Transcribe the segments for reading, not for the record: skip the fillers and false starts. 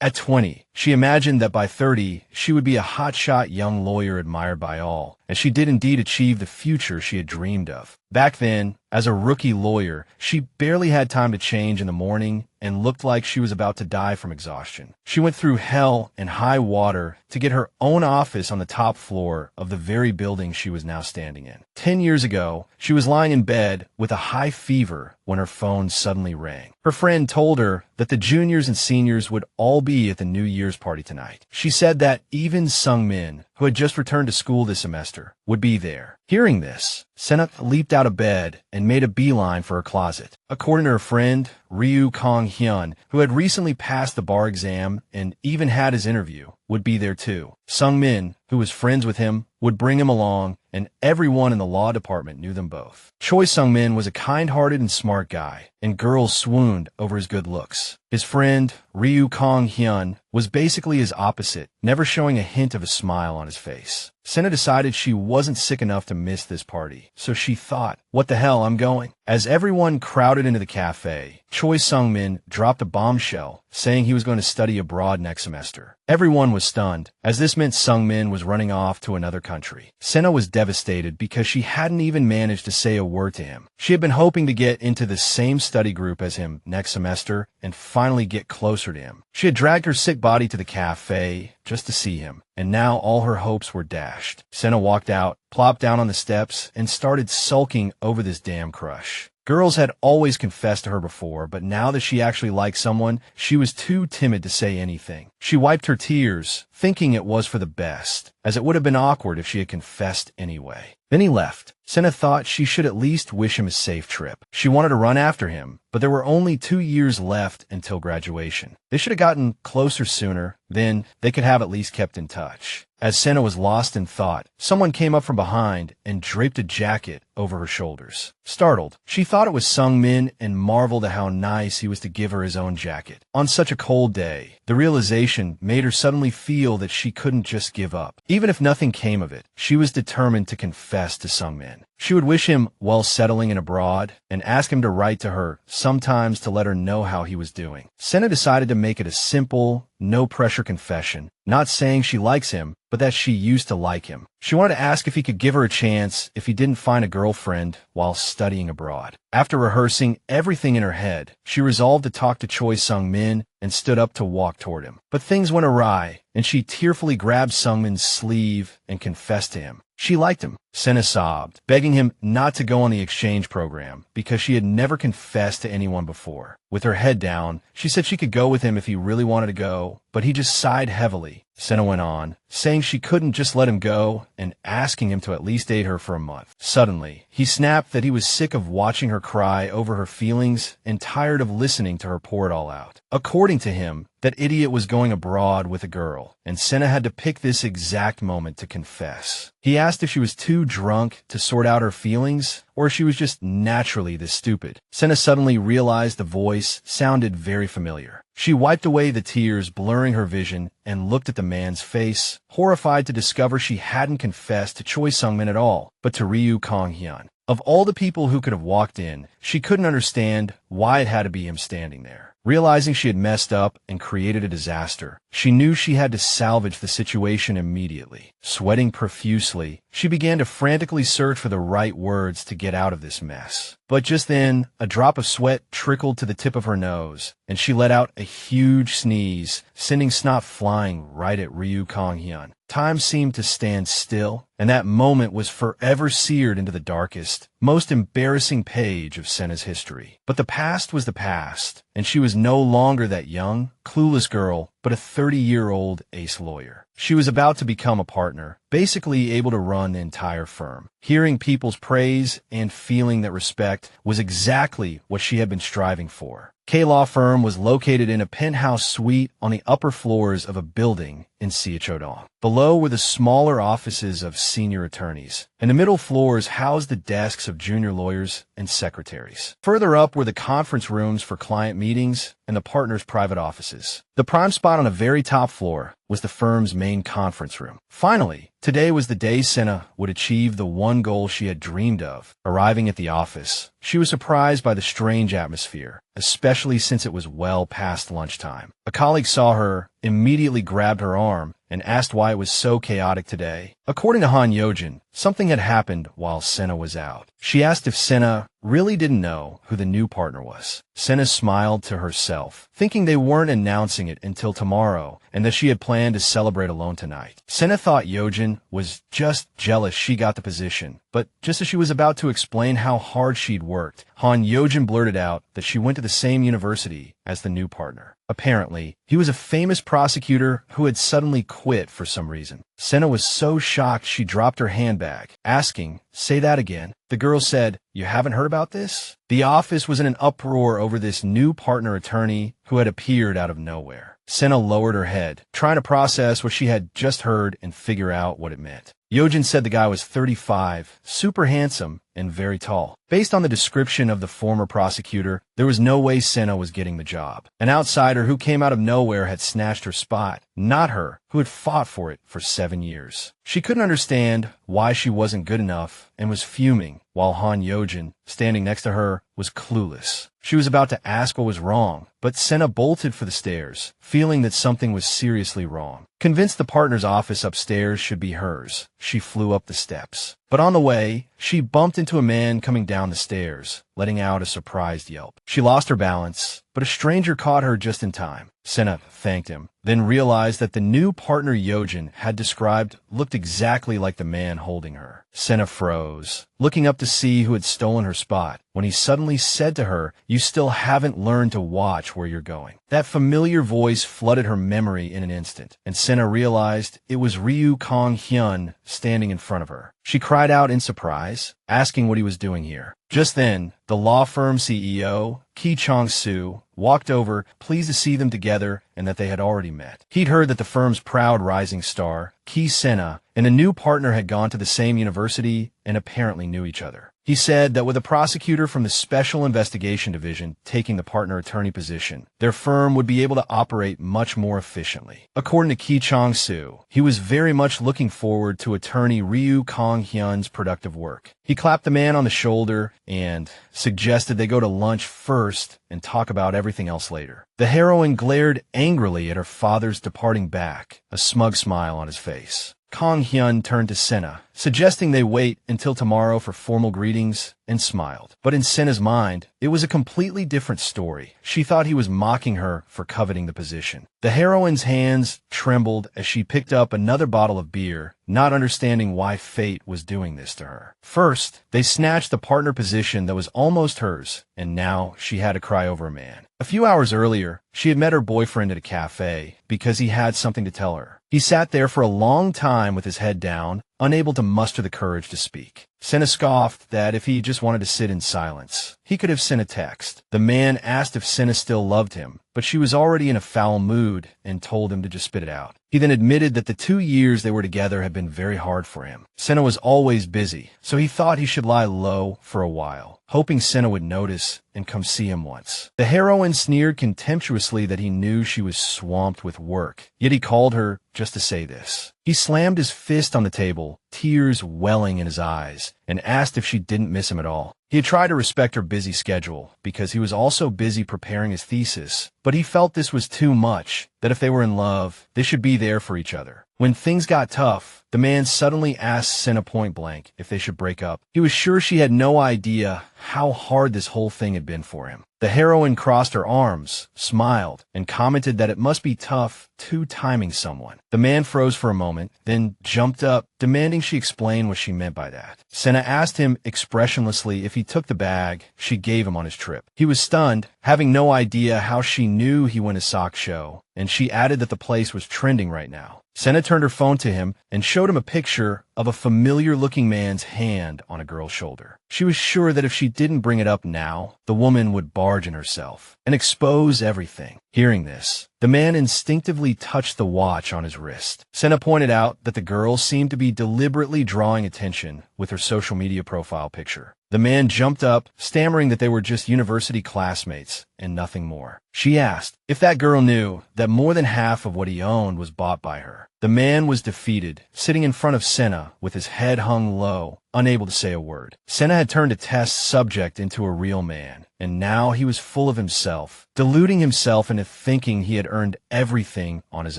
At 20, she imagined that by 30, she would be a hotshot young lawyer admired by all, and she did indeed achieve the future she had dreamed of. Back then, as a rookie lawyer, she barely had time to change in the morning and looked like she was about to die from exhaustion. She went through hell and high water to get her own office on the top floor of the very building she was now standing in. 10 years ago, she was lying in bed with a high fever when her phone suddenly rang. Her friend told her that the juniors and seniors would all be at the New Year's party tonight. She said that even Sungmin, who had just returned to school this semester, would be there. Hearing this, Sena leaped out of bed and made a beeline for her closet. According to her friend, Ryu Kang Hyun, who had recently passed the bar exam and even had his interview, would be there too. Sungmin, who was friends with him, would bring him along, and everyone in the law department knew them both. Choi Sungmin was a kind-hearted and smart guy, and girls swooned over his good looks. His friend, Ryu Kang Hyun, was basically his opposite, never showing a hint of a smile on his face. Sena decided she wasn't sick enough to miss this party, so she thought, what the hell, I'm going. As everyone crowded into the cafe, Choi Sungmin dropped a bombshell, saying he was going to study abroad next semester. Everyone was stunned, as this meant Sungmin was running off to another country. Sena was devastated because she hadn't even managed to say a word to him. She had been hoping to get into the same study group as him next semester and finally get closer to him. She had dragged her sick body to the cafe just to see him, and now all her hopes were dashed. Sena walked out, plopped down on the steps, and started sulking over this damn crush. Girls had always confessed to her before, but now that she actually liked someone, she was too timid to say anything. She wiped her tears, thinking it was for the best, as it would have been awkward if she had confessed anyway. Then he left. Sena thought she should at least wish him a safe trip. She wanted to run after him, but there were only 2 years left until graduation. They should have gotten closer sooner, then they could have at least kept in touch. As Sena was lost in thought, someone came up from behind and draped a jacket over her shoulders. Startled, she thought it was Sungmin and marveled at how nice he was to give her his own jacket. On such a cold day, the realization made her suddenly feel that she couldn't just give up. Even if nothing came of it, she was determined to confess to Sungmin. She would wish him well settling in abroad and ask him to write to her, sometimes to let her know how he was doing. Sena decided to make it a simple, no-pressure confession, not saying she likes him, but that she used to like him. She wanted to ask if he could give her a chance if he didn't find a girlfriend while studying abroad. After rehearsing everything in her head, she resolved to talk to Choi Sungmin and stood up to walk toward him. But things went awry, and she tearfully grabbed Sungmin's sleeve and confessed to him. She liked him. Sena sobbed, begging him not to go on the exchange program because she had never confessed to anyone before. With her head down, she said she could go with him if he really wanted to go, but he just sighed heavily. Sena went on, saying she couldn't just let him go and asking him to at least date her for a month. Suddenly, he snapped that he was sick of watching her cry over her feelings and tired of listening to her pour it all out. According to him, that idiot was going abroad with a girl, and Sena had to pick this exact moment to confess. He asked if she was too drunk to sort out her feelings, or if she was just naturally this stupid. Sena suddenly realized the voice sounded very familiar. She wiped away the tears blurring her vision and looked at the man's face, horrified to discover she hadn't confessed to Choi Sungmin at all, but to Ryu Kang Hyun. Of all the people who could have walked in, she couldn't understand why it had to be him standing there. Realizing she had messed up and created a disaster, she knew she had to salvage the situation immediately. Sweating profusely, she began to frantically search for the right words to get out of this mess. But just then, a drop of sweat trickled to the tip of her nose, and she let out a huge sneeze, sending snot flying right at Ryu Kang Hyun. Time seemed to stand still, and that moment was forever seared into the darkest, most embarrassing page of Sena's history. But the past was the past, and she was no longer that young, clueless girl, but a 30-year-old ace lawyer. She was about to become a partner, basically able to run the entire firm. Hearing people's praise and feeling that respect was exactly what she had been striving for. K-Law firm was located in a penthouse suite on the upper floors of a building in Siachodong. Below were the smaller offices of senior attorneys, and the middle floors housed the desks of junior lawyers and secretaries. Further up were the conference rooms for client meetings and the partners' private offices. The prime spot on the very top floor was the firm's main conference room. Finally, today was the day Sena would achieve the one goal she had dreamed of. Arriving at the office, she was surprised by the strange atmosphere, especially since it was well past lunchtime. A colleague saw her, immediately grabbed her arm, and asked why it was so chaotic today. According to Han Yojin, something had happened while Sena was out. She asked if Sena really didn't know who the new partner was. Sena smiled to herself, thinking they weren't announcing it until tomorrow and that she had planned to celebrate alone tonight. Sena thought Yojin was just jealous she got the position, but just as she was about to explain how hard she'd worked, Han Yojin blurted out that she went to the same university as the new partner. Apparently, he was a famous prosecutor who had suddenly quit for some reason. Sena was so shocked she dropped her handbag, asking, "Say that again." The girl said, "You haven't heard about this?" The office was in an uproar over this new partner attorney who had appeared out of nowhere. Sena lowered her head, trying to process what she had just heard and figure out what it meant. Yojin said the guy was 35, super handsome, and very tall. Based on the description of the former prosecutor, there was no way Sena was getting the job. An outsider who came out of nowhere had snatched her spot, not her, who had fought for it for 7 years. She couldn't understand why she wasn't good enough and was fuming, while Han Yojin, standing next to her, was clueless. She was about to ask what was wrong, but Sena bolted for the stairs, feeling that something was seriously wrong. Convinced the partner's office upstairs should be hers, she flew up the steps. But on the way, she bumped into a man coming down the stairs, letting out a surprised yelp. She lost her balance, but a stranger caught her just in time. Sena thanked him, then realized that the new partner Yojin had described looked exactly like the man holding her. Sena froze, looking up to see who had stolen her spot, when he suddenly said to her, "You still haven't learned to watch where you're going." That familiar voice flooded her memory in an instant, and Sena realized it was Ryu Kang Hyun standing in front of her. She cried out in surprise, asking what he was doing here. Just then, the law firm CEO, Ki Chong-soo, walked over, pleased to see them together and that they had already met. He'd heard that the firm's proud rising star, Ki Sena, and a new partner had gone to the same university and apparently knew each other. He said that with a prosecutor from the Special Investigation Division taking the partner attorney position, their firm would be able to operate much more efficiently. According to Ki Chong-soo, he was very much looking forward to attorney Ryu Kang Hyun's productive work. He clapped the man on the shoulder and suggested they go to lunch first and talk about everything else later. The heroine glared angrily at her father's departing back, a smug smile on his face. Kang Hyun turned to Sena, suggesting they wait until tomorrow for formal greetings, and smiled. But in Sena's mind, it was a completely different story. She thought he was mocking her for coveting the position. The heroine's hands trembled as she picked up another bottle of beer, not understanding why fate was doing this to her. First, they snatched the partner position that was almost hers, and now she had to cry over a man. A few hours earlier, she had met her boyfriend at a cafe because he had something to tell her. He sat there for a long time with his head down, unable to muster the courage to speak. Sena scoffed that if he just wanted to sit in silence, he could have sent a text. The man asked if Sena still loved him, but she was already in a foul mood and told him to just spit it out. He then admitted that the 2 years they were together had been very hard for him. Sena was always busy, so he thought he should lie low for a while, hoping Sena would notice and come see him once. The heroine sneered contemptuously that he knew she was swamped with work, yet he called her just to say this. He slammed his fist on the table, tears welling in his eyes, and asked if she didn't miss him at all. He had tried to respect her busy schedule because he was also busy preparing his thesis, but he felt this was too much, that if they were in love, they should be there for each other. When things got tough, the man suddenly asked Sena point blank if they should break up. He was sure she had no idea how hard this whole thing had been for him. The heroine crossed her arms, smiled, and commented that it must be tough two-timing someone. The man froze for a moment, then jumped up, demanding she explain what she meant by that. Sena asked him expressionlessly if he took the bag she gave him on his trip. He was stunned, having no idea how she knew he went to sock show, and she added that the place was trending right now. Sena turned her phone to him and showed him a picture of a familiar-looking man's hand on a girl's shoulder. She was sure that if she didn't bring it up now, the woman would barge in herself and expose everything. Hearing this, the man instinctively touched the watch on his wrist. Sena pointed out that the girl seemed to be deliberately drawing attention with her social media profile picture. The man jumped up, stammering that they were just university classmates and nothing more. She asked if that girl knew that more than half of what he owned was bought by her. The man was defeated, sitting in front of Sena with his head hung low, unable to say a word. Sena had turned a test subject into a real man, and now he was full of himself, deluding himself into thinking he had earned everything on his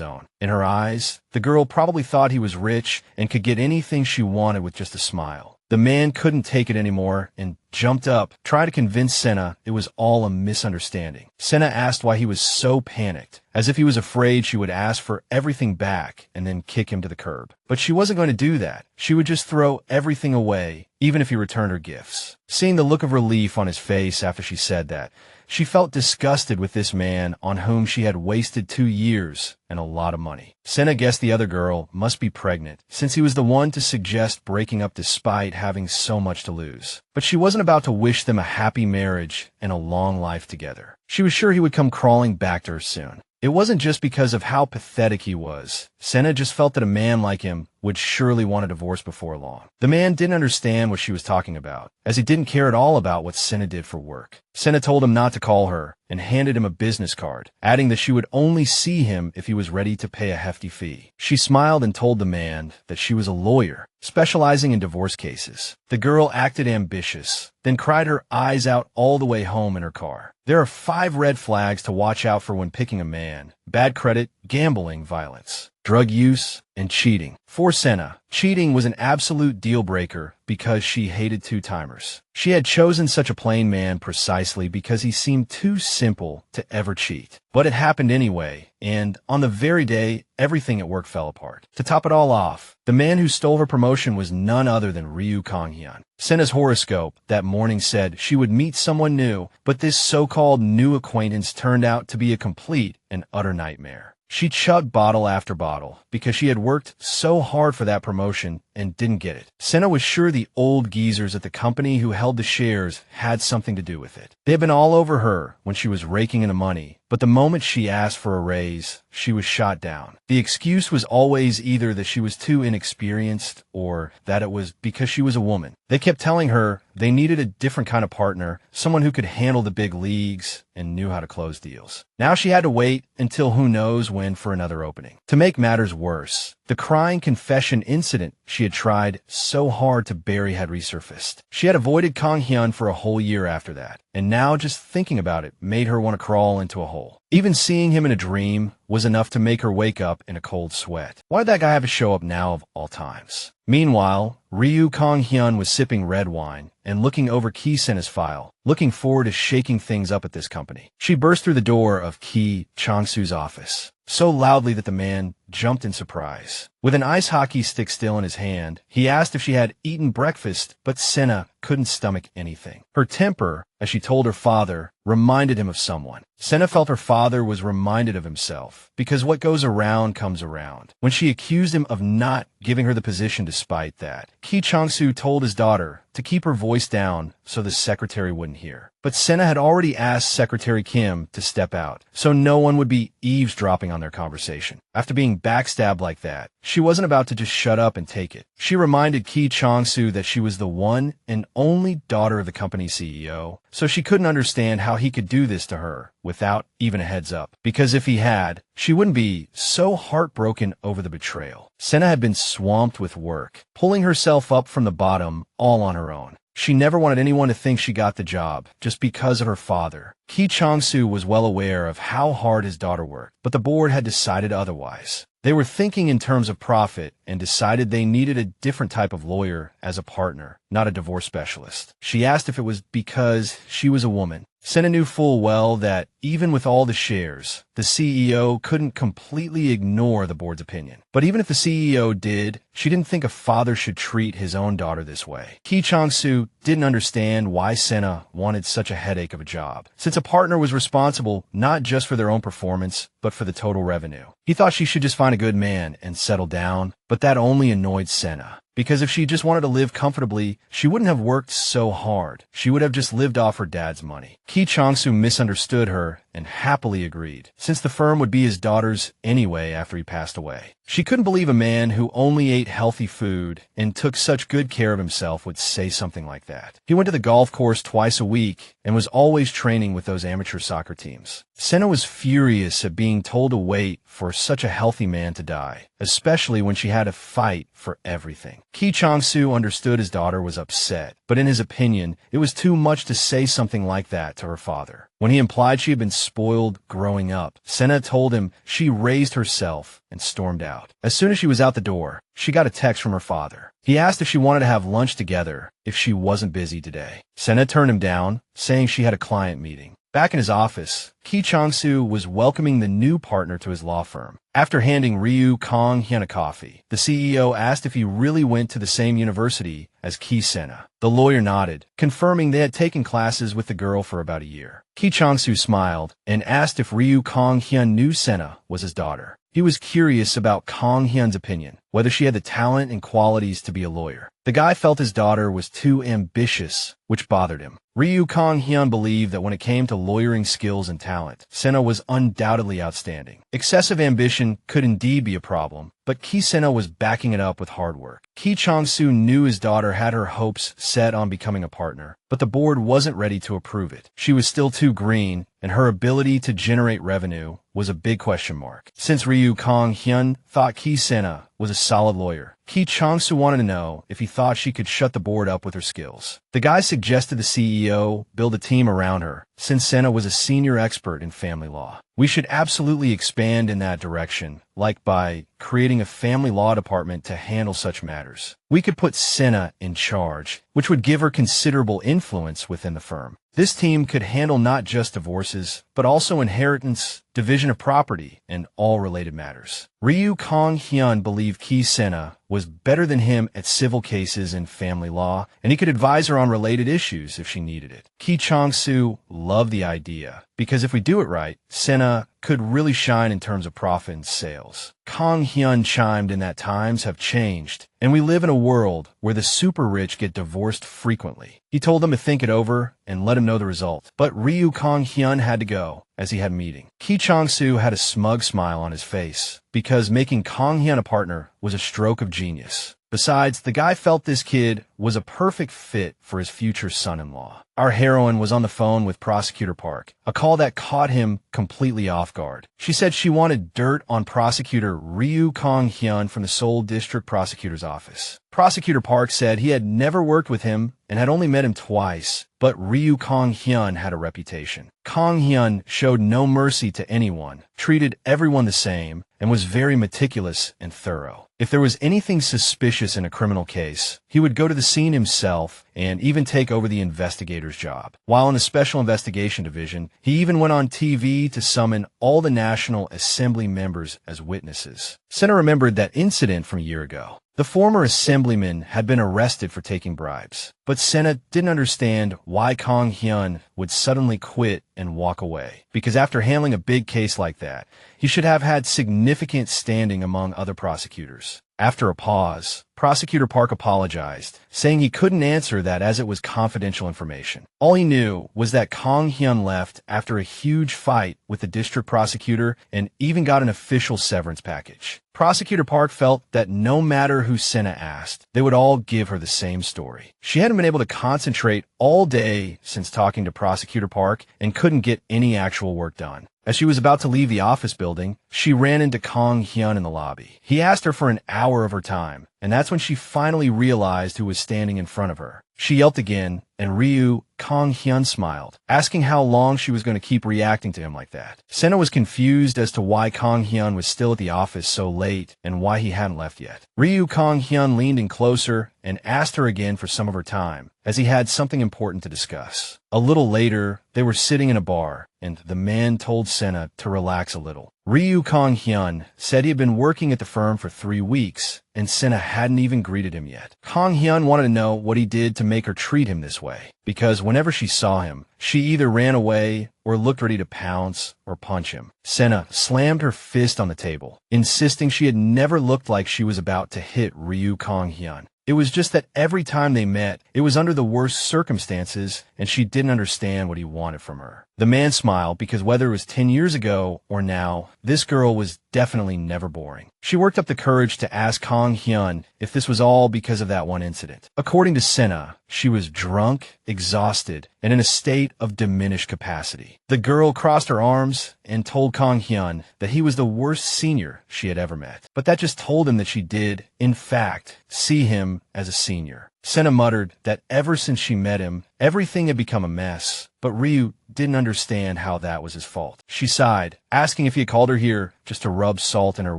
own. In her eyes, the girl probably thought he was rich and could get anything she wanted with just a smile. The man couldn't take it anymore and jumped up, trying to convince Sena it was all a misunderstanding. Sena asked why he was so panicked, as if he was afraid she would ask for everything back and then kick him to the curb. But she wasn't going to do that. She would just throw everything away, even if he returned her gifts. Seeing the look of relief on his face after she said that, she felt disgusted with this man on whom she had wasted 2 years and a lot of money. Sena guessed the other girl must be pregnant, since he was the one to suggest breaking up despite having so much to lose. But she wasn't about to wish them a happy marriage and a long life together. She was sure he would come crawling back to her soon. It wasn't just because of how pathetic he was. Sena just felt that a man like him would surely want a divorce before long. The man didn't understand what she was talking about, as he didn't care at all about what Sena did for work. Sena told him not to call her and handed him a business card, adding that she would only see him if he was ready to pay a hefty fee. She smiled and told the man that she was a lawyer, specializing in divorce cases. The girl acted ambitious, then cried her eyes out all the way home in her car. There are 5 red flags to watch out for when picking a man: bad credit, gambling, violence, drug use, and cheating. For Sena, cheating was an absolute deal-breaker because she hated two-timers. She had chosen such a plain man precisely because he seemed too simple to ever cheat. But it happened anyway, and on the very day, everything at work fell apart. To top it all off, the man who stole her promotion was none other than Ryu Kang Hyun. Sena's horoscope that morning said she would meet someone new, but this so-called new acquaintance turned out to be a complete and utter nightmare. She chugged bottle after bottle because she had worked so hard for that promotion and didn't get it. Sena was sure the old geezers at the company who held the shares had something to do with it. They had been all over her when she was raking in the money, but the moment she asked for a raise, she was shot down. The excuse was always either that she was too inexperienced or that it was because she was a woman. They kept telling her they needed a different kind of partner, someone who could handle the big leagues and knew how to close deals. Now she had to wait until who knows when for another opening. To make matters worse, the crying confession incident she had tried so hard to bury had resurfaced. She had avoided Kang Hyun for a whole year after that, and now just thinking about it made her want to crawl into a hole. Even seeing him in a dream was enough to make her wake up in a cold sweat. Why did that guy have to show up now of all times? Meanwhile, Ryu Kang Hyun was sipping red wine and looking over Ki Sena's file, looking forward to shaking things up at this company. She burst through the door of Ki Chang-soo's office, so loudly that the man jumped in surprise. With an ice hockey stick still in his hand, he asked if she had eaten breakfast, but Sena couldn't stomach anything. Her temper, as she told her father, reminded him of someone. Sena felt her father was reminded of himself, because what goes around comes around. When she accused him of not giving her the position despite that, Ki Chang-soo told his daughter to keep her voice down so the secretary wouldn't hear. But Sena had already asked Secretary Kim to step out, so no one would be eavesdropping on their conversation. After being backstabbed like that, she wasn't about to just shut up and take it. She reminded Ki Chang-soo that she was the one and only daughter of the company's CEO, so she couldn't understand how he could do this to her without even a heads up. Because if he had, she wouldn't be so heartbroken over the betrayal. Sena had been swamped with work, pulling herself up from the bottom all on her own. She never wanted anyone to think she got the job just because of her father. Ki Chang-soo was well aware of how hard his daughter worked, but the board had decided otherwise. They were thinking in terms of profit and decided they needed a different type of lawyer as a partner, not a divorce specialist. She asked if it was because she was a woman. Sena knew full well that, even with all the shares, the CEO couldn't completely ignore the board's opinion. But even if the CEO did, she didn't think a father should treat his own daughter this way. Ki Chang-soo didn't understand why Sena wanted such a headache of a job, since a partner was responsible not just for their own performance, but for the total revenue. He thought she should just find a good man and settle down, but that only annoyed Sena. Because if she just wanted to live comfortably, she wouldn't have worked so hard. She would have just lived off her dad's money. Ki Chang-soo misunderstood her and happily agreed, since the firm would be his daughter's anyway after he passed away. She couldn't believe a man who only ate healthy food and took such good care of himself would say something like that. He went to the golf course twice a week and was always training with those amateur soccer teams. Sena was furious at being told to wait for such a healthy man to die, especially when she had to fight for everything. Ki Chang-soo understood his daughter was upset, but in his opinion, it was too much to say something like that to her father. When he implied she had been spoiled growing up, Sena told him she raised herself and stormed out. As soon as she was out the door, she got a text from her father. He asked if she wanted to have lunch together if she wasn't busy today. Sena turned him down, saying she had a client meeting. Back in his office, Ki Chang-soo was welcoming the new partner to his law firm. After handing Ryu Kang Hyun a coffee, the CEO asked if he really went to the same university as Ki Sena. The lawyer nodded, confirming they had taken classes with the girl for about a year. Ki Chang-soo smiled and asked if Ryu Kang Hyun knew Sena was his daughter. He was curious about Kang Hyun's opinion, whether she had the talent and qualities to be a lawyer. The guy felt his daughter was too ambitious, which bothered him. Ryu Kang Hyun believed that when it came to lawyering skills and talent, Sena was undoubtedly outstanding. Excessive ambition could indeed be a problem, but Ki Sena was backing it up with hard work. Ki Chang-soo knew his daughter had her hopes set on becoming a partner, but the board wasn't ready to approve it. She was still too green, and her ability to generate revenue was a big question mark. Since Ryu Kang Hyun thought Ki Sena was a solid lawyer, Ki Chang-soo wanted to know if he thought she could shut the board up with her skills. The guy suggested the CEO build a team around her, since Sena was a senior expert in family law. We should absolutely expand in that direction, like by creating a family law department to handle such matters. We could put Sena in charge, which would give her considerable influence within the firm. This team could handle not just divorces, but also inheritance, division of property, and all related matters. Ryu Kang Hyun believed Ki Sena was better than him at civil cases and family law, and he could advise her on related issues if she needed it. Ki Chang-soo loved the idea, because if we do it right, Sena could really shine in terms of profit and sales. Kang Hyun chimed in that times have changed, and we live in a world where the super rich get divorced frequently. He told them to think it over and let him know the result. But Ryu Kang Hyun had to go, as he had a meeting. Ki Chang-soo had a smug smile on his face, because making Kang Hyun a partner was a stroke of genius. Besides, the guy felt this kid was a perfect fit for his future son-in-law. Our heroine was on the phone with Prosecutor Park, a call that caught him completely off guard. She said she wanted dirt on Prosecutor Ryu Kang Hyun from the Seoul District Prosecutor's Office. Prosecutor Park said he had never worked with him and had only met him twice, but Ryu Kang Hyun had a reputation. Kang Hyun showed no mercy to anyone, treated everyone the same, and was very meticulous and thorough. If there was anything suspicious in a criminal case, he would go to the scene himself and even take over the investigator's job. While in the Special Investigation Division, he even went on TV to summon all the National Assembly members as witnesses. Sena remembered that incident from a year ago. The former assemblyman had been arrested for taking bribes, but Sena didn't understand why Kang Hyun would suddenly quit and walk away, because after handling a big case like that, he should have had significant standing among other prosecutors. After a pause, Prosecutor Park apologized, saying he couldn't answer that as it was confidential information. All he knew was that Kang Hyun left after a huge fight with the district prosecutor and even got an official severance package. Prosecutor Park felt that no matter who Sena asked, they would all give her the same story. She hadn't been able to concentrate all day since talking to Prosecutor Park and couldn't get any actual work done. As she was about to leave the office building, she ran into Kang Hyun in the lobby. He asked her for an hour of her time, and that's when she finally realized who was standing in front of her. She yelped again, and Ryu Kang Hyun smiled, asking how long she was going to keep reacting to him like that. Sena was confused as to why Kang Hyun was still at the office so late and why he hadn't left yet. Ryu Kang Hyun leaned in closer and asked her again for some of her time, as he had something important to discuss. A little later, they were sitting in a bar, and the man told Sena to relax a little. Ryu Kang Hyun said he had been working at the firm for 3 weeks, and Sena hadn't even greeted him yet. Kang Hyun wanted to know what he did to make her treat him this way, because whenever she saw him, she either ran away or looked ready to pounce or punch him. Sena slammed her fist on the table, insisting she had never looked like she was about to hit Ryu Kang Hyun. It was just that every time they met, it was under the worst circumstances, and she didn't understand what he wanted from her. The man smiled because whether it was 10 years ago or now, this girl was definitely never boring. She worked up the courage to ask Kang Hyun if this was all because of that one incident. According to Sena, she was drunk, exhausted, and in a state of diminished capacity. The girl crossed her arms and told Kang Hyun that he was the worst senior she had ever met. But that just told him that she did, in fact, see him as a senior. Sena muttered that ever since she met him, everything had become a mess, but Ryu didn't understand how that was his fault. She sighed, asking if he had called her here just to rub salt in her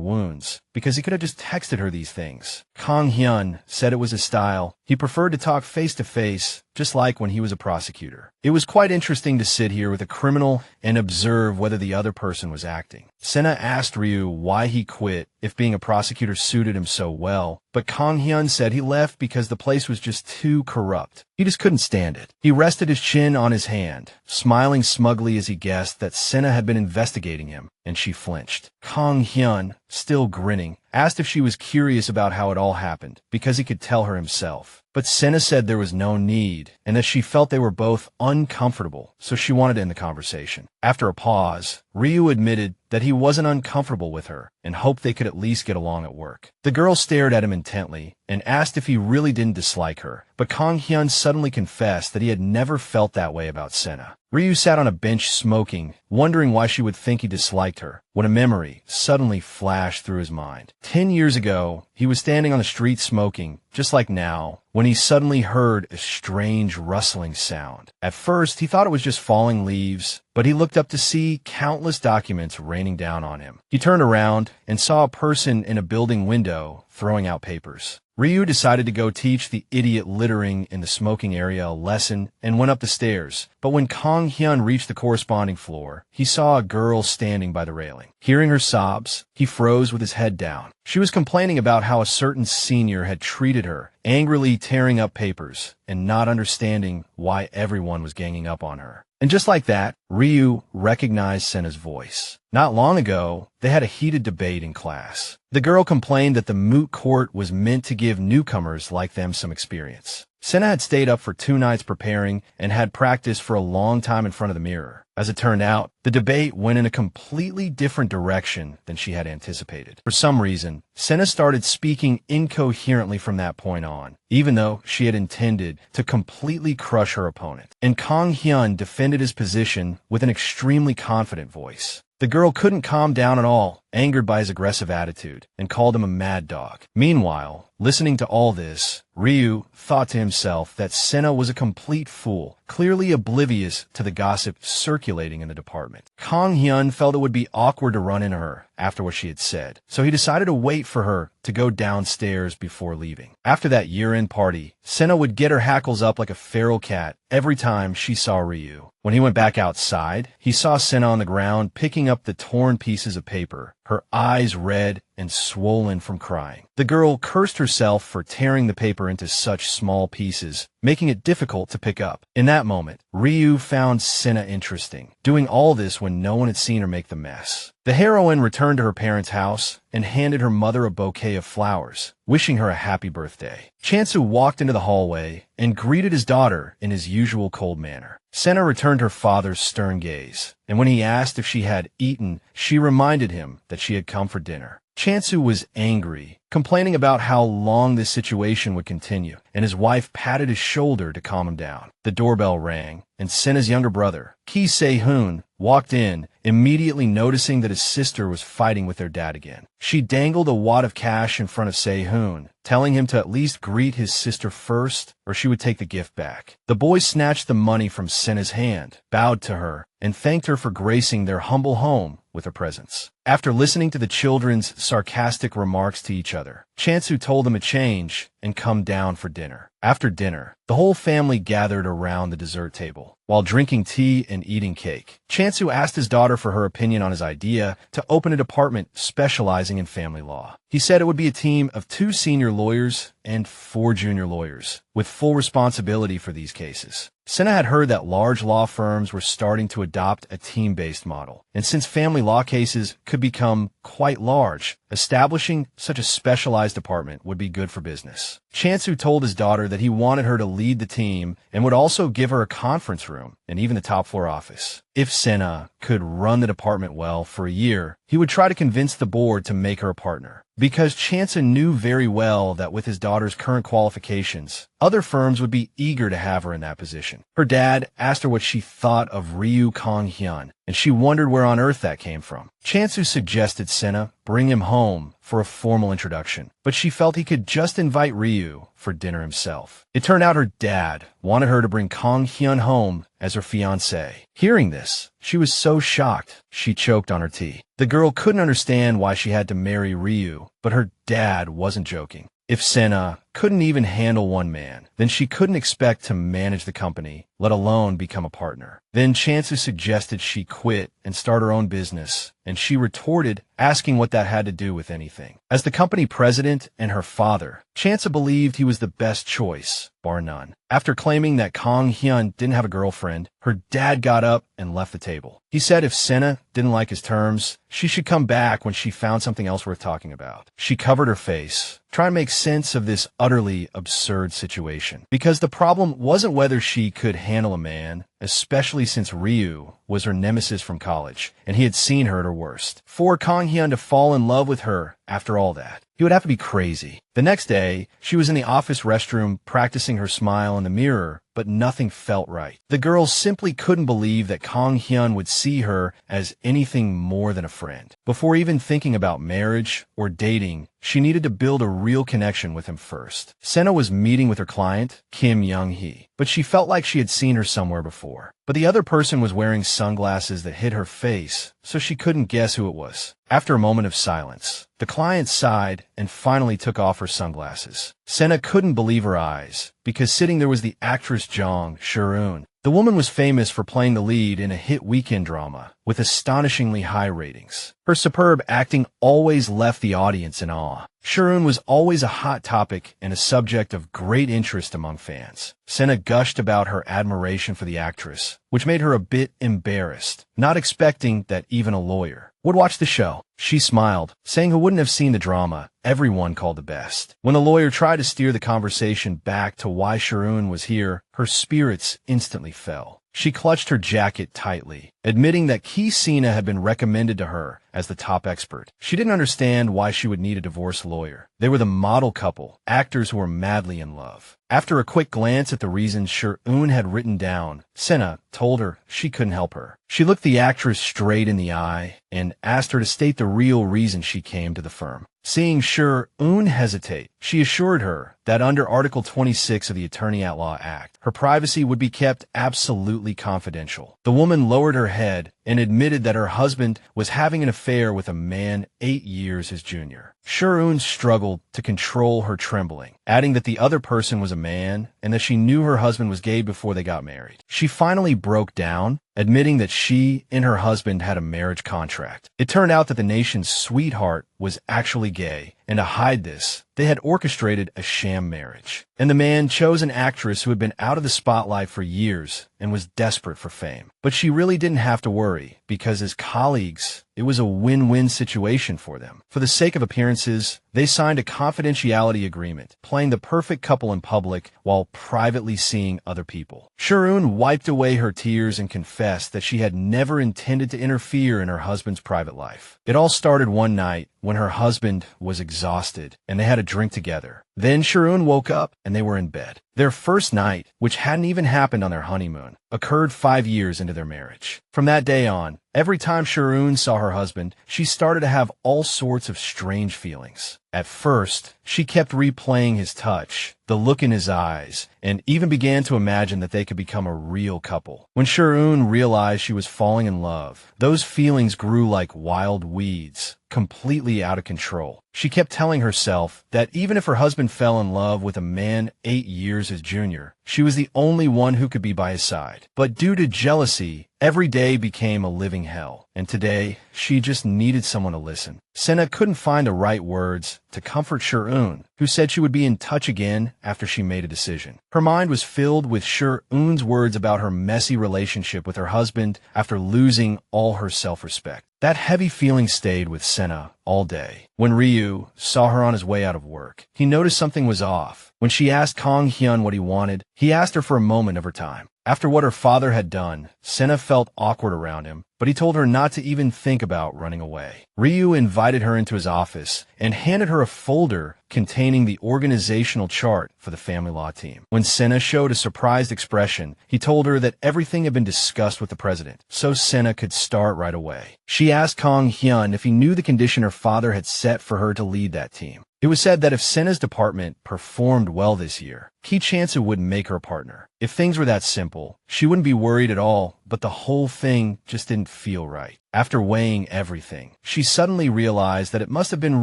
wounds, because he could have just texted her these things. Kang Hyun said it was his style. He preferred to talk face to face, just like when he was a prosecutor. It was quite interesting to sit here with a criminal and observe whether the other person was acting. Sena asked Ryu why he quit if being a prosecutor suited him so well, but Kang Hyun said he left because the place was just too corrupt. He just couldn't stand it. He rested his chin on his hand, smiling smugly as he guessed that Sena had been investigating him, and she flinched. Kang Hyun, still grinning, asked if she was curious about how it all happened, because he could tell her himself. But Sena said there was no need, and that she felt they were both uncomfortable, so she wanted to end the conversation. After a pause, Ryu admitted that he wasn't uncomfortable with her, and hoped they could at least get along at work. The girl stared at him intently, and asked if he really didn't dislike her, but Kang Hyun suddenly confessed that he had never felt that way about Sena. Ryu sat on a bench smoking, wondering why she would think he disliked her, when a memory suddenly flashed through his mind. 10 years ago, he was standing on the street smoking, just like now, when he suddenly heard a strange rustling sound. At first, he thought it was just falling leaves, but he looked up to see countless documents raining down on him. He turned around and saw a person in a building window throwing out papers. Ryu decided to go teach the idiot littering in the smoking area a lesson and went up the stairs. But when Kang Hyun reached the corresponding floor, he saw a girl standing by the railing. Hearing her sobs, he froze with his head down. She was complaining about how a certain senior had treated her, angrily tearing up papers and not understanding why everyone was ganging up on her. And just like that, Ryu recognized Sena's voice. Not long ago, they had a heated debate in class. The girl complained that the moot court was meant to give newcomers like them some experience. Sena had stayed up for 2 nights preparing and had practiced for a long time in front of the mirror. As it turned out, the debate went in a completely different direction than she had anticipated. For some reason, Sena started speaking incoherently from that point on, even though she had intended to completely crush her opponent. And Kang Hyun defended his position with an extremely confident voice. The girl couldn't calm down at all, angered by his aggressive attitude, and called him a mad dog. Meanwhile, listening to all this, Ryu thought to himself that Sena was a complete fool, clearly oblivious to the gossip circulating in the department. Kang Hyun felt it would be awkward to run into her after what she had said, so he decided to wait for her to go downstairs before leaving. After that year-end party, Sena would get her hackles up like a feral cat every time she saw Ryu. When he went back outside, he saw Sena on the ground picking up the torn pieces of paper, her eyes red and swollen from crying. The girl cursed herself for tearing the paper into such small pieces, making it difficult to pick up. In that moment, Ryu found Sena interesting, doing all this when no one had seen her make the mess. The heroine returned to her parents' house and handed her mother a bouquet of flowers, wishing her a happy birthday. Chansu walked into the hallway and greeted his daughter in his usual cold manner. Sena returned her father's stern gaze, and when he asked if she had eaten, she reminded him that she had come for dinner. Chansu was angry, complaining about how long this situation would continue, and his wife patted his shoulder to calm him down. The doorbell rang, and Sena's younger brother, Ki Se-hoon, walked in, immediately noticing that his sister was fighting with their dad again. She dangled a wad of cash in front of Se-hoon, telling him to at least greet his sister first, or she would take the gift back. The boy snatched the money from Sena's hand, bowed to her, and thanked her for gracing their humble home with her presence. After listening to the children's sarcastic remarks to each other, Chansu told them to change and come down for dinner. After dinner, the whole family gathered around the dessert table, while drinking tea and eating cake. Chansu asked his daughter for her opinion on his idea to open a department specializing in family law. He said it would be a team of 2 senior lawyers and 4 junior lawyers, with full responsibility for these cases. Sena had heard that large law firms were starting to adopt a team-based model, and since family law cases could become quite large, establishing such a specialized department would be good for business. Chansu told his daughter that he wanted her to lead the team and would also give her a conference room and even the top floor office. If Sena could run the department well for a year, he would try to convince the board to make her a partner. Because Chansu knew very well that with his daughter's current qualifications, other firms would be eager to have her in that position. Her dad asked her what she thought of Ryu Kang Hyun, and she wondered where on earth that came from. Chansu suggested Sena bring him home for a formal introduction, but she felt he could just invite Ryu for dinner himself. It turned out her dad wanted her to bring Kang Hyun home as her fiancé. Hearing this, she was so shocked she choked on her tea. The girl couldn't understand why she had to marry Ryu, but her dad wasn't joking. If Sena couldn't even handle one man, then she couldn't expect to manage the company, let alone become a partner. Then Chansu suggested she quit and start her own business, and she retorted, asking what that had to do with anything. As the company president and her father, Chansu believed he was the best choice, bar none. After claiming that Kang Hyun didn't have a girlfriend, her dad got up and left the table. He said if Sena didn't like his terms, she should come back when she found something else worth talking about. She covered her face, trying to make sense of this utterly absurd situation. Because the problem wasn't whether she could handle a man, especially since Ryu was her nemesis from college, and he had seen her at her worst. For Kang Hyun to fall in love with her after all that, he would have to be crazy. The next day, she was in the office restroom practicing her smile in the mirror, but nothing felt right. The girl simply couldn't believe that Kang Hyun would see her as anything more than a friend. Before even thinking about marriage or dating, she needed to build a real connection with him first. Sena was meeting with her client, Kim Young-hee, but she felt like she had seen her somewhere before. But the other person was wearing sunglasses that hid her face, so she couldn't guess who it was. After a moment of silence, the client sighed and finally took off her sunglasses. Sena couldn't believe her eyes, because sitting there was the actress Jong Soo-eun. The woman was famous for playing the lead in a hit weekend drama with astonishingly high ratings. Her superb acting always left the audience in awe. Soo-eun was always a hot topic and a subject of great interest among fans. Sena gushed about her admiration for the actress, which made her a bit embarrassed, not expecting that even a lawyer would watch the show. She smiled, saying who wouldn't have seen the drama everyone called the best. When the lawyer tried to steer the conversation back to why Soo-eun was here, her spirits instantly fell. She clutched her jacket tightly, admitting that Sena had been recommended to her as the top expert. She didn't understand why she would need a divorce lawyer. They were the model couple, actors who were madly in love. After a quick glance at the reasons Soo-eun had written down, Sena told her she couldn't help her. She looked the actress straight in the eye and asked her to state the real reason she came to the firm. Seeing Soo-eun hesitate, she assured her that under Article 26 of the Attorney-at-Law Act, her privacy would be kept absolutely confidential. The woman lowered her head and admitted that her husband was having an affair with a man 8 years his junior. Soo-eun struggled to control her trembling, adding that the other person was a man and that she knew her husband was gay before they got married. She finally broke down, admitting that she and her husband had a marriage contract. It turned out that the nation's sweetheart was actually gay, and to hide this, they had orchestrated a sham marriage. And the man chose an actress who had been out of the spotlight for years and was desperate for fame. But she really didn't have to worry, because as colleagues, it was a win-win situation for them. For the sake of appearances, they signed a confidentiality agreement, playing the perfect couple in public while privately seeing other people. Soo-eun wiped away her tears and confessed that she had never intended to interfere in her husband's private life. It all started one night when her husband was exhausted and they had a drink together. Then Soo-eun woke up and they were in bed. Their first night, which hadn't even happened on their honeymoon, occurred 5 years into their marriage. From that day on, every time Soo-eun saw her husband, she started to have all sorts of strange feelings. At first, she kept replaying his touch, the look in his eyes, and even began to imagine that they could become a real couple. When Soo-eun realized she was falling in love, those feelings grew like wild weeds, completely out of control. She kept telling herself that even if her husband fell in love with a man 8 years his junior, she was the only one who could be by his side. But due to jealousy, every day became a living hell, and today, she just needed someone to listen. Sena couldn't find the right words to comfort Soo-eun, who said she would be in touch again after she made a decision. Her mind was filled with Soo-eun's words about her messy relationship with her husband after losing all her self-respect. That heavy feeling stayed with Sena all day. When Ryu saw her on his way out of work, he noticed something was off. When she asked Kang Hyun what he wanted, he asked her for a moment of her time. After what her father had done, Sena felt awkward around him, but he told her not to even think about running away. Ryu invited her into his office and handed her a folder containing the organizational chart for the family law team. When Sena showed a surprised expression, he told her that everything had been discussed with the president, so Sena could start right away. She asked Kang Hyun if he knew the condition her father had set for her to lead that team. It was said that if Sena's department performed well this year, Ki Chansu would make her a partner. If things were that simple, she wouldn't be worried at all, but the whole thing just didn't feel right. After weighing everything, she suddenly realized that it must have been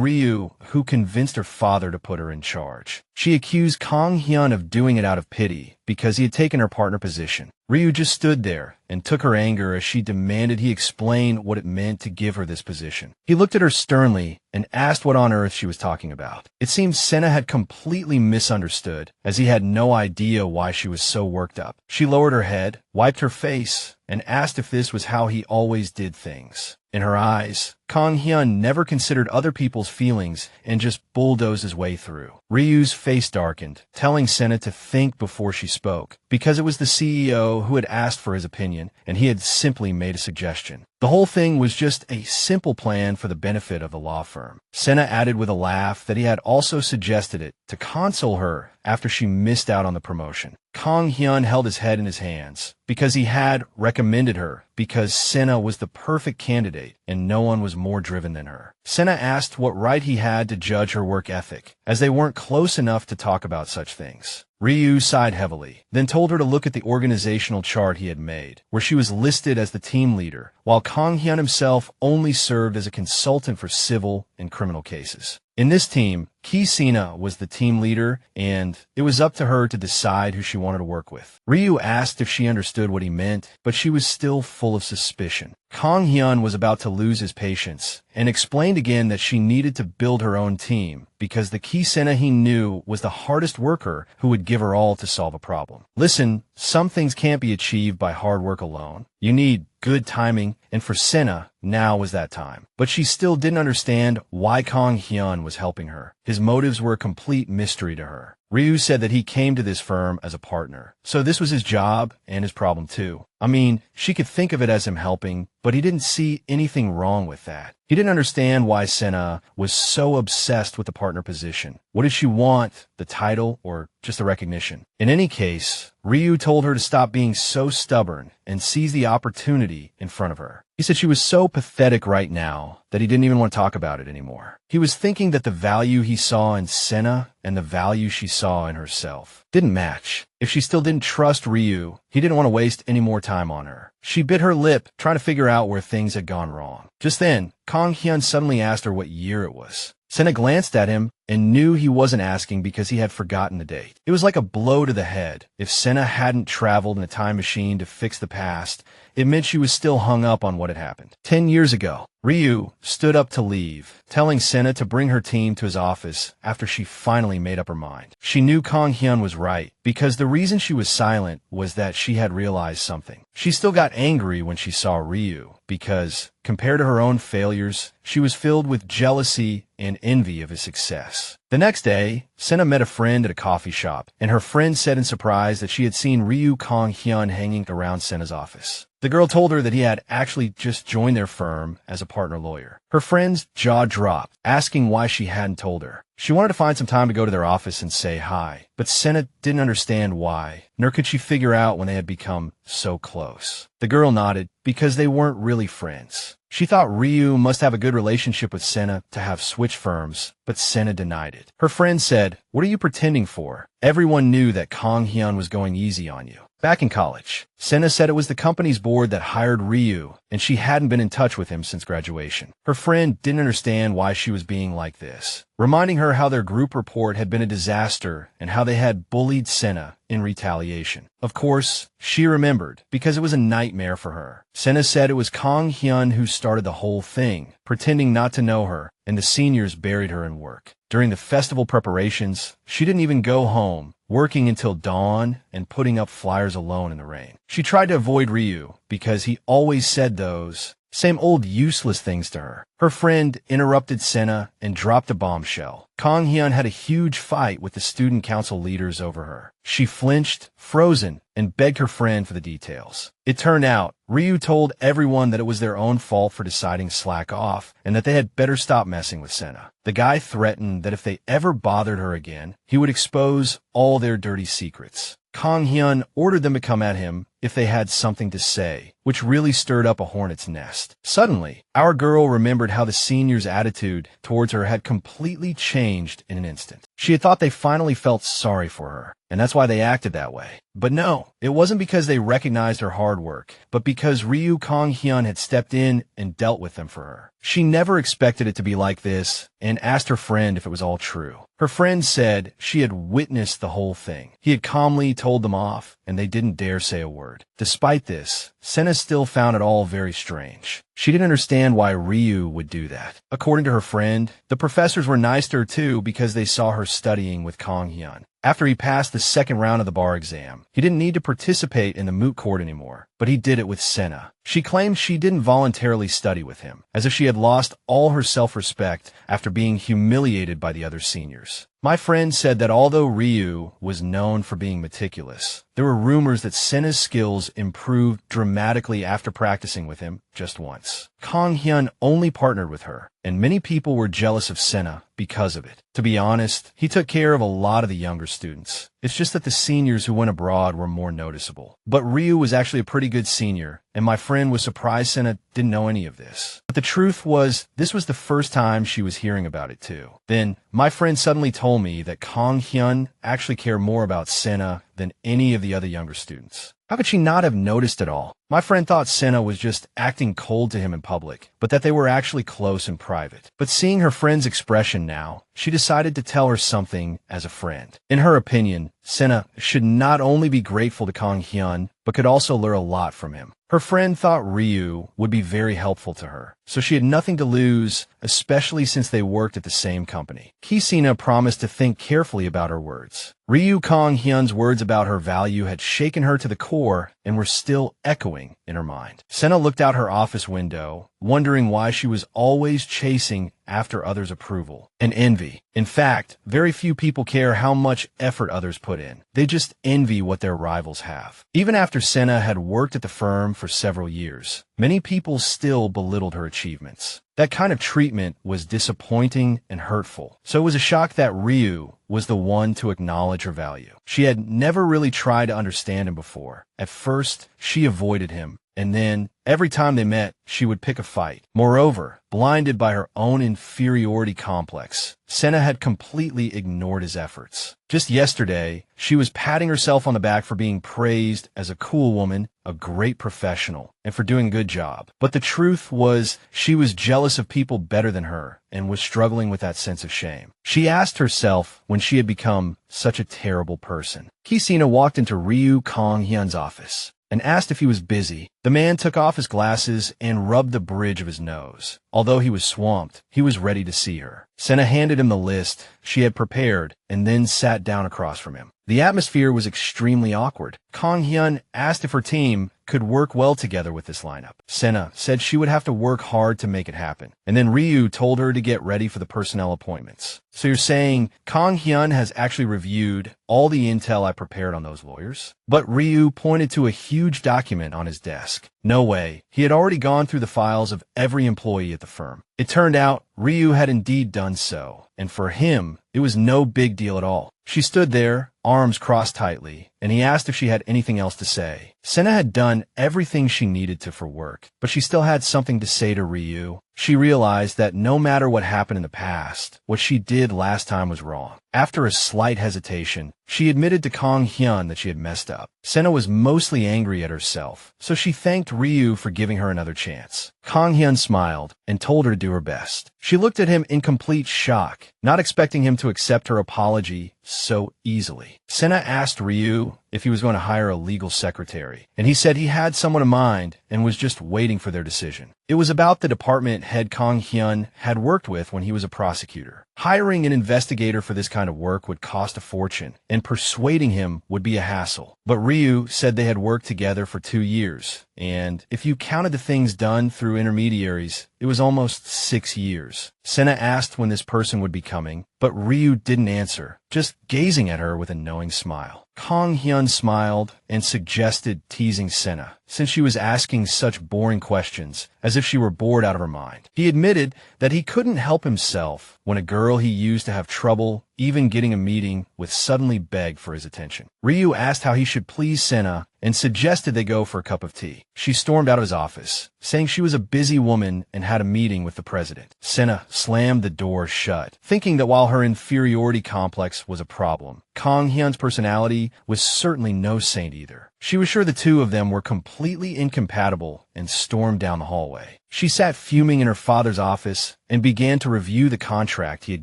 Ryu who convinced her father to put her in charge. She accused Kang Hyun of doing it out of pity because he had taken her partner position. Ryu just stood there and took her anger as she demanded he explain what it meant to give her this position. He looked at her sternly and asked what on earth she was talking about. It seemed Sena had completely misunderstood, as he had no idea why she was so worked up. She lowered her head, wiped her face, and asked if this was how he always did things. In her eyes, Kang Hyun never considered other people's feelings and just bulldozed his way through. Ryu's face darkened, telling Sena to think before she spoke, because it was the CEO who had asked for his opinion, and he had simply made a suggestion. The whole thing was just a simple plan for the benefit of the law firm. Sena added with a laugh that he had also suggested it to console her after she missed out on the promotion. Kang Hyun held his head in his hands because he had recommended her, because Sena was the perfect candidate and no one was more driven than her. Sena asked what right he had to judge her work ethic, as they weren't close enough to talk about such things. Ryu sighed heavily, then told her to look at the organizational chart he had made, where she was listed as the team leader, while Kang Hyun himself only served as a consultant for civil and criminal cases. In this team, Sena was the team leader, and it was up to her to decide who she wanted to work with. Ryu asked if she understood what he meant, but she was still full of suspicion. Kang Hyun was about to lose his patience, and explained again that she needed to build her own team, because the Sena he knew was the hardest worker who would give her all to solve a problem. Listen, some things can't be achieved by hard work alone. You need good timing, and for Sena, now was that time. But she still didn't understand why Kang Hyun was helping her. His motives were a complete mystery to her. Ryu said that he came to this firm as a partner, so this was his job and his problem too. I mean, she could think of it as him helping, but he didn't see anything wrong with that. He didn't understand why Sena was so obsessed with the partner position. What did she want, the title or just the recognition? In any case, Ryu told her to stop being so stubborn and seize the opportunity in front of her. He said she was so pathetic right now that he didn't even want to talk about it anymore. He was thinking that the value he saw in Sena and the value she saw in herself didn't match. If she still didn't trust Ryu, he didn't want to waste any more time on her. She bit her lip, trying to figure out where things had gone wrong. Just then, Kang Hyun suddenly asked her what year it was. Sena glanced at him and knew he wasn't asking because he had forgotten the date. It was like a blow to the head. If Sena hadn't traveled in a time machine to fix the past, it meant she was still hung up on what had happened. 10 years ago, Ryu stood up to leave, telling Sena to bring her team to his office after she finally made up her mind. She knew Kang Hyun was right, because the reason she was silent was that she had realized something. She still got angry when she saw Ryu, because, compared to her own failures, she was filled with jealousy and envy of his success. The next day, Sena met a friend at a coffee shop, and her friend said in surprise that she had seen Ryu Kang Hyun hanging around Sena's office. The girl told her that he had actually just joined their firm as a partner lawyer. Her friend's jaw dropped, asking why she hadn't told her. She wanted to find some time to go to their office and say hi, but Sena didn't understand why, nor could she figure out when they had become so close. The girl nodded, because they weren't really friends. She thought Ryu must have a good relationship with Sena to have switched firms, but Sena denied it. Her friend said, "What are you pretending for? Everyone knew that Kang Hyun was going easy on you." Back in college, Sena said it was the company's board that hired Ryu, and she hadn't been in touch with him since graduation. Her friend didn't understand why she was being like this, reminding her how their group report had been a disaster and how they had bullied Sena in retaliation. Of course, she remembered, because it was a nightmare for her. Sena said it was Kang Hyun who started the whole thing, pretending not to know her, and the seniors buried her in work. During the festival preparations, she didn't even go home, working until dawn and putting up flyers alone in the rain. She tried to avoid Ryu, because he always said those Same old useless things to her. Her friend interrupted Sena and dropped a bombshell. Kang Hyun had a huge fight with the student council leaders over her. She flinched, frozen, and begged her friend for the details. It turned out, Ryu told everyone that it was their own fault for deciding to slack off, and that they had better stop messing with Sena. The guy threatened that if they ever bothered her again, he would expose all their dirty secrets. Kang Hyun ordered them to come at him if they had something to say, which really stirred up a hornet's nest. Suddenly, our girl remembered how the seniors' attitude towards her had completely changed in an instant. She had thought they finally felt sorry for her, and that's why they acted that way. But no, it wasn't because they recognized her hard work, but because Ryu Kang Hyun had stepped in and dealt with them for her. She never expected it to be like this and asked her friend if it was all true. Her friend said she had witnessed the whole thing. He had calmly told them off, and they didn't dare say a word. Despite this, Sena still found it all very strange. She didn't understand why Ryu would do that. According to her friend, the professors were nice to her too because they saw her studying with Kang Hyun. After he passed the second round of the bar exam, he didn't need to participate in the moot court anymore, but he did it with Sena. She claimed she didn't voluntarily study with him, as if she had lost all her self-respect after being humiliated by the other seniors. My friend said that although Ryu was known for being meticulous, there were rumors that Sena's skills improved dramatically after practicing with him just once. Kang Hyun only partnered with her, and many people were jealous of Sena because of it. To be honest, he took care of a lot of the younger students. It's just that the seniors who went abroad were more noticeable. But Ryu was actually a pretty good senior, and my friend was surprised Sena didn't know any of this. But the truth was, this was the first time she was hearing about it too. Then, my friend suddenly told me that Kang Hyun actually cared more about Sena than any of the other younger students. How could she not have noticed it all? My friend thought Sena was just acting cold to him in public, but that they were actually close in private. But seeing her friend's expression now, she decided to tell her something as a friend. In her opinion, Sena should not only be grateful to Kang Hyun, but could also learn a lot from him. Her friend thought Ryu would be very helpful to her, so she had nothing to lose, especially since they worked at the same company. Sena promised to think carefully about her words. Ryu Kang Hyun's words about her value had shaken her to the core and were still echoing in her mind. Sena looked out her office window, wondering why she was always chasing after others' approval and envy. In fact, very few people care how much effort others put in. They just envy what their rivals have. Even after Sena had worked at the firm for several years, many people still belittled her achievements. That kind of treatment was disappointing and hurtful, so it was a shock that Ryu was the one to acknowledge her value. She had never really tried to understand him before. At first, she avoided him, and then, every time they met, she would pick a fight. Moreover, blinded by her own inferiority complex, Sena had completely ignored his efforts. Just yesterday, she was patting herself on the back for being praised as a cool woman, a great professional, and for doing a good job. But the truth was, she was jealous of people better than her and was struggling with that sense of shame. She asked herself when she had become such a terrible person. Sena walked into Ryu Kang Hyun's office and asked if he was busy. The man took off his glasses and rubbed the bridge of his nose. Although he was swamped, he was ready to see her. Sena handed him the list she had prepared and then sat down across from him. The atmosphere was extremely awkward. Kang Hyun asked if her team could work well together with this lineup. Sena said she would have to work hard to make it happen. And then Ryu told her to get ready for the personnel appointments. So you're saying Kang Hyun has actually reviewed all the intel I prepared on those lawyers? But Ryu pointed to a huge document on his desk. No way. He had already gone through the files of every employee at the firm. It turned out Ryu had indeed done so, and for him, it was no big deal at all. She stood there, arms crossed tightly, and he asked if she had anything else to say. Sena had done everything she needed to for work, but she still had something to say to Ryu. She realized that no matter what happened in the past, what she did last time was wrong. After a slight hesitation, she admitted to Kang Hyun that she had messed up. Sena was mostly angry at herself, so she thanked Ryu for giving her another chance. Kang Hyun smiled and told her to do her best. She looked at him in complete shock, not expecting him to accept her apology so easily. Sena asked Ryu if he was going to hire a legal secretary, and he said he had someone in mind and was just waiting for their decision. It was about the department head Kang Hyun had worked with when he was a prosecutor. Hiring an investigator for this kind of work would cost a fortune, and persuading him would be a hassle. But Ryu said they had worked together for 2 years, and if you counted the things done through intermediaries, it was almost 6 years. Sena asked when this person would be coming, but Ryu didn't answer, just gazing at her with a knowing smile. Kang Hyun smiled and suggested teasing Sena, since she was asking such boring questions, as if she were bored out of her mind. He admitted that he couldn't help himself when a girl he used to have trouble even getting a meeting would suddenly beg for his attention. Ryu asked how he should please Sena and suggested they go for a cup of tea. She stormed out of his office, saying she was a busy woman and had a meeting with the president. Sena slammed the door shut, thinking that while her inferiority complex was a problem, Kang Hyun's personality was certainly no saint either. She was sure the two of them were completely incompatible and stormed down the hallway. She sat fuming in her father's office and began to review the contract he had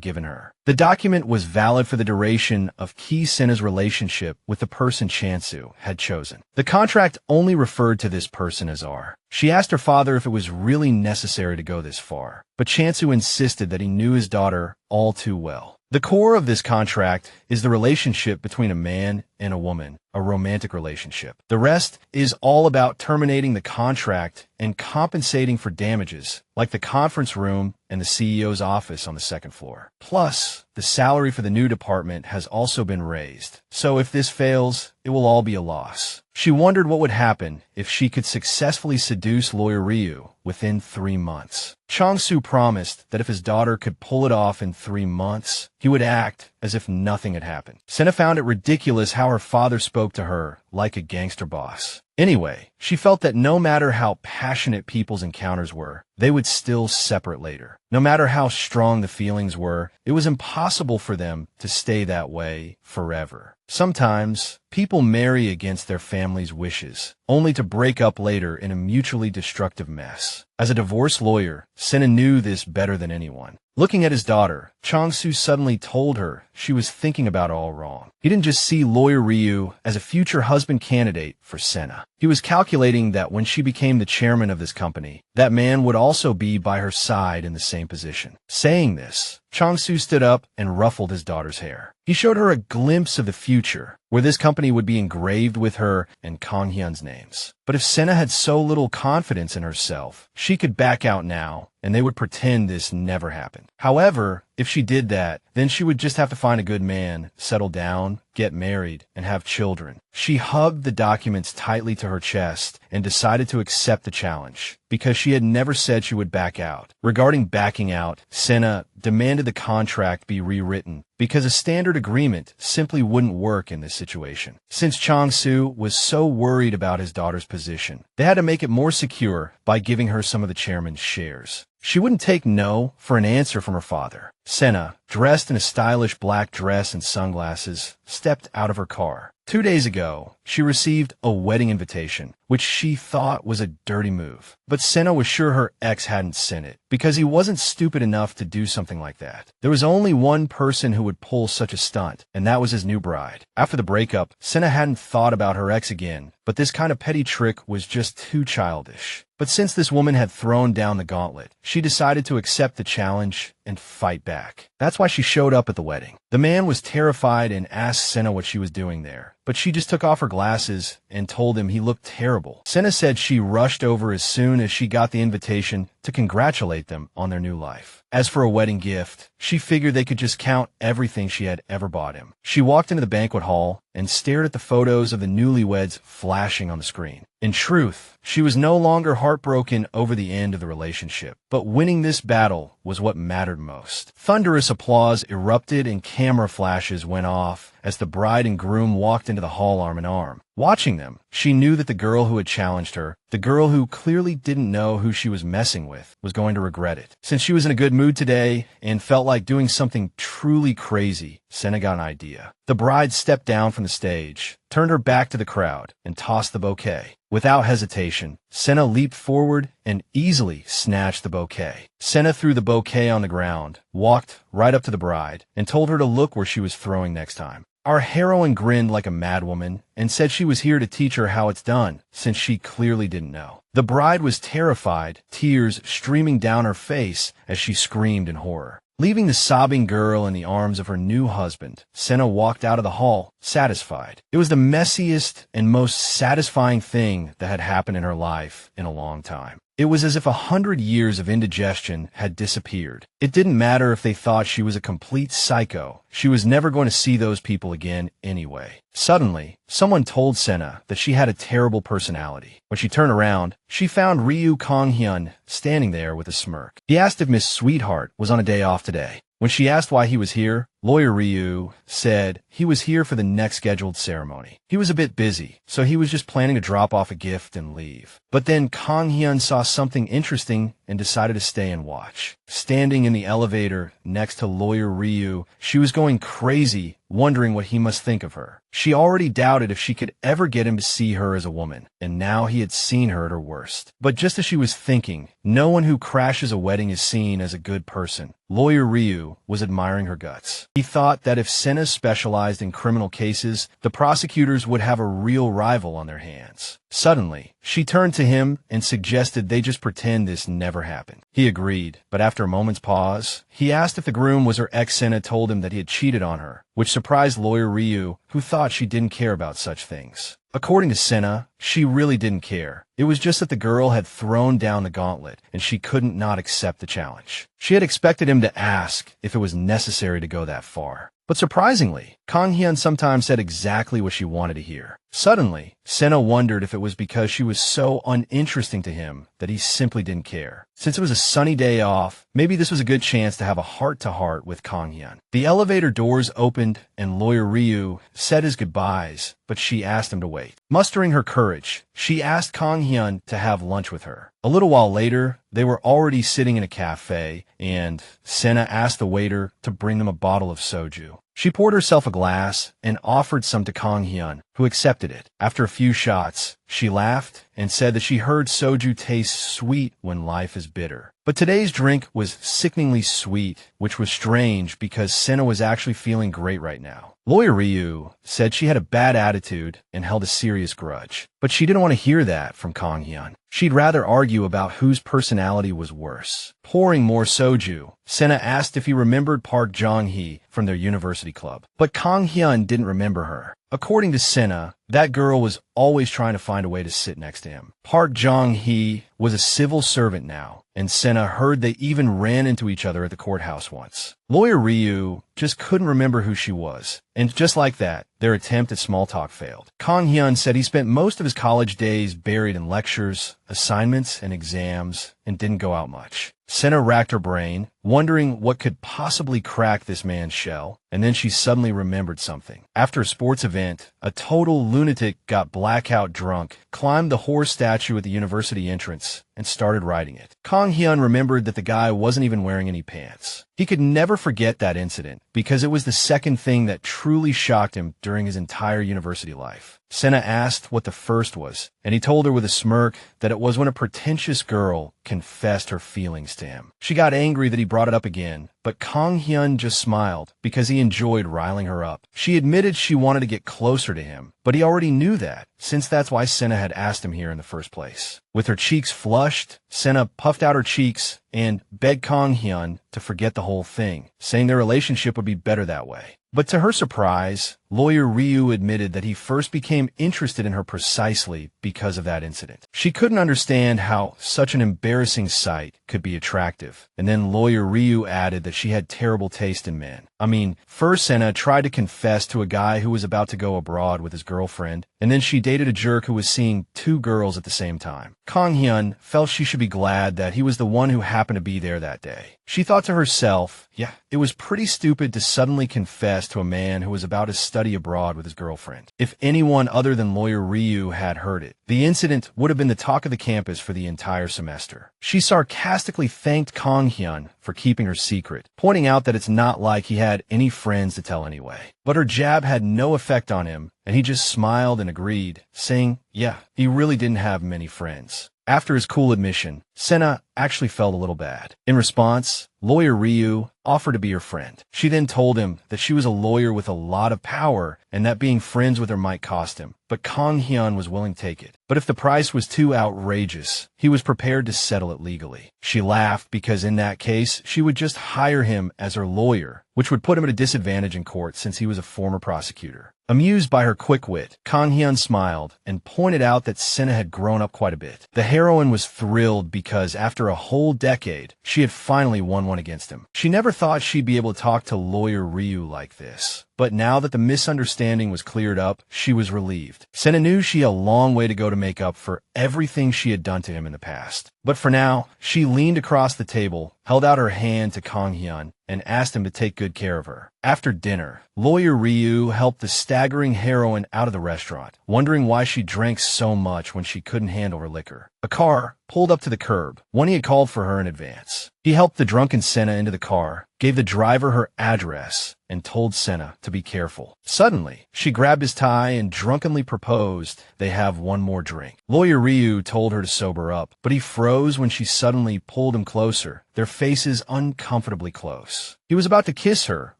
given her. The document was valid for the duration of Sena's relationship with the person Chansu had chosen. The contract only referred to this person as R. She asked her father if it was really necessary to go this far, but Chansu insisted that he knew his daughter all too well. The core of this contract is the relationship between a man and a woman, a romantic relationship. The rest is all about terminating the contract and compensating for damages, like the conference room and the CEO's office on the second floor. Plus, the salary for the new department has also been raised. So if this fails, it will all be a loss. She wondered what would happen if she could successfully seduce lawyer Ryu within 3 months. Chang-soo promised that if his daughter could pull it off in 3 months, he would act as if nothing had happened. Sena found it ridiculous how her father spoke to her like a gangster boss. Anyway, she felt that no matter how passionate people's encounters were, they would still separate later. No matter how strong the feelings were, it was impossible for them to stay that way forever. Sometimes, people marry against their family's wishes, only to break up later in a mutually destructive mess. As a divorce lawyer, Sena knew this better than anyone. Looking at his daughter, Chang-soo suddenly told her she was thinking about it all wrong. He didn't just see lawyer Ryu as a future husband candidate for Sena. He was calculating that when she became the chairman of this company, that man would also be by her side in the same position. Saying this, Chang-soo stood up and ruffled his daughter's hair. He showed her a glimpse of the future, where this company would be engraved with her and Kang Hyun's names. But if Sena had so little confidence in herself, she could back out now, and they would pretend this never happened. However, if she did that, then she would just have to find a good man, settle down, get married, and have children. She hugged the documents tightly to her chest and decided to accept the challenge, because she had never said she would back out. Regarding backing out, Sena demanded the contract be rewritten, because a standard agreement simply wouldn't work in this situation. Since Chang-soo was so worried about his daughter's position, they had to make it more secure by giving her some of the chairman's shares. She wouldn't take no for an answer from her father. Sena, dressed in a stylish black dress and sunglasses, stepped out of her car. 2 days ago, she received a wedding invitation, which she thought was a dirty move. But Sena was sure her ex hadn't sent it, because he wasn't stupid enough to do something like that. There was only one person who would pull such a stunt, and that was his new bride. After the breakup, Sena hadn't thought about her ex again, but this kind of petty trick was just too childish. But since this woman had thrown down the gauntlet, she decided to accept the challenge and fight back. That's why she showed up at the wedding. The man was terrified and asked Sena what she was doing there, but she just took off her glasses and told him he looked terrible. Sena said she rushed over as soon as she got the invitation to congratulate them on their new life. As for a wedding gift, she figured they could just count everything she had ever bought him. She walked into the banquet hall and stared at the photos of the newlyweds flashing on the screen. In truth, she was no longer heartbroken over the end of the relationship, but winning this battle was what mattered most. Thunderous applause erupted and camera flashes went off as the bride and groom walked into the hall arm in arm. Watching them, she knew that the girl who had challenged her, the girl who clearly didn't know who she was messing with, was going to regret it. Since she was in a good mood today and felt like doing something truly crazy, Sena got an idea. The bride stepped down from the stage, turned her back to the crowd, and tossed the bouquet. Without hesitation, Sena leaped forward and easily snatched the bouquet. Sena threw the bouquet on the ground, walked right up to the bride, and told her to look where she was throwing next time. Our heroine grinned like a madwoman and said she was here to teach her how it's done, since she clearly didn't know. The bride was terrified, tears streaming down her face as she screamed in horror. Leaving the sobbing girl in the arms of her new husband, Sena walked out of the hall, satisfied. It was the messiest and most satisfying thing that had happened in her life in a long time. It was as if 100 years of indigestion had disappeared. It didn't matter if they thought she was a complete psycho. She was never going to see those people again anyway. Suddenly, someone told Sena that she had a terrible personality. When she turned around, she found Ryu Kang Hyun standing there with a smirk. He asked if Miss Sweetheart was on a day off today. When she asked why he was here, Lawyer Ryu said he was here for the next scheduled ceremony. He was a bit busy, so he was just planning to drop off a gift and leave. But then Kang Hyun saw something interesting and decided to stay and watch. Standing in the elevator next to Lawyer Ryu, she was going crazy, wondering what he must think of her. She already doubted if she could ever get him to see her as a woman, and now he had seen her at her worst. But just as she was thinking, no one who crashes a wedding is seen as a good person, Lawyer Ryu was admiring her guts. He thought that if Sena specialized in criminal cases, the prosecutors would have a real rival on their hands. Suddenly, she turned to him and suggested they just pretend this never happened. He agreed, but after a moment's pause, he asked if the groom was her ex. Sena told him that he had cheated on her, which surprised Lawyer Ryu, who thought she didn't care about such things. According to Sena, she really didn't care. It was just that the girl had thrown down the gauntlet, and she couldn't not accept the challenge. She had expected him to ask if it was necessary to go that far. But surprisingly, Kang Hyun sometimes said exactly what she wanted to hear. Suddenly, Sena wondered if it was because she was so uninteresting to him that he simply didn't care. Since it was a sunny day off, maybe this was a good chance to have a heart-to-heart with Kang Hyun. The elevator doors opened and Lawyer Ryu said his goodbyes, but she asked him to wait. Mustering her courage, she asked Kang Hyun to have lunch with her. A little while later, they were already sitting in a cafe, and Sena asked the waiter to bring them a bottle of soju. She poured herself a glass and offered some to Kang Hyun, who accepted it. After a few shots, she laughed and said that she heard soju tastes sweet when life is bitter. But today's drink was sickeningly sweet, which was strange because Sena was actually feeling great right now. Lawyer Ryu said she had a bad attitude and held a serious grudge, but she didn't want to hear that from Kang Hyun. She'd rather argue about whose personality was worse. Pouring more soju, Sena asked if he remembered Park Jong-hee from their university club, but Kang Hyun didn't remember her. According to Sena, that girl was always trying to find a way to sit next to him. Park Jong-hee was a civil servant now, and Sena heard they even ran into each other at the courthouse once. Lawyer Ryu just couldn't remember who she was, and just like that, their attempt at small talk failed. Kang Hyun said he spent most of his college days buried in lectures, assignments, and exams, and didn't go out much. Sena racked her brain, wondering what could possibly crack this man's shell, and then she suddenly remembered something. After a sports event, a total lunatic got blackout drunk, climbed the horse statue at the university entrance, and started riding it. Kang Hyun remembered that the guy wasn't even wearing any pants. He could never forget that incident because it was the second thing that truly shocked him during his entire university life. Sena asked what the first was, and he told her with a smirk that it was when a pretentious girl confessed her feelings to him. She got angry that he brought it up again, but Kang Hyun just smiled because he enjoyed riling her up. She admitted she wanted to get closer to him, but he already knew that, since that's why Sena had asked him here in the first place. With her cheeks flushed, Sena puffed out her cheeks and begged Kang Hyun to forget the whole thing, saying their relationship would be better that way. But to her surprise, Lawyer Ryu admitted that he first became interested in her precisely because of that incident. She couldn't understand how such an embarrassing sight could be attractive, and then Lawyer Ryu added that she had terrible taste in men. I mean, first Sena tried to confess to a guy who was about to go abroad with his girlfriend, and then she dated a jerk who was seeing two girls at the same time. Kang Hyun felt she should be glad that he was the one who happened to be there that day. She thought to herself, yeah, it was pretty stupid to suddenly confess to a man who was about to study abroad with his girlfriend. If anyone other than Lawyer Ryu had heard it, the incident would have been the talk of the campus for the entire semester. She sarcastically thanked Kang Hyun for keeping her secret, pointing out that it's not like he had any friends to tell anyway. But her jab had no effect on him, and he just smiled and agreed, saying, yeah, he really didn't have many friends. After his cool admission, Sena actually felt a little bad. In response, lawyer Ryu offered to be her friend. She then told him that she was a lawyer with a lot of power and that being friends with her might cost him, but Kang Hyun was willing to take it. But if the price was too outrageous, he was prepared to settle it legally. She laughed because in that case, she would just hire him as her lawyer, which would put him at a disadvantage in court since he was a former prosecutor. Amused by her quick wit, Kang Hyun smiled and pointed out that Sena had grown up quite a bit. The heroine was thrilled because after a whole decade, she had finally won one against him. She never thought she'd be able to talk to lawyer Ryu like this. But now that the misunderstanding was cleared up, she was relieved. Sena knew she had a long way to go to make up for everything she had done to him in the past. But for now, she leaned across the table, held out her hand to Kang Hyun, and asked him to take good care of her. After dinner, lawyer Ryu helped the staggering heroine out of the restaurant, wondering why she drank so much when she couldn't handle her liquor. A car pulled up to the curb, one he had called for her in advance. He helped the drunken Sena into the car, gave the driver her address, and told Sena to be careful. Suddenly, she grabbed his tie and drunkenly proposed they have one more drink. Lawyer Ryu told her to sober up, but he froze when she suddenly pulled him closer, their faces uncomfortably close. He was about to kiss her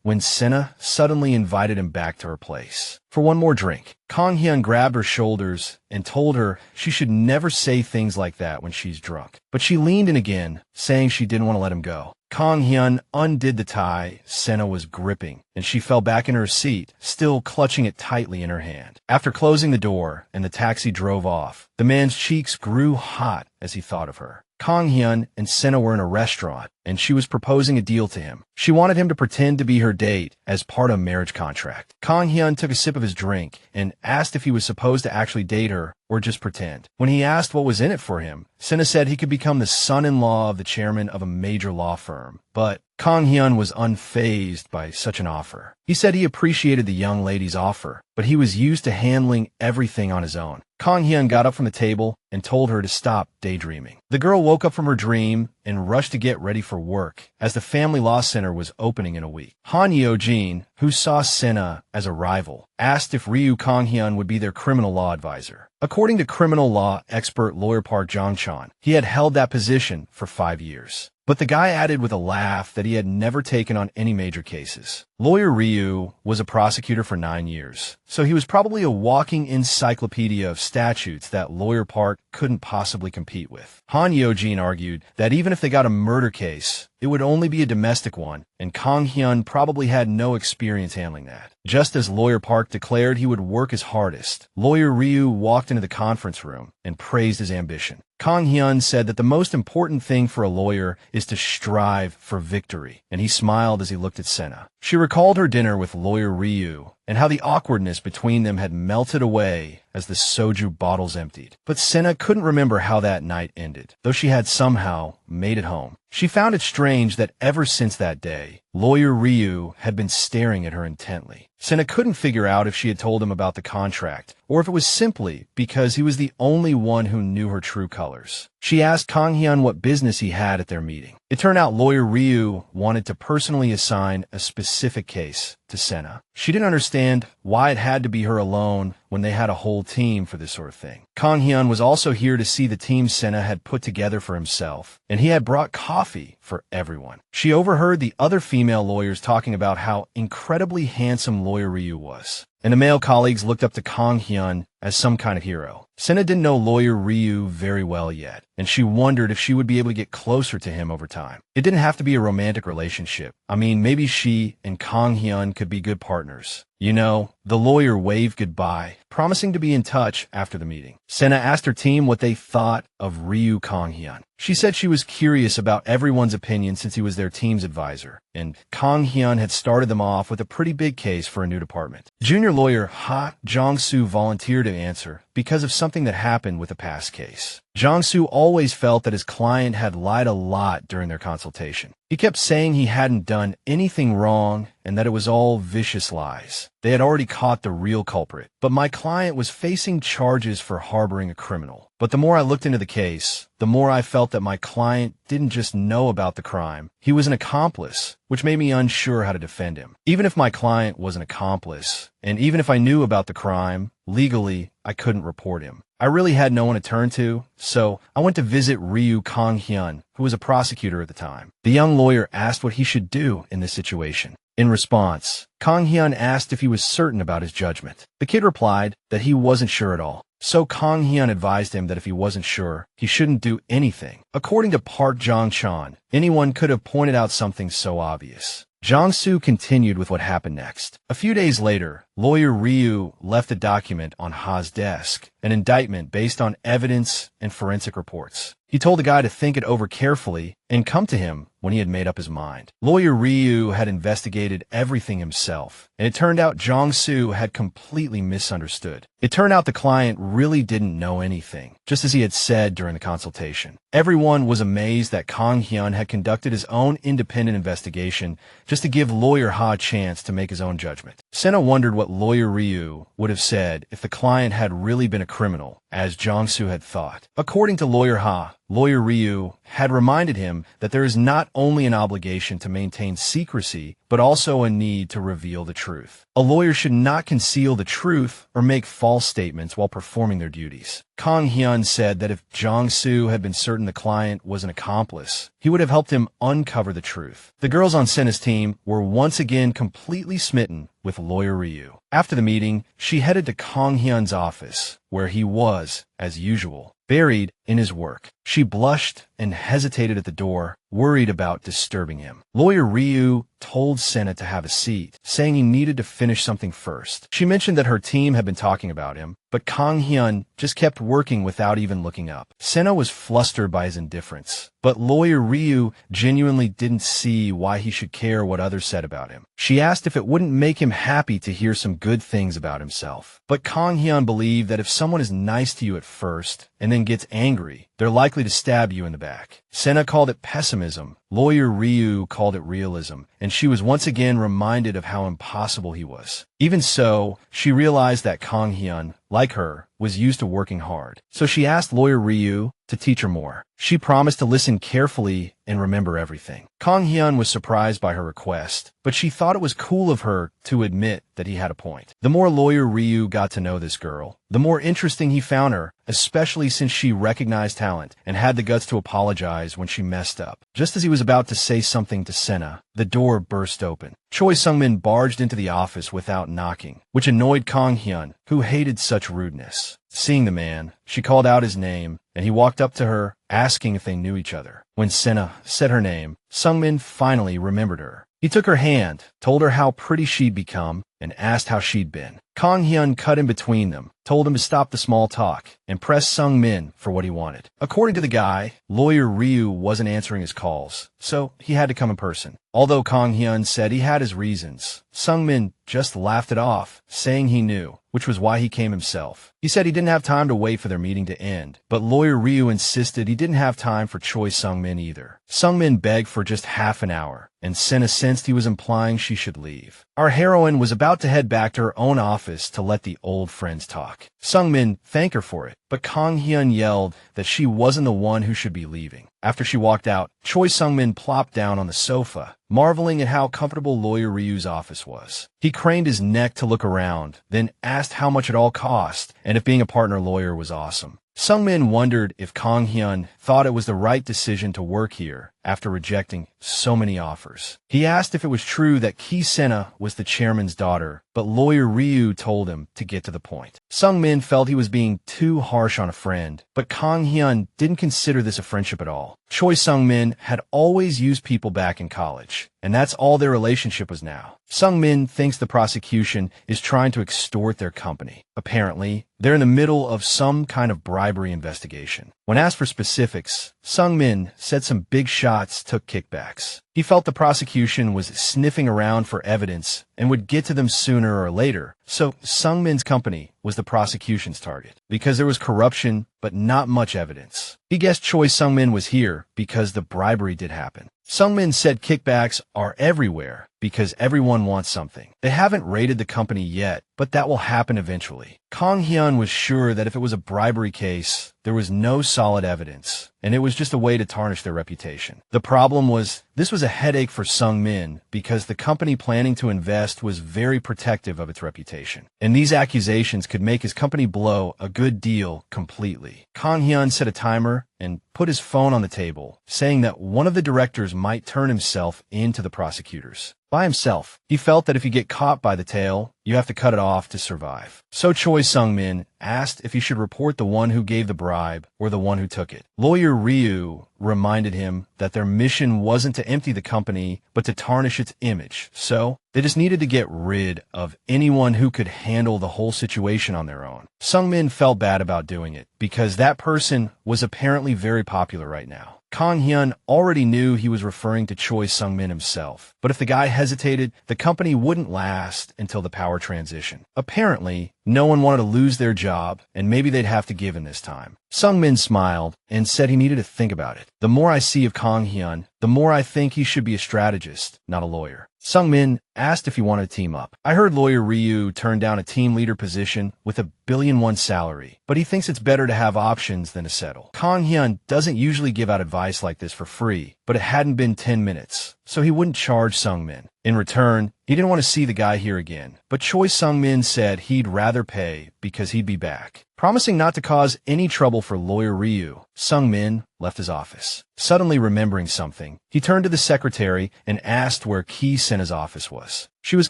when Sena suddenly invited him back to her place for one more drink. Kang Hyun grabbed her shoulders and told her she should never say things like that when she's drunk. But she leaned in again, saying she didn't want to let him go. Kang Hyun undid the tie Sena was gripping, and she fell back in her seat, still clutching it tightly in her hand. After closing the door and the taxi drove off, the man's cheeks grew hot as he thought of her. Kang Hyun and Sena were in a restaurant, and she was proposing a deal to him. She wanted him to pretend to be her date as part of a marriage contract. Kang Hyun took a sip of his drink and asked if he was supposed to actually date her or just pretend. When he asked what was in it for him, Sena said he could become the son-in-law of the chairman of a major law firm. But Kang Hyun was unfazed by such an offer. He said he appreciated the young lady's offer, but he was used to handling everything on his own. Kang Hyun got up from the table and told her to stop daydreaming. The girl woke up from her dream and rushed to get ready for work, as the family law center was opening in a week. Han Yeo-jin, who saw Sena as a rival, asked if Ryu Kang Hyun would be their criminal law advisor. According to criminal law expert lawyer Park Jong-chan, he had held that position for 5 years. But the guy added with a laugh that he had never taken on any major cases. Lawyer Ryu was a prosecutor for 9 years, so he was probably a walking encyclopedia of statutes that lawyer Park couldn't possibly compete with. Han Yeo-jin argued that even if they got a murder case, it would only be a domestic one, and Kang Hyun probably had no experience handling that. Just as lawyer Park declared he would work his hardest, lawyer Ryu walked into the conference room and praised his ambition. Kang Hyun said that the most important thing for a lawyer is to strive for victory, and he smiled as he looked at Sena. She recalled her dinner with lawyer Ryu and how the awkwardness between them had melted away as the soju bottles emptied. But Sena couldn't remember how that night ended, though she had somehow made it home. She found it strange that ever since that day, lawyer Ryu had been staring at her intently. Sena couldn't figure out if she had told him about the contract, or if it was simply because he was the only one who knew her true colors. She asked Kang Hyun what business he had at their meeting. It turned out lawyer Ryu wanted to personally assign a specific case to Sena. She didn't understand why it had to be her alone when they had a whole team for this sort of thing. Kang Hyun was also here to see the team Sena had put together for himself, and he had brought coffee for everyone. She overheard the other female lawyers talking about how incredibly handsome lawyer Ryu was, and the male colleagues looked up to Kang Hyun as some kind of hero. Sena didn't know lawyer Ryu very well yet, and she wondered if she would be able to get closer to him over time. It didn't have to be a romantic relationship. I mean, maybe she and Kang Hyun could be good partners. You know, the lawyer waved goodbye, promising to be in touch after the meeting. Sena asked her team what they thought of Ryu Kang Hyun. She said she was curious about everyone's opinion since he was their team's advisor, and Kang Hyun had started them off with a pretty big case for a new department. Junior lawyer Ha Jong-soo volunteered to answer because of something that happened with a past case. Jong-soo always felt that his client had lied a lot during their consultation. He kept saying he hadn't done anything wrong and that it was all vicious lies. They had already caught the real culprit, but my client was facing charges for harboring a criminal. But the more I looked into the case, the more I felt that my client didn't just know about the crime. He was an accomplice which made me unsure how to defend him. Even if my client was an accomplice, and even if I knew about the crime, legally, I couldn't report him. I really had no one to turn to, so I went to visit Ryu Kang Hyun, who was a prosecutor at the time. The young lawyer asked what he should do in this situation. In response, Kang Hyun asked if he was certain about his judgment. The kid replied that he wasn't sure at all. So Kang Hyun advised him that if he wasn't sure, he shouldn't do anything. According to Park Jong-chan, anyone could have pointed out something so obvious. Jong-soo continued with what happened next. A few days later, lawyer Ryu left a document on Ha's desk, an indictment based on evidence and forensic reports. He told the guy to think it over carefully and come to him when he had made up his mind. Lawyer Ryu had investigated everything himself, and it turned out Jong-soo had completely misunderstood. It turned out the client really didn't know anything, just as he had said during the consultation. Everyone was amazed that Kang Hyun had conducted his own independent investigation just to give lawyer Ha a chance to make his own judgment. Sena wondered what lawyer Ryu would have said if the client had really been a criminal, as Jong-soo had thought. According to lawyer Ha, lawyer Ryu had reminded him that there is not only an obligation to maintain secrecy, but also a need to reveal the truth. A lawyer should not conceal the truth or make false statements while performing their duties. Kang Hyun said that if Jong-soo had been certain the client was an accomplice, he would have helped him uncover the truth. The girls on Sena's team were once again completely smitten with lawyer Ryu. After the meeting, she headed to Kang Hyun's office, where he was, as usual, buried in his work. She blushed and hesitated at the door, worried about disturbing him. Lawyer Ryu told Sena to have a seat, saying he needed to finish something first. She mentioned that her team had been talking about him, but Kang Hyun just kept working without even looking up. Sena was flustered by his indifference, but lawyer Ryu genuinely didn't see why he should care what others said about him. She asked if it wouldn't make him happy to hear some good things about himself. But Kang Hyun believed that if someone is nice to you at first and then gets angry, they're likely to stab you in the back. Sena called it pessimism. Lawyer Ryu called it realism, and she was once again reminded of how impossible he was. Even so, she realized that Kang Hyun, like her, was used to working hard. So she asked lawyer Ryu to teach her more. She promised to listen carefully and remember everything. Kang Hyun was surprised by her request, but she thought it was cool of her to admit that he had a point. The more lawyer Ryu got to know this girl, the more interesting he found her, especially since she recognized talent and had the guts to apologize when she messed up. Just as he was about to say something to Sena, the door burst open. Choi Sungmin barged into the office without knocking, which annoyed Kang Hyun, who hated such rudeness. Seeing the man, she called out his name, and he walked up to her, asking if they knew each other. When Sena said her name, Sungmin finally remembered her. He took her hand, told her how pretty she'd become, and asked how she'd been. Kang Hyun cut in between them, told him to stop the small talk, and pressed Sungmin for what he wanted. According to the guy, lawyer Ryu wasn't answering his calls, so he had to come in person. Although Kang Hyun said he had his reasons, Sungmin just laughed it off, saying he knew, which was why he came himself. He said he didn't have time to wait for their meeting to end, but lawyer Ryu insisted he didn't have time for Choi Sungmin either. Sungmin begged for just half an hour, and Sena sensed he was implying she should leave. Our heroine was about to head back to her own office to let the old friends talk. Sungmin thanked her for it, but Kang Hyun yelled that she wasn't the one who should be leaving. After she walked out, Choi Sungmin plopped down on the sofa, marveling at how comfortable lawyer Ryu's office was. He craned his neck to look around, then asked how much it all cost and if being a partner lawyer was awesome. Sungmin wondered if Kang Hyun thought it was the right decision to work here after rejecting so many offers. He asked if it was true that Ki Sena was the chairman's daughter, but lawyer Ryu told him to get to the point. Sungmin felt he was being too harsh on a friend, but Kang Hyun didn't consider this a friendship at all. Choi Sungmin had always used people back in college, and that's all their relationship was now. Sungmin thinks the prosecution is trying to extort their company. Apparently, they're in the middle of some kind of bribery investigation. When asked for specifics, Sungmin said some big shots took kickbacks. He felt the prosecution was sniffing around for evidence and would get to them sooner or later, so Sungmin's company was the prosecution's target, because there was corruption but not much evidence. He guessed Choi Sungmin was here because the bribery did happen. Sungmin said kickbacks are everywhere because everyone wants something. They haven't raided the company yet, but that will happen eventually. Kang Hyun was sure that if it was a bribery case, there was no solid evidence, and it was just a way to tarnish their reputation. The problem was, this was a headache for Sungmin because the company planning to invest was very protective of its reputation, and these accusations could make his company blow a good deal completely. Kang Hyun set a timer and put his phone on the table, saying that one of the directors might turn himself into the prosecutors. By himself. He felt that if you get caught by the tail, you have to cut it off to survive. So Choi Sungmin asked if he should report the one who gave the bribe or the one who took it. Lawyer Ryu reminded him that their mission wasn't to empty the company, but to tarnish its image. So they just needed to get rid of anyone who could handle the whole situation on their own. Sungmin felt bad about doing it because that person was apparently very popular right now. Kang Hyun already knew he was referring to Choi Sungmin himself, but if the guy hesitated, the company wouldn't last until the power transition. Apparently, no one wanted to lose their job, and maybe they'd have to give in this time. Sungmin smiled and said he needed to think about it. The more I see of Kang Hyun, the more I think he should be a strategist, not a lawyer. Sungmin asked if he wanted to team up. I heard lawyer Ryu turned down a team leader position with $1 billion salary, but he thinks it's better to have options than to settle. Kang Hyun doesn't usually give out advice like this for free, but it hadn't been 10 minutes, so he wouldn't charge Sungmin. In return, he didn't want to see the guy here again, but Choi Sungmin said he'd rather pay because he'd be back. Promising not to cause any trouble for lawyer Ryu, Sungmin left his office. Suddenly remembering something, he turned to the secretary and asked where Sena's office was. She was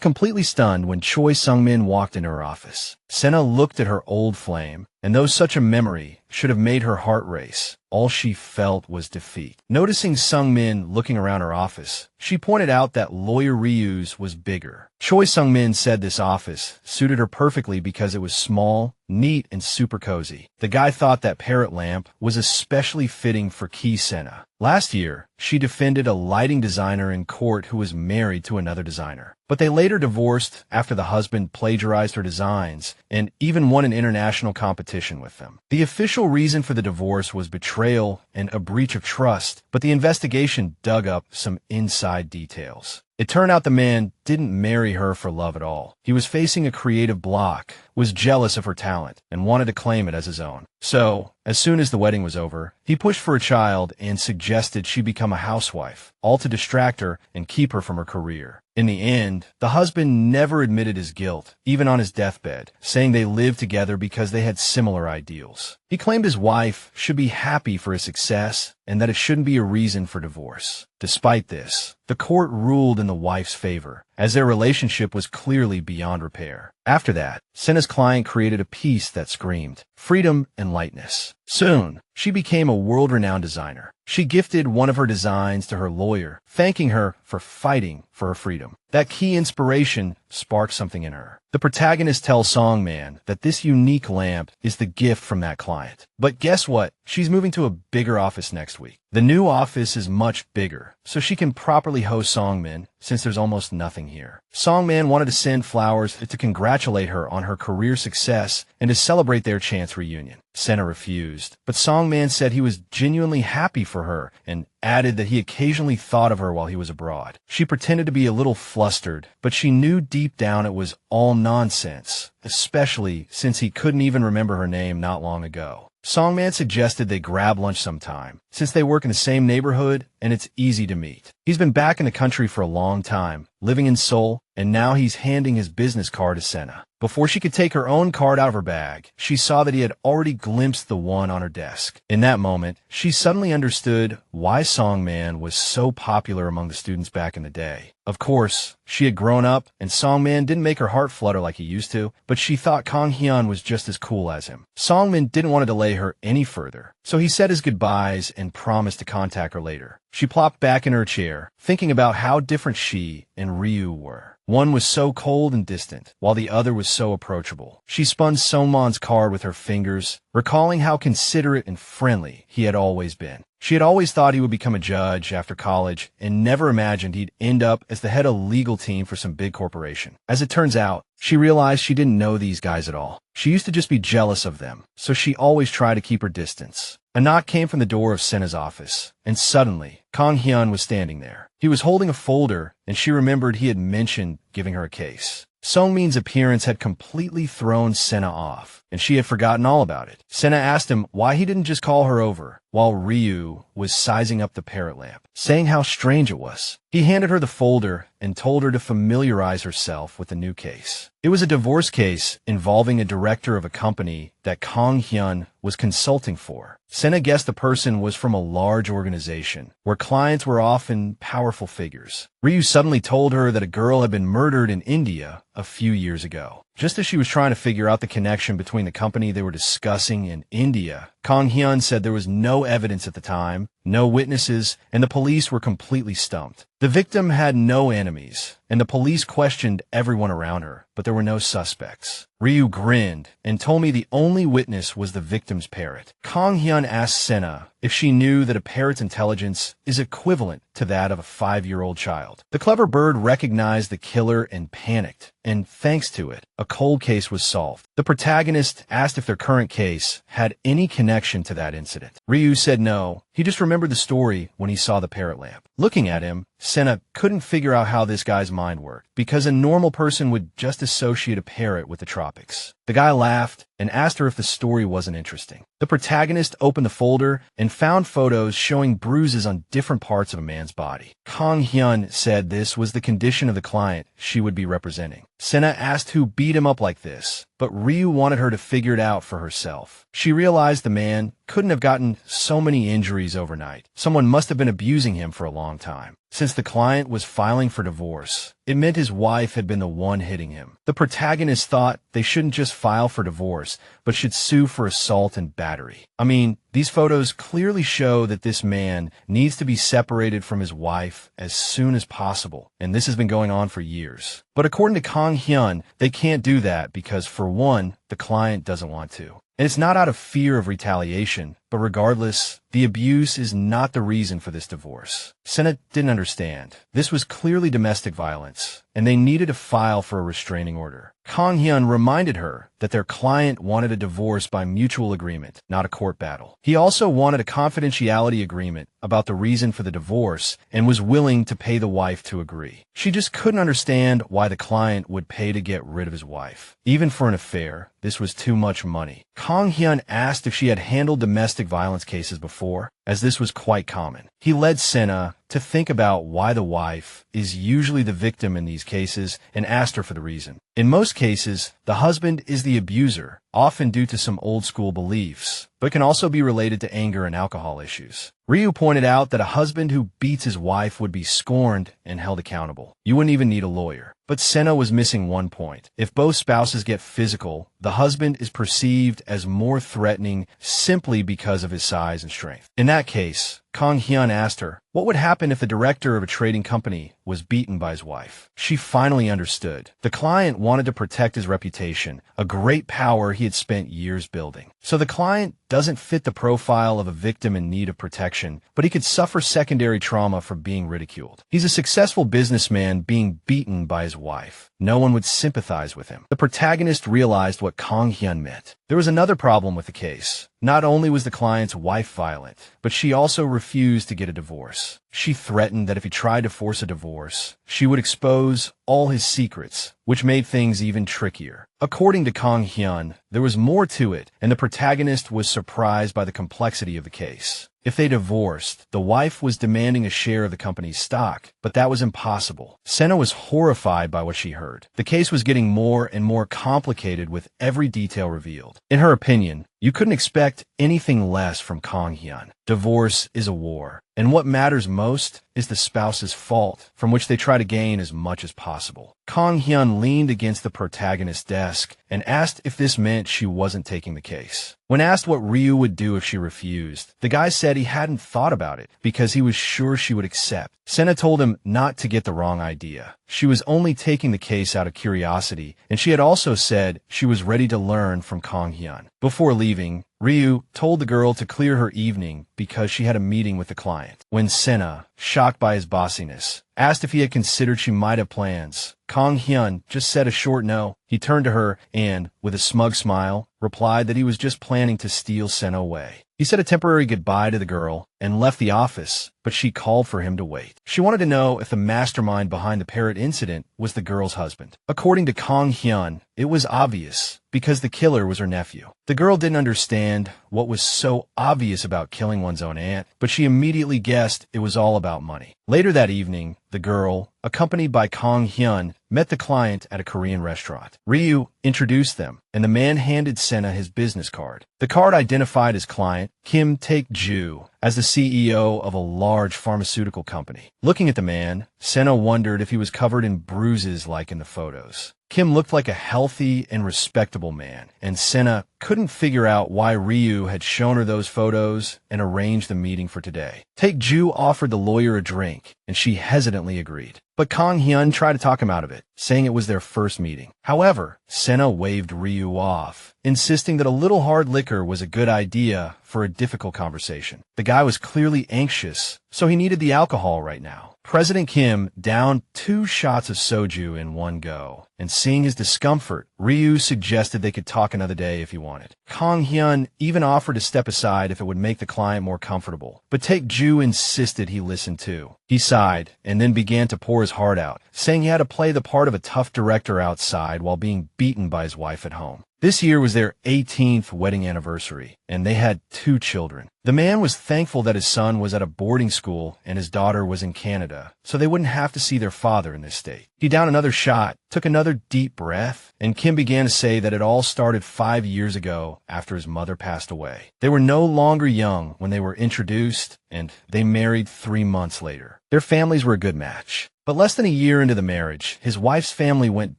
completely stunned when Choi Sungmin walked into her office. Sena looked at her old flame, and though such a memory should have made her heart race, all she felt was defeat. Noticing Sungmin looking around her office, she pointed out that lawyer Ryu's was bigger. Choi Sungmin said this office suited her perfectly because it was small, neat, and super cozy. The guy thought that parrot lamp was especially fitting for Sena. Last year, she defended a lighting designer in court who was married to another designer. But they later divorced after the husband plagiarized her designs and even won an international competition with them. The official reason for the divorce was betrayal and a breach of trust, but the investigation dug up some inside details. It turned out the man didn't marry her for love at all. He was facing a creative block, was jealous of her talent, and wanted to claim it as his own. So, as soon as the wedding was over, he pushed for a child and suggested she become a housewife, all to distract her and keep her from her career. In the end, the husband never admitted his guilt, even on his deathbed, saying they lived together because they had similar ideals. He claimed his wife should be happy for his success and that it shouldn't be a reason for divorce. Despite this, the court ruled in the wife's favor, as their relationship was clearly beyond repair. After that, Sena's client created a piece that screamed freedom and lightness. Soon, she became a world-renowned designer. She gifted one of her designs to her lawyer, thanking her for fighting for her freedom. That key inspiration sparked something in her. The protagonist tells Songman that this unique lamp is the gift from that client. But guess what? She's moving to a bigger office next week. The new office is much bigger, so she can properly host Songmin since there's almost nothing here. Songman wanted to send flowers to congratulate her on her career success and to celebrate their chance reunion. Sena refused, but Songman said he was genuinely happy for her and added that he occasionally thought of her while he was abroad. She pretended to be a little flustered, but she knew deep down it was all nonsense, especially since he couldn't even remember her name not long ago. Songman suggested they grab lunch sometime, since they work in the same neighborhood and it's easy to meet. He's been back in the country for a long time, living in Seoul, and now he's handing his business card to Sena. Before she could take her own card out of her bag, she saw that he had already glimpsed the one on her desk. In that moment, she suddenly understood why Songman was so popular among the students back in the day. Of course, she had grown up, and Songman didn't make her heart flutter like he used to, but she thought Kang Hyun was just as cool as him. Songman didn't want to delay her any further, so he said his goodbyes and promised to contact her later. She plopped back in her chair, thinking about how different she and Ryu were. One was so cold and distant, while the other was so approachable. She spun Songman's card with her fingers, recalling how considerate and friendly he had always been. She had always thought he would become a judge after college and never imagined he'd end up as the head of a legal team for some big corporation. As it turns out, she realized she didn't know these guys at all. She used to just be jealous of them, so she always tried to keep her distance. A knock came from the door of Sena's office, and suddenly, Kang Hyun was standing there. He was holding a folder, and she remembered he had mentioned giving her a case. Sungmin's appearance had completely thrown Sena off, and she had forgotten all about it. Sena asked him why he didn't just call her over, while Ryu was sizing up the parrot lamp, saying how strange it was. He handed her the folder and told her to familiarize herself with the new case. It was a divorce case involving a director of a company that Kang Hyun was consulting for. Sena guessed the person was from a large organization, where clients were often powerful figures. Ryu suddenly told her that a girl had been murdered in India a few years ago. Just as she was trying to figure out the connection between the company they were discussing and India, Kang Hyun said there was no evidence at the time, no witnesses, and the police were completely stumped. The victim had no enemies, and the police questioned everyone around her, but there were no suspects. Ryu grinned and told me the only witness was the victim's parrot. Kang Hyun asked Sena if she knew that a parrot's intelligence is equivalent to that of a 5-year-old child. The clever bird recognized the killer and panicked, and thanks to it, a cold case was solved. The protagonist asked if their current case had any connection to that incident. Ryu said no, he just remembered the story when he saw the parrot lamp. Looking at him, Sena couldn't figure out how this guy's mind worked, because a normal person would just associate a parrot with the tropics. The guy laughed and asked her if the story wasn't interesting. The protagonist opened the folder and found photos showing bruises on different parts of a man's body. Kang Hyun said this was the condition of the client she would be representing. Sena asked who beat him up like this, but Ryu wanted her to figure it out for herself. She realized the man couldn't have gotten so many injuries overnight. Someone must have been abusing him for a long time. Since the client was filing for divorce, it meant his wife had been the one hitting him. The protagonist thought they shouldn't just file for divorce, but should sue for assault and battery. I mean, these photos clearly show that this man needs to be separated from his wife as soon as possible, and this has been going on for years. But according to Kang Hyun, they can't do that because, for one, the client doesn't want to. And it's not out of fear of retaliation, but regardless, the abuse is not the reason for this divorce. Sena didn't understand. This was clearly domestic violence, and they needed to file for a restraining order. Kang Hyun reminded her that their client wanted a divorce by mutual agreement, not a court battle. He also wanted a confidentiality agreement about the reason for the divorce and was willing to pay the wife to agree. She just couldn't understand why the client would pay to get rid of his wife. Even for an affair, this was too much money. Kang Hyun asked if she had handled domestic violence cases before, as this was quite common. He led Sena to think about why the wife is usually the victim in these cases and asked her for the reason. In most cases, the husband is the abuser, often due to some old-school beliefs, but can also be related to anger and alcohol issues. Ryu pointed out that a husband who beats his wife would be scorned and held accountable. You wouldn't even need a lawyer. But Sena was missing one point. If both spouses get physical, the husband is perceived as more threatening simply because of his size and strength. In that case, Kang Hyun asked her, what would happen if the director of a trading company was beaten by his wife? She finally understood. The client wanted to protect his reputation, a great power he had spent years building. So the client doesn't fit the profile of a victim in need of protection, but he could suffer secondary trauma from being ridiculed. He's a successful businessman being beaten by his wife. No one would sympathize with him. The protagonist realized what Kang Hyun meant. There was another problem with the case. Not only was the client's wife violent, but she also refused to get a divorce. She threatened that if he tried to force a divorce, she would expose all his secrets, which made things even trickier. According to Kang Hyun, there was more to it, and the protagonist was surprised by the complexity of the case. If they divorced, the wife was demanding a share of the company's stock, but that was impossible. Sena was horrified by what she heard. The case was getting more and more complicated with every detail revealed. In her opinion, you couldn't expect anything less from Kang Hyun. Divorce is a war, and what matters most is the spouse's fault, from which they try to gain as much as possible. Kang Hyun leaned against the protagonist's desk and asked if this meant she wasn't taking the case. When asked what Ryu would do if she refused, the guy said he hadn't thought about it because he was sure she would accept. Sena told him not to get the wrong idea. She was only taking the case out of curiosity, and she had also said she was ready to learn from Kang Hyun. Before leaving, Ryu told the girl to clear her evening because she had a meeting with the client. When Sena, shocked by his bossiness, asked if he had considered she might have plans, Kang Hyun just said a short no. He turned to her and, with a smug smile, replied that he was just planning to steal Sena away. He said a temporary goodbye to the girl and left the office, but she called for him to wait. She wanted to know if the mastermind behind the parrot incident was the girl's husband. According to Kang Hyun, it was obvious because the killer was her nephew. The girl didn't understand what was so obvious about killing one's own aunt, but she immediately guessed it was all about money. Later that evening, the girl, accompanied by Kang Hyun, met the client at a Korean restaurant. Ryu introduced them, and the man handed Sena his business card. The card identified his client, Kim Taek-ju, as the CEO of a large pharmaceutical company. Looking at the man, Sena wondered if he was covered in bruises like in the photos. Kim looked like a healthy and respectable man, and Sena couldn't figure out why Ryu had shown her those photos and arranged the meeting for today. Taek-ju offered the lawyer a drink, and she hesitantly agreed. But Kang Hyun tried to talk him out of it, saying it was their first meeting. However, Sena waved Ryu off, insisting that a little hard liquor was a good idea for a difficult conversation. The guy was clearly anxious, so he needed the alcohol right now. President Kim downed 2 shots of soju in one go, and seeing his discomfort, Ryu suggested they could talk another day if he wanted. Kang Hyun even offered to step aside if it would make the client more comfortable, but Taek-ju insisted he listen too. He sighed, and then began to pour his heart out, saying he had to play the part of a tough director outside while being beaten by his wife at home. This year was their 18th wedding anniversary, and they had 2 children. The man was thankful that his son was at a boarding school and his daughter was in Canada, so they wouldn't have to see their father in this state. He downed another shot, took another deep breath, and Kim began to say that it all started 5 years ago after his mother passed away. They were no longer young when they were introduced, and they married 3 months later. Their families were a good match. But less than a year into the marriage, his wife's family went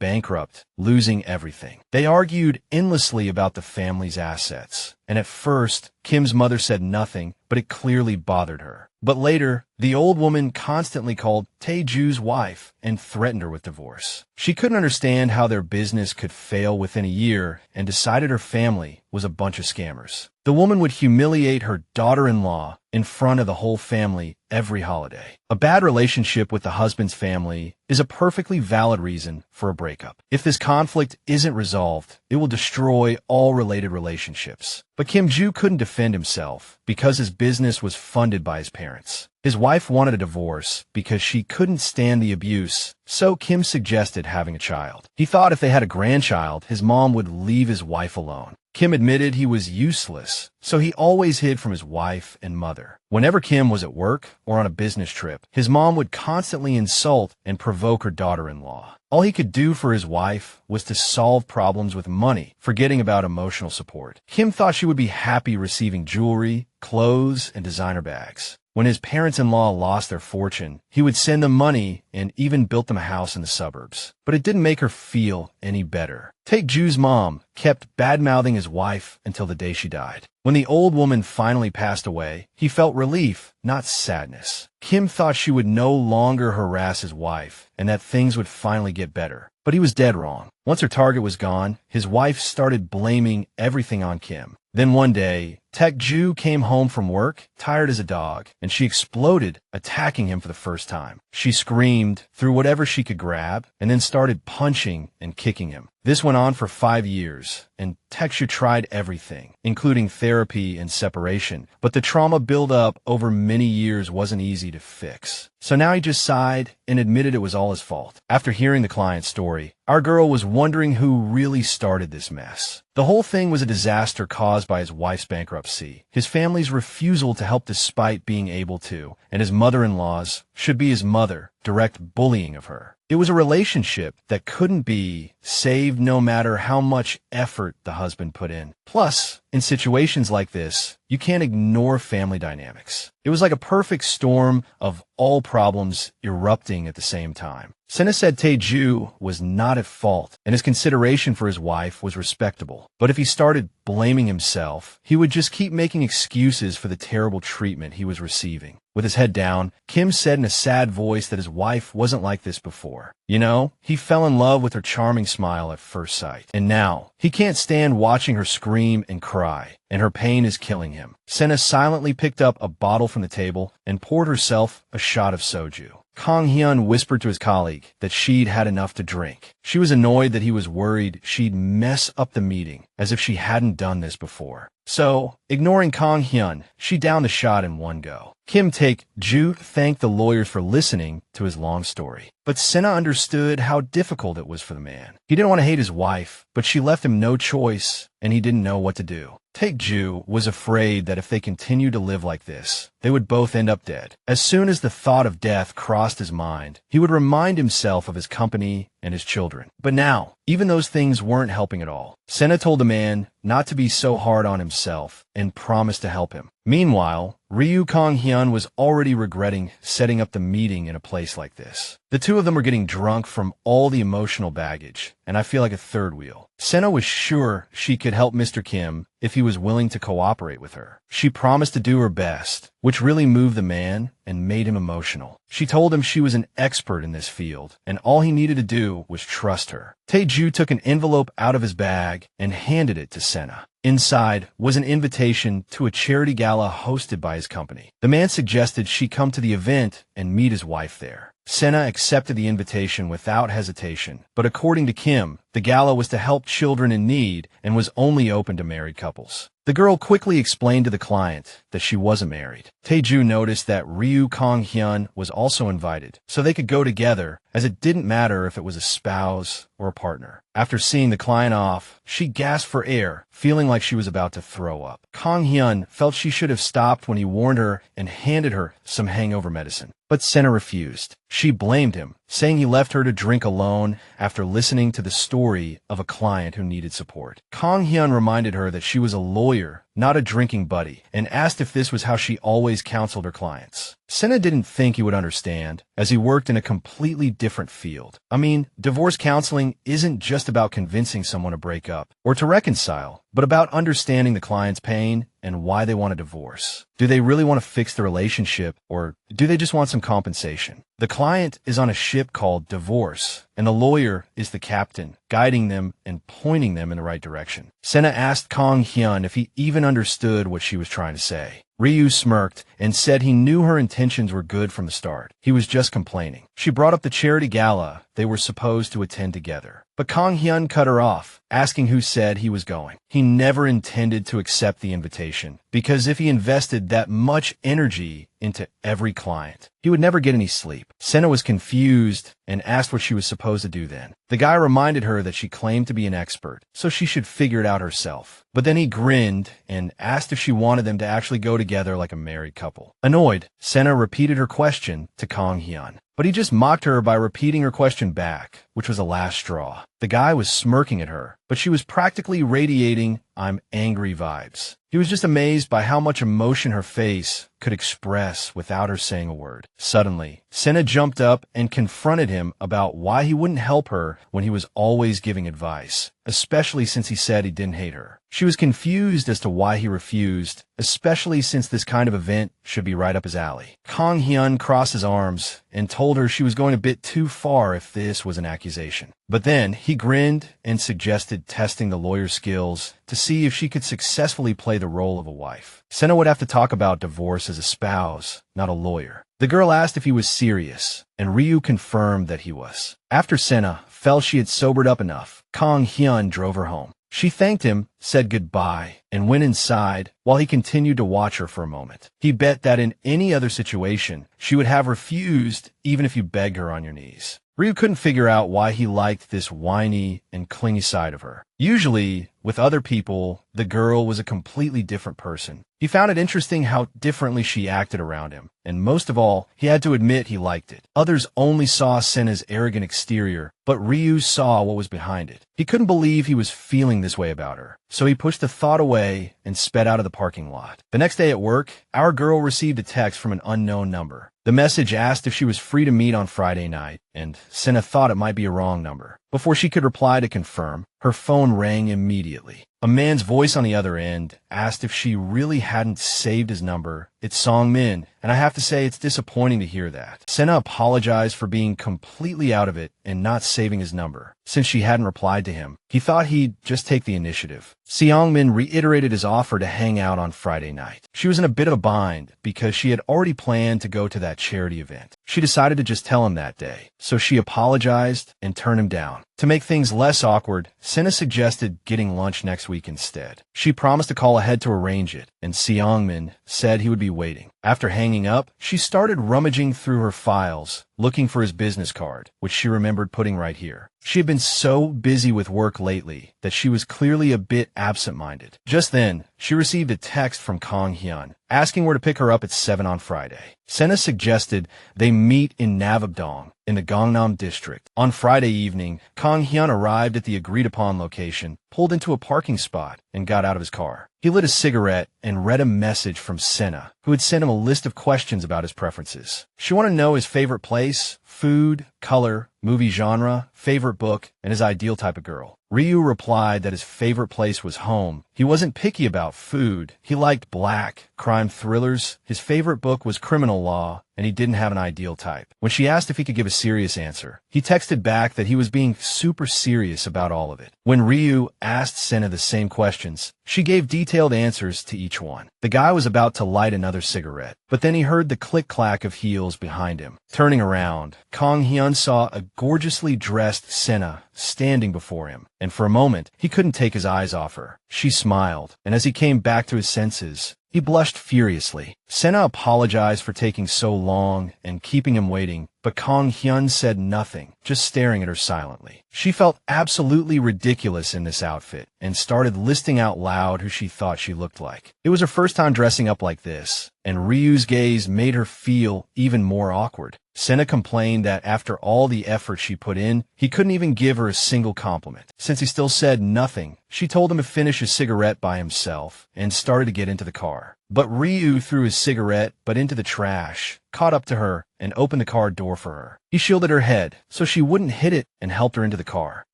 bankrupt, losing everything. They argued endlessly about the family's assets. And at first, Kim's mother said nothing, but it clearly bothered her. But later, the old woman constantly called Tae-ju's wife and threatened her with divorce. She couldn't understand how their business could fail within a year and decided her family was a bunch of scammers. The woman would humiliate her daughter-in-law in front of the whole family every holiday. A bad relationship with the husband's family is a perfectly valid reason for a breakup. If this conflict isn't resolved, it will destroy all related relationships. But Kim Ju couldn't defend himself because his business was funded by his parents. His wife wanted a divorce because she couldn't stand the abuse, so Kim suggested having a child. He thought if they had a grandchild, his mom would leave his wife alone. Kim admitted he was useless, so he always hid from his wife and mother. Whenever Kim was at work or on a business trip, his mom would constantly insult and provoke her daughter-in-law. All he could do for his wife was to solve problems with money, forgetting about emotional support. Kim thought she would be happy receiving jewelry, clothes, and designer bags. When his parents-in-law lost their fortune, he would send them money and even built them a house in the suburbs. But it didn't make her feel any better. Taek-ju's mom kept bad-mouthing his wife until the day she died. When the old woman finally passed away, he felt relief, not sadness. Kim thought she would no longer harass his wife and that things would finally get better. But he was dead wrong. Once her target was gone, his wife started blaming everything on Kim. Then one day, Taek-ju came home from work, tired as a dog, and she exploded, attacking him for the first time. She screamed, threw whatever she could grab, and then started punching and kicking him. This went on for 5 years, and Taek-ju tried everything, including therapy and separation, but the trauma built up over many years wasn't easy to fix. So now he just sighed and admitted it was all his fault. After hearing the client's story, our girl was wondering who really started this mess. The whole thing was a disaster caused by his wife's bankruptcy, his family's refusal to help despite being able to, and his mother-in-law's, should be his mother, direct bullying of her. It was a relationship that couldn't be saved no matter how much effort the husband put in. Plus, in situations like this, you can't ignore family dynamics. It was like a perfect storm of all problems erupting at the same time. Sena said Tae-ju was not at fault, and his consideration for his wife was respectable. But if he started blaming himself, he would just keep making excuses for the terrible treatment he was receiving. With his head down, Kim said in a sad voice that his wife wasn't like this before. You know, he fell in love with her charming smile at first sight. And now, he can't stand watching her scream and cry, and her pain is killing him. Sena silently picked up a bottle from the table and poured herself a shot of soju. Kang Hyun whispered to his colleague that she'd had enough to drink. She was annoyed that he was worried she'd mess up the meeting, as if she hadn't done this before. So, ignoring Kang Hyun, she downed the shot in one go. Kim Taek-ju thanked the lawyers for listening to his long story. But Sena understood how difficult it was for the man. He didn't want to hate his wife, but she left him no choice, and he didn't know what to do. Taek-ju was afraid that if they continued to live like this, they would both end up dead. As soon as the thought of death crossed his mind, he would remind himself of his company and his children. But now, even those things weren't helping at all. Sena told the man not to be so hard on himself and promised to help him. Meanwhile, Ryu Kang Hyun was already regretting setting up the meeting in a place like this. The two of them were getting drunk from all the emotional baggage, and I feel like a third wheel. Sena was sure she could help Mr. Kim if he was willing to cooperate with her. She promised to do her best, which really moved the man and made him emotional. She told him she was an expert in this field, and all he needed to do was trust her. Tae-ju took an envelope out of his bag and handed it to Sena. Inside was an invitation to a charity gala hosted by his company. The man suggested she come to the event and meet his wife there. Sena accepted the invitation without hesitation, but according to Kim, the gala was to help children in need and was only open to married couples. The girl quickly explained to the client that she wasn't married. Tae-ju noticed that Ryu Kang Hyun was also invited, so they could go together, as it didn't matter if it was a spouse or a partner. After seeing the client off, she gasped for air, feeling like she was about to throw up. Kang Hyun felt she should have stopped when he warned her and handed her some hangover medicine. But Sena refused. She blamed him, saying he left her to drink alone after listening to the story of a client who needed support. Kang Hyun reminded her that she was a lawyer, not a drinking buddy, and asked if this was how she always counseled her clients. Sena didn't think he would understand, as he worked in a completely different field. I mean, divorce counseling isn't just about convincing someone to break up or to reconcile, but about understanding the client's pain and why they want a divorce. Do they really want to fix the relationship, or do they just want some compensation? The client is on a ship called divorce, and the lawyer is the captain, guiding them and pointing them in the right direction. Sena asked Kang Hyun if he even understood what she was trying to say. Ryu smirked and said he knew her intentions were good from the start. He was just complaining. She brought up the charity gala they were supposed to attend together. But Kang Hyun cut her off, asking who said he was going. He never intended to accept the invitation, because if he invested that much energy into every client, he would never get any sleep. Sena was confused and asked what she was supposed to do then. The guy reminded her that she claimed to be an expert, so she should figure it out herself. But then he grinned and asked if she wanted them to actually go together like a married couple. Annoyed, Sena repeated her question to Kang Hyun. But he just mocked her by repeating her question back, which was the last straw. The guy was smirking at her, but she was practically radiating "I'm angry" vibes. He was just amazed by how much emotion her face could express without her saying a word. Suddenly, Sena jumped up and confronted him about why he wouldn't help her when he was always giving advice, especially since he said he didn't hate her. She was confused as to why he refused, especially since this kind of event should be right up his alley. Kang Hyun crossed his arms and told her she was going a bit too far if this was an accusation. But then he grinned and suggested testing the lawyer's skills to see if she could successfully play the role of a wife. Sena would have to talk about divorce as a spouse, not a lawyer. The girl asked if he was serious, and Ryu confirmed that he was. After Sena felt she had sobered up enough, Kang Hyun drove her home. She thanked him, said goodbye, and went inside while he continued to watch her for a moment. He bet that in any other situation, she would have refused even if you begged her on your knees. Ryu couldn't figure out why he liked this whiny and clingy side of her. Usually, with other people, the girl was a completely different person. He found it interesting how differently she acted around him, and most of all, he had to admit he liked it. Others only saw Sena's arrogant exterior, but Ryu saw what was behind it. He couldn't believe he was feeling this way about her, so he pushed the thought away and sped out of the parking lot. The next day at work, our girl received a text from an unknown number. The message asked if she was free to meet on Friday night, and Sena thought it might be a wrong number. Before she could reply to confirm, her phone rang immediately. A man's voice on the other end asked if she really hadn't saved his number. It's Sungmin, and I have to say it's disappointing to hear that. Sena apologized for being completely out of it and not saving his number, since she hadn't replied to him. He thought he'd just take the initiative. Sungmin reiterated his offer to hang out on Friday night. She was in a bit of a bind because she had already planned to go to that charity event. she decided to just tell him that day. So she apologized and turned him down. To make things less awkward, Sena suggested getting lunch next week instead. She promised to call ahead to arrange it, and Sungmin said he would be waiting. After hanging up, she started rummaging through her files, looking for his business card, which she remembered putting right here. She had been so busy with work lately that she was clearly a bit absent-minded. Just then, she received a text from Kang Hyun, asking where to pick her up at 7 on Friday. Sena suggested they meet in Navabdong, in the Gangnam district. On Friday evening, Kang Hyun arrived at the agreed-upon location, pulled into a parking spot, and got out of his car. He lit a cigarette and read a message from Sena, who had sent him a list of questions about his preferences. She wanted to know his favorite place, food, color, movie genre, favorite book, and his ideal type of girl. Ryu replied that his favorite place was home. He wasn't picky about food. He liked black, crime thrillers. His favorite book was criminal law, and he didn't have an ideal type. When she asked if he could give a serious answer, he texted back that he was being super serious about all of it. When Ryu asked Sena the same questions, she gave detailed answers to each one. The guy was about to light another cigarette, but then he heard the click-clack of heels behind him. Turning around, Kang Hyun saw a gorgeously dressed Sena standing before him, and for a moment, he couldn't take his eyes off her. She smiled, and as he came back to his senses, he blushed furiously. Sena apologized for taking so long and keeping him waiting, but Kang Hyun said nothing, just staring at her silently. She felt absolutely ridiculous in this outfit and started listing out loud who she thought she looked like. It was her first time dressing up like this, and Ryu's gaze made her feel even more awkward. Sena complained that after all the effort she put in, he couldn't even give her a single compliment. Since he still said nothing, she told him to finish his cigarette by himself and started to get into the car. But Ryu threw his cigarette into the trash, caught up to her, and opened the car door for her. He shielded her head so she wouldn't hit it and helped her into the car.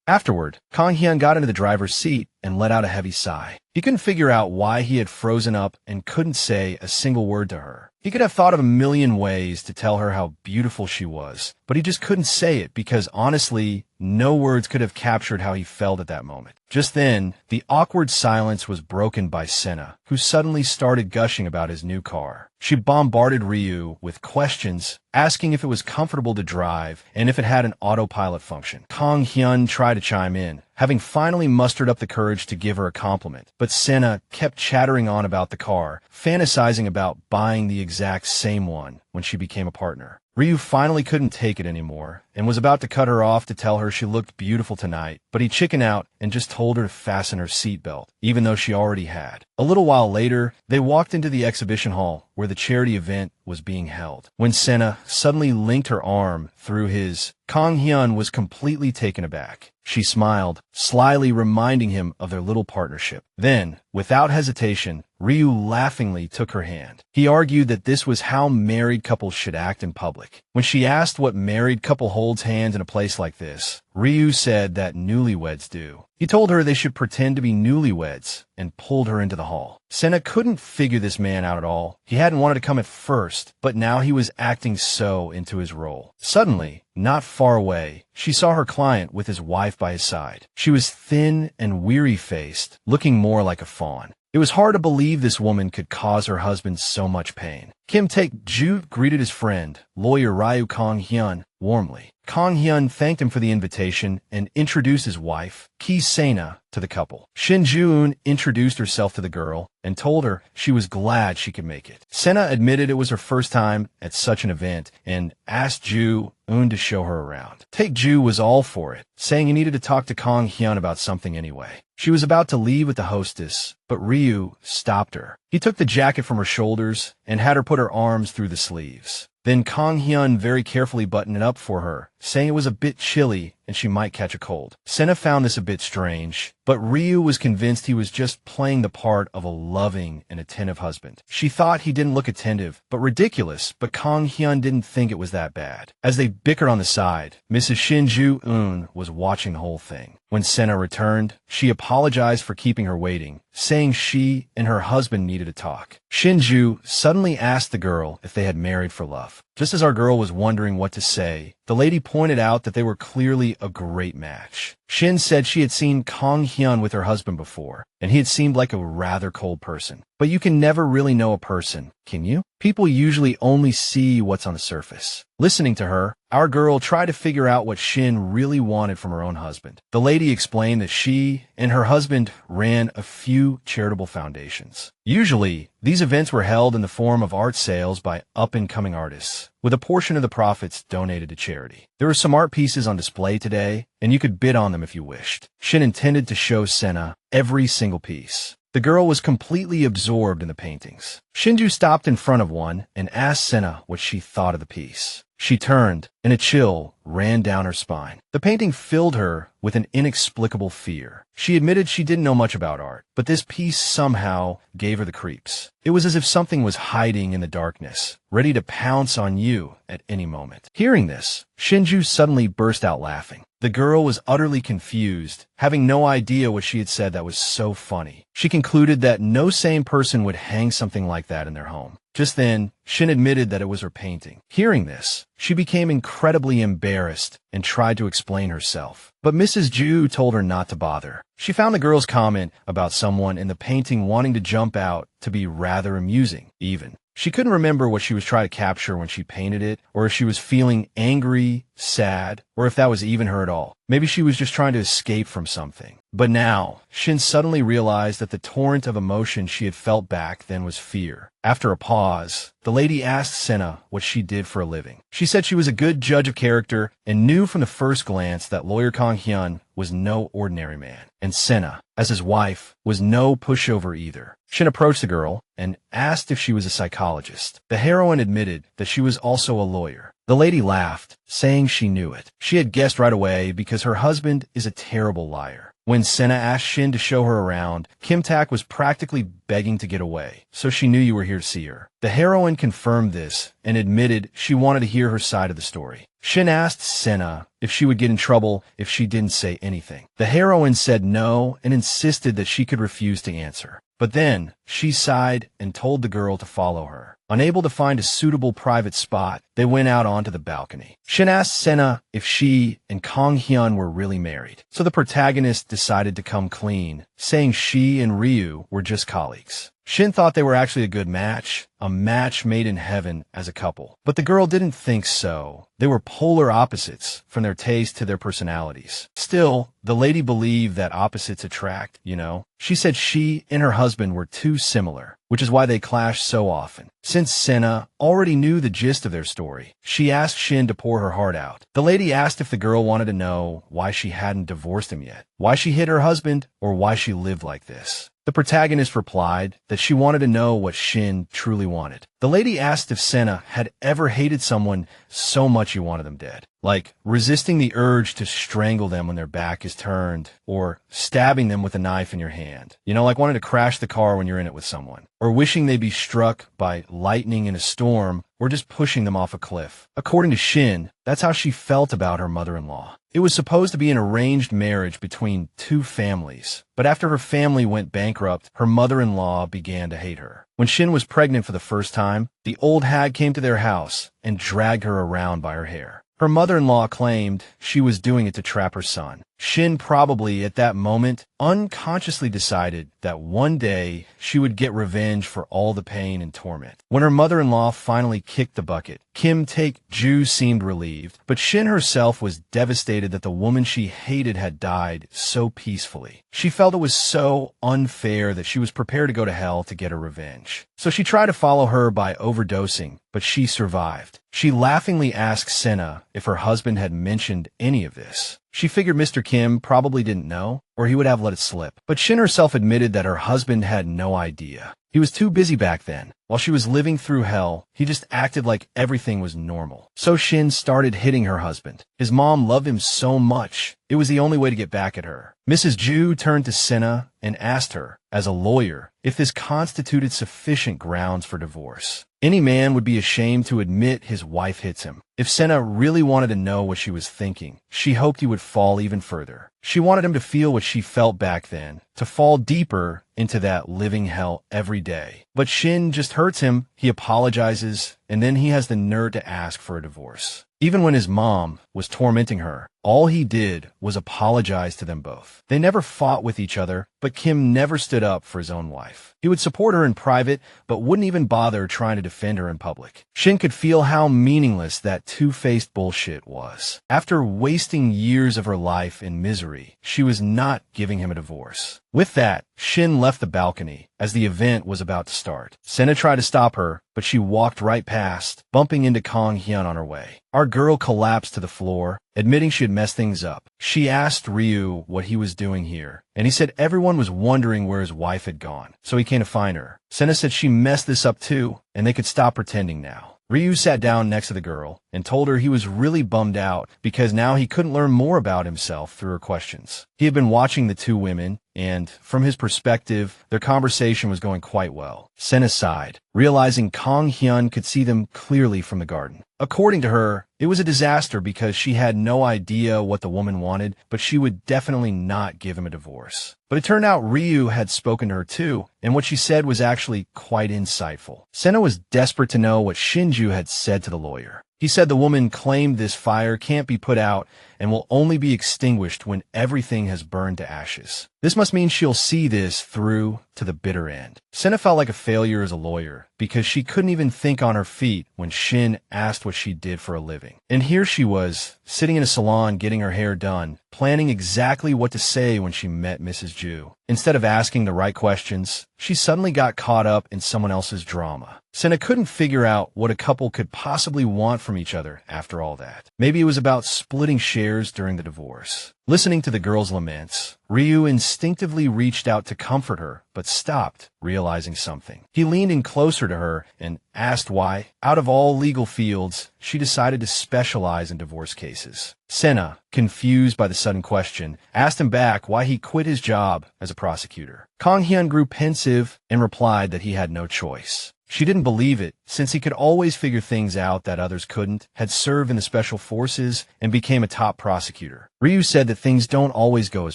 Afterward, Kang Hyun got into the driver's seat and let out a heavy sigh. He couldn't figure out why he had frozen up and couldn't say a single word to her. He could have thought of a million ways to tell her how beautiful she was, but he just couldn't say it because honestly, no words could have captured how he felt at that moment. Just then, the awkward silence was broken by Sena, who suddenly started gushing about his new car. She bombarded Ryu with questions, asking if it was comfortable to drive and if it had an autopilot function. Kang Hyun tried to chime in, having finally mustered up the courage to give her a compliment, but Sena kept chattering on about the car, fantasizing about buying the exact same one when she became a partner. Ryu finally couldn't take it anymore and was about to cut her off to tell her she looked beautiful tonight, but he chickened out and just told her to fasten her seatbelt, even though she already had. A little while later, they walked into the exhibition hall where the charity event was being held. When Sena suddenly linked her arm through his, Kang Hyun was completely taken aback. She smiled, slyly reminding him of their little partnership. Then, without hesitation, Ryu laughingly took her hand. He argued that this was how married couples should act in public. When she asked what married couple holds hands in a place like this, Ryu said that newlyweds do. He told her they should pretend to be newlyweds and pulled her into the hall. Sena couldn't figure this man out at all. He hadn't wanted to come at first, but now he was acting so into his role. Suddenly, not far away, she saw her client with his wife by his side. She was thin and weary-faced, looking more like a fawn. It was hard to believe this woman could cause her husband so much pain. Kim Taek-ju greeted his friend, lawyer Ryu Kang Hyun, warmly. Kang Hyun thanked him for the invitation and introduced his wife, Sena, to the couple. Shin Ju-eun introduced herself to the girl and told her she was glad she could make it. Sena admitted it was her first time at such an event and asked Ju-eun to show her around. Taek-ju was all for it, saying he needed to talk to Kang Hyun about something anyway. She was about to leave with the hostess, but Ryu stopped her. He took the jacket from her shoulders and had her put her arms through the sleeves. Then Kang Hyun very carefully buttoned it up for her, saying it was a bit chilly and she might catch a cold. Sena found this a bit strange, but Ryu was convinced he was just playing the part of a loving and attentive husband. She thought he didn't look attentive, but ridiculous, but Kang Hyun didn't think it was that bad. As they bickered on the side, Mrs. Shin Ju-eun was watching the whole thing. When Sena returned, she apologized for keeping her waiting, saying she and her husband needed to talk. Shinju suddenly asked the girl if they had married for love. Just as our girl was wondering what to say, the lady pointed out that they were clearly a great match. Shin said she had seen Kang Hyun with her husband before, and he had seemed like a rather cold person. But you can never really know a person, can you? People usually only see what's on the surface. Listening to her, our girl tried to figure out what Shin really wanted from her own husband. The lady explained that she and her husband ran a few charitable foundations. Usually, these events were held in the form of art sales by up-and-coming artists, with a portion of the profits donated to charity. There were some art pieces on display today, and you could bid on them if you wished. Shin intended to show Sena every single piece. The girl was completely absorbed in the paintings. Shinju stopped in front of one and asked Sena what she thought of the piece. She turned, and a chill ran down her spine. The painting filled her with an inexplicable fear. She admitted she didn't know much about art, but this piece somehow gave her the creeps. It was as if something was hiding in the darkness, ready to pounce on you at any moment. Hearing this, Shinju suddenly burst out laughing. The girl was utterly confused, having no idea what she had said that was so funny. She concluded that no sane person would hang something like that in their home. Just then, Shin admitted that it was her painting. Hearing this, she became incredibly embarrassed and tried to explain herself. But Mrs. Ju told her not to bother. She found the girl's comment about someone in the painting wanting to jump out to be rather amusing, even. She couldn't remember what she was trying to capture when she painted it, or if she was feeling angry, sad, or if that was even her at all. Maybe she was just trying to escape from something. But now, Shin suddenly realized that the torrent of emotion she had felt back then was fear. After a pause, the lady asked Sena what she did for a living. She said she was a good judge of character and knew from the first glance that lawyer Kang Hyun was no ordinary man, and Sena, as his wife, was no pushover either. Shin approached the girl and asked if she was a psychologist. The heroine admitted that she was also a lawyer. The lady laughed, saying she knew it. She had guessed right away because her husband is a terrible liar. When Sena asked Shin to show her around, Kim Tak was practically begging to get away, so she knew you were here to see her. The heroine confirmed this and admitted she wanted to hear her side of the story. Shin asked Sena if she would get in trouble if she didn't say anything. The heroine said no and insisted that she could refuse to answer. But then, she sighed and told the girl to follow her. Unable to find a suitable private spot, they went out onto the balcony. Shin asked Sena if she and Kang Hyun were really married, so the protagonist decided to come clean, saying she and Ryu were just colleagues. Shin thought they were actually a good match, a match made in heaven as a couple. But the girl didn't think so. They were polar opposites, from their taste to their personalities. Still, the lady believed that opposites attract, you know. She said she and her husband were too similar, which is why they clashed so often. Since Sena already knew the gist of their story, she asked Shin to pour her heart out. The lady asked if the girl wanted to know why she hadn't divorced him yet, why she hid her husband, or why she lived like this. The protagonist replied that she wanted to know what Shin truly wanted. The lady asked if Sena had ever hated someone so much you wanted them dead, like resisting the urge to strangle them when their back is turned, or stabbing them with a knife in your hand. You know, like wanting to crash the car when you're in it with someone, or wishing they'd be struck by lightning in a storm, or just pushing them off a cliff. According to Shin, that's how she felt about her mother-in-law. It was supposed to be an arranged marriage between two families, but after her family went bankrupt, her mother-in-law began to hate her. When Shin was pregnant for the first time, the old hag came to their house and dragged her around by her hair. Her mother-in-law claimed she was doing it to trap her son. Shin probably, at that moment, unconsciously decided that one day she would get revenge for all the pain and torment. When her mother-in-law finally kicked the bucket, Kim Tak-ju seemed relieved, but Shin herself was devastated that the woman she hated had died so peacefully. She felt it was so unfair that she was prepared to go to hell to get her revenge. So she tried to follow her by overdosing, but she survived. She laughingly asked Sena if her husband had mentioned any of this. She figured Mr. Kim probably didn't know, or he would have let it slip. But Shin herself admitted that her husband had no idea. He was too busy back then. While she was living through hell, he just acted like everything was normal. So Shin started hitting her husband. His mom loved him so much, it was the only way to get back at her. Mrs. Ju turned to Sena and asked her, as a lawyer, if this constituted sufficient grounds for divorce. Any man would be ashamed to admit his wife hits him. If Sena really wanted to know what she was thinking, she hoped he would fall even further. She wanted him to feel what she felt back then, to fall deeper into that living hell every day. But Shin just hurts him, he apologizes, and then he has the nerve to ask for a divorce. Even when his mom was tormenting her, All he did was apologize to them both. They never fought with each other, but Kim never stood up for his own wife. He would support her in private, but wouldn't even bother trying to defend her in public. Shin could feel how meaningless that two-faced bullshit was. After wasting years of her life in misery, she was not giving him a divorce. With that, Shin left the balcony as the event was about to start. Sena tried to stop her, but she walked right past, bumping into Kang Hyun on her way. Our girl collapsed to the floor, admitting she had messed things up. She asked Ryu what he was doing here, and he said everyone was wondering where his wife had gone, so he came to find her. Sena said she messed this up too, and they could stop pretending now. Ryu sat down next to the girl and told her he was really bummed out because now he couldn't learn more about himself through her questions. He had been watching the two women, and from his perspective, their conversation was going quite well. Sena sighed, realizing Kang Hyun could see them clearly from the garden. According to her, it was a disaster because she had no idea what the woman wanted, but she would definitely not give him a divorce. But it turned out Ryu had spoken to her too, and what she said was actually quite insightful. Sena was desperate to know what Shinju had said to the lawyer. He said the woman claimed this fire can't be put out and will only be extinguished when everything has burned to ashes. This must mean she'll see this through to the bitter end. Sena felt like a failure as a lawyer because she couldn't even think on her feet when Shin asked what she did for a living. And here she was, sitting in a salon getting her hair done, planning exactly what to say when she met Mrs. Ju. Instead of asking the right questions, she suddenly got caught up in someone else's drama. Sena couldn't figure out what a couple could possibly want from each other after all that. Maybe it was about splitting shares during the divorce. Listening to the girl's laments, Ryu instinctively reached out to comfort her, but stopped, realizing something. He leaned in closer to her and asked why, out of all legal fields, she decided to specialize in divorce cases. Sena, confused by the sudden question, asked him back why he quit his job as a prosecutor. Kang Hyun grew pensive and replied that he had no choice. She didn't believe it, since he could always figure things out that others couldn't, had served in the special forces, and became a top prosecutor. Ryu said that things don't always go as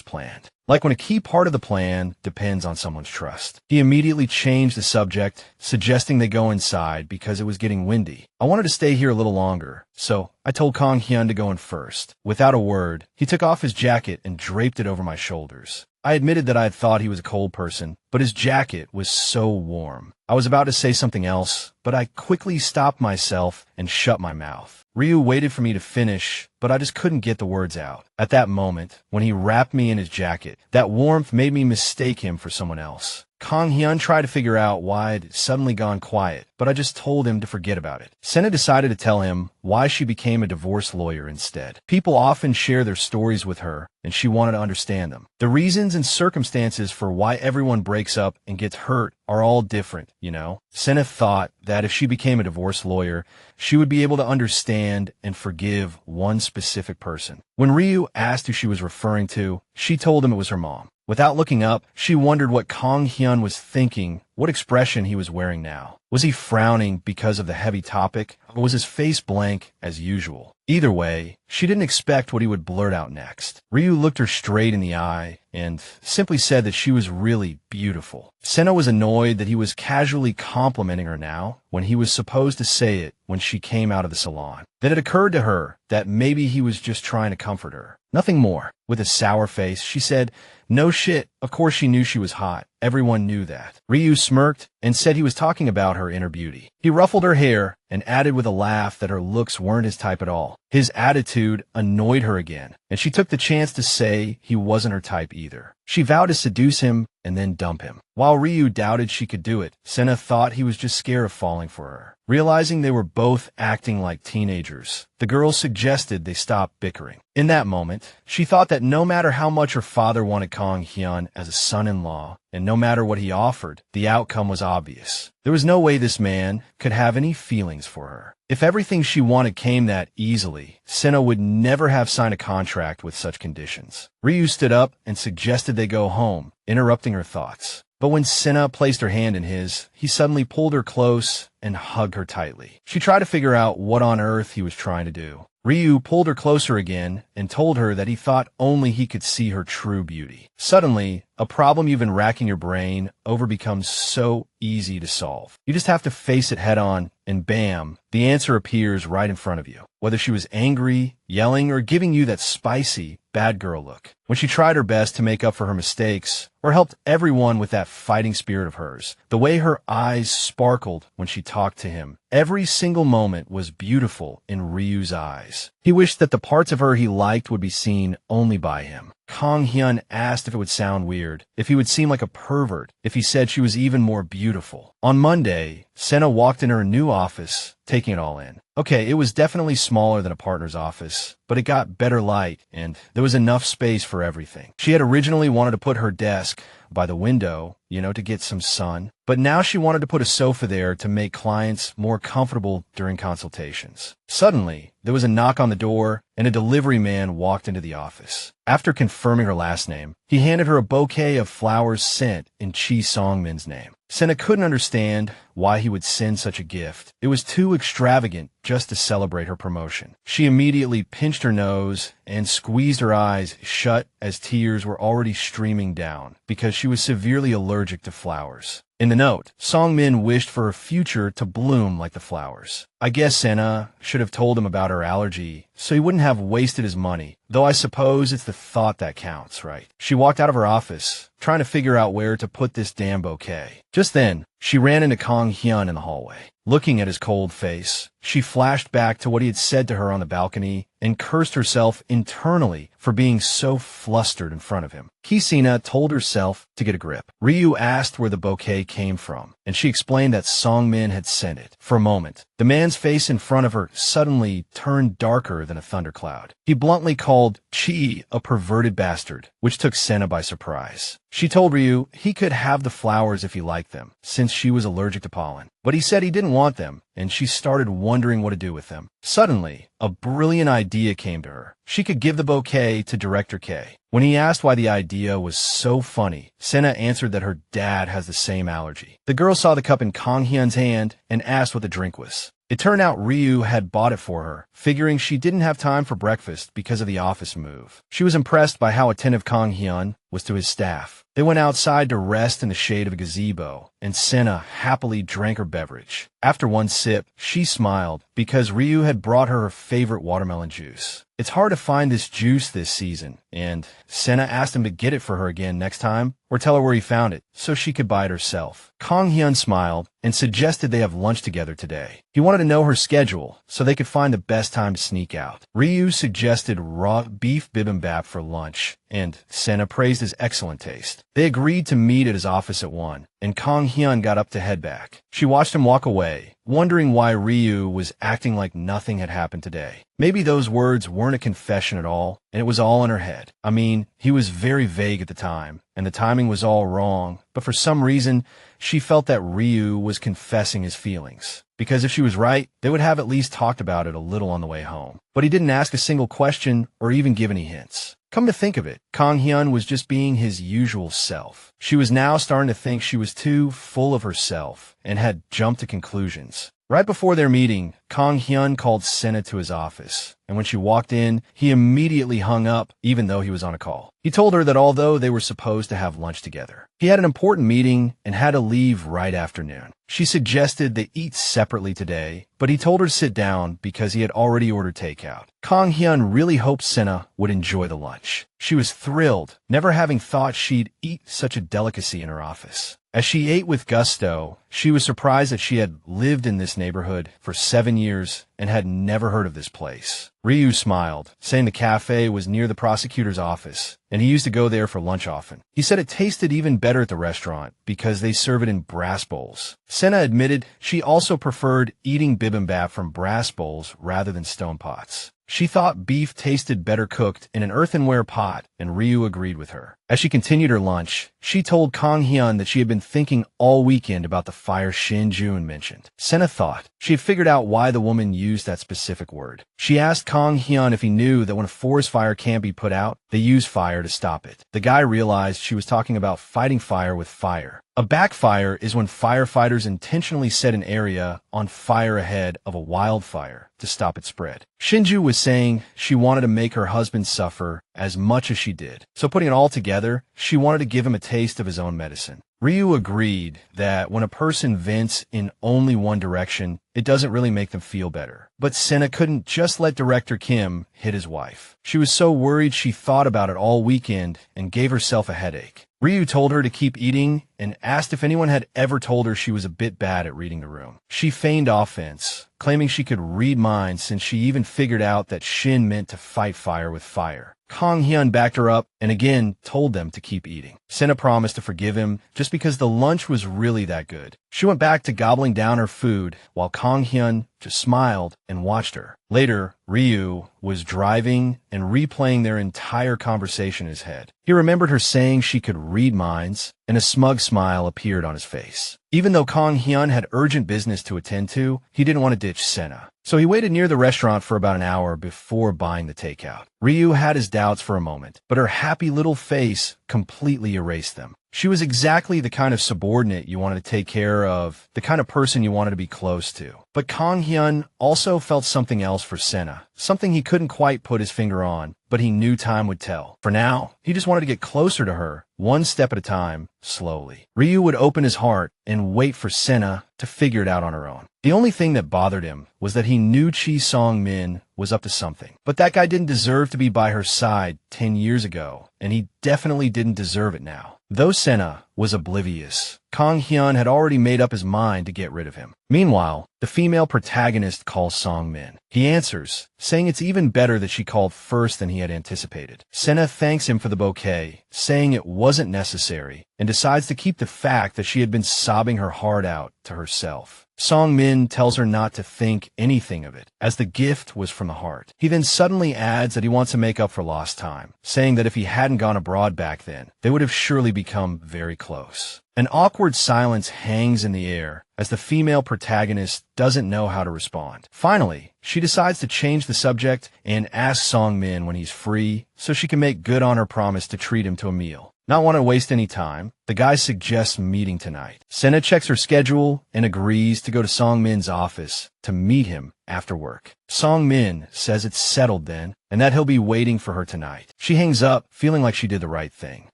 planned, like when a key part of the plan depends on someone's trust. He immediately changed the subject, suggesting they go inside because it was getting windy. I wanted to stay here a little longer, so I told Kang Hyun to go in first. Without a word, he took off his jacket and draped it over my shoulders. I admitted that I had thought he was a cold person, but his jacket was so warm. I was about to say something else, but I quickly stopped myself and shut my mouth. Ryu waited for me to finish, but I just couldn't get the words out. At that moment, when he wrapped me in his jacket, that warmth made me mistake him for someone else. Kang Hyun tried to figure out why I'd suddenly gone quiet, but I just told him to forget about it. Sena decided to tell him why she became a divorce lawyer instead. People often share their stories with her, and she wanted to understand them. The reasons and circumstances for why everyone breaks up and gets hurt are all different, you know? Sena thought that if she became a divorce lawyer, she would be able to understand and forgive one specific person. When Ryu asked who she was referring to, she told him it was her mom. Without looking up, she wondered what Kang Hyun was thinking, what expression he was wearing now. Was he frowning because of the heavy topic, or was his face blank as usual? Either way, she didn't expect what he would blurt out next. Ryu looked her straight in the eye and simply said that she was really beautiful. Sena was annoyed that he was casually complimenting her now when he was supposed to say it when she came out of the salon. Then it occurred to her that maybe he was just trying to comfort her. Nothing more. With a sour face, she said, "No shit." Of course she knew she was hot. Everyone knew that. Ryu smirked and said he was talking about her inner beauty. He ruffled her hair and added with a laugh that her looks weren't his type at all. His attitude annoyed her again, and she took the chance to say he wasn't her type either. She vowed to seduce him and then dump him. While Ryu doubted she could do it, Sena thought he was just scared of falling for her. Realizing they were both acting like teenagers, the girl suggested they stop bickering. In that moment, she thought that no matter how much her father wanted Kang Hyun as a son-in-law, and no matter what he offered, the outcome was obvious. There was no way this man could have any feelings for her. If everything she wanted came that easily, Sena would never have signed a contract with such conditions. Ryu stood up and suggested they go home, interrupting her thoughts. But when Sena placed her hand in his, he suddenly pulled her close and hugged her tightly. She tried to figure out what on earth he was trying to do. Ryu pulled her closer again and told her that he thought only he could see her true beauty. Suddenly, a problem you've been racking your brain over becomes so easy to solve. You just have to face it head on and bam, the answer appears right in front of you. Whether she was angry, yelling, or giving you that spicy, bad girl look. When she tried her best to make up for her mistakes, or helped everyone with that fighting spirit of hers. The way her eyes sparkled when she talked to him. Every single moment was beautiful in Ryu's eyes. He wished that the parts of her he liked would be seen only by him. Kang Hyun asked if it would sound weird, if he would seem like a pervert, if he said she was even more beautiful. On Monday, Sena walked in her new office, taking it all in. Okay, it was definitely smaller than a partner's office, but it got better light, and there was enough space for everything. She had originally wanted to put her desk by the window, to get some sun, but now she wanted to put a sofa there to make clients more comfortable during consultations. Suddenly, there was a knock on the door, and a delivery man walked into the office. After confirming her last name, he handed her a bouquet of flowers sent in Sungmin's name. Sena couldn't understand why he would send such a gift. It was too extravagant just to celebrate her promotion. She immediately pinched her nose and squeezed her eyes shut as tears were already streaming down because she was severely allergic to flowers. In the note, Sungmin wished for her future to bloom like the flowers. I guess Sena should have told him about her allergy so he wouldn't have wasted his money, though I suppose it's the thought that counts, right? She walked out of her office, trying to figure out where to put this damn bouquet. Just then, she ran into Kang Hyun in the hallway. Looking at his cold face, she flashed back to what he had said to her on the balcony and cursed herself internally for being so flustered in front of him. Sena told herself to get a grip. Ryu asked where the bouquet came from, and she explained that Sungmin had sent it. For a moment, the man's face in front of her suddenly turned darker than a thundercloud. He bluntly called Chi a perverted bastard, which took Sena by surprise. She told Ryu he could have the flowers if he liked them, since she was allergic to pollen. But he said he didn't want them, and she started wondering what to do with them. Suddenly, a brilliant idea came to her. She could give the bouquet to Director K. When he asked why the idea was so funny, Sena answered that her dad has the same allergy. The girl saw the cup in Kang Hyun's hand and asked what the drink was. It turned out Ryu had bought it for her, figuring she didn't have time for breakfast because of the office move. She was impressed by how attentive Kang Hyun was to his staff. They went outside to rest in the shade of a gazebo, and Sena happily drank her beverage. After one sip, she smiled because Ryu had brought her favorite watermelon juice. It's hard to find this juice this season, and Sena asked him to get it for her again next time, or tell her where he found it, so she could buy it herself. Kang Hyun smiled and suggested they have lunch together today. He wanted to know her schedule, so they could find the best time to sneak out. Ryu suggested raw beef bibimbap for lunch, and Sena praised his excellent taste. They agreed to meet at his office at 1, and Kang Hyun got up to head back. She watched him walk away, wondering why Ryu was acting like nothing had happened today. Maybe those words weren't a confession at all, and it was all in her head. I mean, he was very vague at the time, and the timing was all wrong, but for some reason, she felt that Ryu was confessing his feelings. Because if she was right, they would have at least talked about it a little on the way home. But he didn't ask a single question or even give any hints. Come to think of it, Kang Hyun was just being his usual self. She was now starting to think she was too full of herself and had jumped to conclusions. Right before their meeting, Kang Hyun called Sena to his office, and when she walked in, he immediately hung up, even though he was on a call. He told her that although they were supposed to have lunch together, he had an important meeting and had to leave right after noon. She suggested they eat separately today, but he told her to sit down because he had already ordered takeout. Kang Hyun really hoped Sena would enjoy the lunch. She was thrilled, never having thought she'd eat such a delicacy in her office. As she ate with gusto, she was surprised that she had lived in this neighborhood for 7 years and had never heard of this place. Ryu smiled, saying the cafe was near the prosecutor's office, and he used to go there for lunch often. He said it tasted even better at the restaurant because they serve it in brass bowls. Sena admitted she also preferred eating bibimbap from brass bowls rather than stone pots. She thought beef tasted better cooked in an earthenware pot, and Ryu agreed with her. As she continued her lunch, she told Kang Hyun that she had been thinking all weekend about the fire Shin Jun mentioned. Sena thought she had figured out why the woman used that specific word. She asked Kang Hyun if he knew that when a forest fire can't be put out, they use fire to stop it. The guy realized she was talking about fighting fire with fire. A backfire is when firefighters intentionally set an area on fire ahead of a wildfire to stop its spread. Shinju was saying she wanted to make her husband suffer as much as she did. So putting it all together, she wanted to give him a taste of his own medicine. Ryu agreed that when a person vents in only one direction, it doesn't really make them feel better. But Sena couldn't just let director Kim hit his wife. She was so worried she thought about it all weekend and gave herself a headache. Ryu told her to keep eating and asked if anyone had ever told her she was a bit bad at reading the room. She feigned offense, claiming she could read minds since she even figured out that Shin meant to fight fire with fire. Kang Hyun backed her up and again told them to keep eating. Sena promised to forgive him just because the lunch was really that good. She went back to gobbling down her food while Kang Hyun just smiled and watched her. Later, Ryu was driving and replaying their entire conversation in his head. He remembered her saying she could read minds, and a smug smile appeared on his face. Even though Kang Hyun had urgent business to attend to, he didn't want to ditch Sena. So he waited near the restaurant for about an hour before buying the takeout. Ryu had his doubts for a moment, but her happy little face completely erased them. She was exactly the kind of subordinate you wanted to take care of, the kind of person you wanted to be close to. But Kang Hyun also felt something else for Sena, something he couldn't quite put his finger on, but he knew time would tell. For now, he just wanted to get closer to her, one step at a time, slowly. Ryu would open his heart and wait for Sena to figure it out on her own. The only thing that bothered him was that he knew Sungmin was up to something. But that guy didn't deserve to be by her side 10 years ago, and he definitely didn't deserve it now. Though Sena was oblivious, Kang Hyun had already made up his mind to get rid of him. Meanwhile, the female protagonist calls Sungmin. He answers, saying it's even better that she called first than he had anticipated. Sena thanks him for the bouquet, saying it wasn't necessary, and decides to keep the fact that she had been sobbing her heart out to herself. Sungmin tells her not to think anything of it, as the gift was from the heart. He then suddenly adds that he wants to make up for lost time, saying that if he hadn't gone abroad back then, they would have surely become very close. An awkward silence hangs in the air as the female protagonist doesn't know how to respond. Finally, she decides to change the subject and asks Sungmin when he's free so she can make good on her promise to treat him to a meal. Not want to waste any time, the guy suggests meeting tonight. Sena checks her schedule and agrees to go to Sungmin's office to meet him after work. Sungmin says it's settled then, and that he'll be waiting for her tonight. She hangs up, feeling like she did the right thing.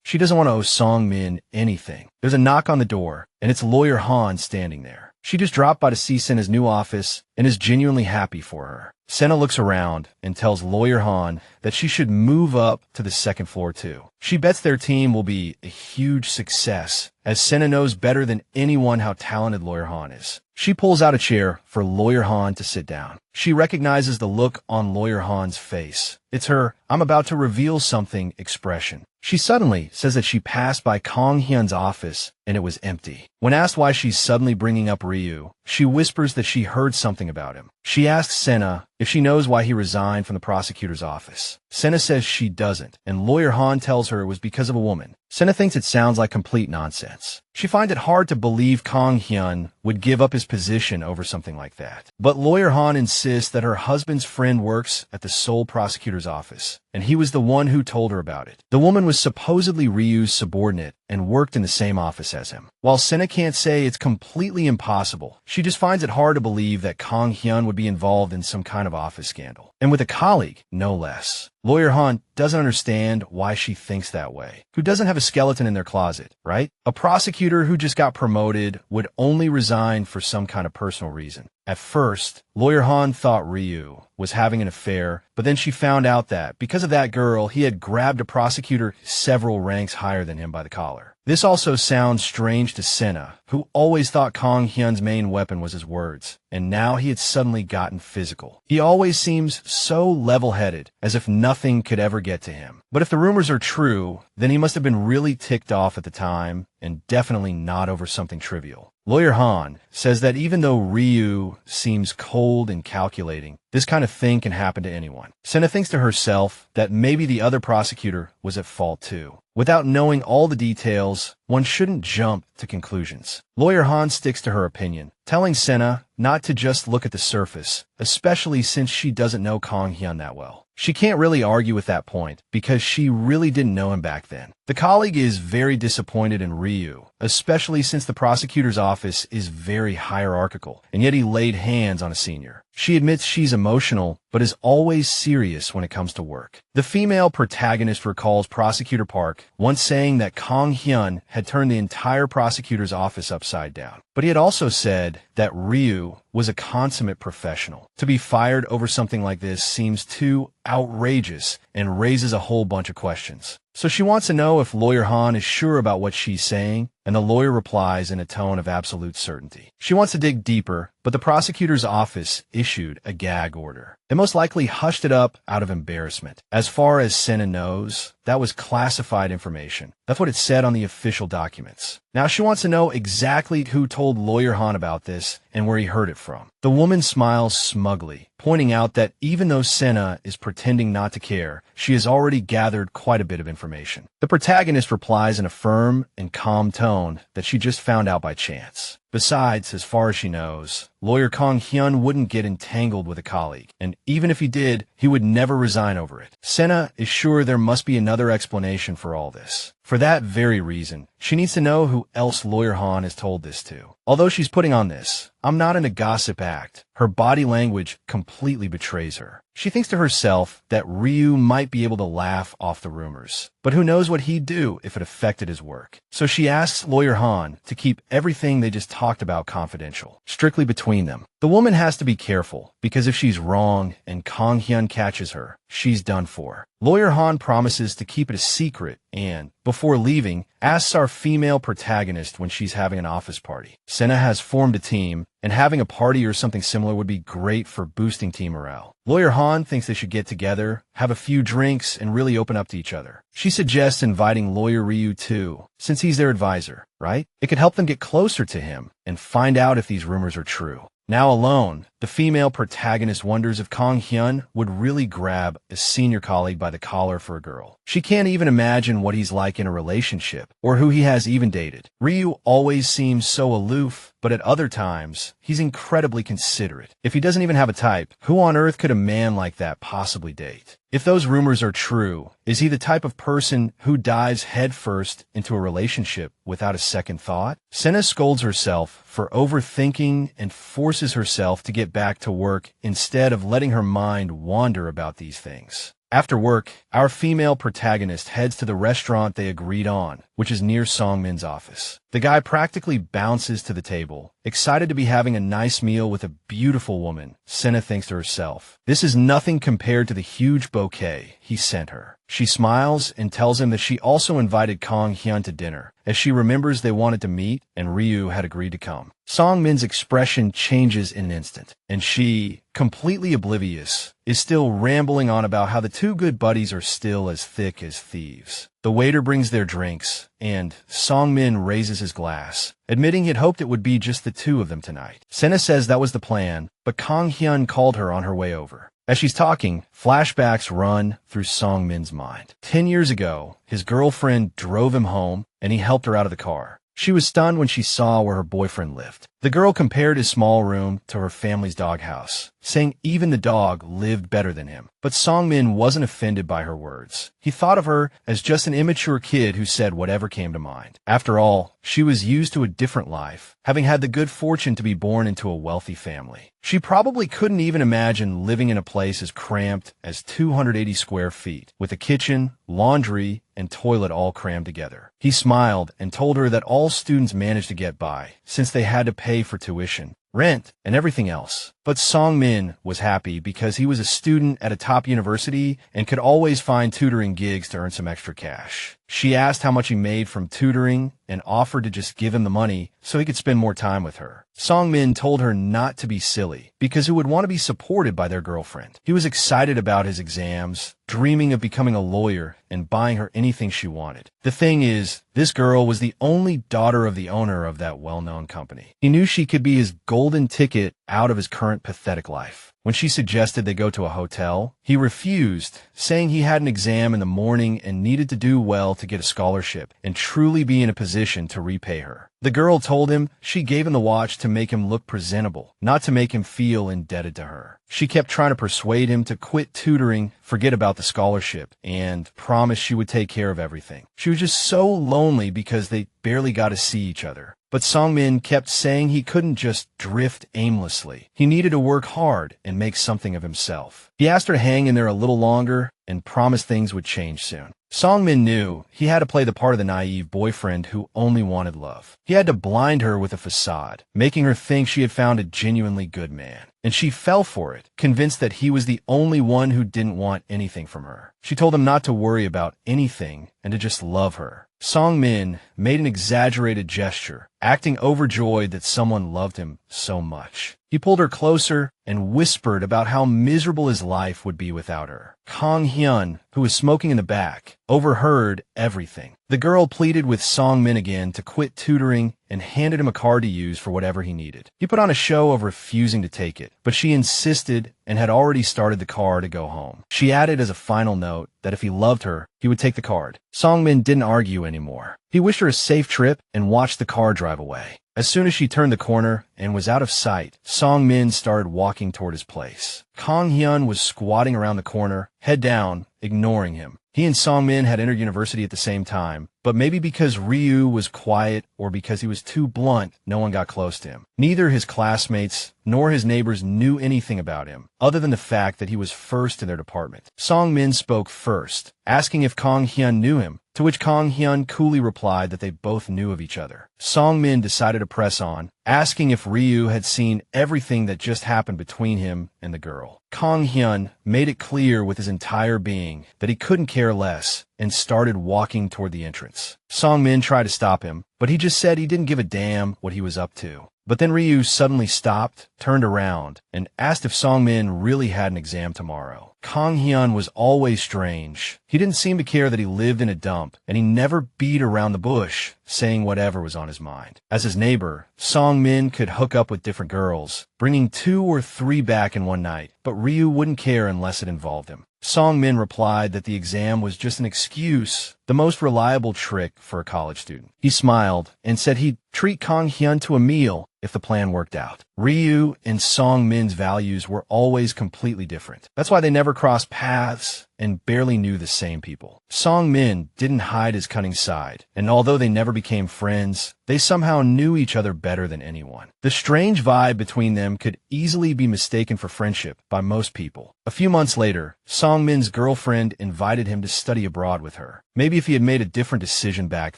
She doesn't want to owe Sungmin anything. There's a knock on the door, and it's Lawyer Han standing there. She just dropped by to see Sena's new office and is genuinely happy for her. Sena looks around and tells Lawyer Han that she should move up to the second floor too. She bets their team will be a huge success, as Sena knows better than anyone how talented Lawyer Han is. She pulls out a chair for Lawyer Han to sit down. She recognizes the look on Lawyer Han's face. It's her "I'm about to reveal something" expression. She suddenly says that she passed by Kang Hyun's office and it was empty. When asked why she's suddenly bringing up Ryu, she whispers that she heard something about him. She asks Sena if she knows why he resigned from the prosecutor's office. Sena says she doesn't, and Lawyer Han tells her it was because of a woman. Sena thinks it sounds like complete nonsense. She finds it hard to believe Kang Hyun would give up his position over something like that. But Lawyer Han insists that her husband's friend works at the Seoul prosecutor's office, and he was the one who told her about it. The woman was supposedly Ryu's subordinate and worked in the same office as him. While Sena can't say it's completely impossible, she just finds it hard to believe that Kang Hyun would be involved in some kind of office scandal. And with a colleague, no less. Lawyer Han doesn't understand why she thinks that way. Who doesn't have a skeleton in their closet, right? A prosecutor who just got promoted would only resign for some kind of personal reason. At first, Lawyer Han thought Ryu was having an affair, but then she found out that, because of that girl, he had grabbed a prosecutor several ranks higher than him by the collar. This also sounds strange to Sena, who always thought Kang Hyun's main weapon was his words, and now he had suddenly gotten physical. He always seems so level-headed, as if nothing could ever get to him. But if the rumors are true, then he must have been really ticked off at the time, and definitely not over something trivial. Lawyer Han says that even though Ryu seems cold and calculating, this kind of thing can happen to anyone. Sena thinks to herself that maybe the other prosecutor was at fault too. Without knowing all the details, one shouldn't jump to conclusions. Lawyer Han sticks to her opinion, telling Sena not to just look at the surface, especially since she doesn't know Kang Hyun that well. She can't really argue with that point, because she really didn't know him back then. The colleague is very disappointed in Ryu, especially since the prosecutor's office is very hierarchical, and yet he laid hands on a senior. She admits she's emotional, but is always serious when it comes to work. The female protagonist recalls Prosecutor Park once saying that Kang Hyun had turned the entire prosecutor's office upside down. But he had also said that Ryu was a consummate professional. To be fired over something like this seems too outrageous and raises a whole bunch of questions. So she wants to know if Lawyer Han is sure about what she's saying, and the lawyer replies in a tone of absolute certainty. She wants to dig deeper, but the prosecutor's office issued a gag order. They most likely hushed it up out of embarrassment. As far as Sena knows, that was classified information. That's what it said on the official documents. Now she wants to know exactly who told Lawyer Han about this and where he heard it from. The woman smiles smugly, pointing out that even though Sena is pretending not to care, she has already gathered quite a bit of information. The protagonist replies in a firm and calm tone that she just found out by chance. Besides, as far as she knows, Lawyer Kang Hyun wouldn't get entangled with a colleague, and even if he did, he would never resign over it. Sena is sure there must be another explanation for all this. For that very reason, she needs to know who else Lawyer Han has told this to. Although she's putting on this, I'm not in a gossip act, her body language completely betrays her. She thinks to herself that Ryu might be able to laugh off the rumors, but who knows what he'd do if it affected his work. So she asks Lawyer Han to keep everything they just talked about confidential, strictly between them. The woman has to be careful, because if she's wrong and Kang Hyun catches her, she's done for. Lawyer Han promises to keep it a secret and, before leaving, asks our female protagonist when she's having an office party. Sena has formed a team, and having a party or something similar would be great for boosting team morale. Lawyer Han thinks they should get together, have a few drinks, and really open up to each other. She suggests inviting Lawyer Ryu too, since he's their advisor, right? It could help them get closer to him and find out if these rumors are true. Now alone, the female protagonist wonders if Kang Hyun would really grab a senior colleague by the collar for a girl. She can't even imagine what he's like in a relationship, or who he has even dated. Ryu always seems so aloof, but at other times, he's incredibly considerate. If he doesn't even have a type, who on earth could a man like that possibly date? If those rumors are true, is he the type of person who dives headfirst into a relationship without a second thought? Sena scolds herself for overthinking and forces herself to get back to work instead of letting her mind wander about these things. After work, our female protagonist heads to the restaurant they agreed on, which is near Sungmin's office. The guy practically bounces to the table, excited to be having a nice meal with a beautiful woman. Sena thinks to herself, this is nothing compared to the huge bouquet he sent her. She smiles and tells him that she also invited Kang Hyun to dinner, as she remembers they wanted to meet and Ryu had agreed to come. Sungmin's expression changes in an instant, and she, completely oblivious, is still rambling on about how the two good buddies are still as thick as thieves. The waiter brings their drinks, and Sungmin raises his glass, admitting he'd hoped it would be just the two of them tonight. Sena says that was the plan, but Kang Hyun called her on her way over. As she's talking, flashbacks run through Sungmin's mind. 10 years ago, his girlfriend drove him home, and he helped her out of the car. She was stunned when she saw where her boyfriend lived. The girl compared his small room to her family's doghouse, saying even the dog lived better than him. But Sungmin wasn't offended by her words. He thought of her as just an immature kid who said whatever came to mind. After all, she was used to a different life, having had the good fortune to be born into a wealthy family. She probably couldn't even imagine living in a place as cramped as 280 square feet, with a kitchen, laundry, and toilet all crammed together. He smiled and told her that all students managed to get by, since they had to pay for tuition, rent, and everything else. But Sungmin was happy because he was a student at a top university and could always find tutoring gigs to earn some extra cash. She asked how much he made from tutoring and offered to just give him the money so he could spend more time with her. Sungmin told her not to be silly because he would want to be supported by their girlfriend. He was excited about his exams, dreaming of becoming a lawyer and buying her anything she wanted. The thing is, this girl was the only daughter of the owner of that well-known company. He knew she could be his golden ticket out of his current pathetic life. when she suggested they go to a hotel. He refused, saying he had an exam in the morning and needed to do well to get a scholarship and truly be in a position to repay her. The girl told him she gave him the watch to make him look presentable, not to make him feel indebted to her. She kept trying to persuade him to quit tutoring, forget about the scholarship, and promise she would take care of everything. She was just so lonely because they barely got to see each other. But Sungmin kept saying he couldn't just drift aimlessly. He needed to work hard and make something of himself. He asked her to hang in there a little longer and promised things would change soon. Sungmin knew he had to play the part of the naive boyfriend who only wanted love. He had to blind her with a facade, making her think she had found a genuinely good man. And she fell for it, convinced that he was the only one who didn't want anything from her. She told him not to worry about anything and to just love her. Sungmin made an exaggerated gesture, acting overjoyed that someone loved him so much. He pulled her closer and whispered about how miserable his life would be without her. Kang Hyun, who was smoking in the back, overheard everything. The girl pleaded with Sungmin again to quit tutoring and handed him a card to use for whatever he needed. He put on a show of refusing to take it, but she insisted and had already started the car to go home. She added as a final note that if he loved her, he would take the card. Sungmin didn't argue anymore. He wished her a safe trip and watched the car drive away. As soon as she turned the corner and was out of sight, Sungmin started walking toward his place. Kang Hyun was squatting around the corner, head down, ignoring him. He and Sungmin had entered university at the same time, but maybe because Ryu was quiet or because he was too blunt, no one got close to him. Neither his classmates nor his neighbors knew anything about him, other than the fact that he was first in their department. Sungmin spoke first, asking if Kang Hyun knew him, to which Kang Hyun coolly replied that they both knew of each other. Sungmin decided to press on, asking if Ryu had seen everything that just happened between him and the girl. Kang Hyun made it clear with his entire being that he couldn't care less and started walking toward the entrance. Sungmin tried to stop him, but he just said he didn't give a damn what he was up to. But then Ryu suddenly stopped, turned around, and asked if Sungmin really had an exam tomorrow. Kang Hyun was always strange. He didn't seem to care that he lived in a dump, and he never beat around the bush, saying whatever was on his mind. As his neighbor, Sungmin could hook up with different girls, bringing 2 or 3 back in one night, but Ryu wouldn't care unless it involved him. Sungmin replied that the exam was just an excuse, the most reliable trick for a college student. He smiled and said he'd treat Kang Hyun to a meal if the plan worked out. Ryu and Sungmin's values were always completely different. That's why they never crossed paths and barely knew the same people. Sungmin didn't hide his cunning side, and although they never became friends, they somehow knew each other better than anyone. The strange vibe between them could easily be mistaken for friendship by most people. A few months later, Sungmin's girlfriend invited him to study abroad with her. Maybe if he had made a different decision back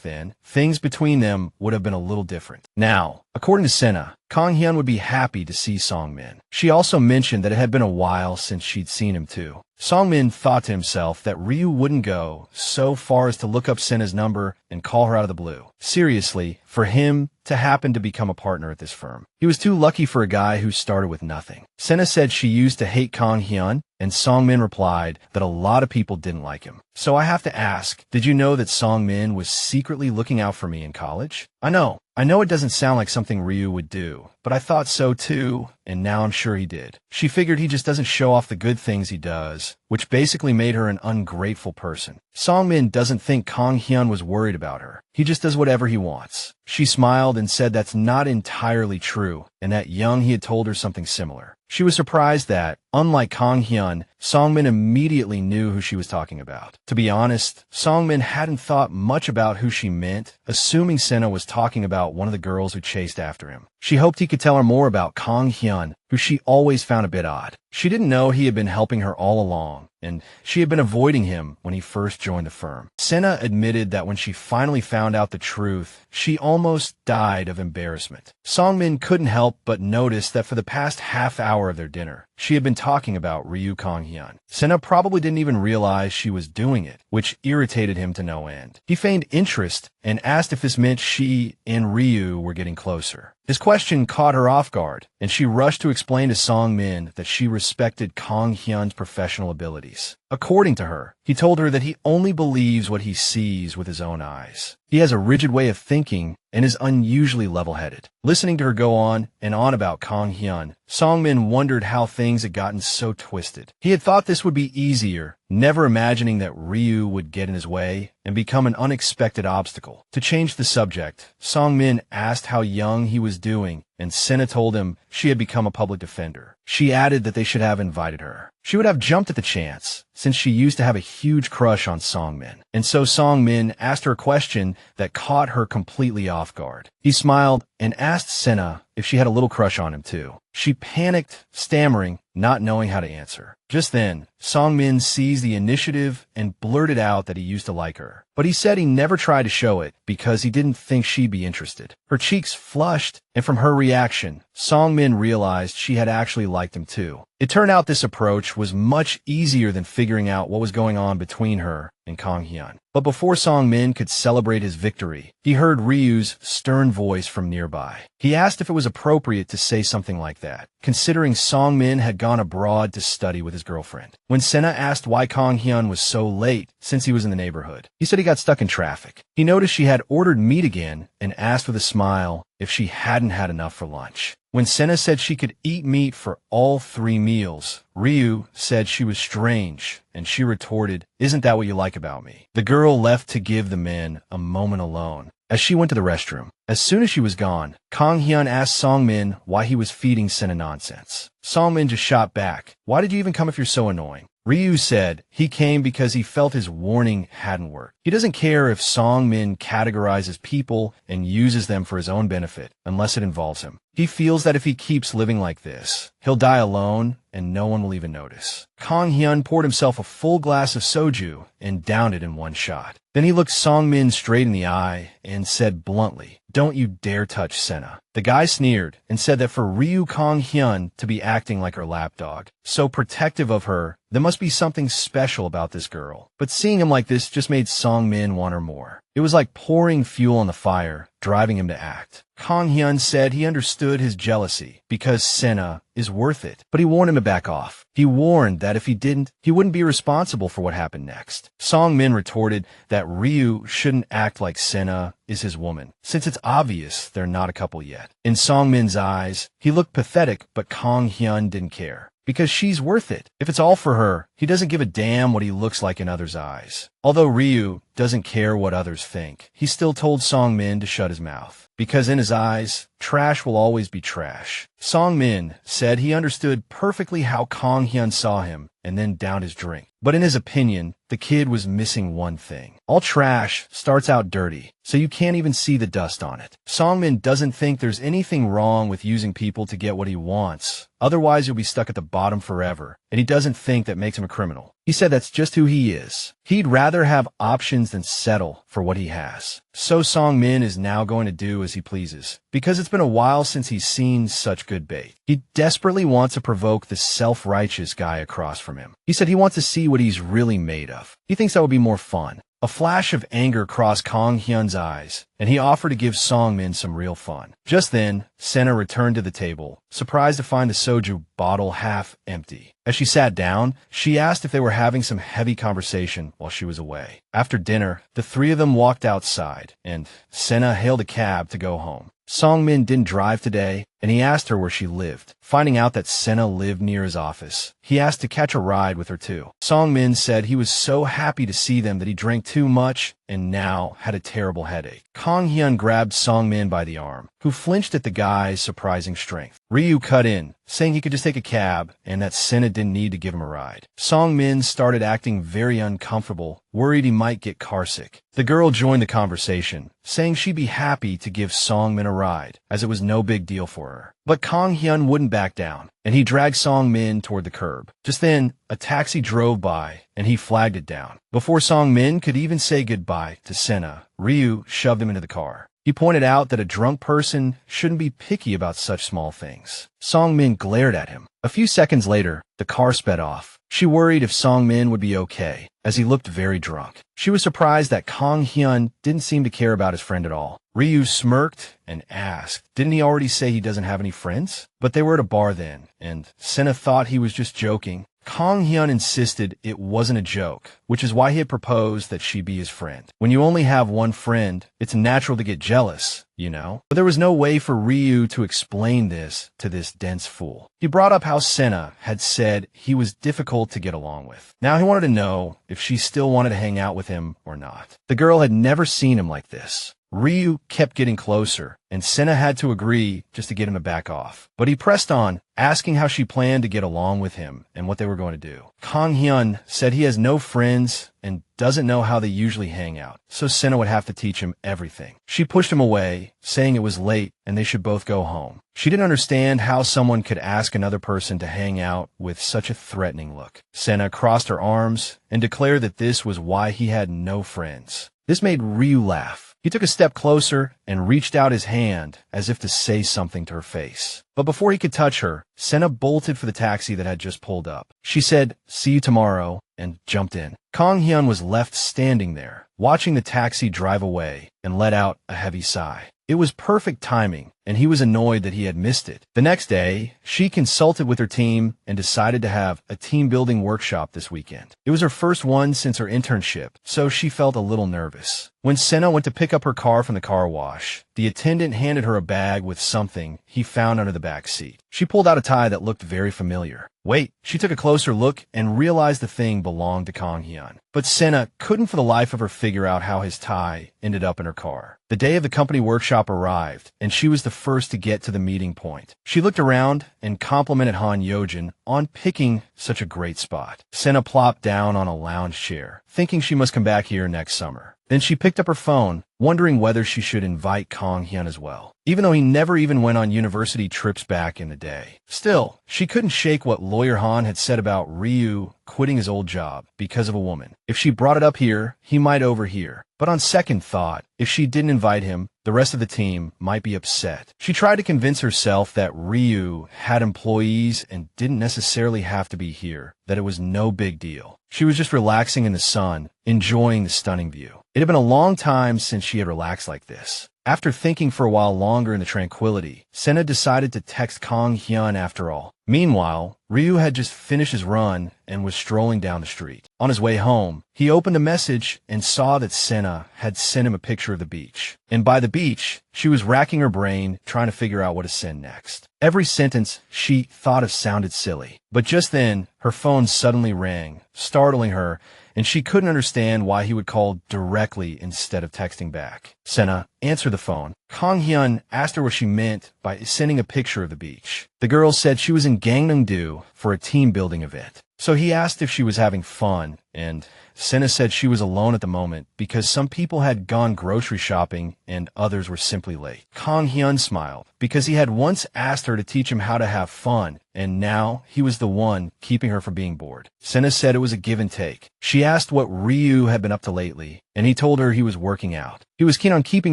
then, things between them would have been a little different. Now, according to Sena, Kang Hyun would be happy to see Sungmin. She also mentioned that it had been a while since she'd seen him too. Sungmin thought to himself that Ryu wouldn't go so far as to look up Sena's number and call her out of the blue. Seriously, for him to happen to become a partner at this firm. He was too lucky for a guy who started with nothing. Sena said she used to hate Kang Hyun, and Sungmin replied that a lot of people didn't like him. So I have to ask, did you know that Sungmin was secretly looking out for me in college? I know it doesn't sound like something Ryu would do, but I thought so too, and now I'm sure he did. She figured he just doesn't show off the good things he does, which basically made her an ungrateful person. Sungmin doesn't think Kang Hyun was worried about her. He just does whatever he wants. She smiled and said that's not entirely true, and that young he had told her something similar. She was surprised that, unlike Kang Hyun, Sungmin immediately knew who she was talking about. To be honest, Sungmin hadn't thought much about who she meant, assuming Sena was talking about one of the girls who chased after him. She hoped he could tell her more about Kang Hyun, who she always found a bit odd. She didn't know he had been helping her all along, and she had been avoiding him when he first joined the firm. Sena admitted that when she finally found out the truth, she almost died of embarrassment. Sungmin couldn't help but notice that for the past half hour of their dinner, she had been talking about Ryu Kang Hyun. Sena probably didn't even realize she was doing it, which irritated him to no end. He feigned interest and asked if this meant she and Ryu were getting closer. His question caught her off guard, and she rushed to explain to Sungmin that she respected Kang Hyun's professional abilities. According to her, he told her that he only believes what he sees with his own eyes. He has a rigid way of thinking and is unusually level-headed. Listening to her go on and on about Kang Hyun, Sungmin wondered how things had gotten so twisted. He had thought this would be easier, never imagining that Ryu would get in his way and become an unexpected obstacle. To change the subject, Sungmin asked how young he was doing, and Sena told him she had become a public defender. She added that they should have invited her. She would have jumped at the chance, since she used to have a huge crush on Sungmin. And so Sungmin asked her a question that caught her completely off guard. He smiled and asked Sena if she had a little crush on him too. She panicked, stammering, not knowing how to answer. Just then, Sungmin seized the initiative and blurted out that he used to like her. But he said he never tried to show it because he didn't think she'd be interested. Her cheeks flushed, and from her reaction, Sungmin realized she had actually liked him too. It turned out this approach was much easier than figuring out what was going on between her and Kang Hyun. But before Sungmin could celebrate his victory, he heard Ryu's stern voice from nearby. He asked if it was appropriate to say something like that, considering Sungmin had gone abroad to study with his girlfriend. When Sena asked why Kang Hyun was so late since he was in the neighborhood, he said he got stuck in traffic. He noticed she had ordered meat again and asked with a smile if she hadn't had enough for lunch. When Sena said she could eat meat for all 3 meals, Ryu said she was strange, and she retorted, "Isn't that what you like about me?" The girl left to give the men a moment alone as she went to the restroom. As soon as she was gone, Kang Hyun asked Sungmin why he was feeding Sena nonsense. Sungmin just shot back, "Why did you even come if you're so annoying?" Ryu said he came because he felt his warning hadn't worked. He doesn't care if Sungmin categorizes people and uses them for his own benefit, unless it involves him. He feels that if he keeps living like this, he'll die alone and no one will even notice. Kang Hyun poured himself a full glass of soju and downed it in one shot. Then he looked Sungmin straight in the eye and said bluntly, "Don't you dare touch Sena." The guy sneered and said that for Ryu Kang Hyun to be acting like her lapdog, so protective of her, there must be something special about this girl. But seeing him like this just made Sungmin want her more. It was like pouring fuel on the fire, driving him to act. Kang Hyun said he understood his jealousy because Sena is worth it, but he warned him to back off. He warned that if he didn't, he wouldn't be responsible for what happened next. Sungmin retorted that Ryu shouldn't act like Sena is his woman, since it's obvious they're not a couple yet. In Sungmin's eyes, he looked pathetic, but Kang Hyun didn't care. Because she's worth it. If it's all for her, he doesn't give a damn what he looks like in others' eyes. Although Ryu doesn't care what others think, he still told Sungmin to shut his mouth. Because in his eyes, trash will always be trash. Sungmin said he understood perfectly how Kang Hyun saw him and then downed his drink. But in his opinion, the kid was missing one thing. All trash starts out dirty, so you can't even see the dust on it. Sungmin doesn't think there's anything wrong with using people to get what he wants. Otherwise, you'll be stuck at the bottom forever, and he doesn't think that makes him a criminal. He said that's just who he is. He'd rather have options than settle for what he has. So Sungmin is now going to do as he pleases, because it's been a while since he's seen such good bait. He desperately wants to provoke the self-righteous guy across from him. He said he wants to see what he's really made of. He thinks that would be more fun. A flash of anger crossed Kang Hyun's eyes, and he offered to give Sungmin some real fun. Just then, Sena returned to the table, surprised to find the soju bottle half empty. As she sat down, she asked if they were having some heavy conversation while she was away. After dinner, the 3 of them walked outside, and Sena hailed a cab to go home. Sungmin didn't drive today, and he asked her where she lived. Finding out that Sena lived near his office, he asked to catch a ride with her too. Sungmin said he was so happy to see them that he drank too much and now had a terrible headache. Kang Hyun grabbed Sungmin by the arm, who flinched at the guy's surprising strength. Ryu cut in, saying he could just take a cab and that Sena didn't need to give him a ride. Sungmin started acting very uncomfortable, worried he might get carsick. The girl joined the conversation, saying she'd be happy to give Sungmin a ride, as it was no big deal for her. But Kang Hyun wouldn't back down, and he dragged Sungmin toward the curb. Just then, a taxi drove by, and he flagged it down. Before Sungmin could even say goodbye to Sena, Ryu shoved him into the car. He pointed out that a drunk person shouldn't be picky about such small things. Sungmin glared at him. A few seconds later, the car sped off. She worried if Sungmin would be okay, as he looked very drunk. She was surprised that Kang Hyun didn't seem to care about his friend at all. Ryu smirked and asked, didn't he already say he doesn't have any friends? But they were at a bar then, and Sena thought he was just joking. Kang Hyun insisted it wasn't a joke, which is why he had proposed that she be his friend. When you only have one friend, it's natural to get jealous. you know? But there was no way for Ryu to explain this to this dense fool. He brought up how Sena had said he was difficult to get along with. Now he wanted to know if she still wanted to hang out with him or not. The girl had never seen him like this. Ryu kept getting closer, and Sena had to agree just to get him to back off. But he pressed on, asking how she planned to get along with him and what they were going to do. Kang Hyun said he has no friends and doesn't know how they usually hang out, so Sena would have to teach him everything. She pushed him away, saying it was late and they should both go home. She didn't understand how someone could ask another person to hang out with such a threatening look. Sena crossed her arms and declared that this was why he had no friends. This made Ryu laugh. He took a step closer and reached out his hand as if to say something to her face. But before he could touch her, Sena bolted for the taxi that had just pulled up. She said, "See you tomorrow," and jumped in. Kang Hyun was left standing there, watching the taxi drive away, and let out a heavy sigh. It was perfect timing, and he was annoyed that he had missed it. The next day, she consulted with her team and decided to have a team-building workshop this weekend. It was her first one since her internship, so she felt a little nervous. When Sena went to pick up her car from the car wash, the attendant handed her a bag with something he found under the back seat. She pulled out a tie that looked very familiar. Wait, she took a closer look and realized the thing belonged to Kang Hyun. But Sena couldn't for the life of her figure out how his tie ended up in her car. The day of the company workshop arrived, and she was the first to get to the meeting point. She looked around and complimented Han Yojin on picking such a great spot. Sena plopped down on a lounge chair, thinking she must come back here next summer. Then she picked up her phone, wondering whether she should invite Kang Hyun as well, even though he never even went on university trips back in the day. Still, she couldn't shake what Lawyer Han had said about Ryu quitting his old job because of a woman. If she brought it up here, he might overhear. But on second thought, if she didn't invite him, the rest of the team might be upset. She tried to convince herself that Ryu had employees and didn't necessarily have to be here, that it was no big deal. She was just relaxing in the sun, enjoying the stunning view. It had been a long time since she had relaxed like this. After thinking for a while longer in the tranquility, Sena decided to text Kang Hyun after all. Meanwhile, Ryu had just finished his run and was strolling down the street. On his way home, he opened a message and saw that Sena had sent him a picture of the beach. And by the beach, she was racking her brain trying to figure out what to send next. Every sentence she thought of sounded silly. But just then, her phone suddenly rang, startling her, and she couldn't understand why he would call directly instead of texting back. Sena answered the phone. Kang Hyun asked her what she meant by sending a picture of the beach. The girl said she was in Gangnam-do for a team-building event. So he asked if she was having fun, and Sena said she was alone at the moment because some people had gone grocery shopping and others were simply late. Kang Hyun smiled because he had once asked her to teach him how to have fun, and now he was the one keeping her from being bored. Sena said it was a give and take. She asked what Ryu had been up to lately, and he told her he was working out. He was keen on keeping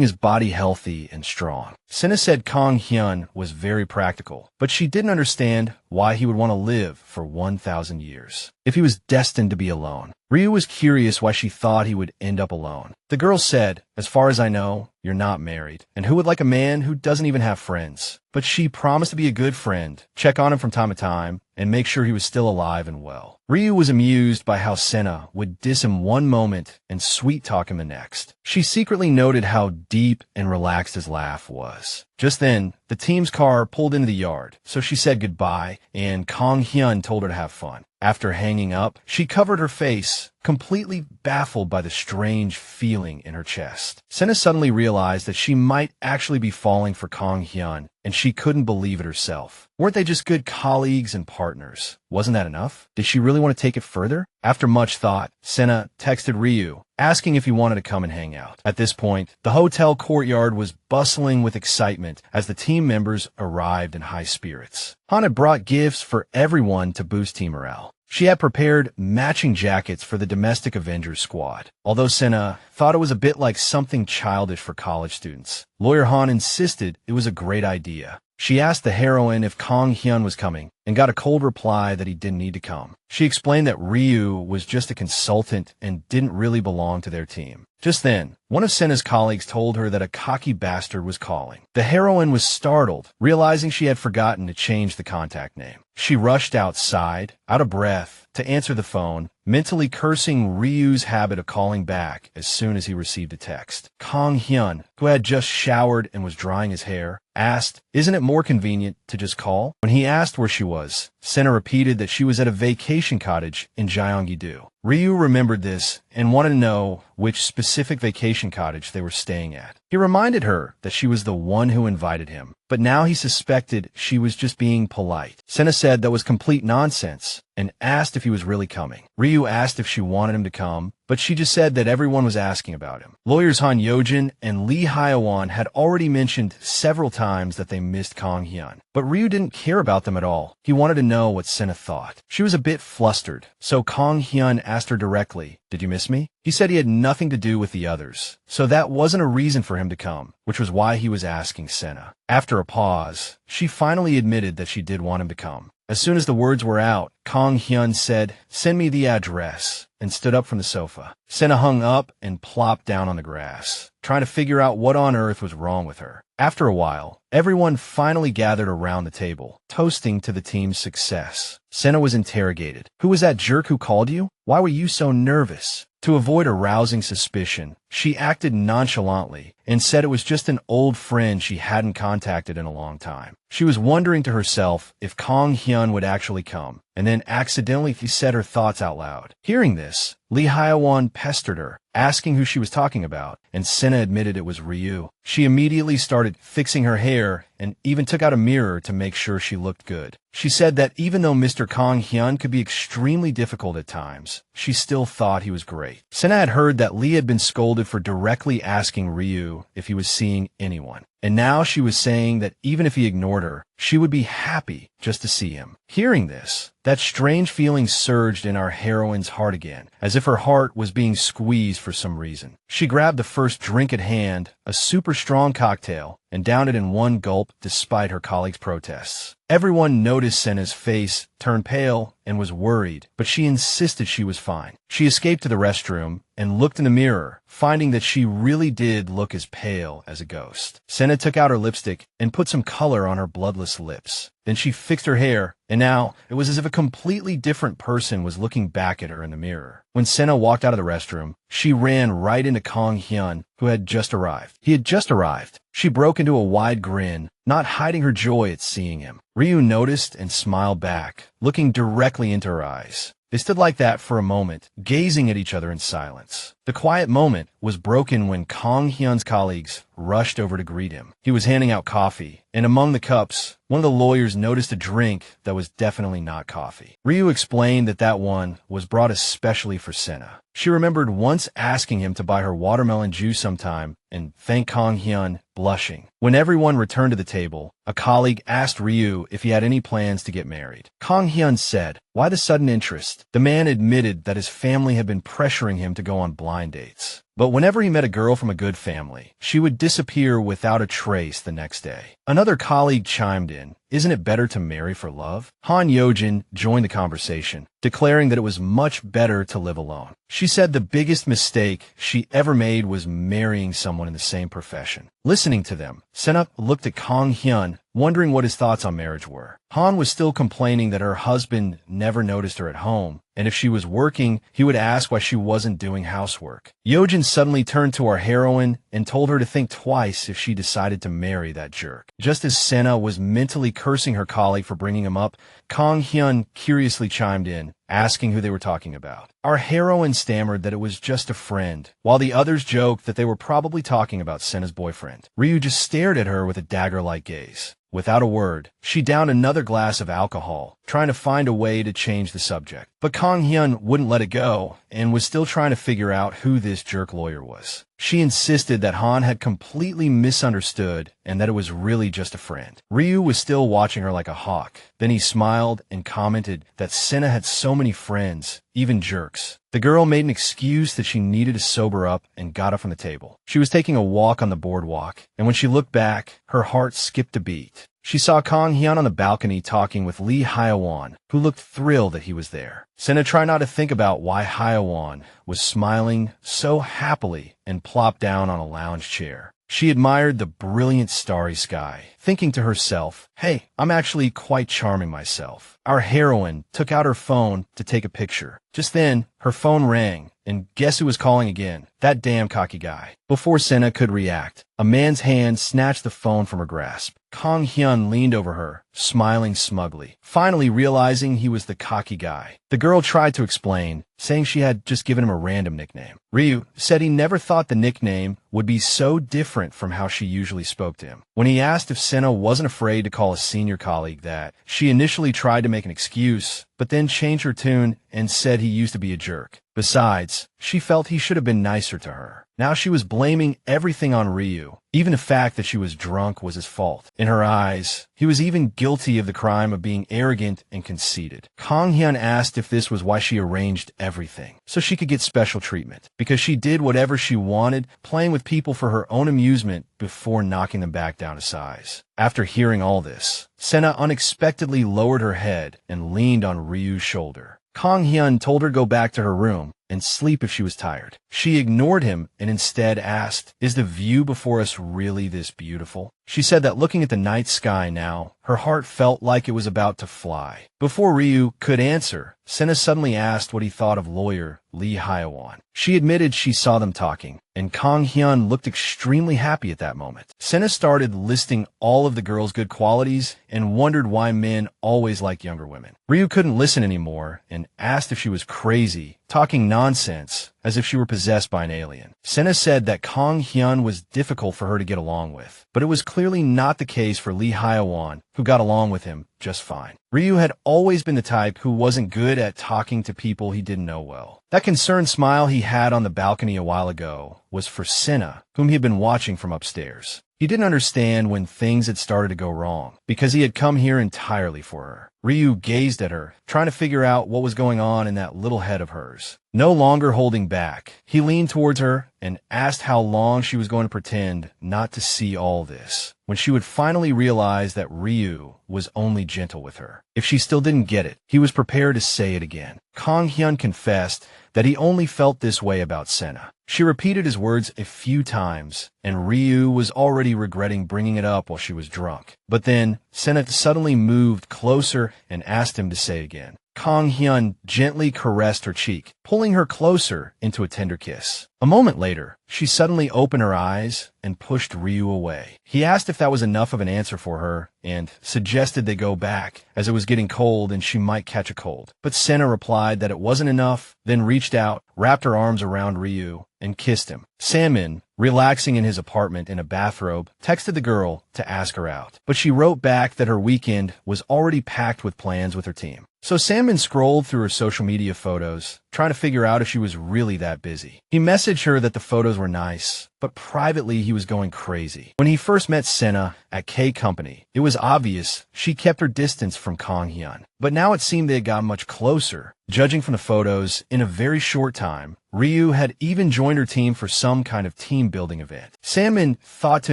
his body healthy and strong. Sena said Kang Hyun was very practical, but she didn't understand why he would want to live for 1,000 years if he was destined to be alone. Ryu was curious why she thought he would end up alone. The girl said, "As far as I know, you're not married, and who would like a man who doesn't even have friends?" But she promised to be a good friend, check on him from time to time, and make sure he was still alive and well. Ryu was amused by how Sena would diss him one moment and sweet-talk him the next. She secretly noted how deep and relaxed his laugh was. Just then, the team's car pulled into the yard, so she said goodbye, and Kang Hyun told her to have fun. After hanging up, she covered her face, completely baffled by the strange feeling in her chest. Sena suddenly realized that she might actually be falling for Kang Hyun, and she couldn't believe it herself. Weren't they just good colleagues and partners? Wasn't that enough? Did she really want to take it further? After much thought, Sena texted Ryu, asking if he wanted to come and hang out. At this point, the hotel courtyard was bustling with excitement as the team members arrived in high spirits. Han had brought gifts for everyone to boost team morale. She had prepared matching jackets for the domestic Avengers squad. Although Sena thought it was a bit like something childish for college students, Lawyer Han insisted it was a great idea. She asked the heroine if Kang Hyun was coming and got a cold reply that he didn't need to come. She explained that Ryu was just a consultant and didn't really belong to their team. Just then, one of Sena's colleagues told her that a cocky bastard was calling. The heroine was startled, realizing she had forgotten to change the contact name. She rushed outside, out of breath, to answer the phone, mentally cursing Ryu's habit of calling back as soon as he received a text. Kang Hyun, who had just showered and was drying his hair, asked, "Isn't it more convenient to just call?" When he asked where she was, Sena repeated that she was at a vacation cottage in Gyeonggi-do. Ryu remembered this and wanted to know which specific vacation cottage they were staying at. He reminded her that she was the one who invited him, but now he suspected she was just being polite. Sena said that was complete nonsense and asked if he was really coming. Ryu asked if she wanted him to come, but she just said that everyone was asking about him. Lawyers Han Yojin and Lee Hyewon had already mentioned several times that they missed Kang Hyun, but Ryu didn't care about them at all. He wanted to know what Sena thought. She was a bit flustered, so Kang Hyun asked her directly, "Did you miss me?" He said he had nothing to do with the others, so that wasn't a reason for him to come, which was why he was asking Sena. After a pause, she finally admitted that she did want him to come. As soon as the words were out, Kang Hyun said, "Send me the address," and stood up from the sofa. Sena hung up and plopped down on the grass, trying to figure out what on earth was wrong with her. After a while, everyone finally gathered around the table, toasting to the team's success. Sena was interrogated. "Who was that jerk who called you? Why were you so nervous?" To avoid arousing suspicion, she acted nonchalantly and said it was just an old friend she hadn't contacted in a long time. She was wondering to herself if Kang Hyun would actually come, and then accidentally said her thoughts out loud. Hearing this, Lee Hyewon pestered her, asking who she was talking about, and Sena admitted it was Ryu. She immediately started fixing her hair and even took out a mirror to make sure she looked good. She said that even though Mr. Kang Hyun could be extremely difficult at times, she still thought he was great. Sena had heard that Lee had been scolded for directly asking Ryu if he was seeing anyone, and now she was saying that even if he ignored her, she would be happy just to see him. Hearing this, that strange feeling surged in our heroine's heart again, as if her heart was being squeezed for some reason. She grabbed the first drink at hand, a super strong cocktail, and downed it in one gulp despite her colleagues' protests. Everyone noticed Sena's face turn pale and was worried, but she insisted she was fine. She escaped to the restroom and looked in the mirror, finding that she really did look as pale as a ghost. Sena took out her lipstick and put some color on her bloodless lips. Then she fixed her hair, and now it was as if a completely different person was looking back at her in the mirror. When Sena walked out of the restroom, she ran right into Kang Hyun, who had just arrived. He had just arrived. She broke into a wide grin, not hiding her joy at seeing him. Ryu noticed and smiled back, looking directly into her eyes. They stood like that for a moment, gazing at each other in silence. The quiet moment was broken when Kang Hyun's colleagues rushed over to greet him. He was handing out coffee, and among the cups, one of the lawyers noticed a drink that was definitely not coffee. Ryu explained that that one was brought especially for Sena. She remembered once asking him to buy her watermelon juice sometime and thanked Kang Hyun, blushing. When everyone returned to the table, a colleague asked Ryu if he had any plans to get married. Kang Hyun said, "Why the sudden interest?" The man admitted that his family had been pressuring him to go on blind dates. But whenever he met a girl from a good family, she would disappear without a trace the next day. Another colleague chimed in, "Isn't it better to marry for love?" Han Yojin joined the conversation, declaring that it was much better to live alone. She said the biggest mistake she ever made was marrying someone in the same profession. Listening to them, Sena looked at Kang Hyun, wondering what his thoughts on marriage were. Han was still complaining that her husband never noticed her at home, and if she was working, he would ask why she wasn't doing housework. Yojin suddenly turned to our heroine and told her to think twice if she decided to marry that jerk. Just as Sena was mentally cursing her colleague for bringing him up, Kang Hyun curiously chimed in, asking who they were talking about. Our heroine stammered that it was just a friend, while the others joked that they were probably talking about Sena's boyfriend. Ryu just stared at her with a dagger-like gaze. Without a word, she downed another glass of alcohol, trying to find a way to change the subject. But Kang Hyun wouldn't let it go, and was still trying to figure out who this jerk lawyer was. She insisted that Han had completely misunderstood and that it was really just a friend. Ryu was still watching her like a hawk. Then he smiled and commented that Sena had so many friends, even jerks. The girl made an excuse that she needed to sober up and got up from the table. She was taking a walk on the boardwalk, and when she looked back, her heart skipped a beat. She saw Kang Hyun on the balcony talking with Lee Hyewon, who looked thrilled that he was there. Sena tried not to think about why Hyewon was smiling so happily and plopped down on a lounge chair. She admired the brilliant starry sky, thinking to herself, "Hey, I'm actually quite charming myself." Our heroine took out her phone to take a picture, Just then, her phone rang, and guess who was calling again? That damn cocky guy. Before Sena could react, a man's hand snatched the phone from her grasp. Kang Hyun leaned over her, smiling smugly, finally realizing he was the cocky guy. The girl tried to explain, saying she had just given him a random nickname. Ryu said he never thought the nickname would be so different from how she usually spoke to him. When he asked if Sena wasn't afraid to call a senior colleague that, she initially tried to make an excuse, but then changed her tune and said he used to be a jerk. Besides, she felt he should have been nicer to her. Now she was blaming everything on Ryu. Even the fact that she was drunk was his fault. In her eyes, he was even guilty of the crime of being arrogant and conceited. Kang Hyun asked if this was why she arranged everything, so she could get special treatment. Because she did whatever she wanted, playing with people for her own amusement before knocking them back down to size. After hearing all this, Sena unexpectedly lowered her head and leaned on Ryu's shoulder. Kang Hyun told her to go back to her room and sleep if she was tired. She ignored him and instead asked, "Is the view before us really this beautiful?" She said that looking at the night sky now, her heart felt like it was about to fly. Before Ryu could answer, Sena suddenly asked what he thought of lawyer Lee Hyun. She admitted she saw them talking, and Kang Hyun looked extremely happy at that moment. Sena started listing all of the girl's good qualities and wondered why men always like younger women. Ryu couldn't listen anymore and asked if she was crazy, talking nonsense, as if she were possessed by an alien. Sena said that Kang Hyun was difficult for her to get along with, but it was clearly not the case for Lee Hyun, who got along with him just fine. Ryu had always been the type who wasn't good at talking to people he didn't know well. That concerned smile he had on the balcony a while ago was for Sena, whom he had been watching from upstairs. He didn't understand when things had started to go wrong, because he had come here entirely for her. Ryu gazed at her, trying to figure out what was going on in that little head of hers. No longer holding back, he leaned towards her and asked how long she was going to pretend not to see all this, when she would finally realize that Ryu was only gentle with her. If she still didn't get it, he was prepared to say it again. Kang Hyun confessed that he only felt this way about Sena. She repeated his words a few times, and Ryu was already regretting bringing it up while she was drunk. But then, Sena suddenly moved closer and asked him to say it again. Kang Hyun gently caressed her cheek, pulling her closer into a tender kiss. A moment later, she suddenly opened her eyes and pushed Ryu away. He asked if that was enough of an answer for her and suggested they go back, as it was getting cold and she might catch a cold. But Sena replied that it wasn't enough, then reached out, wrapped her arms around Ryu, and kissed him. Sungmin, relaxing in his apartment in a bathrobe, texted the girl to ask her out. But she wrote back that her weekend was already packed with plans with her team. So Sungmin scrolled through her social media photos, trying to figure out if she was really that busy. He messaged her that the photos were nice, but privately he was going crazy. When he first met Sena at K Company, it was obvious she kept her distance from Kang Hyun. But now it seemed they had gotten much closer. Judging from the photos, in a very short time, Ryu had even joined her team for some kind of team-building event. Sungmin thought to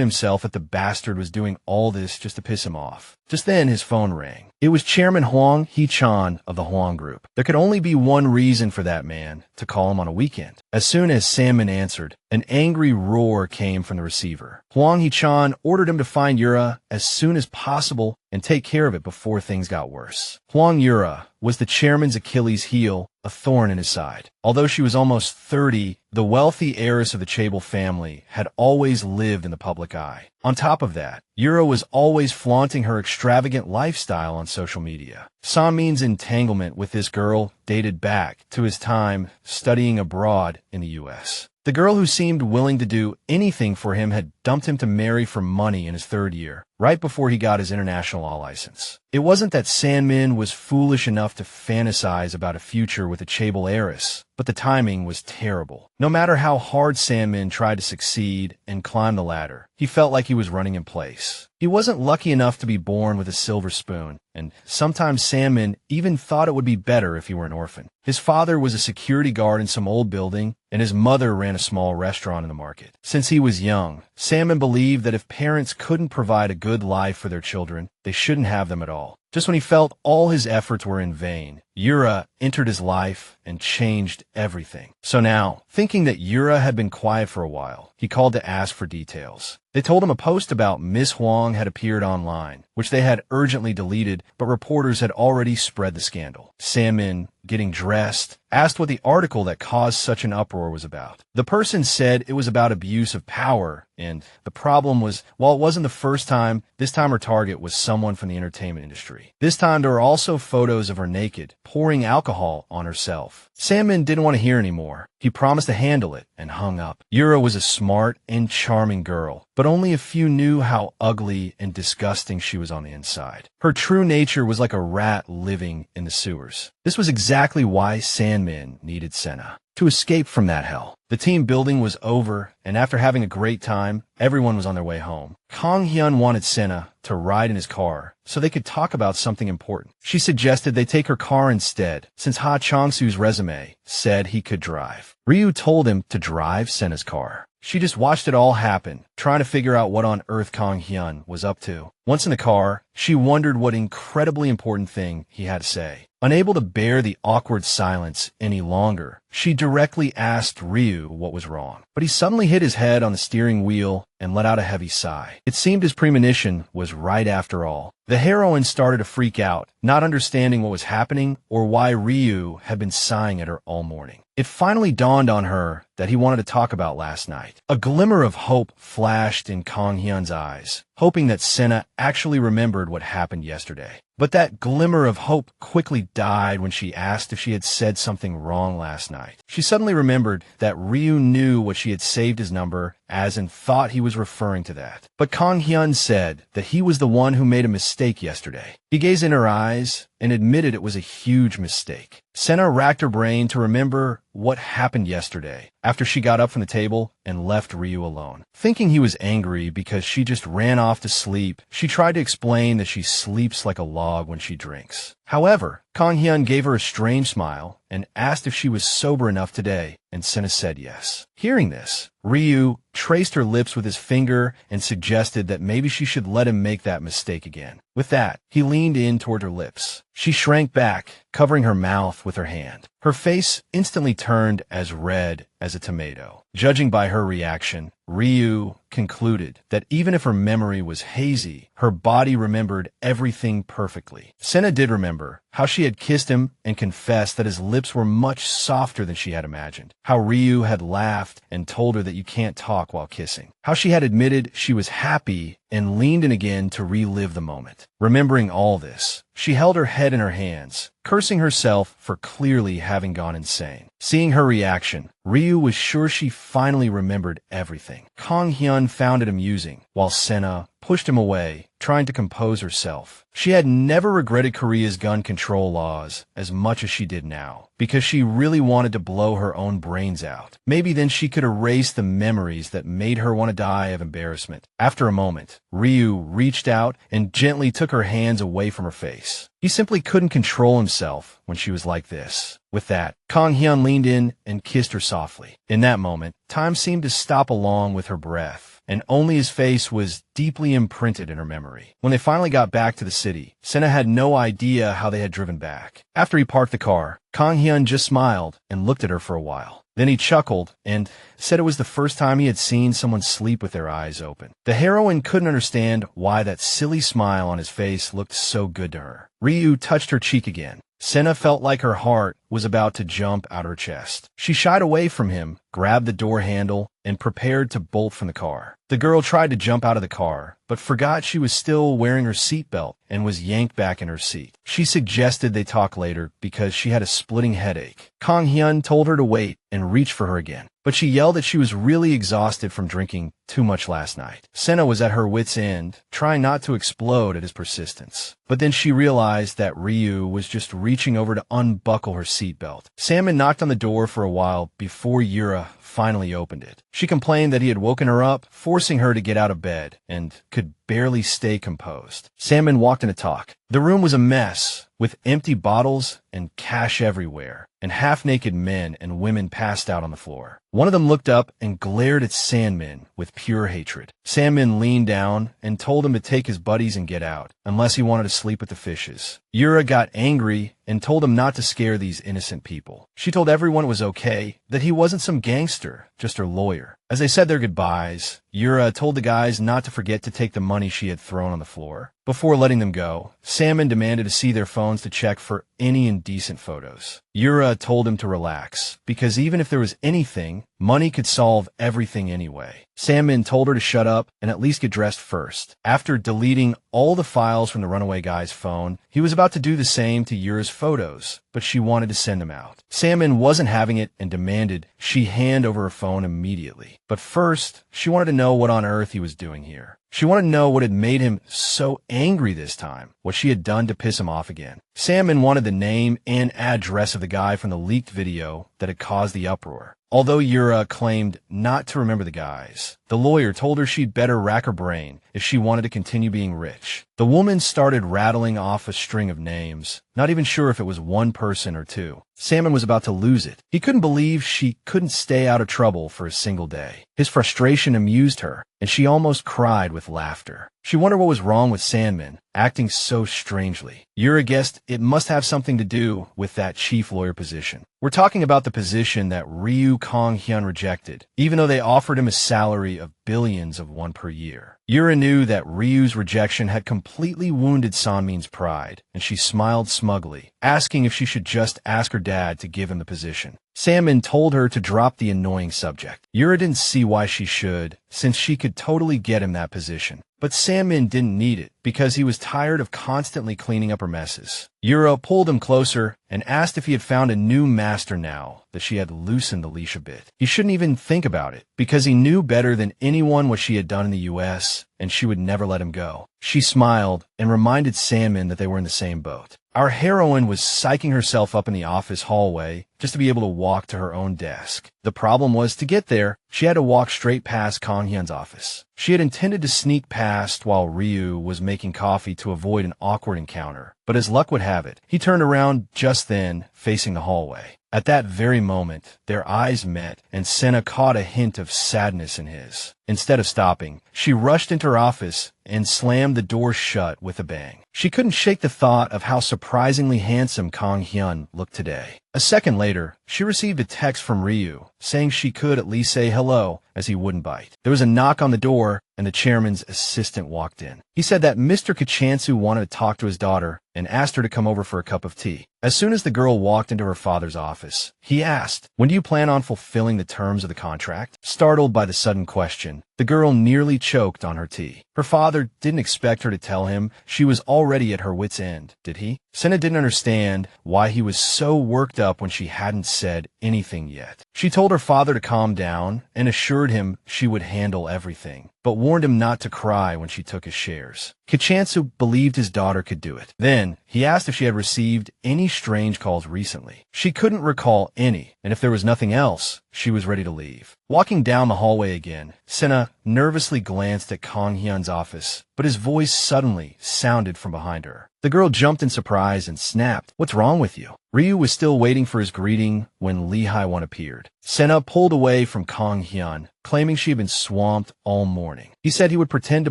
himself that the bastard was doing all this just to piss him off. Just then, his phone rang. It was Chairman Hwang Hee-chan of the Hwang Group. There could only be one reason for that man to call him on a weekend. As soon as Sungmin answered, an angry roar came from the receiver. Hwang Hee-chan ordered him to find Yura as soon as possible and take care of it before things got worse. Hwang Yura was the chairman's Achilles heel, a thorn in his side. Although she was almost 30, the wealthy heiress of the Chable family had always lived in the public eye. On top of that, Yura was always flaunting her extravagant lifestyle on social media. Sungmin's entanglement with this girl dated back to his time studying abroad in the U.S. The girl who seemed willing to do anything for him had dumped him to marry for money in his third year, right before he got his international law license. It wasn't that Sungmin was foolish enough to fantasize about a future with a Chable heiress, but the timing was terrible. No matter how hard Sungmin tried to succeed and climb the ladder, he felt like he was running in place. He wasn't lucky enough to be born with a silver spoon, and sometimes Sungmin even thought it would be better if he were an orphan. His father was a security guard in some old building, and his mother ran a small restaurant in the market. Since he was young, Sungmin believed that if parents couldn't provide a good life for their children, they shouldn't have them at all. Just when he felt all his efforts were in vain, Yura entered his life and changed everything. So now, thinking that Yura had been quiet for a while, he called to ask for details. They told him a post about Miss Huang had appeared online, which they had urgently deleted, but reporters had already spread the scandal. Sungmin, getting dressed, asked what the article that caused such an uproar was about. The person said it was about abuse of power, and the problem was, while it wasn't the first time, this time her target was someone from the entertainment industry. This time there were also photos of her naked, pouring alcohol on herself. Sungmin didn't want to hear anymore. He promised to handle it and hung up. Yura was a smart and charming girl, but only a few knew how ugly and disgusting she was on the inside. Her true nature was like a rat living in the sewers. This was exactly why Sungmin needed Sena, to escape from that hell. The team building was over, and after having a great time, everyone was on their way home. Kang Hyun wanted Sena to ride in his car so they could talk about something important. She suggested they take her car instead, since Ha Chang-soo's resume said he could drive. Ryu told him to drive Sena's car. She just watched it all happen, trying to figure out what on earth Kang Hyun was up to. Once in the car, she wondered what incredibly important thing he had to say. Unable to bear the awkward silence any longer, she directly asked Ryu what was wrong. But he suddenly hit his head on the steering wheel and let out a heavy sigh. It seemed his premonition was right after all. The heroine started to freak out, not understanding what was happening or why Ryu had been sighing at her all morning. It finally dawned on her that he wanted to talk about last night. A glimmer of hope flashed in Kang Hyun's eyes, hoping that Sena actually remembered what happened yesterday. But that glimmer of hope quickly died when she asked if she had said something wrong last night. She suddenly remembered that Ryu knew what she had saved his number as and thought he was referring to that. But Kang Hyun said that he was the one who made a mistake yesterday. He gazed in her eyes and admitted it was a huge mistake. Sena racked her brain to remember what happened yesterday after she got up from the table and left Ryu alone. Thinking he was angry because she just ran off to sleep, she tried to explain that she sleeps like a log when she drinks. However, Kang Hyun gave her a strange smile and asked if she was sober enough today, and Sena said yes. Hearing this, Ryu traced her lips with his finger and suggested that maybe she should let him make that mistake again. With that, he leaned in toward her lips. She shrank back, covering her mouth with her hand. Her face instantly turned as red as a tomato. Judging by her reaction, Ryu concluded that even if her memory was hazy, her body remembered everything perfectly. Sena did remember how she had kissed him and confessed that his lips were much softer than she had imagined. How Ryu had laughed and told her that you can't talk while kissing. How she had admitted she was happy and leaned in again to relive the moment. Remembering all this, she held her head in her hands, cursing herself for clearly having gone insane. Seeing her reaction, Ryu was sure she finally remembered everything. Kang Hyun found it amusing, while Sena pushed him away, trying to compose herself. She had never regretted Korea's gun control laws as much as she did now, because she really wanted to blow her own brains out. Maybe then she could erase the memories that made her want to die of embarrassment. After a moment, Ryu reached out and gently took her hands away from her face. He simply couldn't control himself when she was like this. With that, Kang Hyun leaned in and kissed her softly. In that moment, time seemed to stop along with her breath, and only his face was deeply imprinted in her memory. When they finally got back to the city, Sena had no idea how they had driven back. After he parked the car, Kang Hyun just smiled and looked at her for a while. Then he chuckled and said it was the first time he had seen someone sleep with their eyes open. The heroine couldn't understand why that silly smile on his face looked so good to her. Ryu touched her cheek again. Sena felt like her heart was about to jump out her chest. She shied away from him, grabbed the door handle, and prepared to bolt from the car. The girl tried to jump out of the car, but forgot she was still wearing her seatbelt and was yanked back in her seat. She suggested they talk later because she had a splitting headache. Kang Hyun told her to wait and reach for her again, but she yelled that she was really exhausted from drinking too much last night. Sena was at her wit's end, trying not to explode at his persistence. But then she realized that Ryu was just reaching over to unbuckle her seatbelt. Sungmin knocked on the door for a while before Yura finally opened it. She complained that he had woken her up, forcing her to get out of bed, and could barely stay composed. Sungmin walked in to talk. The room was a mess, with empty bottles and cash everywhere, and half-naked men and women passed out on the floor. One of them looked up and glared at Sungmin with pure hatred. Sungmin leaned down and told him to take his buddies and get out, unless he wanted to sleep with the fishes. Yura got angry and told him not to scare these innocent people. She told everyone it was okay, that he wasn't some gangster, just her lawyer. As they said their goodbyes, Yura told the guys not to forget to take the money she had thrown on the floor. Before letting them go, Sungmin demanded to see their phones to check for any indecent photos. Yura told him to relax, because even if there was anything, money could solve everything anyway. Sungmin told her to shut up and at least get dressed first. After deleting all the files from the runaway guy's phone, he was about to do the same to Yura's photos, but she wanted to send them out. Sungmin wasn't having it and demanded she hand over her phone immediately. But first, she wanted to know what on earth he was doing here. She wanted to know what had made him so angry this time, what she had done to piss him off again. Sungmin wanted the name and address of the guy from the leaked video that had caused the uproar. Although Yura claimed not to remember the guys, the lawyer told her she'd better rack her brain if she wanted to continue being rich. The woman started rattling off a string of names, not even sure if it was one person or two. Sungmin was about to lose it. He couldn't believe she couldn't stay out of trouble for a single day. His frustration amused her, and she almost cried with laughter. She wondered what was wrong with Sungmin, acting so strangely. Yura guessed it must have something to do with that chief lawyer position. We're talking about the position that Ryu Kang Hyun rejected, even though they offered him a salary of billions of won per year. Yura knew that Ryu's rejection had completely wounded Sungmin's pride, and she smiled smugly, asking if she should just ask her dad to give him the position. Sungmin told her to drop the annoying subject. Yura didn't see why she should, since she could totally get him that position. But Sungmin didn't need it, because he was tired of constantly cleaning up her messes. Yura pulled him closer and asked if he had found a new master now that she had loosened the leash a bit. He shouldn't even think about it, because he knew better than anyone what she had done in the US, and she would never let him go. She smiled and reminded Sungmin that they were in the same boat. Our heroine was psyching herself up in the office hallway just to be able to walk to her own desk. The problem was, to get there, she had to walk straight past Kang Hyun's office. She had intended to sneak past while Ryu was making coffee to avoid an awkward encounter, but as luck would have it, he turned around just then, facing the hallway. At that very moment, their eyes met, and Sena caught a hint of sadness in his. Instead of stopping, she rushed into her office and slammed the door shut with a bang. She couldn't shake the thought of how surprisingly handsome Kang Hyun looked today. A second later, she received a text from Ryu, saying she could at least say hello, as he wouldn't bite. There was a knock on the door, and the chairman's assistant walked in. He said that Mr. Kachansu wanted to talk to his daughter and asked her to come over for a cup of tea. As soon as the girl walked into her father's office, he asked, "When do you plan on fulfilling the terms of the contract?" Startled by the sudden question, the girl nearly choked on her tea. Her father didn't expect her to tell him she was already at her wit's end, did he? Sena didn't understand why he was so worked up when she hadn't said anything yet. She told her father to calm down and assured him she would handle everything, but warned him not to cry when she took his shares. Kachansu believed his daughter could do it. Then, he asked if she had received any strange calls recently. She couldn't recall any, and if there was nothing else, she was ready to leave. Walking down the hallway again, Sena nervously glanced at Kang Hyun's office, but his voice suddenly sounded from behind her. The girl jumped in surprise and snapped, "What's wrong with you?" Ryu was still waiting for his greeting when Lee Hai-won appeared. Sena pulled away from Kang Hyun, claiming she had been swamped all morning. He said he would pretend to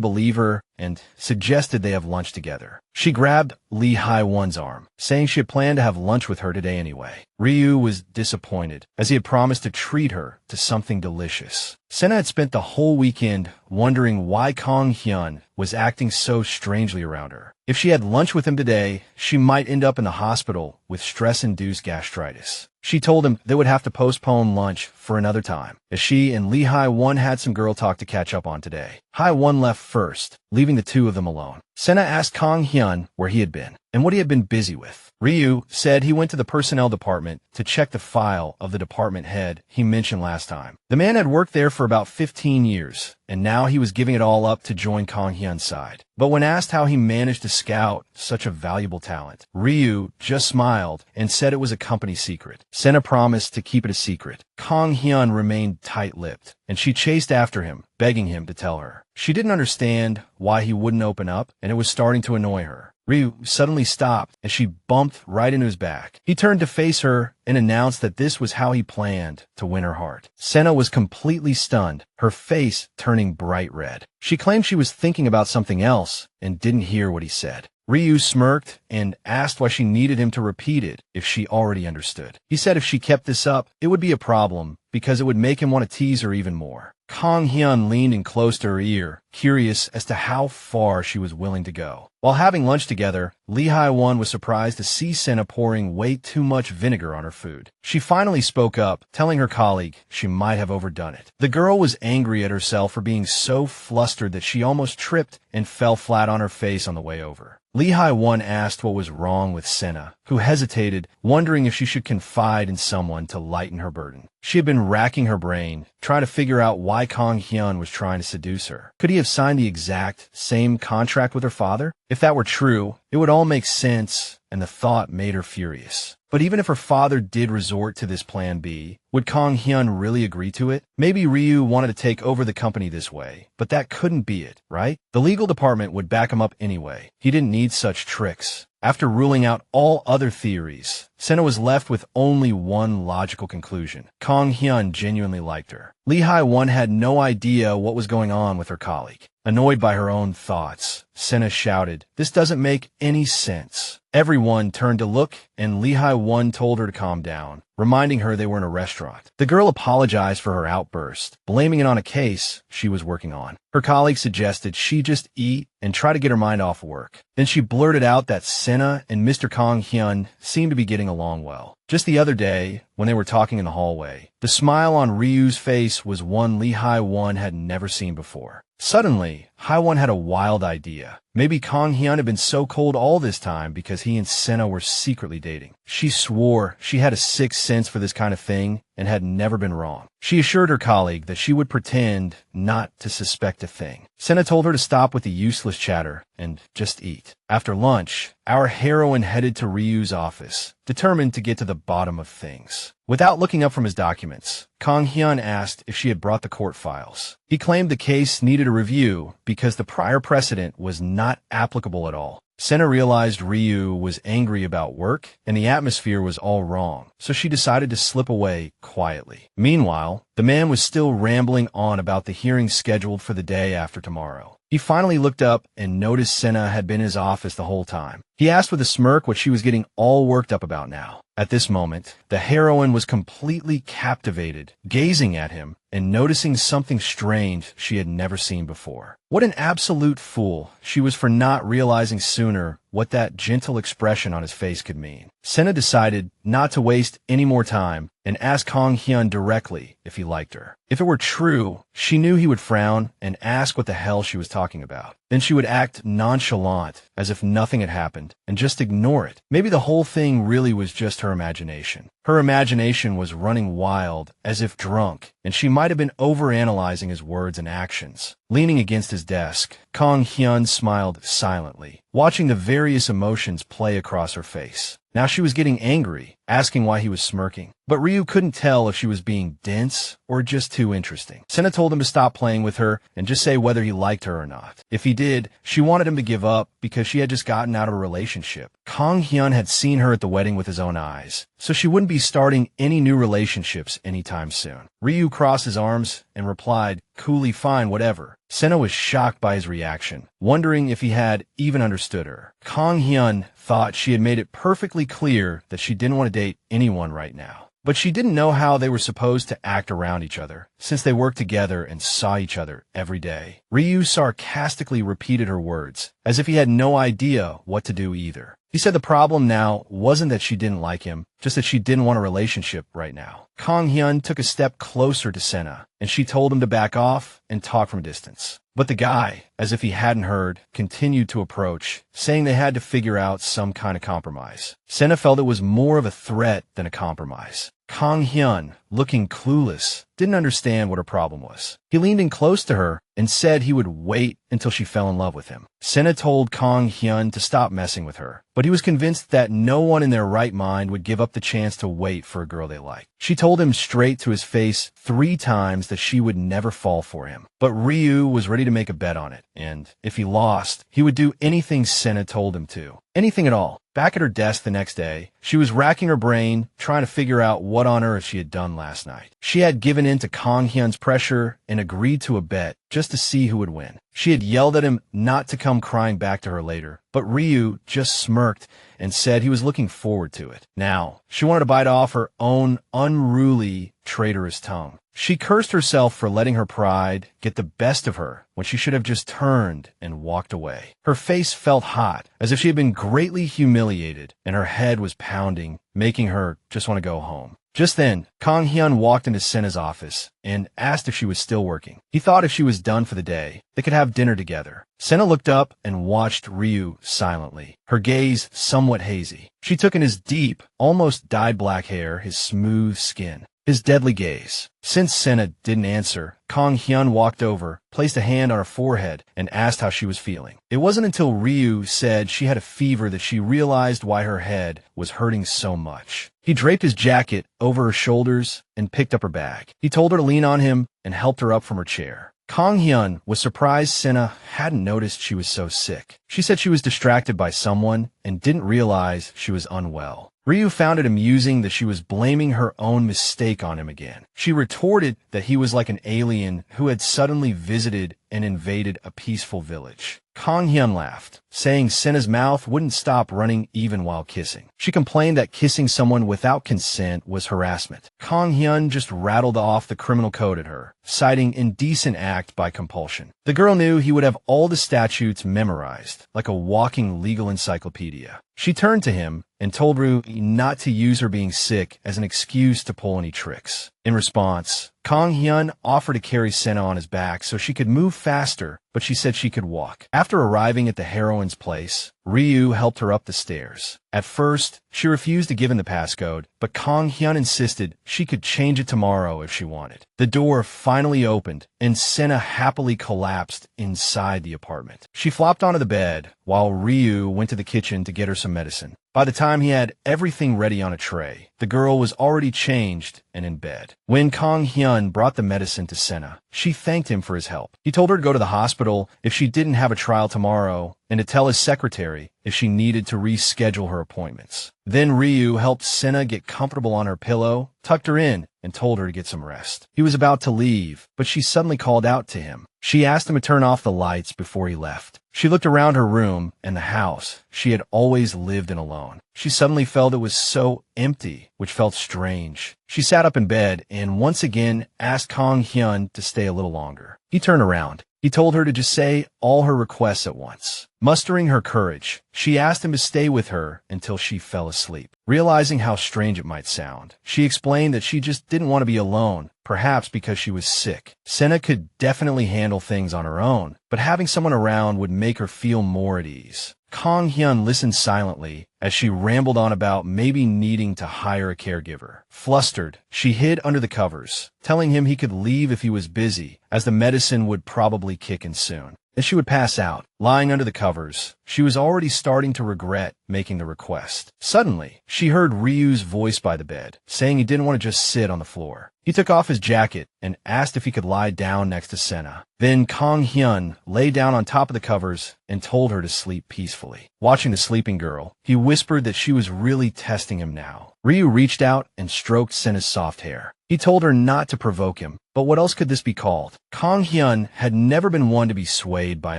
believe her and suggested they have lunch together. She grabbed Lee Hai-won's arm, saying she had planned to have lunch with her today anyway. Ryu was disappointed, as he had promised to treat her to something delicious. Sena had spent the whole weekend wondering why Kang Hyun was acting so strangely around her. If she had lunch with him today, she might end up in the hospital with stress-induced gastritis. She told him they would have to postpone lunch for another time, as she and Lee Hai-won had some girl talk to catch up on today. Hai-won left first, leaving the two of them alone. Sena asked Kang Hyun where he had been and what he had been busy with. Ryu said he went to the personnel department to check the file of the department head he mentioned last time. The man had worked there for about 15 years, and now he was giving it all up to join Kang Hyun's side. But when asked how he managed to scout such a valuable talent, Ryu just smiled and said it was a company secret. Sena promised to keep it a secret. Kang Hyun remained tight-lipped, and she chased after him, begging him to tell her. She didn't understand why he wouldn't open up, and it was starting to annoy her. Ryu suddenly stopped, and she bumped right into his back. He turned to face her and announced that this was how he planned to win her heart. Sena was completely stunned, her face turning bright red. She claimed she was thinking about something else and didn't hear what he said. Ryu smirked and asked why she needed him to repeat it if she already understood. He said if she kept this up, it would be a problem because it would make him want to tease her even more. Kang Hyun leaned in close to her ear, curious as to how far she was willing to go. While having lunch together, Lee Hae-won was surprised to see Sena pouring way too much vinegar on her food. She finally spoke up, telling her colleague she might have overdone it. The girl was angry at herself for being so flustered that she almost tripped and fell flat on her face on the way over. Lee Hae-won asked what was wrong with Sena, who hesitated, wondering if she should confide in someone to lighten her burden. She had been racking her brain, trying to figure out why Kang Hyun was trying to seduce her. Could he have signed the exact same contract with her father? If that were true, it would all make sense, and the thought made her furious. But even if her father did resort to this plan B, would Kang Hyun really agree to it? Maybe Ryu wanted to take over the company this way, but that couldn't be it, right? The legal department would back him up anyway. He didn't need such tricks. After ruling out all other theories, Sena was left with only one logical conclusion. Kang Hyun genuinely liked her. Lee Hae-won had no idea what was going on with her colleague. Annoyed by her own thoughts, Sena shouted, "This doesn't make any sense." Everyone turned to look, and Lee Hae-won told her to calm down, reminding her they were in a restaurant. The girl apologized for her outburst, blaming it on a case she was working on. Her colleague suggested she just eat and try to get her mind off work. Then she blurted out that Sena and Mr. Kang Hyun seemed to be getting along well. Just the other day, when they were talking in the hallway, the smile on Ryu's face was one Lee Hae-won had never seen before. Suddenly, Hae-won had a wild idea. Maybe Kang Hyun had been so cold all this time because he and Sena were secretly dating. She swore she had a sixth sense for this kind of thing and had never been wrong. She assured her colleague that she would pretend not to suspect a thing. Sena told her to stop with the useless chatter and just eat. After lunch, our heroine headed to Ryu's office, determined to get to the bottom of things. Without looking up from his documents, Kang Hyun asked if she had brought the court files. He claimed the case needed a review because the prior precedent was not applicable at all. Sena realized Ryu was angry about work and the atmosphere was all wrong, so she decided to slip away quietly. Meanwhile, the man was still rambling on about the hearing scheduled for the day after tomorrow. He finally looked up and noticed Sena had been in his office the whole time. He asked with a smirk what she was getting all worked up about now. At this moment, the heroine was completely captivated, gazing at him and noticing something strange she had never seen before. What an absolute fool she was for not realizing sooner what that gentle expression on his face could mean. Sena decided not to waste any more time and asked Kang Hyun directly if he liked her. If it were true, she knew he would frown and ask what the hell she was talking about. Then she would act nonchalant, as if nothing had happened, and just ignore it. Maybe the whole thing really was just her imagination. Her imagination was running wild, as if drunk, and she might have been overanalyzing his words and actions. Leaning against his desk, Kang Hyun smiled silently, watching the various emotions play across her face. Now she was getting angry, asking why he was smirking. But Ryu couldn't tell if she was being dense or just too interesting. Sena told him to stop playing with her and just say whether he liked her or not. If he did, she wanted him to give up because she had just gotten out of a relationship. Kang Hyun had seen her at the wedding with his own eyes, so she wouldn't be starting any new relationships anytime soon. Ryu crossed his arms and replied, "Coolly fine, whatever." Sena was shocked by his reaction, wondering if he had even understood her. Kang Hyun thought she had made it perfectly clear that she didn't want to date anyone right now. But she didn't know how they were supposed to act around each other, since they worked together and saw each other every day. Ryu sarcastically repeated her words, as if he had no idea what to do either. He said the problem now wasn't that she didn't like him, just that she didn't want a relationship right now. Kang Hyun took a step closer to Sena, and she told him to back off and talk from a distance. But the guy as if he hadn't heard, continued to approach, saying they had to figure out some kind of compromise. Sena felt it was more of a threat than a compromise. Kang Hyun, looking clueless, didn't understand what her problem was. He leaned in close to her and said he would wait until she fell in love with him. Sena told Kang Hyun to stop messing with her, but he was convinced that no one in their right mind would give up the chance to wait for a girl they liked. She told him straight to his face 3 times that she would never fall for him. But Ryu was ready to make a bet on it, and if he lost, he would do anything Sena told him to. Anything at all. Back at her desk the next day, she was racking her brain, trying to figure out what on earth she had done last night. She had given in to Kang Hyun's pressure and agreed to a bet just to see who would win. She had yelled at him not to come crying back to her later, but Ryu just smirked and said he was looking forward to it. Now, she wanted to bite off her own unruly, traitorous tongue. She cursed herself for letting her pride get the best of her when she should have just turned and walked away. Her face felt hot, as if she had been greatly humiliated, and her head was pounding, making her just want to go home. Just then, Kang Hyun walked into Sena's office and asked if she was still working. He thought if she was done for the day, they could have dinner together. Sena looked up and watched Ryu silently, her gaze somewhat hazy. She took in his deep, almost dyed black hair, his smooth skin, his deadly gaze. Since Sena didn't answer, Kang Hyun walked over, placed a hand on her forehead, and asked how she was feeling. It wasn't until Ryu said she had a fever that she realized why her head was hurting so much. He draped his jacket over her shoulders and picked up her bag. He told her to lean on him and helped her up from her chair. Kang Hyun was surprised Sena hadn't noticed she was so sick. She said she was distracted by someone and didn't realize she was unwell. Ryu found it amusing that she was blaming her own mistake on him again. She retorted that he was like an alien who had suddenly visited and invaded a peaceful village. Kang Hyun laughed, saying Sena's mouth wouldn't stop running even while kissing. She complained that kissing someone without consent was harassment. Kang Hyun just rattled off the criminal code at her, citing indecent act by compulsion. The girl knew he would have all the statutes memorized, like a walking legal encyclopedia. She turned to him and told Ryu not to use her being sick as an excuse to pull any tricks. In response, Kang Hyun offered to carry Sena on his back so she could move faster, but she said she could walk. After arriving at the heroine's place, Ryu helped her up the stairs. At first, she refused to give him the passcode, but Kang Hyun insisted she could change it tomorrow if she wanted. The door finally opened, and Sena happily collapsed inside the apartment. She flopped onto the bed, while Ryu went to the kitchen to get her some medicine. By the time he had everything ready on a tray, the girl was already changed and in bed. When Kang Hyun brought the medicine to Sena, she thanked him for his help. He told her to go to the hospital if she didn't have a trial tomorrow and to tell his secretary if she needed to reschedule her appointments. Then Ryu helped Sena get comfortable on her pillow, tucked her in, and told her to get some rest. He was about to leave, but she suddenly called out to him. She asked him to turn off the lights before he left. She looked around her room and the house she had always lived in alone. She suddenly felt it was so empty, which felt strange. She sat up in bed and once again asked Kang Hyun to stay a little longer. He turned around. He told her to just say all her requests at once. Mustering her courage, she asked him to stay with her until she fell asleep. Realizing how strange it might sound, she explained that she just didn't want to be alone, perhaps because she was sick. Sena could definitely handle things on her own, but having someone around would make her feel more at ease. Kang Hyun listened silently as she rambled on about maybe needing to hire a caregiver. Flustered, she hid under the covers, telling him he could leave if he was busy, as the medicine would probably kick in soon. Then she would pass out. Lying under the covers, she was already starting to regret making the request. Suddenly, she heard Ryu's voice by the bed, saying he didn't want to just sit on the floor. He took off his jacket and asked if he could lie down next to Sena. Then Kang Hyun lay down on top of the covers and told her to sleep peacefully. Watching the sleeping girl, he whispered that she was really testing him now. Ryu reached out and stroked Sena's soft hair. He told her not to provoke him, but what else could this be called? Kang Hyun had never been one to be swayed by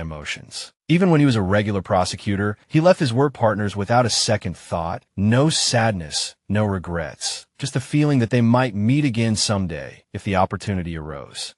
emotions. Even when he was a regular prosecutor, he left his work partners without a second thought. No sadness, no regrets. Just a feeling that they might meet again someday if the opportunity arose.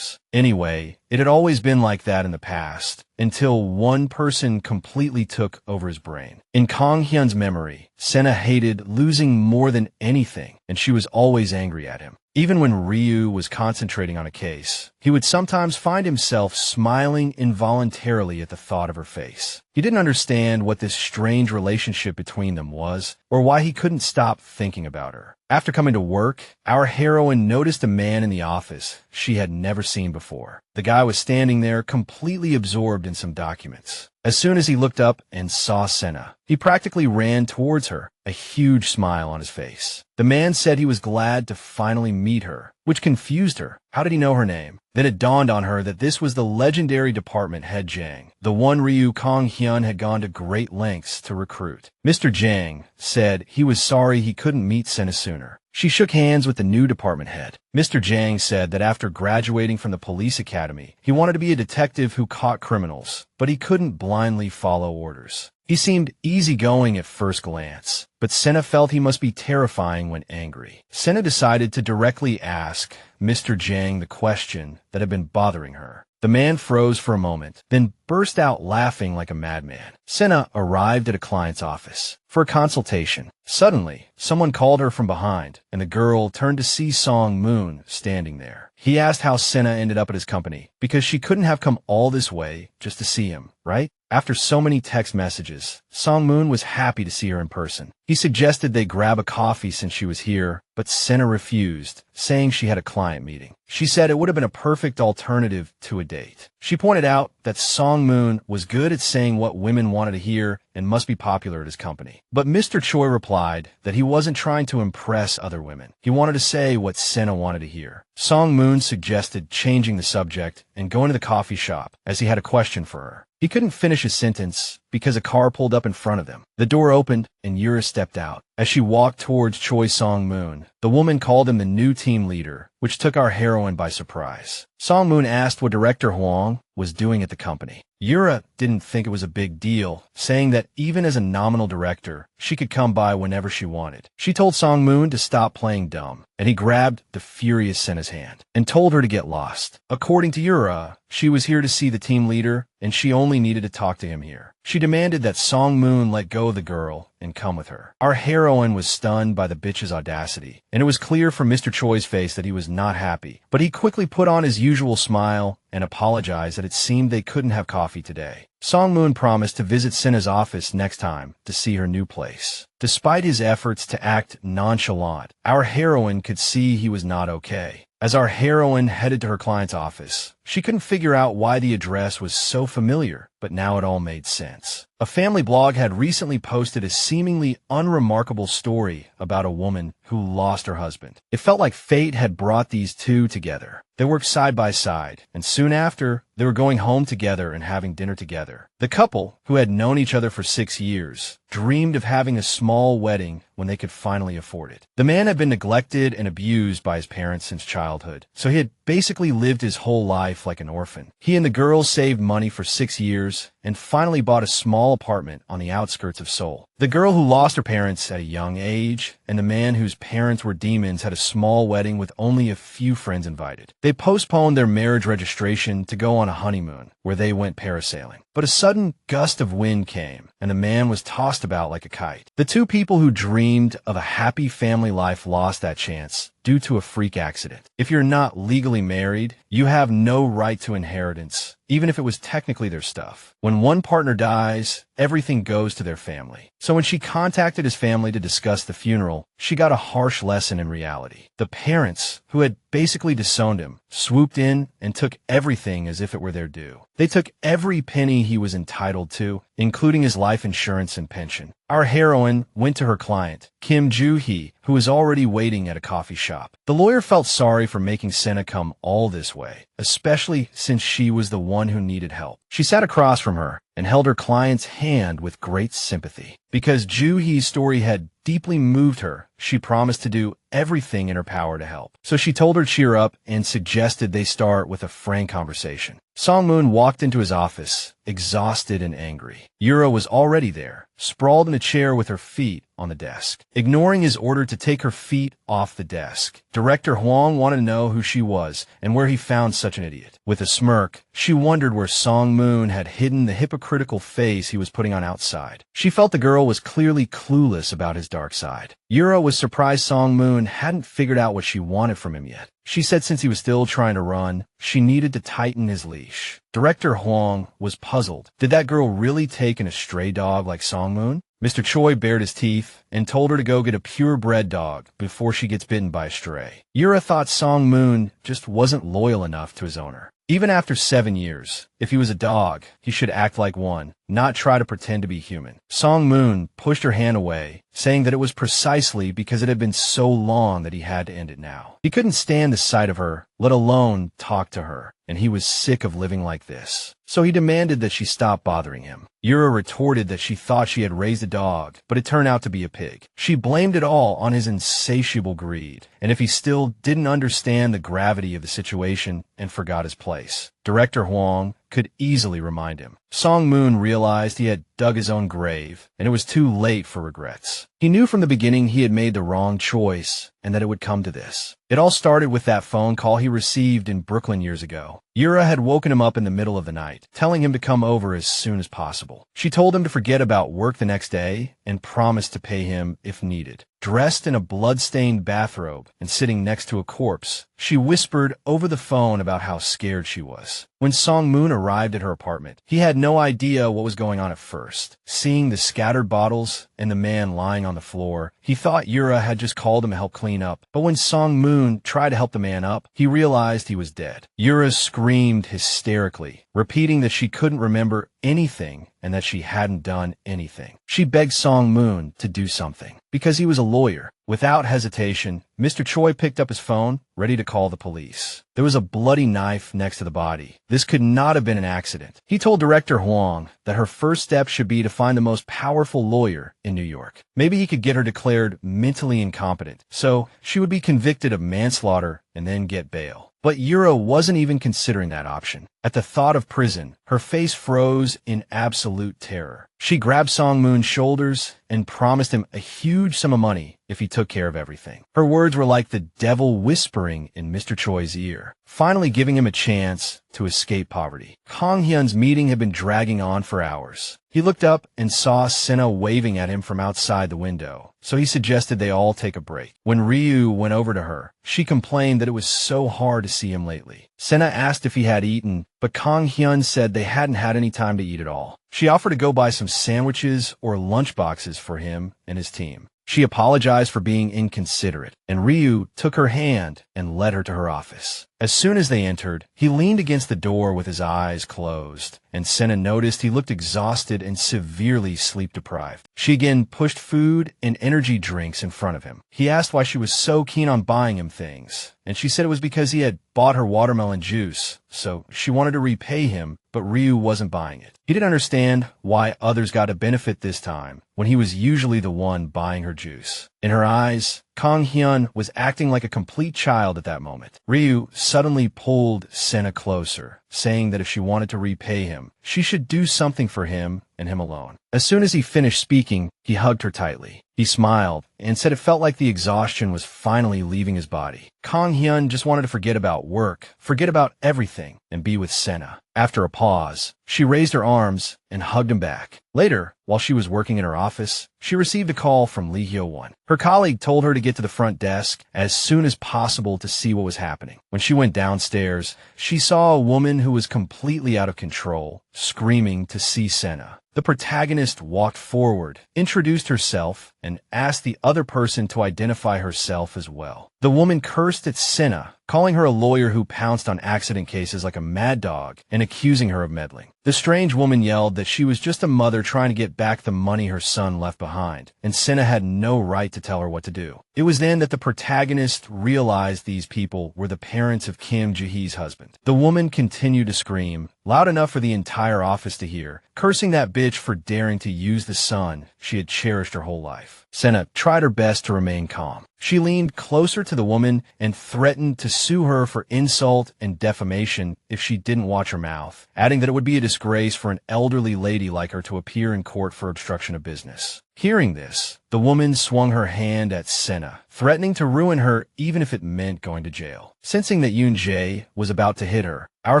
Anyway, it had always been like that in the past, until one person completely took over his brain. In Kang Hyun's memory, Sena hated losing more than anything, and she was always angry at him. Even when Ryu was concentrating on a case, he would sometimes find himself smiling involuntarily at the thought of her face. He didn't understand what this strange relationship between them was, or why he couldn't stop thinking about her. After coming to work, our heroine noticed a man in the office she had never seen before. The guy was standing there completely absorbed in some documents. As soon as he looked up and saw Sena, he practically ran towards her, a huge smile on his face. The man said he was glad to finally meet her, which confused her. How did he know her name? Then it dawned on her that this was the legendary department head Jang, the one Ryu Kang Hyun had gone to great lengths to recruit. Mr. Jang said he was sorry he couldn't meet Sena sooner. She shook hands with the new department head. Mr. Jang said that after graduating from the police academy, he wanted to be a detective who caught criminals, but he couldn't blindly follow orders. He seemed easygoing at first glance, but Sena felt he must be terrifying when angry. Sena decided to directly ask Mr. Jang the question that had been bothering her. The man froze for a moment, then burst out laughing like a madman. Sena arrived at a client's office for a consultation. Suddenly, someone called her from behind, and the girl turned to see Sungmin standing there. He asked how Sena ended up at his company, because she couldn't have come all this way just to see him, right? After so many text messages, Sungmin was happy to see her in person. He suggested they grab a coffee since she was here, but Sena refused, saying she had a client meeting. She said it would have been a perfect alternative to a date. She pointed out that Sungmin was good at saying what women wanted to hear and must be popular at his company. But Mr. Choi replied that he wasn't trying to impress other women. He wanted to say what Sena wanted to hear. Sungmin suggested changing the subject and going to the coffee shop, as he had a question for her. He couldn't finish his sentence because a car pulled up in front of them. The door opened and Yura stepped out. As she walked towards Choi Sungmin, the woman called him the new team leader, which took our heroine by surprise. Sungmin asked what Director Huang was doing at the company. Yura didn't think it was a big deal, saying that even as a nominal director, she could come by whenever she wanted. She told Sungmin to stop playing dumb, and he grabbed the furious Sena's hand and told her to get lost. According to Yura, she was here to see the team leader, and she only needed to talk to him here. She demanded that Sungmin let go of the girl and come with her. Our heroine was stunned by the bitch's audacity, and it was clear from Mr. Choi's face that he was not happy. But he quickly put on his usual smile and apologized that it seemed they couldn't have coffee today. Sungmin promised to visit Sena's office next time to see her new place. Despite his efforts to act nonchalant, our heroine could see he was not okay. As our heroine headed to her client's office, she couldn't figure out why the address was so familiar, but now it all made sense. A family blog had recently posted a seemingly unremarkable story about a woman who lost her husband. It felt like fate had brought these two together. They worked side by side, and soon after, they were going home together and having dinner together. The couple, who had known each other for 6 years, dreamed of having a small wedding when they could finally afford it. The man had been neglected and abused by his parents since childhood, so he had basically lived his whole life like an orphan. He and the girl saved money for 6 years and finally bought a small apartment on the outskirts of Seoul. The girl who lost her parents at a young age and the man whose parents were demons had a small wedding with only a few friends invited. They postponed their marriage registration to go on a honeymoon, where they went parasailing. But a sudden gust of wind came, and the man was tossed about like a kite. The two people who dreamed of a happy family life lost that chance due to a freak accident. If you're not legally married, you have no right to inheritance, even if it was technically their stuff. When one partner dies, everything goes to their family. So when she contacted his family to discuss the funeral, she got a harsh lesson in reality. The parents, who had basically disowned him, swooped in and took everything as if it were their due. They took every penny he was entitled to, including his life insurance and pension. Our heroine went to her client, Kim Joo-hee, who was already waiting at a coffee shop. The lawyer felt sorry for making Sena come all this way, especially since she was the one who needed help. She sat across from her and held her client's hand with great sympathy. Because Joo-hee's story had deeply moved her, she promised to do everything in her power to help. So she told her to cheer up and suggested they start with a frank conversation. Sungmin walked into his office, exhausted and angry. Yura was already there, sprawled in a chair with her feet on the desk. Ignoring his order to take her feet off the desk, Director Huang wanted to know who she was and where he found such an idiot. With a smirk, she wondered where Sungmin had hidden the hypocritical face he was putting on outside. She felt the girl was clearly clueless about his dark side. Yura was surprised Sungmin hadn't figured out what she wanted from him yet. She said since he was still trying to run, she needed to tighten his leash. Director Huang was puzzled. Did that girl really take in a stray dog like Sungmin? Mr. Choi bared his teeth and told her to go get a purebred dog before she gets bitten by a stray. Yura thought Sungmin just wasn't loyal enough to his owner. Even after 7 years, if he was a dog, he should act like one, not try to pretend to be human. Sungmin pushed her hand away, saying that it was precisely because it had been so long that he had to end it now. He couldn't stand the sight of her, let alone talk to her, and he was sick of living like this. So he demanded that she stop bothering him. Yura retorted that she thought she had raised a dog, but it turned out to be a pig. She blamed it all on his insatiable greed, and if he still didn't understand the gravity of the situation and forgot his place, Director Huang could easily remind him. Sungmin realized he had dug his own grave, and it was too late for regrets. He knew from the beginning he had made the wrong choice, and that it would come to this. It all started with that phone call he received in Brooklyn years ago. Yura had woken him up in the middle of the night, telling him to come over as soon as possible. She told him to forget about work the next day and promised to pay him if needed. Dressed in a blood-stained bathrobe and sitting next to a corpse, she whispered over the phone about how scared she was. When Sungmin arrived at her apartment, he had no idea what was going on at first. Seeing the scattered bottles and the man lying on the floor, he thought Yura had just called him to help clean up. But when Sungmin tried to help the man up, he realized he was dead. Yura screamed hysterically, repeating that she couldn't remember anything and that she hadn't done anything. She begged Sungmin to do something, because he was a lawyer. Without hesitation, Mr. Choi picked up his phone, ready to call the police. There was a bloody knife next to the body. This could not have been an accident. He told Director Huang that her first step should be to find the most powerful lawyer in New York. Maybe he could get her declared mentally incompetent, so she would be convicted of manslaughter and then get bail. But Yura wasn't even considering that option. At the thought of prison, her face froze in absolute terror. She grabbed Sungmin's shoulders and promised him a huge sum of money if he took care of everything. Her words were like the devil whispering in Mr. Choi's ear, finally giving him a chance to escape poverty. Kang Hyun's meeting had been dragging on for hours. He looked up and saw Sena waving at him from outside the window, so he suggested they all take a break. When Ryu went over to her, she complained that it was so hard to see him lately. Sena asked if he had eaten, but Kang Hyun said they hadn't had any time to eat at all. She offered to go buy some sandwiches or lunchboxes for him and his team. She apologized for being inconsiderate, and Ryu took her hand and led her to her office. As soon as they entered, he leaned against the door with his eyes closed, and Sena noticed he looked exhausted and severely sleep-deprived. She again pushed food and energy drinks in front of him. He asked why she was so keen on buying him things, and she said it was because he had bought her watermelon juice, so she wanted to repay him, but Ryu wasn't buying it. He didn't understand why others got a benefit this time, when he was usually the one buying her juice. In her eyes, Kang Hyun was acting like a complete child at that moment. Ryu suddenly pulled Sena closer, saying that if she wanted to repay him, she should do something for him and him alone. As soon as he finished speaking, he hugged her tightly. He smiled and said it felt like the exhaustion was finally leaving his body. Kang Hyun just wanted to forget about work, forget about everything, and be with Sena. After a pause, she raised her arms and hugged him back. Later, while she was working in her office, she received a call from Lee Hyo-won. Her colleague told her to get to the front desk as soon as possible to see what was happening. When she went downstairs, she saw a woman who was completely out of control, screaming to see Sena. The protagonist walked forward, introduced herself, and asked the other person to identify herself as well. The woman cursed at Sena, calling her a lawyer who pounced on accident cases like a mad dog and accusing her of meddling. The strange woman yelled that she was just a mother trying to get back the money her son left behind, and Sena had no right to tell her what to do. It was then that the protagonist realized these people were the parents of Kim Ji-hee's husband. The woman continued to scream, loud enough for the entire office to hear, cursing that bitch for daring to use the son she had cherished her whole life. Sena tried her best to remain calm. She leaned closer to the woman and threatened to sue her for insult and defamation if she didn't watch her mouth, adding that it would be a disgrace for an elderly lady like her to appear in court for obstruction of business. Hearing this, the woman swung her hand at Sena, threatening to ruin her even if it meant going to jail. Sensing that Yoon Jae was about to hit her, our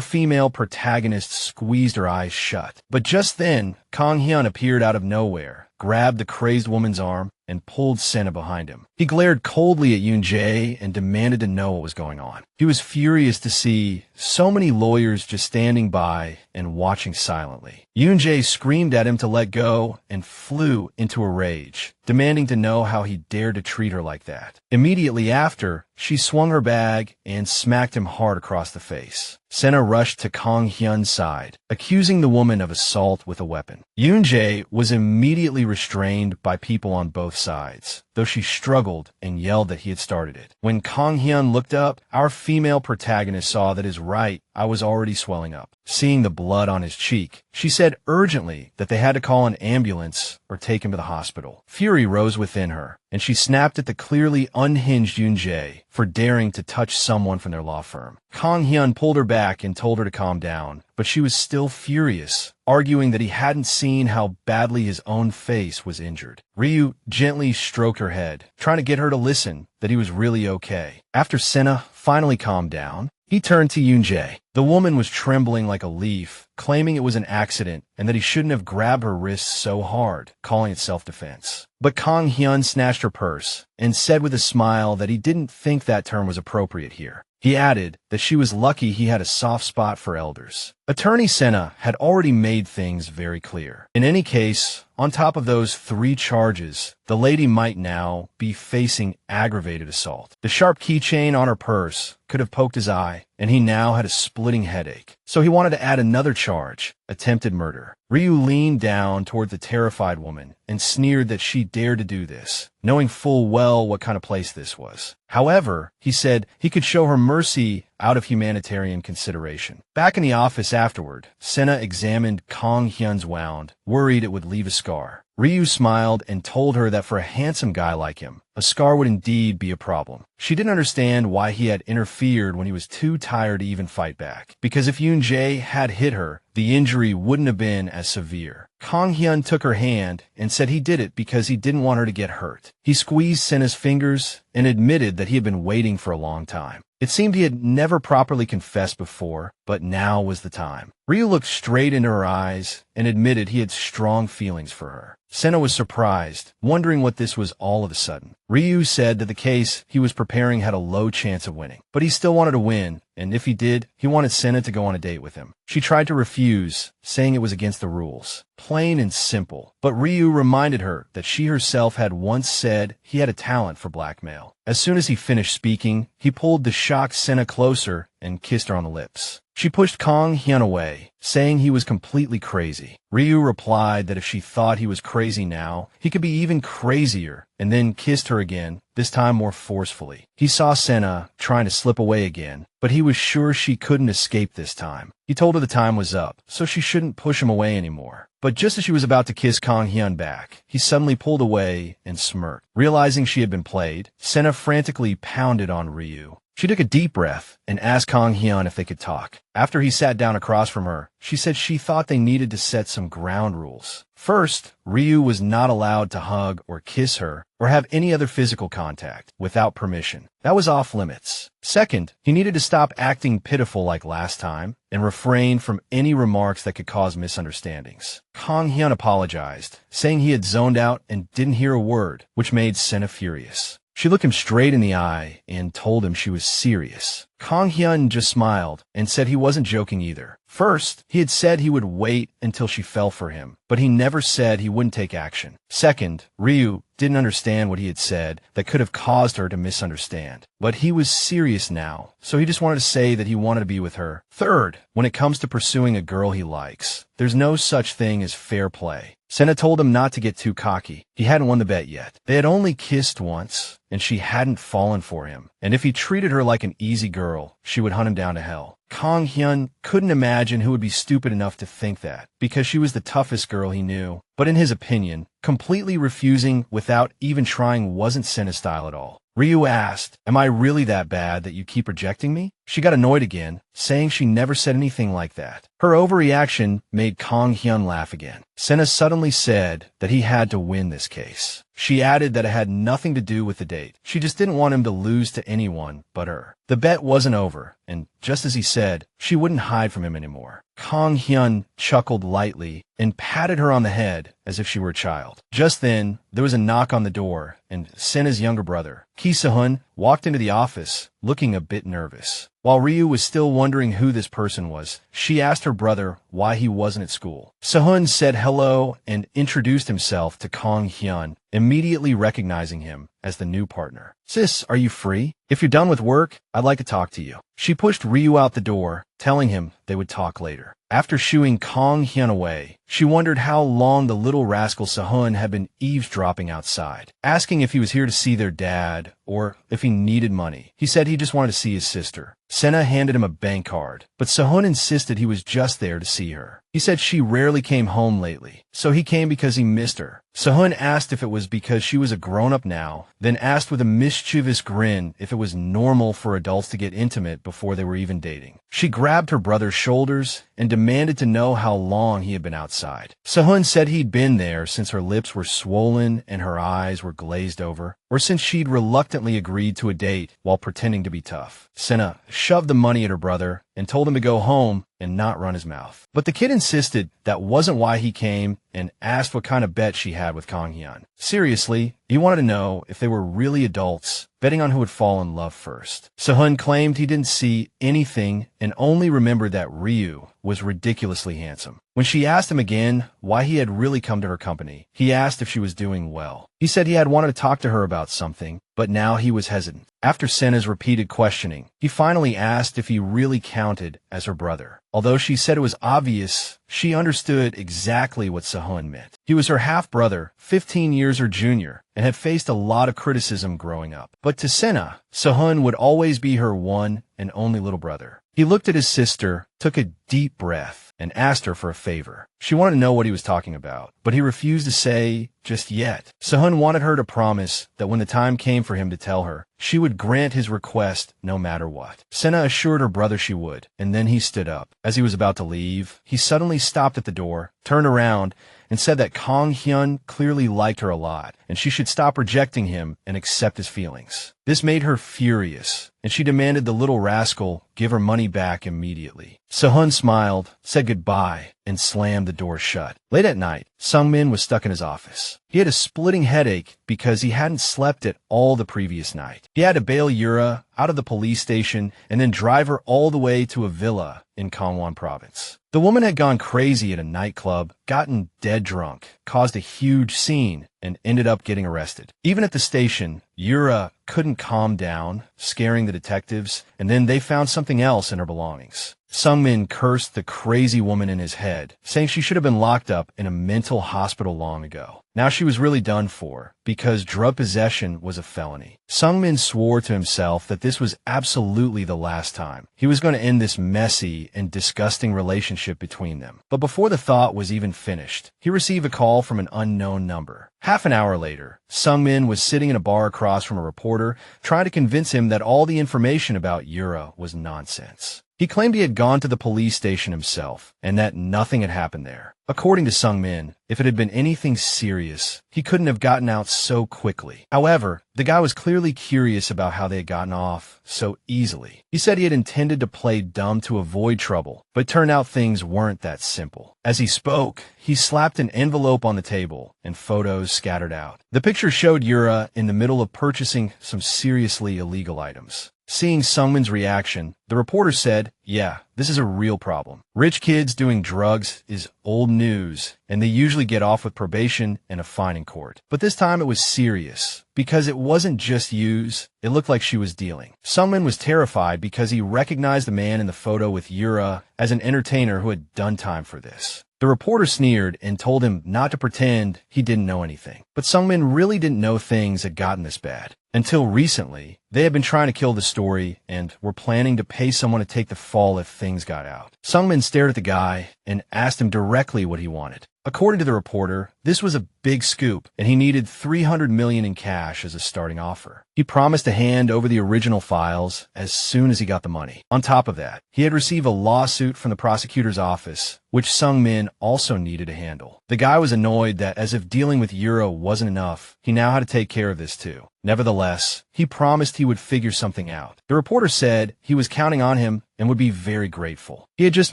female protagonist squeezed her eyes shut. But just then, Kang Hyun appeared out of nowhere, grabbed the crazed woman's arm, and pulled Sena behind him. He glared coldly at Yoon-jae and demanded to know what was going on. He was furious to see so many lawyers just standing by and watching silently. Yoon-jae screamed at him to let go and flew into a rage, demanding to know how he dared to treat her like that. Immediately after, she swung her bag and smacked him hard across the face. Sena rushed to Kang Hyun's side, accusing the woman of assault with a weapon. Yoon-jae was immediately restrained by people on both sides, though she struggled and yelled that he had started it. When Kang Hyun looked up, our female protagonist saw that his right eye was already swelling up. Seeing the blood on his cheek, she said urgently that they had to call an ambulance or take him to the hospital. Fury rose within her, and she snapped at the clearly unhinged Yoon-jae for daring to touch someone from their law firm. Kang Hyun pulled her back and told her to calm down, but she was still furious, arguing that he hadn't seen how badly his own face was injured. Ryu gently stroked her head, trying to get her to listen that he was really okay. After Sena finally calmed down, he turned to Yoon-jae. The woman was trembling like a leaf, claiming it was an accident and that he shouldn't have grabbed her wrists so hard, calling it self-defense. But Kang Hyun snatched her purse and said with a smile that he didn't think that term was appropriate here. He added that she was lucky he had a soft spot for elders. Attorney Sena had already made things very clear. In any case, on top of those 3 charges, the lady might now be facing aggravated assault. The sharp keychain on her purse could have poked his eye, and he now had a splitting headache. So he wanted to add another charge, attempted murder. Ryu leaned down toward the terrified woman and sneered that she dared to do this, knowing full well what kind of place this was. However, he said he could show her mercy out of humanitarian consideration. Back in the office afterward, Sena examined Kang Hyun's wound, worried it would leave a scar. Ryu smiled and told her that for a handsome guy like him, a scar would indeed be a problem. She didn't understand why he had interfered when he was too tired to even fight back, because if Yoon-jae had hit her, the injury wouldn't have been as severe. Kang Hyun took her hand and said he did it because he didn't want her to get hurt. He squeezed Sena's fingers and admitted that he had been waiting for a long time. It seemed he had never properly confessed before, but now was the time. Ryu looked straight into her eyes and admitted he had strong feelings for her. Sena was surprised, wondering what this was all of a sudden. Ryu said that the case he was preparing had a low chance of winning, but he still wanted to win, and if he did, he wanted Sena to go on a date with him. She tried to refuse, saying it was against the rules. Plain and simple. But Ryu reminded her that she herself had once said he had a talent for blackmail. As soon as he finished speaking, he pulled the shocked Sena closer and kissed her on the lips. She pushed Kang Hyun away, saying he was completely crazy. Ryu replied that if she thought he was crazy now, he could be even crazier, and then kissed her again, this time more forcefully. He saw Sena trying to slip away again, but he was sure she couldn't escape this time. He told her the time was up, so she shouldn't push him away anymore. But just as she was about to kiss Kang Hyun back, he suddenly pulled away and smirked. Realizing she had been played, Sena frantically pounded on Ryu. She took a deep breath and asked Kang Hyun if they could talk. After he sat down across from her, she said she thought they needed to set some ground rules. First, Ryu was not allowed to hug or kiss her or have any other physical contact without permission. That was off limits. Second, he needed to stop acting pitiful like last time and refrain from any remarks that could cause misunderstandings. Kang Hyun apologized, saying he had zoned out and didn't hear a word, which made Sena furious. She looked him straight in the eye and told him she was serious. Kang Hyun just smiled and said he wasn't joking either. First, he had said he would wait until she fell for him, but he never said he wouldn't take action. Second, Ryu didn't understand what he had said that could have caused her to misunderstand. But he was serious now, so he just wanted to say that he wanted to be with her. Third, when it comes to pursuing a girl he likes, there's no such thing as fair play. Sena told him not to get too cocky. He hadn't won the bet yet. They had only kissed once, and she hadn't fallen for him. And if he treated her like an easy girl, she would hunt him down to hell. Kang Hyun couldn't imagine who would be stupid enough to think that, because she was the toughest girl he knew. But in his opinion, completely refusing without even trying wasn't Sena's style at all. Ryu asked, "Am I really that bad that you keep rejecting me?" She got annoyed again, saying she never said anything like that. Her overreaction made Kang Hyun laugh again. Sena suddenly said that he had to win this case. She added that it had nothing to do with the date. She just didn't want him to lose to anyone but her. The bet wasn't over, and just as he said, she wouldn't hide from him anymore. Kang Hyun chuckled lightly and patted her on the head as if she were a child. Just then, there was a knock on the door, and Sena's younger brother, Ki Se-hun, walked into the office, looking a bit nervous. While Ryu was still wondering who this person was, she asked her brother why he wasn't at school. Se-hun said hello and introduced himself to Kang Hyun, immediately recognizing him as the new partner. "Sis, are you free? If you're done with work, I'd like to talk to you." She pushed Ryu out the door, telling him they would talk later. After shooing Kang Hyun away, she wondered how long the little rascal Se-hun had been eavesdropping outside, asking if he was here to see their dad or if he needed money. He said he just wanted to see his sister. Sena handed him a bank card, but Se-hun insisted he was just there to see her. He said she rarely came home lately, so he came because he missed her. Se-hun asked if it was because she was a grown-up now, then asked with a mischievous grin if it was normal for adults to get intimate before they were even dating. She grabbed her brother's shoulders and demanded to know how long he had been outside. Se-hun said he'd been there since her lips were swollen and her eyes were glazed over, or since she'd reluctantly agreed to a date while pretending to be tough. Sena shoved the money at her brother and told him to go home and not run his mouth. But the kid insisted that wasn't why he came and asked what kind of bet she had with Kang Hyun. Seriously, he wanted to know if they were really adults, betting on who would fall in love first. Se-hun claimed he didn't see anything and only remembered that Ryu was ridiculously handsome. When she asked him again why he had really come to her company, he asked if she was doing well. He said he had wanted to talk to her about something, but now he was hesitant. After Sena's repeated questioning, he finally asked if he really counted as her brother. Although she said it was obvious, she understood exactly what Se-hun meant. He was her half-brother, 15 years her junior, and had faced a lot of criticism growing up. But to Sena, Se-hun would always be her one and only little brother. He looked at his sister, took a deep breath, and asked her for a favor. She wanted to know what he was talking about, but he refused to say just yet. Se-hun wanted her to promise that when the time came for him to tell her, she would grant his request no matter what. Sena assured her brother she would, and then he stood up. As he was about to leave, he suddenly stopped at the door, turned around, and said that Kang Hyun clearly liked her a lot, and she should stop rejecting him and accept his feelings. This made her furious, and she demanded the little rascal give her money back immediately. Se-hun smiled, said goodbye, and slammed the door shut. Late at night, Sungmin was stuck in his office. He had a splitting headache because he hadn't slept at all the previous night. He had to bail Yura out of the police station and then drive her all the way to a villa in Gangwon province. The woman had gone crazy at a nightclub, gotten dead drunk, caused a huge scene, and ended up getting arrested. Even at the station, Yura couldn't calm down, scaring the detectives, and then they found something else in her belongings. Sungmin cursed the crazy woman in his head, saying she should have been locked up in a mental hospital long ago. Now she was really done for, because drug possession was a felony. Sungmin swore to himself that this was absolutely the last time. He was going to end this messy and disgusting relationship between them. But before the thought was even finished, he received a call from an unknown number. Half an hour later, Sungmin was sitting in a bar across from a reporter, trying to convince him that all the information about Yura was nonsense. He claimed he had gone to the police station himself, and that nothing had happened there. According to Sungmin, if it had been anything serious, he couldn't have gotten out so quickly. However, the guy was clearly curious about how they had gotten off so easily. He said he had intended to play dumb to avoid trouble, but it turned out things weren't that simple. As he spoke, he slapped an envelope on the table, and photos scattered out. The picture showed Yura in the middle of purchasing some seriously illegal items. Seeing Sungmin's reaction, the reporter said, "Yeah, this is a real problem. Rich kids doing drugs is old news, and they usually get off with probation and a fine in court. But this time it was serious, because it wasn't just use, it looked like she was dealing." Sungmin was terrified because he recognized the man in the photo with Yura as an entertainer who had done time for this. The reporter sneered and told him not to pretend he didn't know anything. But Sungmin really didn't know things had gotten this bad. Until recently, they had been trying to kill the story and were planning to pay someone to take the fall if things got out. Sungmin stared at the guy and asked him directly what he wanted. According to the reporter, this was a big scoop, and he needed $300 million in cash as a starting offer. He promised to hand over the original files as soon as he got the money. On top of that, he had received a lawsuit from the prosecutor's office, which Sungmin also needed to handle. The guy was annoyed that, as if dealing with Euro wasn't enough, he now had to take care of this too. Nevertheless, he promised he would figure something out. The reporter said he was counting on him and would be very grateful. He had just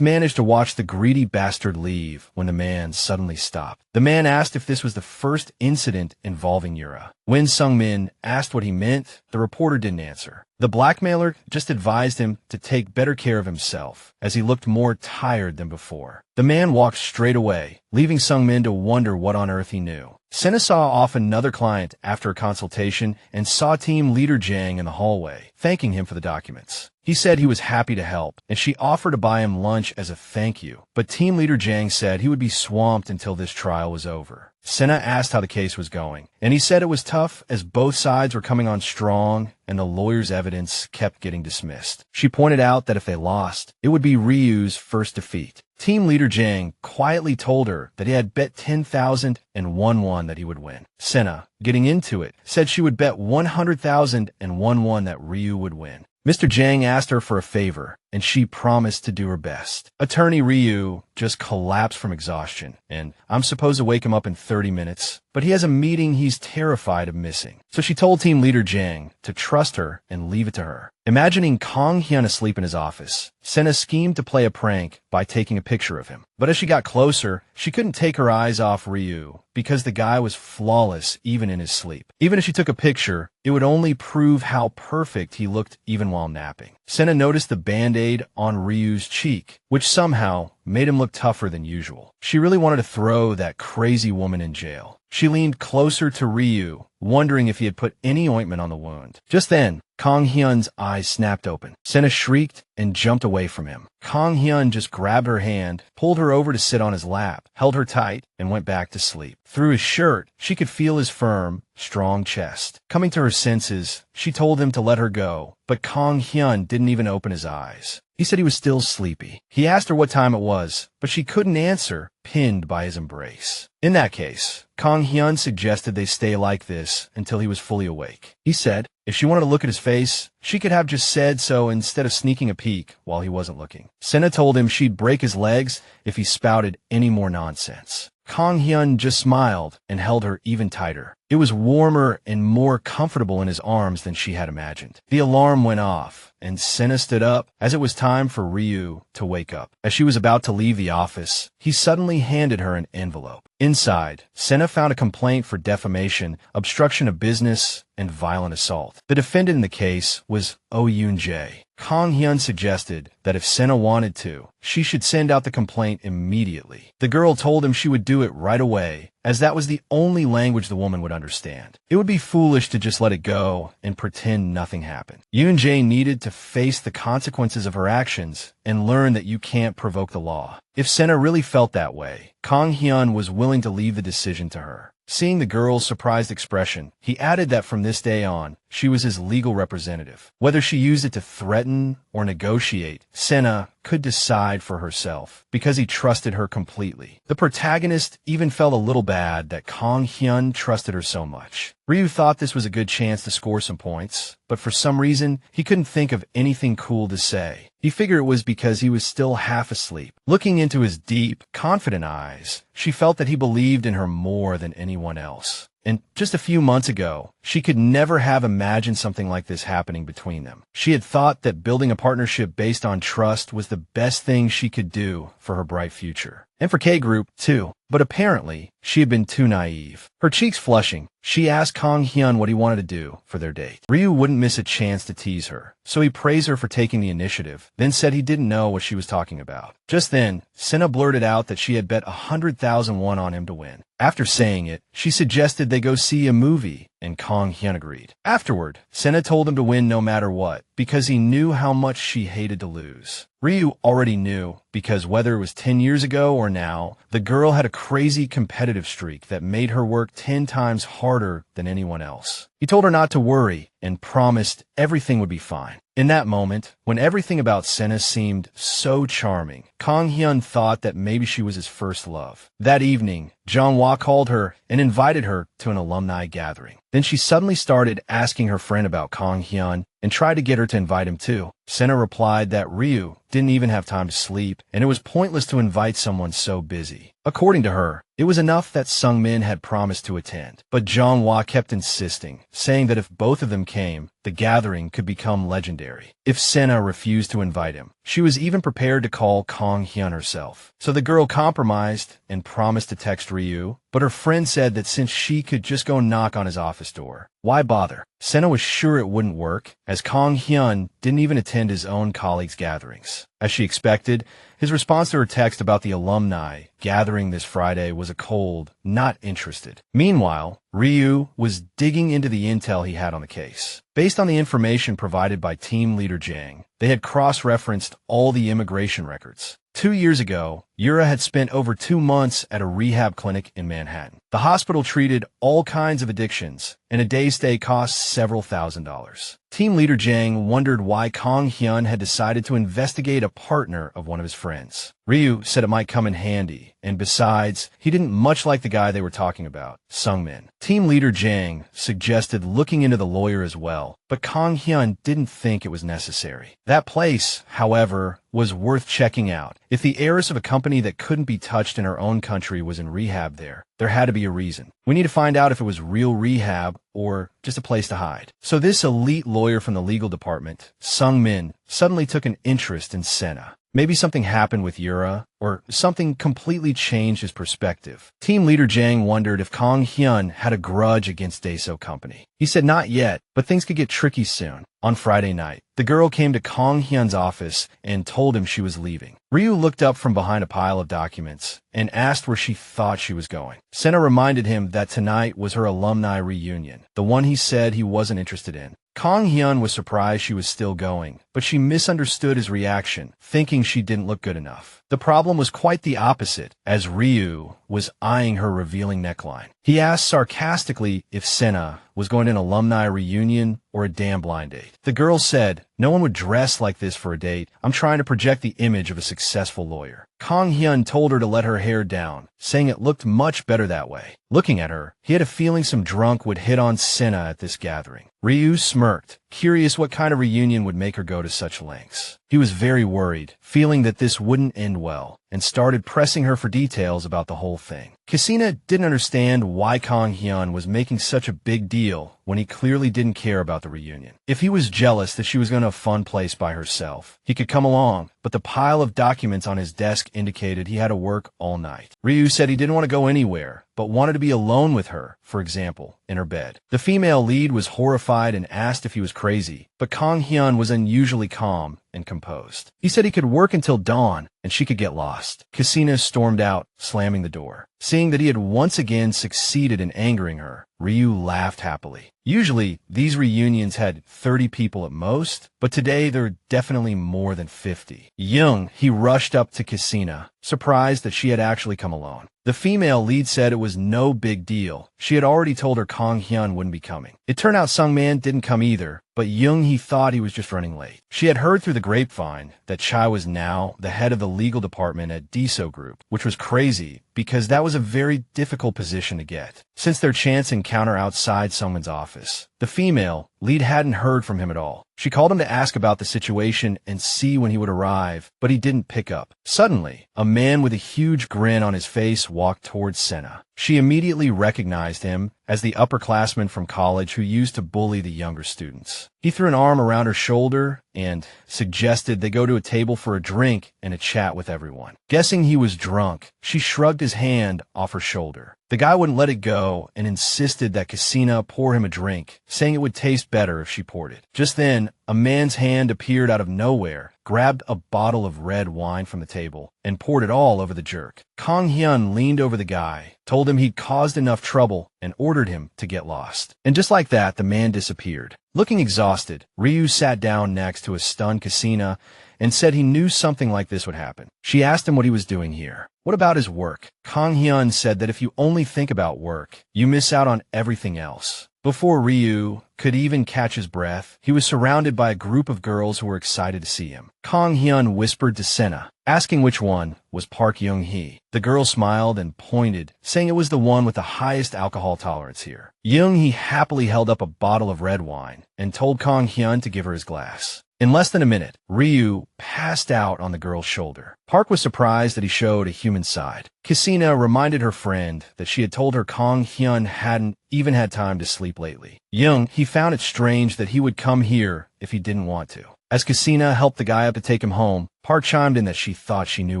managed to watch the greedy bastard leave when the man suddenly stopped. The man asked if this was the first incident involving Yura. When Sungmin asked what he meant, the reporter didn't answer. The blackmailer just advised him to take better care of himself, as he looked more tired than before. The man walked straight away, leaving Sungmin to wonder what on earth he knew. Sena saw off another client after a consultation and saw team leader Jang in the hallway, thanking him for the documents. He said he was happy to help, and she offered to buy him lunch as a thank you, but team leader Jang said he would be swamped until this trial was over. Sena asked how the case was going, and he said it was tough as both sides were coming on strong and the lawyer's evidence kept getting dismissed. She pointed out that if they lost, it would be Ryu's first defeat. Team leader Jang quietly told her that he had bet 10,000 and won that he would win. Sena, getting into it, said she would bet 100,000 and won that Ryu would win. Mr. Jang asked her for a favor, and she promised to do her best. Attorney Ryu just collapsed from exhaustion, and I'm supposed to wake him up in 30 minutes, but he has a meeting he's terrified of missing. So she told team leader Jang to trust her and leave it to her. Imagining Kang Hyun asleep in his office, Sena schemed to play a prank by taking a picture of him. But as she got closer, she couldn't take her eyes off Ryu because the guy was flawless even in his sleep. Even if she took a picture, it would only prove how perfect he looked even while napping. Sena noticed the band-aid on Ryu's cheek, which somehow made him look tougher than usual. She really wanted to throw that crazy woman in jail. She leaned closer to Ryu, wondering if he had put any ointment on the wound. Just then, Kang Hyun's eyes snapped open. Sena shrieked and jumped away from him. Kang Hyun just grabbed her hand, pulled her over to sit on his lap, held her tight, and went back to sleep. Through his shirt, she could feel his firm, strong chest. Coming to her senses, she told him to let her go, but Kang Hyun didn't even open his eyes. He said he was still sleepy. He asked her what time it was, but she couldn't answer, pinned by his embrace. In that case, Kang Hyun suggested they stay like this until he was fully awake. He said if she wanted to look at his face, she could have just said so instead of sneaking a peek while he wasn't looking. Sena told him she'd break his legs if he spouted any more nonsense. Kang Hyun just smiled and held her even tighter. It was warmer and more comfortable in his arms than she had imagined. The alarm went off, and Sena stood up as it was time for Ryu to wake up. As she was about to leave the office, he suddenly handed her an envelope. Inside, Sena found a complaint for defamation, obstruction of business, and violent assault. The defendant in the case was Oh Yoon-jae. Kang Hyun suggested that if Sena wanted to, she should send out the complaint immediately. The girl told him she would do it right away, as that was the only language the woman would understand. It would be foolish to just let it go and pretend nothing happened. Yoon-jae needed to face the consequences of her actions and learn that you can't provoke the law. If Sena really felt that way, Kang Hyun was willing to leave the decision to her. Seeing the girl's surprised expression, he added that from this day on, she was his legal representative. Whether she used it to threaten or negotiate, Sena could decide for herself, because he trusted her completely. The protagonist even felt a little bad that Kang Hyun trusted her so much. Ryu thought this was a good chance to score some points, but for some reason, he couldn't think of anything cool to say. He figured it was because he was still half asleep. Looking into his deep, confident eyes, she felt that he believed in her more than anyone else. And just a few months ago, she could never have imagined something like this happening between them. She had thought that building a partnership based on trust was the best thing she could do for her bright future. And for K-Group, too. But apparently, she had been too naive. Her cheeks flushing, she asked Kang Hyun what he wanted to do for their date. Ryu wouldn't miss a chance to tease her, so he praised her for taking the initiative, then said he didn't know what she was talking about. Just then, Sena blurted out that she had bet 100,000 won on him to win. After saying it, she suggested they go see a movie, and Kang Hyun agreed. Afterward, Sena told him to win no matter what, because he knew how much she hated to lose. Ryu already knew, because whether it was 10 years ago or now, the girl had a crazy competitive streak that made her work 10 times harder than anyone else. He told her not to worry and promised everything would be fine. In that moment, when everything about Sena seemed so charming, Kang Hyun thought that maybe she was his first love. That evening, Jeonhwa called her and invited her to an alumni gathering. Then she suddenly started asking her friend about Kang Hyun and tried to get her to invite him too. Sena replied that Ryu didn't even have time to sleep, and it was pointless to invite someone so busy. According to her, it was enough that Sungmin had promised to attend. But Jeonhwa kept insisting, saying that if both of them came, the gathering could become legendary. If Sena refused to invite him, she was even prepared to call Kang Hyun herself. So the girl compromised and promised to text Ryu, but her friend said that since she could just go knock on his office door, why bother? Sena was sure it wouldn't work, as Kang Hyun didn't even attend his own colleagues' gatherings. As she expected, his response to her text about the alumni gathering this Friday was a cold, not interested. Meanwhile, Ryu was digging into the intel he had on the case. Based on the information provided by team leader Jang, they had cross-referenced all the immigration records. 2 years ago, Yura had spent over 2 months at a rehab clinic in Manhattan. The hospital treated all kinds of addictions, and a day's stay cost several $1,000s. Team leader Jang wondered why Kang Hyun had decided to investigate a partner of one of his friends. Ryu said it might come in handy, and besides, he didn't much like the guy they were talking about, Sungmin. Team leader Jang suggested looking into the lawyer as well, but Kang Hyun didn't think it was necessary. That place, however, was worth checking out. If the heiress of a company that couldn't be touched in her own country was in rehab there had to be a reason. We need to find out if it was real rehab or just a place to hide. So this elite lawyer from the legal department, Sungmin, suddenly took an interest in Sena. Maybe something happened with Yura, or something completely changed his perspective. Team leader Jang wondered if Kang Hyun had a grudge against Daeso Company. He said not yet, but things could get tricky soon. On Friday night, the girl came to Kang Hyun's office and told him she was leaving. Ryu looked up from behind a pile of documents and asked where she thought she was going. Sena reminded him that tonight was her alumni reunion, the one he said he wasn't interested in. Kang Hyun was surprised she was still going, but she misunderstood his reaction, thinking she didn't look good enough. The problem was quite the opposite, as Ryu was eyeing her revealing neckline. He asked sarcastically if Sena was going to an alumni reunion or a damn blind date. The girl said, "No one would dress like this for a date. I'm trying to project the image of a successful lawyer." Kang Hyun told her to let her hair down, saying it looked much better that way. Looking at her, he had a feeling some drunk would hit on Sena at this gathering. Ryu smirked, curious what kind of reunion would make her go to such lengths. He was very worried, feeling that this wouldn't end well, and started pressing her for details about the whole thing. Sena didn't understand why Kang Hyun was making such a big deal when he clearly didn't care about the reunion. If he was jealous that she was going to a fun place by herself, he could come along, but the pile of documents on his desk indicated he had to work all night. Ryu said he didn't want to go anywhere, but wanted to be alone with her, for example, in her bed. The female lead was horrified and asked if he was crazy, but Kang Hyun was unusually calm and composed. He said he could work until dawn, and she could get lost. Sena stormed out, slamming the door. Seeing that he had once again succeeded in angering her, Ryu laughed happily. Usually, these reunions had 30 people at most, but today there were definitely more than 50. Young, he rushed up to Sena, surprised that she had actually come alone. The female lead said it was no big deal. She had already told her Kang Hyun wouldn't be coming. It turned out Sungmin didn't come either, but Young he thought he was just running late. She had heard through the grapevine that Chai was now the head of the legal department at Daeso Group, which was crazy because that was a very difficult position to get. Since their chance encounter outside Sungmin's office, the female lead hadn't heard from him at all. She called him to ask about the situation and see when he would arrive, but he didn't pick up. Suddenly, a man with a huge grin on his face walked towards Sena. She immediately recognized him as the upperclassman from college who used to bully the younger students. He threw an arm around her shoulder and suggested they go to a table for a drink and a chat with everyone. Guessing he was drunk, she shrugged his hand off her shoulder. The guy wouldn't let it go and insisted that Sena pour him a drink, saying it would taste better if she poured it. Just then, a man's hand appeared out of nowhere, grabbed a bottle of red wine from the table, and poured it all over the jerk. Kang Hyun leaned over the guy, told him he'd caused enough trouble, and ordered him to get lost. And just like that, the man disappeared. Looking exhausted, Ryu sat down next to a stunned Sena and said he knew something like this would happen. She asked him what he was doing here. What about his work? Kang Hyun said that if you only think about work, you miss out on everything else. Before Ryu could even catch his breath, he was surrounded by a group of girls who were excited to see him. Kang Hyun whispered to Sena, asking which one was Park Young-hee. The girl smiled and pointed, saying it was the one with the highest alcohol tolerance here. Young-hee happily held up a bottle of red wine and told Kang Hyun to give her his glass. In less than a minute, Ryu passed out on the girl's shoulder. Park was surprised that he showed a human side. Sena reminded her friend that she had told her Kang Hyun hadn't even had time to sleep lately. He found it strange that he would come here if he didn't want to. As Sena helped the guy up to take him home, Park chimed in that she thought she knew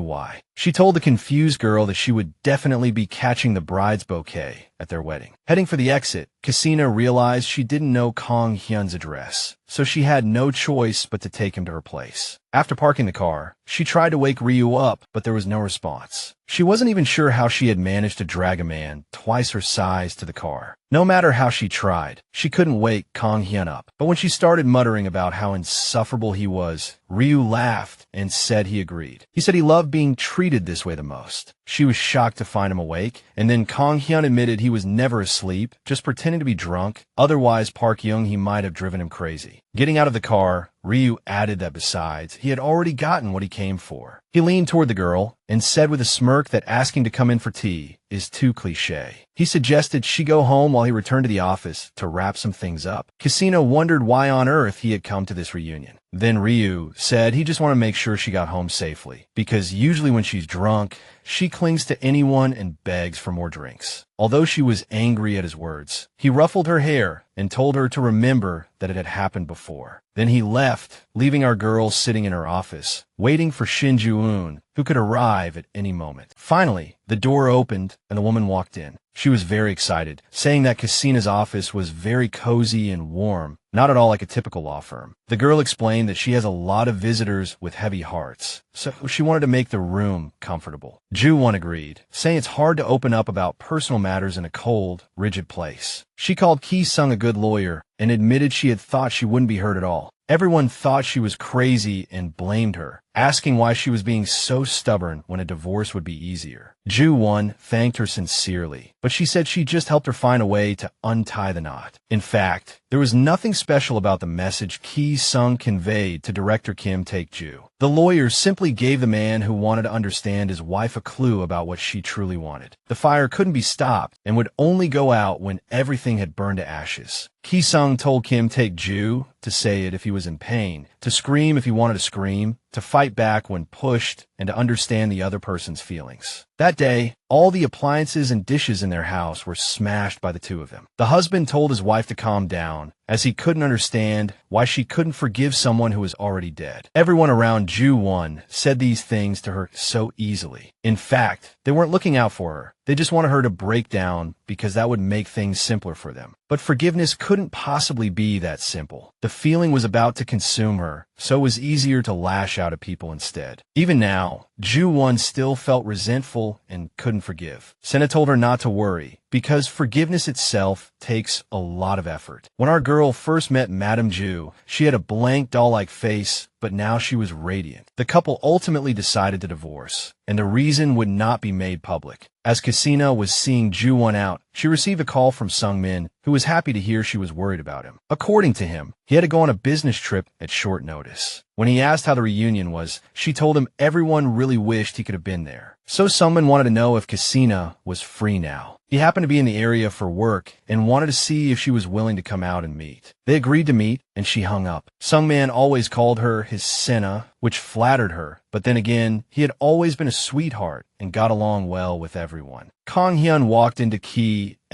why. She told the confused girl that she would definitely be catching the bride's bouquet at their wedding. Heading for the exit, Sena realized she didn't know Kang Hyun's address, so she had no choice but to take him to her place. After parking the car, she tried to wake Ryu up, but there was no response. She wasn't even sure how she had managed to drag a man twice her size to the car. No matter how she tried, she couldn't wake Kang Hyun up. But when she started muttering about how insufferable he was, Ryu laughed and said he agreed. He said he loved being treated this way the most. She was shocked to find him awake, and then Kang Hyun admitted he was never asleep, just pretending to be drunk. Otherwise, Park Young-hee might have driven him crazy. Getting out of the car, Ryu added that besides, he had already gotten what he came for. He leaned toward the girl and said with a smirk that asking to come in for tea is too cliché. He suggested she go home while he returned to the office to wrap some things up. Sena wondered why on earth he had come to this reunion. Then Ryu said he just wanted to make sure she got home safely, because usually when she's drunk, she clings to anyone and begs for more drinks. Although she was angry at his words, he ruffled her hair and told her to remember that it had happened before. Then he left, leaving our girl sitting in her office, waiting for Shin Ju-eun, who could arrive at any moment. Finally, the door opened and a woman walked in. She was very excited, saying that Sena's office was very cozy and warm, not at all like a typical law firm. The girl explained that she has a lot of visitors with heavy hearts, so she wanted to make the room comfortable. Ju-won agreed, saying it's hard to open up about personal matters in a cold, rigid place. She called Ki-sung a good lawyer and admitted she had thought she wouldn't be hurt at all. Everyone thought she was crazy and blamed her, asking why she was being so stubborn when a divorce would be easier. Ju-won thanked her sincerely, but she said she just helped her find a way to untie the knot. In fact, there was nothing special about the message Ki-sung conveyed to director Kim Taek-ju. The lawyer simply gave the man who wanted to understand his wife a clue about what she truly wanted. The fire couldn't be stopped and would only go out when everything had burned to ashes. Ki-sung told Kim Taek-ju to say it if he was in pain, to scream if he wanted to scream, to fight back when pushed, and to understand the other person's feelings. That day, all the appliances and dishes in their house were smashed by the two of them. The husband told his wife to calm down, as he couldn't understand why she couldn't forgive someone who was already dead. Everyone around Ju-won said these things to her so easily. In fact, they weren't looking out for her. They just wanted her to break down because that would make things simpler for them. But forgiveness couldn't possibly be that simple. The feeling was about to consume her, so it was easier to lash out at people instead. Even now, Ju-won still felt resentful and couldn't forgive. Sena told her not to worry, because forgiveness itself takes a lot of effort. When our girl first met Madame Ju, she had a blank doll-like face, but now she was radiant. The couple ultimately decided to divorce, and the reason would not be made public. As Sena was seeing Ju-won out, she received a call from Sungmin, who was happy to hear she was worried about him. According to him, he had to go on a business trip at short notice. When he asked how the reunion was, she told him everyone really wished he could have been there. So Sungmin wanted to know if Sena was free now. He happened to be in the area for work and wanted to see if she was willing to come out and meet. They agreed to meet, and she hung up. Sungmin always called her his Sena, which flattered her, but then again, he had always been a sweetheart and got along well with everyone. Kang Hyun walked into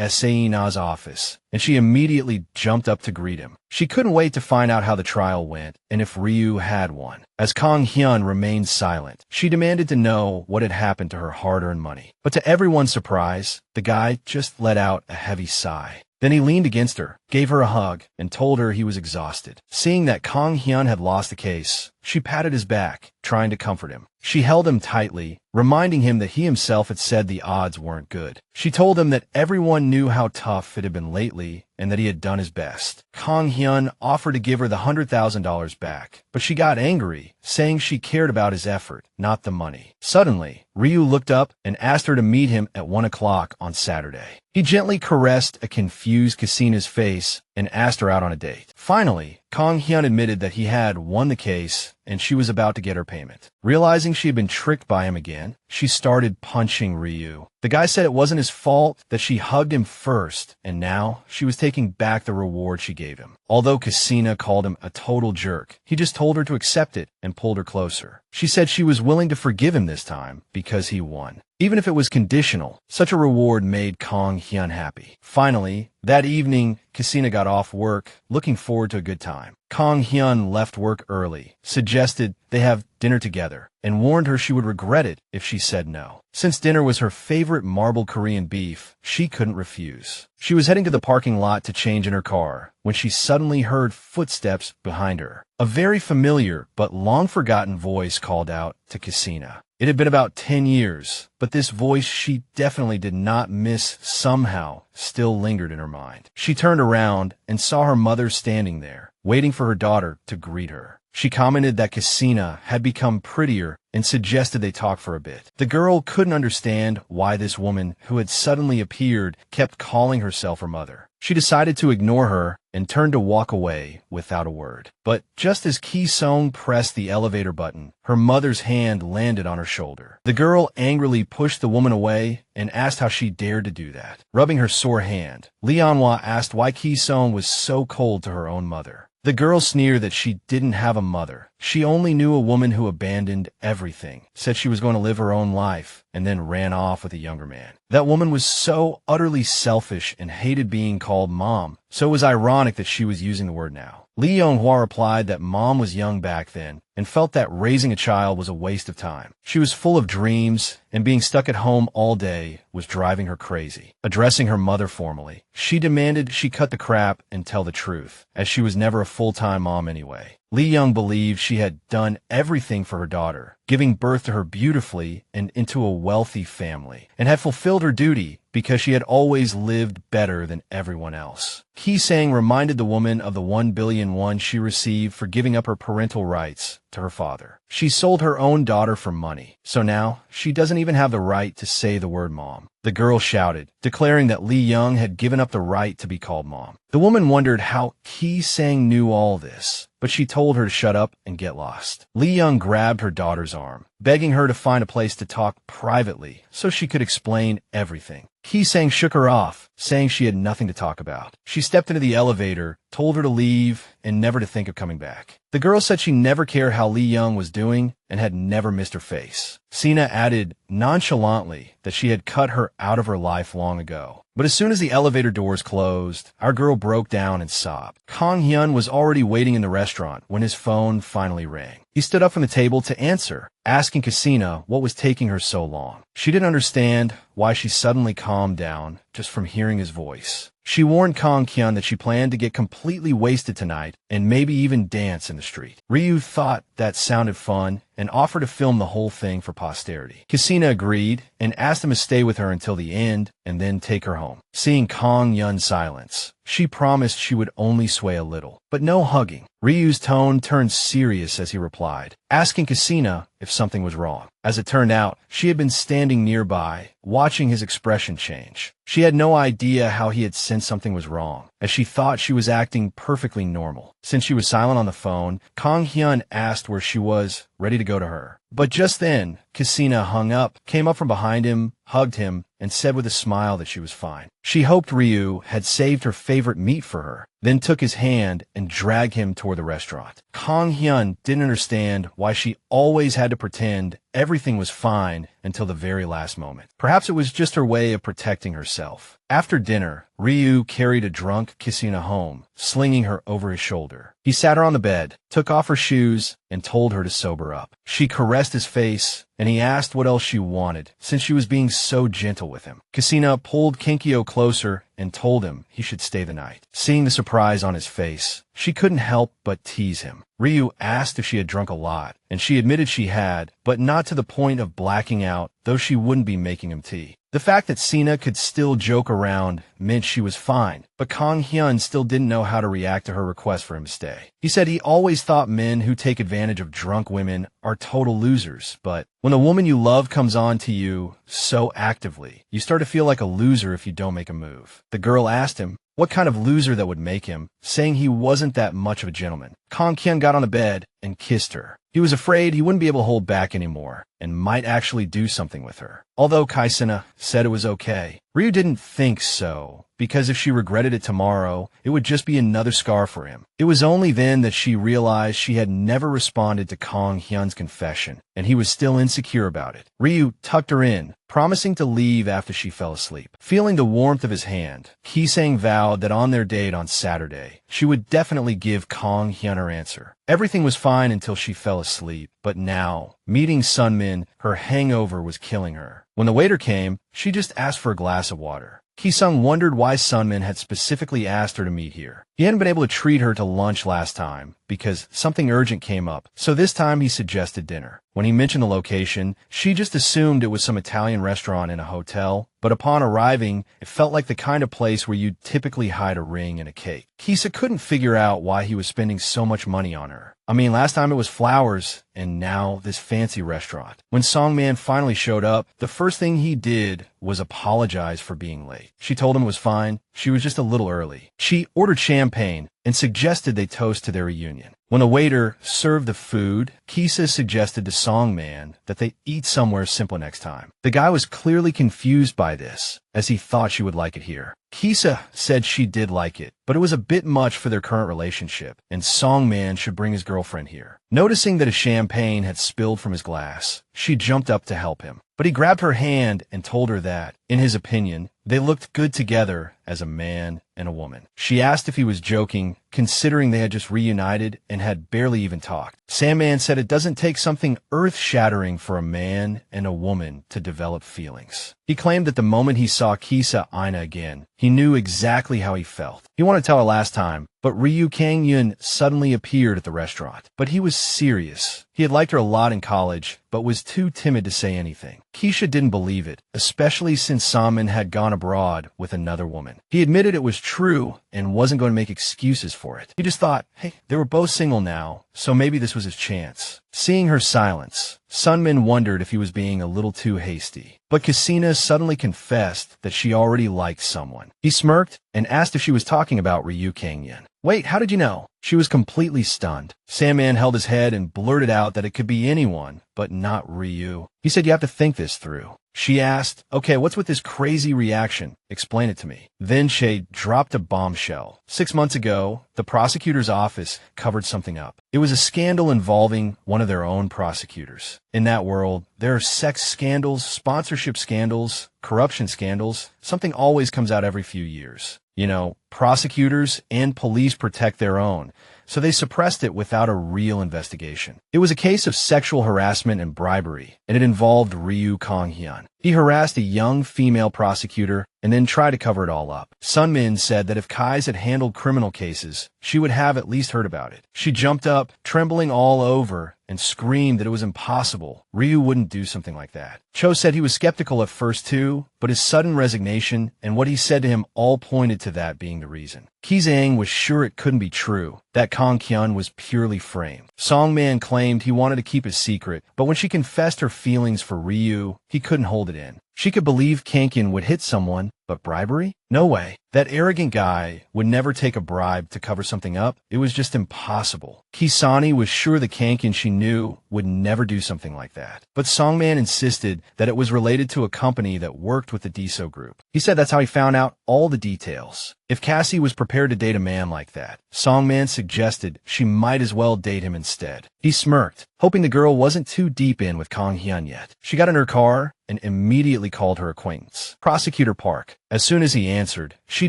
Sena's office, and she immediately jumped up to greet him. She couldn't wait to find out how the trial went and if Ryu had one. As Kang Hyun remained silent, she demanded to know what had happened to her hard-earned money. But to everyone's surprise, the guy just let out a heavy sigh. Then he leaned against her, gave her a hug, and told her he was exhausted. Seeing that Kang Hyun had lost the case, she patted his back, trying to comfort him. She held him tightly, reminding him that he himself had said the odds weren't good. She told him that everyone knew how tough it had been lately and that he had done his best. Kang Hyun offered to give her the $100,000 back, but she got angry, saying she cared about his effort, not the money. Suddenly, Ryu looked up and asked her to meet him at 1 o'clock on Saturday. He gently caressed a confused Cassina's face and asked her out on a date. Finally, Kang Hyun admitted that he had won the case and she was about to get her payment. Realizing she had been tricked by him again, she started punching Ryu. The guy said it wasn't his fault, that she hugged him first, and now she was taking back the reward she gave him. Although Cassina called him a total jerk, he just told her to accept it and pulled her closer. She said she was willing to forgive him this time because he won. Even if it was conditional, such a reward made Kang Hyun happy. Finally, that evening, Cassina got off work, looking forward to a good time. Kang Hyun left work early, suggested they have dinner together, and warned her she would regret it if she said no. Since dinner was her favorite marbled Korean beef, she couldn't refuse. She was heading to the parking lot to change in her car when she suddenly heard footsteps behind her. A very familiar but long-forgotten voice called out to Cassina. It had been about 10 years, but this voice she definitely did not miss somehow still lingered in her mind. She turned around and saw her mother standing there, waiting for her daughter to greet her. She commented that Cassina had become prettier and suggested they talk for a bit. The girl couldn't understand why this woman who had suddenly appeared kept calling herself her mother. She decided to ignore her and turned to walk away without a word. But just as Ki-sung pressed the elevator button, her mother's hand landed on her shoulder. The girl angrily pushed the woman away and asked how she dared to do that. Rubbing her sore hand, Lee Anhwa asked why Ki-sung was so cold to her own mother. The girl sneered that she didn't have a mother. She only knew a woman who abandoned everything, said she was going to live her own life, and then ran off with a younger man. That woman was so utterly selfish and hated being called mom, so it was ironic that she was using the word now. Lee Yonghwa replied that mom was young back then and felt that raising a child was a waste of time. She was full of dreams, and being stuck at home all day was driving her crazy. Addressing her mother formally, she demanded she cut the crap and tell the truth, as she was never a full-time mom anyway. Lee Young believed she had done everything for her daughter, giving birth to her beautifully and into a wealthy family, and had fulfilled her duty because she had always lived better than everyone else. Ki-sang reminded the woman of the 1 billion won she received for giving up her parental rights to her father. She sold her own daughter for money, so now she doesn't even have the right to say the word mom. The girl shouted, declaring that Lee Young had given up the right to be called mom. The woman wondered how Ki-sang knew all this, but she told her to shut up and get lost. Lee Young grabbed her daughter's arm, begging her to find a place to talk privately so she could explain everything. Ki-sang shook her off, saying she had nothing to talk about. She stepped into the elevator, told her to leave, and never to think of coming back. The girl said she never cared how Lee Young was doing and had never missed her face. Sena added nonchalantly that she had cut her out of her life long ago. But as soon as the elevator doors closed, our girl broke down and sobbed. Kang Hyun was already waiting in the restaurant when his phone finally rang. He stood up from the table to answer, asking Cassina what was taking her so long. She didn't understand why she suddenly calmed down just from hearing his voice. She warned Kang Hyun that she planned to get completely wasted tonight and maybe even dance in the street. Ryu thought that sounded fun and offered to film the whole thing for posterity. Cassina agreed and asked him to stay with her until the end and then take her home. Seeing Kang Hyun's silence, she promised she would only sway a little, but no hugging. Ryu's tone turned serious as he replied, asking Cassina if something was wrong. As it turned out, she had been standing nearby, watching his expression change. She had no idea how he had sensed something was wrong, as she thought she was acting perfectly normal. Since she was silent on the phone, Kang Hyun asked where she was, ready to go to her. But just then, Cassina hung up, came up from behind him, hugged him, and said with a smile that she was fine. She hoped Ryu had saved her favorite meat for her, then took his hand and dragged him toward the restaurant. Kang Hyun didn't understand why she always had to pretend everything was fine until the very last moment. Perhaps it was just her way of protecting herself. After dinner, Ryu carried a drunk Cassina home, slinging her over his shoulder. He sat her on the bed, took off her shoes, and told her to sober up. She caressed his face and he asked what else she wanted, since she was being so gentle with him. Kasina pulled Kinkyo closer and told him he should stay the night. Seeing the surprise on his face, she couldn't help but tease him. Ryu asked if she had drunk a lot, and she admitted she had, but not to the point of blacking out, though she wouldn't be making him tea. The fact that Sena could still joke around meant she was fine, but Kang Hyun still didn't know how to react to her request for him to stay. He said he always thought men who take advantage of drunk women are total losers, but when the woman you love comes on to you so actively, you start to feel like a loser if you don't make a move. The girl asked him what kind of loser that would make him, saying he wasn't that much of a gentleman. Kang Hyun got on the bed and kissed her. He was afraid he wouldn't be able to hold back anymore and might actually do something with her. Although Kaisena said it was okay, Ryu didn't think so, because if she regretted it tomorrow, it would just be another scar for him. It was only then that she realized she had never responded to Kang Hyun's confession, and he was still insecure about it. Ryu tucked her in, promising to leave after she fell asleep. Feeling the warmth of his hand, Ki-sang vowed that on their date on Saturday, she would definitely give Kang Hyun her answer. Everything was fine until she fell asleep, but now, meeting Sungmin, her hangover was killing her. When the waiter came, she just asked for a glass of water. Ki-sung wondered why Sungmin had specifically asked her to meet here. He hadn't been able to treat her to lunch last time because something urgent came up, so this time he suggested dinner. When he mentioned the location, she just assumed it was some Italian restaurant in a hotel, but upon arriving, it felt like the kind of place where you'd typically hide a ring and a cake. Kisa couldn't figure out why he was spending so much money on her. I mean, last time it was flowers, and now this fancy restaurant. When Sungmin finally showed up, the first thing he did was apologize for being late. She told him it was fine, she was just a little early. She ordered champagne and suggested they toast to their reunion. When the waiter served the food, Kisa suggested to Sungmin that they eat somewhere simple next time. The guy was clearly confused by this, as he thought she would like it here. Kisa said she did like it, but it was a bit much for their current relationship, and Sungmin should bring his girlfriend here. Noticing that a champagne had spilled from his glass, she jumped up to help him. But he grabbed her hand and told her that, in his opinion, they looked good together as a man and a woman. She asked if he was joking, considering they had just reunited and had barely even talked. Sandman said it doesn't take something earth-shattering for a man and a woman to develop feelings. He claimed that the moment he saw Kisa Aina again, he knew exactly how he felt. He wanted to tell her last time, but Ryu Kang Hyun suddenly appeared at the restaurant. But he was serious. He had liked her a lot in college, but was too timid to say anything. Keisha didn't believe it, especially since Sungmin had gone abroad with another woman. He admitted it was true and wasn't going to make excuses for it. He just thought, hey, they were both single now, so maybe this was his chance. Seeing her silence, Sungmin wondered if he was being a little too hasty. But Kasina suddenly confessed that she already liked someone. He smirked and asked if she was talking about Ryu Kang Hyun. Wait, how did you know? She was completely stunned. Sandman held his head and blurted out that it could be anyone, but not Ryu. He said you have to think this through. She asked, okay, what's with this crazy reaction? Explain it to me. Then Shay dropped a bombshell. 6 months ago, the prosecutor's office covered something up. It was a scandal involving one of their own prosecutors. In that world, there are sex scandals, sponsorship scandals, corruption scandals. Something always comes out every few years. You know, prosecutors and police protect their own, so they suppressed it without a real investigation. It was a case of sexual harassment and bribery, and it involved Ryu Kang Hyun. He harassed a young female prosecutor and then tried to cover it all up. Sungmin said that if Kais had handled criminal cases, she would have at least heard about it. She jumped up, trembling all over, and screamed that it was impossible. Ryu wouldn't do something like that. Cho said he was skeptical at first too, but his sudden resignation and what he said to him all pointed to that being the reason. Ki-sang was sure it couldn't be true, that Kang Hyun was purely framed. Sungmin claimed he wanted to keep his secret, but when she confessed her feelings for Ryu, he couldn't hold it in. She could believe Kang Hyun would hit someone, but bribery? No way. That arrogant guy would never take a bribe to cover something up. It was just impossible. Kisani was sure the Kang Hyun she knew would never do something like that. But Sungmin insisted that it was related to a company that worked with the Diso group. He said that's how he found out all the details. If Cassie was prepared to date a man like that, Sungmin suggested she might as well date him instead. He smirked, hoping the girl wasn't too deep in with Kang Hyun yet. She got in her car and immediately called her acquaintance, Prosecutor Park. As soon as he answered, she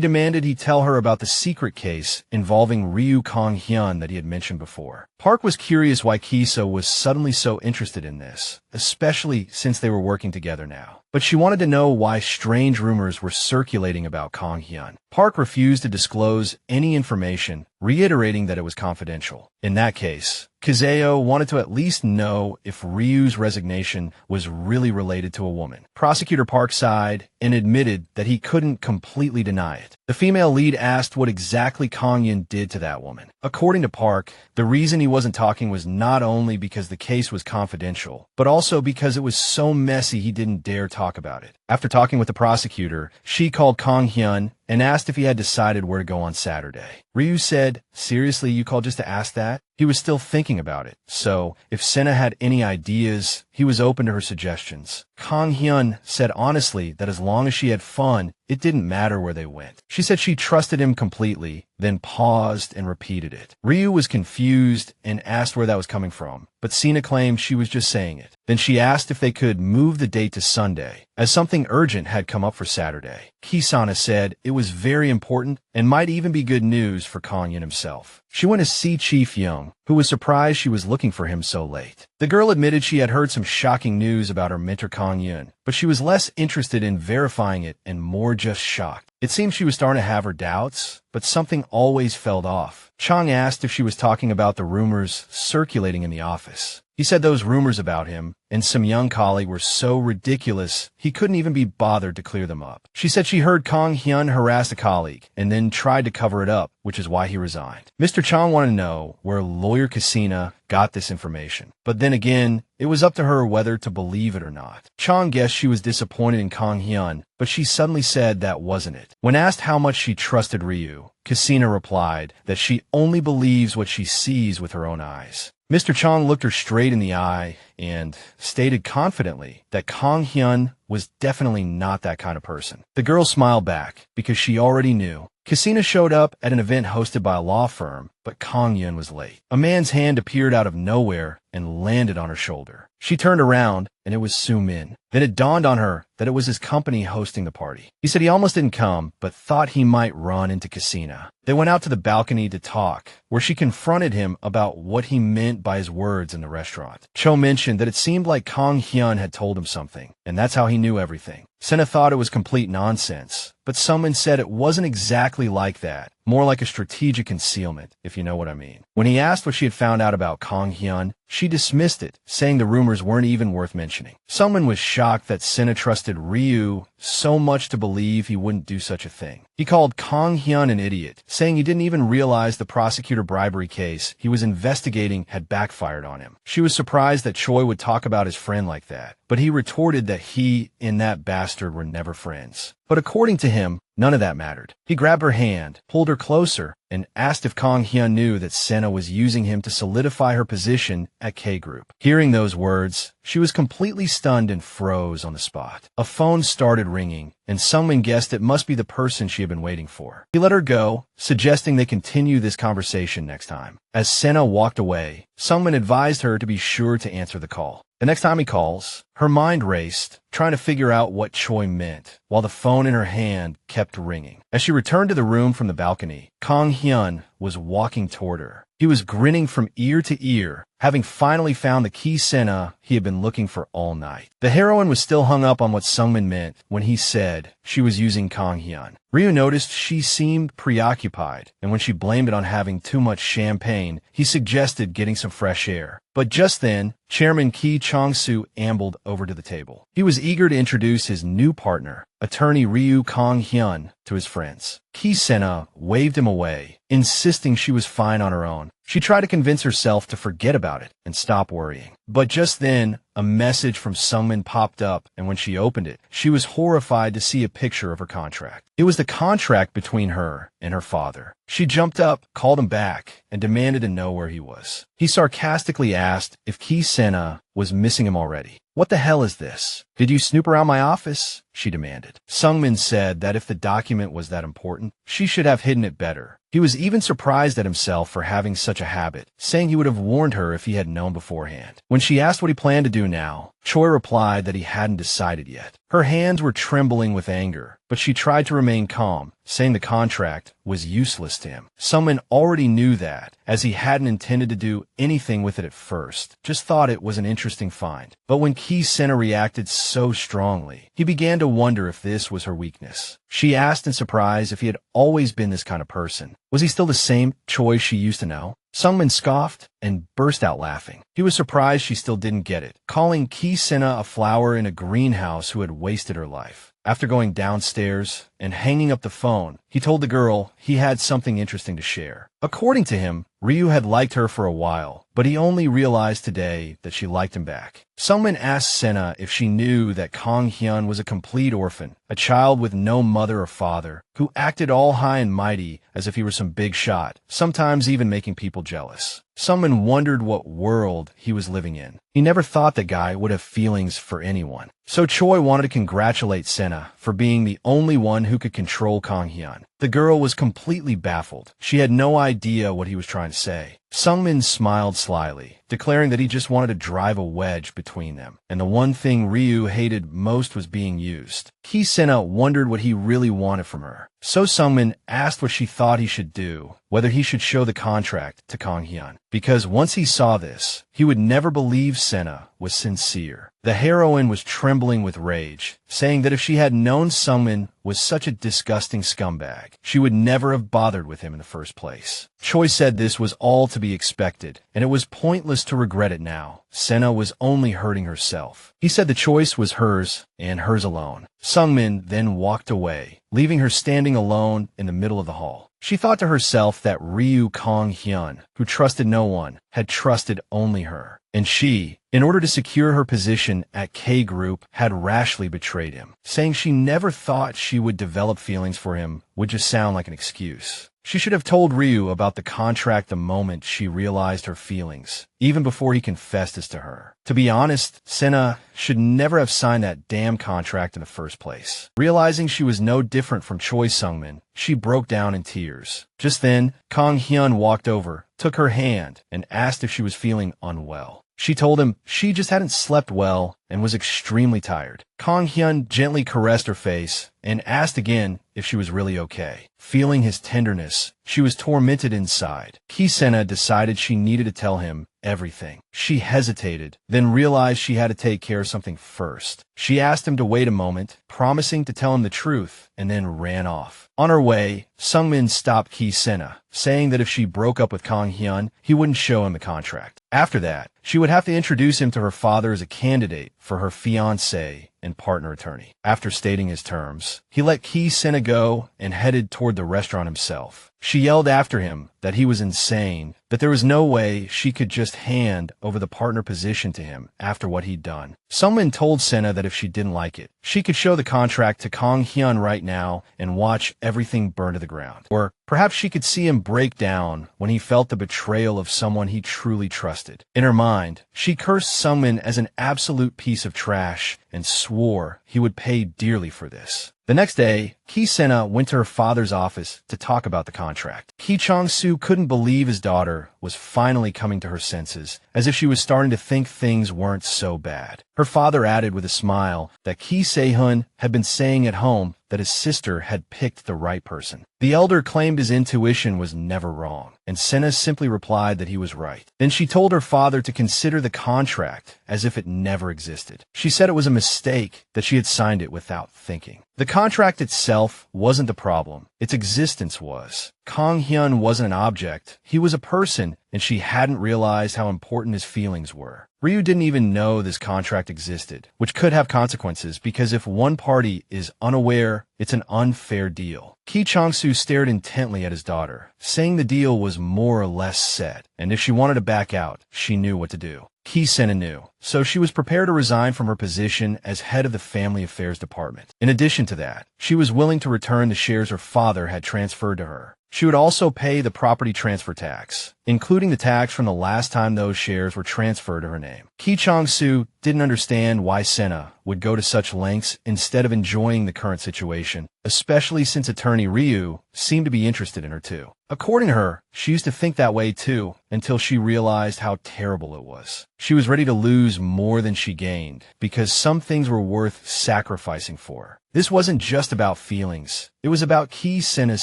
demanded he tell her about the secret case involving Ryu Kang Hyun that he had mentioned before. Park was curious why Kiso was suddenly so interested in this, especially since they were working together now. But she wanted to know why strange rumors were circulating about Kang Hyun. Park refused to disclose any information, reiterating that it was confidential. In that case, Kazeo wanted to at least know if Ryu's resignation was really related to a woman. Prosecutor Park sighed and admitted that he couldn't completely deny it. The female lead asked what exactly Kang Hyun did to that woman. According to Park, the reason he wasn't talking was not only because the case was confidential, but also because it was so messy he didn't dare talk about it. After talking with the prosecutor, she called Kang Hyun and asked if he had decided where to go on Saturday. Ryu said, "Seriously, you called just to ask that?" He was still thinking about it, so if Sena had any ideas, he was open to her suggestions. Kang Hyun said honestly that as long as she had fun, it didn't matter where they went. She said she trusted him completely, then paused and repeated it. Ryu was confused and asked where that was coming from, but Sena claimed she was just saying it. Then she asked if they could move the date to Sunday, as something urgent had come up for Saturday. Kisana said it was very important and might even be good news for Kang Hyun himself. She went to see Chief Young, who was surprised she was looking for him so late. The girl admitted she had heard some shocking news about her mentor Kang Hyun, but she was less interested in verifying it and more just shocked. It seemed she was starting to have her doubts, but something always felt off. Chang asked if she was talking about the rumors circulating in the office. He said those rumors about him and some young colleague were so ridiculous he couldn't even be bothered to clear them up. She said she heard Kang Hyun harass a colleague and then tried to cover it up, which is why he resigned. Mr. Chang wanted to know where lawyer Kasina got this information. But then again, it was up to her whether to believe it or not. Chang guessed she was disappointed in Kang Hyun, but she suddenly said that wasn't it. When asked how much she trusted Ryu, Kasina replied that she only believes what she sees with her own eyes. Mr. Chang looked her straight in the eye and stated confidently that Kang Hyun was definitely not that kind of person. The girl smiled back because she already knew. Kasina showed up at an event hosted by a law firm, but Kang Hyun was late. A man's hand appeared out of nowhere and landed on her shoulder. She turned around, and it was Sungmin. Then it dawned on her that it was his company hosting the party. He said he almost didn't come, but thought he might run into Kasina. They went out to the balcony to talk, where she confronted him about what he meant by his words in the restaurant. Cho mentioned that it seemed like Kang Hyun had told him something, and that's how he knew everything. Sena thought it was complete nonsense, but Sungmin said it wasn't exactly like that, more like a strategic concealment, if you know what I mean. When he asked what she had found out about Kang Hyun, she dismissed it, saying the rumors weren't even worth mentioning. Sungmin was shocked that Sena trusted Ryu so much to believe he wouldn't do such a thing. He called Kang Hyun an idiot, saying he didn't even realize the prosecutor bribery case he was investigating had backfired on him. She was surprised that Choi would talk about his friend like that, but he retorted that he and that bastard were never friends. But according to him, none of that mattered. He grabbed her hand, pulled her closer, and asked if Kang Hyun knew that Sena was using him to solidify her position at K Group. Hearing those words, she was completely stunned and froze on the spot. A phone started ringing, and Sungmin guessed it must be the person she had been waiting for. He let her go, suggesting they continue this conversation next time. As Sena walked away, Sungmin advised her to be sure to answer the call. The next time he calls, her mind raced, trying to figure out what Choi meant, while the phone in her hand kept ringing. As she returned to the room from the balcony, Kang Hyun was walking toward her. He was grinning from ear to ear, having finally found the key Sena he had been looking for all night. The heroine was still hung up on what Sungmin meant when he said she was using Kang Hyun. Ryu noticed she seemed preoccupied, and when she blamed it on having too much champagne, he suggested getting some fresh air. But just then, Chairman Ki Chong-soo ambled over to the table. He was eager to introduce his new partner, attorney Ryu Kang Hyun, to his friends. Ki Sena waved him away, insisting she was fine on her own. She tried to convince herself to forget about it and stop worrying. But just then, a message from Sungmin popped up, and when she opened it, she was horrified to see a picture of her contract. It was the contract between her and her father. She jumped up, called him back, and demanded to know where he was. He sarcastically asked if Ki Sena was missing him already. "What the hell is this? Did you snoop around my office?" she demanded. Sungmin said that if the document was that important, she should have hidden it better. He was even surprised at himself for having such a habit, saying he would have warned her if he had known beforehand. When she asked what he planned to do now, Choi replied that he hadn't decided yet. Her hands were trembling with anger, but she tried to remain calm, saying the contract was useless to him. Sungmin already knew that, as he hadn't intended to do anything with it at first, just thought it was an interesting find. But when Sena reacted so strongly, he began to wonder if this was her weakness. She asked in surprise if he had always been this kind of person. Was he still the same Choi she used to know? Sungmin scoffed and burst out laughing. He was surprised she still didn't get it, calling Sena a flower in a greenhouse who had wasted her life. After going downstairs and hanging up the phone, he told the girl he had something interesting to share. According to him, Ryu had liked her for a while, but he only realized today that she liked him back. Sungmin asked Sena if she knew that Kang Hyun was a complete orphan, a child with no mother or father, who acted all high and mighty as if he were some big shot, sometimes even making people jealous. Sungmin wondered what world he was living in. He never thought the guy would have feelings for anyone. So Choi wanted to congratulate Sena for being the only one who could control Kang Hyun. The girl was completely baffled. She had no idea what he was trying to say. Sungmin smiled slyly, declaring that he just wanted to drive a wedge between them, and the one thing Ryu hated most was being used. Sena wondered what he really wanted from her. So Sungmin asked what she thought he should do, whether he should show the contract to Kang Hyun, because once he saw this, he would never believe Sena was sincere. The heroine was trembling with rage, saying that if she had known Sungmin was such a disgusting scumbag, she would never have bothered with him in the first place. Choi said this was all to be expected, and it was pointless to regret it now. Sena was only hurting herself. He said the choice was hers, and hers alone. Sungmin then walked away, leaving her standing alone in the middle of the hall. She thought to herself that Ryu Kang Hyun, who trusted no one, had trusted only her. And she, in order to secure her position at K Group, had rashly betrayed him. Saying she never thought she would develop feelings for him would just sound like an excuse. She should have told Ryu about the contract the moment she realized her feelings, even before he confessed this to her. To be honest, Sena should never have signed that damn contract in the first place. Realizing she was no different from Choi Sungmin, she broke down in tears. Just then, Kang Hyun walked over, took her hand, and asked if she was feeling unwell. She told him she just hadn't slept well and was extremely tired. Kang Hyun gently caressed her face and asked again if she was really okay. Feeling his tenderness, she was tormented inside. Sena decided she needed to tell him everything. She hesitated, then realized she had to take care of something first. She asked him to wait a moment, promising to tell him the truth, and then ran off. On her way, Sungmin stopped Sena, saying that if she broke up with Kang Hyun, he wouldn't show him the contract. After that, she would have to introduce him to her father as a candidate for her fiancé and partner attorney. After stating his terms, he let Sena go and headed toward the restaurant himself. She yelled after him that he was insane, that there was no way she could just hand over the partner position to him after what he'd done. Sungmin told Sena that if she didn't like it, she could show the contract to Kang Hyun right now and watch everything burn to the ground. Or perhaps she could see him break down when he felt the betrayal of someone he truly trusted. In her mind, she cursed Sungmin as an absolute piece of trash and swore he would pay dearly for this. The next day, Sena went to her father's office to talk about the contract. Chang-soo couldn't believe his daughter was finally coming to her senses, as if she was starting to think things weren't so bad. Her father added with a smile that Se-hun had been saying at home that his sister had picked the right person. The elder claimed his intuition was never wrong, and Sena simply replied that he was right. Then she told her father to consider the contract as if it never existed. She said it was a mistake that she had signed it without thinking. The contract itself wasn't the problem. Its existence was. Kang Hyun wasn't an object. He was a person, and she hadn't realized how important his feelings were. Ryu didn't even know this contract existed, which could have consequences because if one party is unaware, it's an unfair deal. Chang-soo stared intently at his daughter, saying the deal was more or less set, and if she wanted to back out, she knew what to do. Sena knew, so she was prepared to resign from her position as head of the Family Affairs Department. In addition to that, she was willing to return the shares her father had transferred to her. She would also pay the property transfer tax, including the tax from the last time those shares were transferred to her name. Ki Chong-soo didn't understand why Sena would go to such lengths instead of enjoying the current situation, especially since attorney Ryu seemed to be interested in her too. According to her, she used to think that way too, until she realized how terrible it was. She was ready to lose more than she gained, because some things were worth sacrificing for. This wasn't just about feelings. It was about Ki Sena's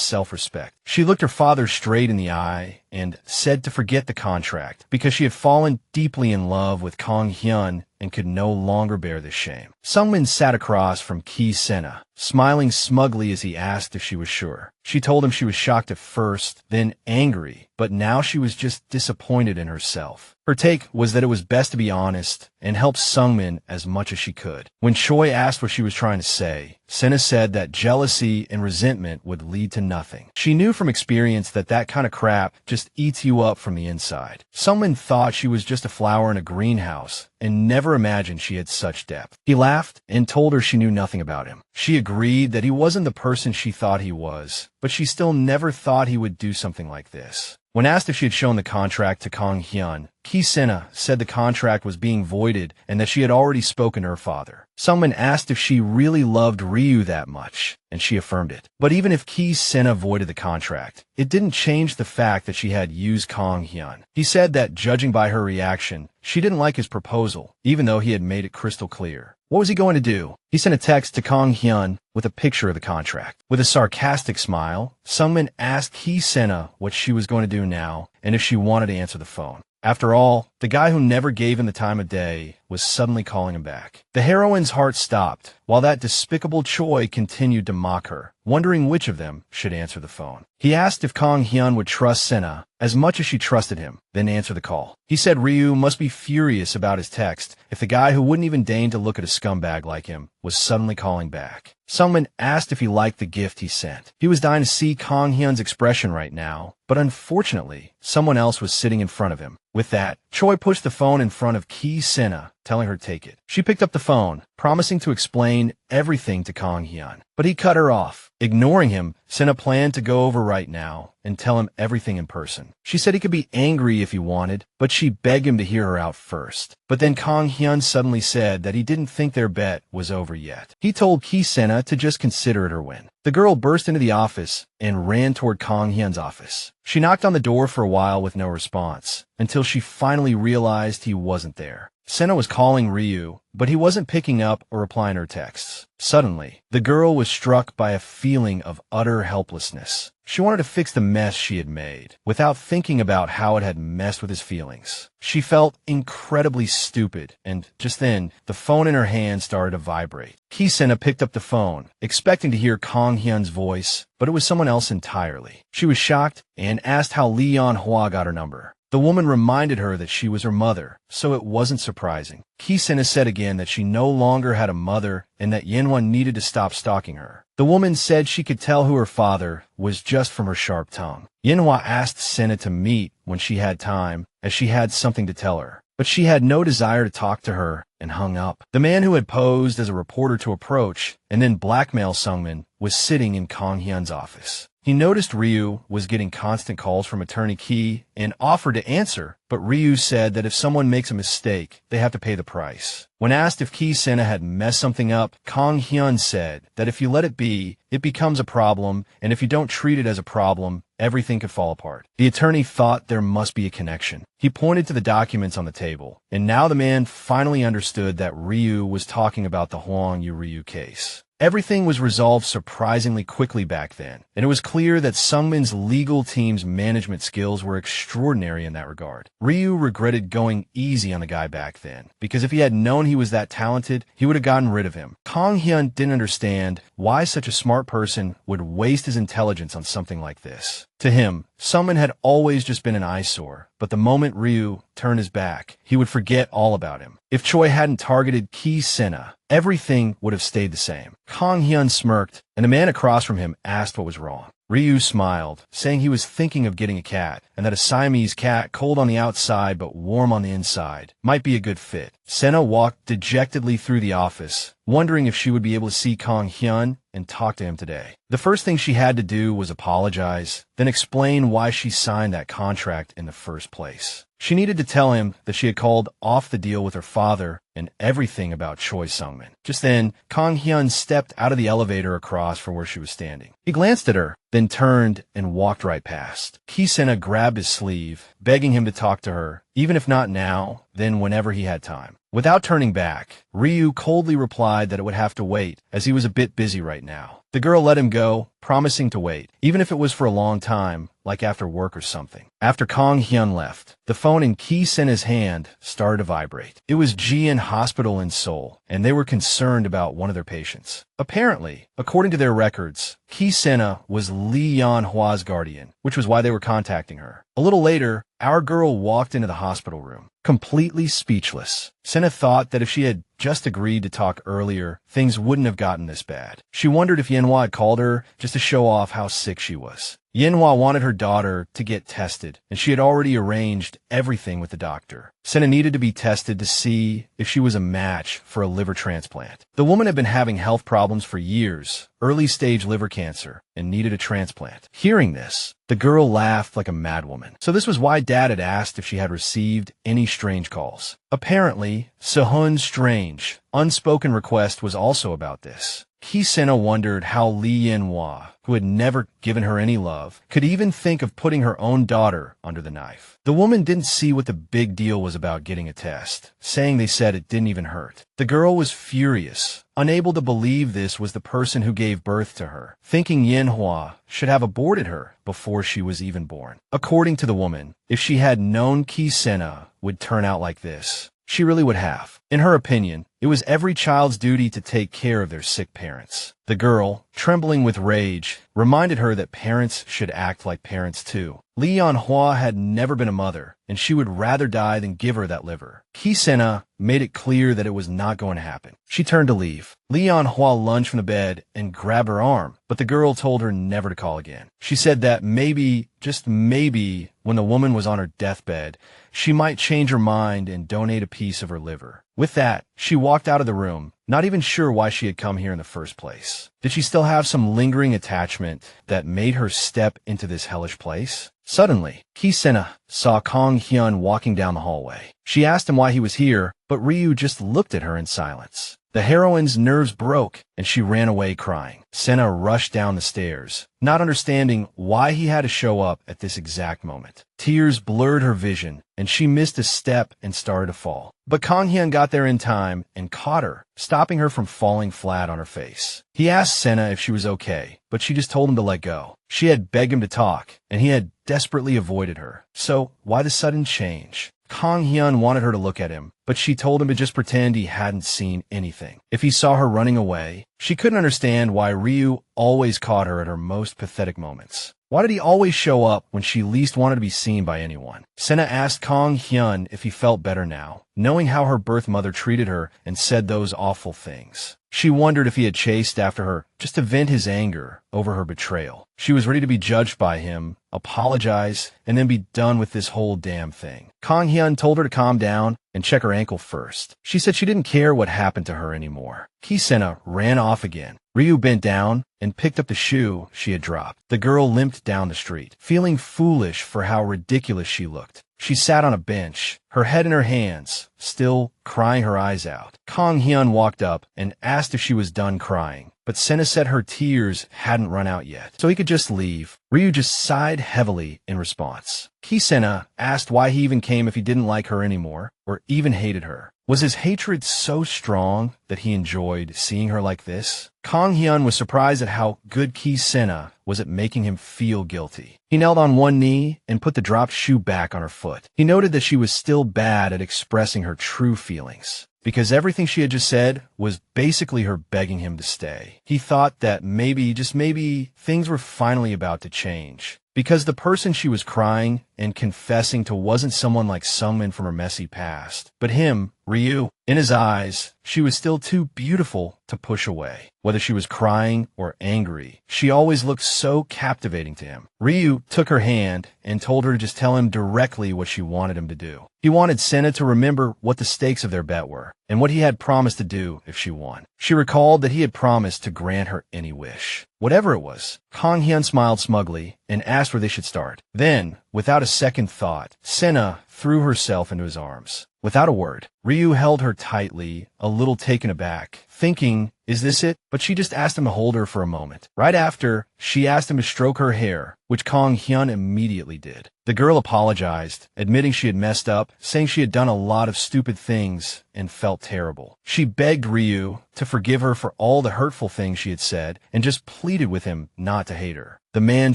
self-respect. She looked her father straight in the eye and said to forget the contract, because she had fallen deeply in love with Kang Hyun and could no longer bear this shame. Sungmin sat across from Ki Sena, smiling smugly as he asked if she was sure. She told him she was shocked at first, then angry, but now she was just disappointed in herself. Her take was that it was best to be honest and help Sungmin as much as she could. When Choi asked what she was trying to say, Sena said that jealousy and resentment would lead to nothing. She knew from experience that that kind of crap just eats you up from the inside. Sungmin thought she was just a flower in a greenhouse and never imagined she had such depth. He laughed and told her she knew nothing about him. She agreed that he wasn't the person she thought he was, but she still never thought he would do something like this. When asked if she had shown the contract to Kang Hyun, Ki Sena said the contract was being voided and that she had already spoken to her father. Sungmin asked if she really loved Ryu that much, and she affirmed it. But even if Ki Sena voided the contract, it didn't change the fact that she had used Kang Hyun. He said that, judging by her reaction, she didn't like his proposal, even though he had made it crystal clear. What was he going to do? He sent a text to Kang Hyun with a picture of the contract. With a sarcastic smile, Sungmin asked Ki Sena what she was going to do now and if she wanted to answer the phone. After all, the guy who never gave him the time of day was suddenly calling him back. The heroine's heart stopped, while that despicable Choi continued to mock her, wondering which of them should answer the phone. He asked if Kang Hyun would trust Sena as much as she trusted him, then answer the call. He said Ryu must be furious about his text if the guy who wouldn't even deign to look at a scumbag like him was suddenly calling back. Sungmin asked if he liked the gift he sent. He was dying to see Kang Hyun's expression right now, but unfortunately, someone else was sitting in front of him. With that, Choi pushed the phone in front of Ki Sena, telling her to take it. She picked up the phone, promising to explain everything to Kang Hyun. But he cut her off. Ignoring him, Sena planned to go over right now and tell him everything in person. She said he could be angry if he wanted, but she begged him to hear her out first. But then Kang Hyun suddenly said that he didn't think their bet was over yet. He told Ki Sena to just consider it her win. The girl burst into the office and ran toward Kang Hyun's office. She knocked on the door for a while with no response, until she finally realized he wasn't there. Sena was calling Ryu, but he wasn't picking up or replying to her texts. Suddenly, the girl was struck by a feeling of utter helplessness. She wanted to fix the mess she had made, without thinking about how it had messed with his feelings. She felt incredibly stupid, and just then, the phone in her hand started to vibrate. Ki Sena picked up the phone, expecting to hear Kang Hyun's voice, but it was someone else entirely. She was shocked and asked how Lee Yeon-hwa got her number. The woman reminded her that she was her mother, so it wasn't surprising. Ki Sena said again that she no longer had a mother and that Yeon-hwa needed to stop stalking her. The woman said she could tell who her father was just from her sharp tongue. Yeon-hwa asked Sena to meet when she had time, as she had something to tell her. But she had no desire to talk to her and hung up. The man who had posed as a reporter to approach and then blackmail Sungmin was sitting in Kang Hyun's office. He noticed Ryu was getting constant calls from attorney Ki and offered to answer, but Ryu said that if someone makes a mistake, they have to pay the price. When asked if Ki Sena had messed something up, Kang Hyun said that if you let it be, it becomes a problem, and if you don't treat it as a problem, everything could fall apart. The attorney thought there must be a connection. He pointed to the documents on the table, and now the man finally understood that Ryu was talking about the Hwang Yu-ryu case. Everything was resolved surprisingly quickly back then, and it was clear that Sungmin's legal team's management skills were extraordinary in that regard. Ryu regretted going easy on the guy back then, because if he had known he was that talented, he would have gotten rid of him. Kang Hyun didn't understand why such a smart person would waste his intelligence on something like this. To him, Sungmin had always just been an eyesore, but the moment Ryu turned his back, he would forget all about him. If Choi hadn't targeted Ki Sena, everything would have stayed the same. Kang Hyun smirked, and the man across from him asked what was wrong. Ryu smiled, saying he was thinking of getting a cat, and that a Siamese cat, cold on the outside but warm on the inside, might be a good fit. Sena walked dejectedly through the office, wondering if she would be able to see Kang Hyun and talk to him today. The first thing she had to do was apologize, then explain why she signed that contract in the first place. She needed to tell him that she had called off the deal with her father and everything about Choi Sungmin. Just then, Kang Hyun stepped out of the elevator across from where she was standing. He glanced at her, then turned and walked right past. Sena grabbed his sleeve, begging him to talk to her, even if not now, then whenever he had time. Without turning back, Ryu coldly replied that it would have to wait, as he was a bit busy right now. The girl let him go, promising to wait, even if it was for a long time, like after work or something. After Kang Hyun left, the phone in Sena's hand started to vibrate. It was Jian Hospital in Seoul, and they were concerned about one of their patients. Apparently, according to their records, Sena was Lee Yan-hwa's guardian, which was why they were contacting her. A little later, our girl walked into the hospital room, completely speechless. Sena thought that if she had just agreed to talk earlier, things wouldn't have gotten this bad. She wondered if Yan-hwa had called her just to show off how sick she was. Yan-hwa wanted her daughter to get tested, and she had already arranged everything with the doctor. Sena needed to be tested to see if she was a match for a liver transplant. The woman had been having health problems for years, early-stage liver cancer, and needed a transplant. Hearing this, the girl laughed like a madwoman. So this was why Dad had asked if she had received any strange calls. Apparently, Sehun's strange, unspoken request was also about this. Sena wondered how Lee Yan-hwa, who had never given her any love, could even think of putting her own daughter under the knife. The woman didn't see what the big deal was about getting a test, saying they said it didn't even hurt. The girl was furious, unable to believe this was the person who gave birth to her, thinking Yan-hwa should have aborted her before she was even born. According to the woman, if she had known Sena would turn out like this, she really would have. In her opinion, it was every child's duty to take care of their sick parents. The girl, trembling with rage, reminded her that parents should act like parents too. Lee Yan-hwa had never been a mother, and she would rather die than give her that liver. Sena made it clear that it was not going to happen. She turned to leave. Lee Yan-hwa lunged from the bed and grabbed her arm, but the girl told her never to call again. She said that maybe, just maybe, when the woman was on her deathbed, she might change her mind and donate a piece of her liver. With that, she walked out of the room, not even sure why she had come here in the first place. Did she still have some lingering attachment that made her step into this hellish place? Suddenly, Sena saw Kang Hyun walking down the hallway. She asked him why he was here, but Ryu just looked at her in silence. The heroine's nerves broke, and she ran away crying. Sena rushed down the stairs, not understanding why he had to show up at this exact moment. Tears blurred her vision, and she missed a step and started to fall. But Kang Hyun got there in time and caught her, stopping her from falling flat on her face. He asked Sena if she was okay, but she just told him to let go. She had begged him to talk, and he had desperately avoided her. So why the sudden change? Kang Hyun wanted her to look at him, but she told him to just pretend he hadn't seen anything. If he saw her running away, she couldn't understand why Ryu always caught her at her most pathetic moments. Why did he always show up when she least wanted to be seen by anyone? Sena asked Kang Hyun if he felt better now, knowing how her birth mother treated her and said those awful things. She wondered if he had chased after her just to vent his anger over her betrayal. She was ready to be judged by him, apologize, and then be done with this whole damn thing. Kang Hyun told her to calm down and check her ankle first. She said she didn't care what happened to her anymore. Sena ran off again. Ryu bent down and picked up the shoe she had dropped. The girl limped down the street, feeling foolish for how ridiculous she looked. She sat on a bench, her head in her hands, still crying her eyes out. Kang Hyun walked up and asked if she was done crying, but Sena said her tears hadn't run out yet, so he could just leave. Ryu just sighed heavily in response. Sena asked why he even came if he didn't like her anymore, or even hated her. Was his hatred so strong that he enjoyed seeing her like this? Kang Hyun was surprised at how good Sena was at making him feel guilty. He knelt on one knee and put the dropped shoe back on her foot. He noted that she was still bad at expressing her true feelings, because everything she had just said was basically her begging him to stay. He thought that maybe, just maybe, things were finally about to change, because the person she was crying and confessing to wasn't someone like Sungmin from her messy past, but him, Ryu. In his eyes, she was still too beautiful to push away. Whether she was crying or angry, she always looked so captivating to him. Ryu took her hand and told her to just tell him directly what she wanted him to do. He wanted Sena to remember what the stakes of their bet were, and what he had promised to do if she won. She recalled that he had promised to grant her any wish. Whatever it was, Kang Hyun smiled smugly and asked where they should start. Then, without a second thought, Sena threw herself into his arms. Without a word, Ryu held her tightly, a little taken aback, thinking, is this it? But she just asked him to hold her for a moment. Right after, she asked him to stroke her hair, which Kang Hyun immediately did. The girl apologized, admitting she had messed up, saying she had done a lot of stupid things and felt terrible. She begged Ryu to forgive her for all the hurtful things she had said and just pleaded with him not to hate her. The man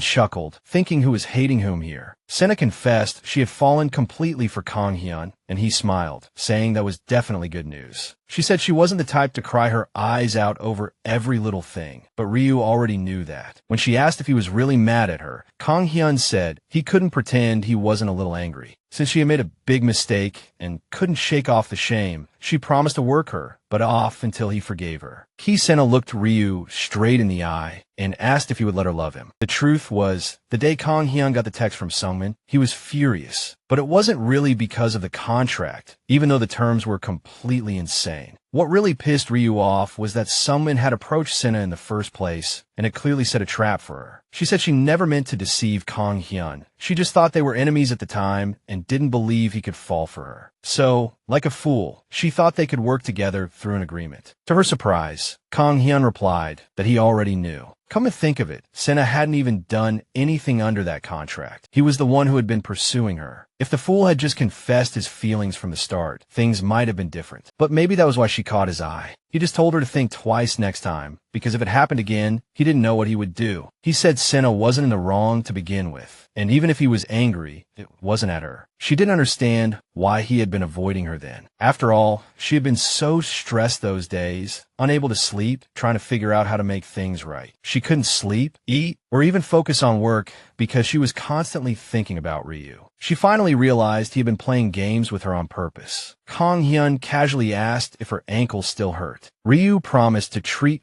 chuckled, thinking who was hating whom here. Sena confessed she had fallen completely for Kang Hyun, and he smiled, saying that was definitely good news. She said she wasn't the type to cry her eyes out over every little thing, but Ryu already knew that. When she asked if he was really mad at her, Kang Hyun said he couldn't pretend he wasn't a little angry. Since she had made a big mistake and couldn't shake off the shame, she promised to work her, but off until he forgave her. Sena looked Ryu straight in the eye and asked if he would let her love him. The truth was, the day Kang Hyun got the text from Sungmin, he was furious. But it wasn't really because of the contract, even though the terms were completely insane. What really pissed Ryu off was that Sungmin had approached Sena in the first place, and it clearly set a trap for her. She said she never meant to deceive Kang Hyun. She just thought they were enemies at the time and didn't believe he could fall for her. So, like a fool, she thought they could work together through an agreement. To her surprise, Kang Hyun replied that he already knew. Come to think of it, Sena hadn't even done anything under that contract. He was the one who had been pursuing her. If the fool had just confessed his feelings from the start, things might have been different. But maybe that was why she caught his eye. He just told her to think twice next time, because if it happened again, he didn't know what he would do. He said Sena wasn't in the wrong to begin with, and even if he was angry, it wasn't at her. She didn't understand why he had been avoiding her then. After all, she had been so stressed those days, unable to sleep, trying to figure out how to make things right. She couldn't sleep, eat, or even focus on work because she was constantly thinking about Ryu. She finally realized he had been playing games with her on purpose. Kang Hyun casually asked if her ankle still hurt. Ryu promised to treat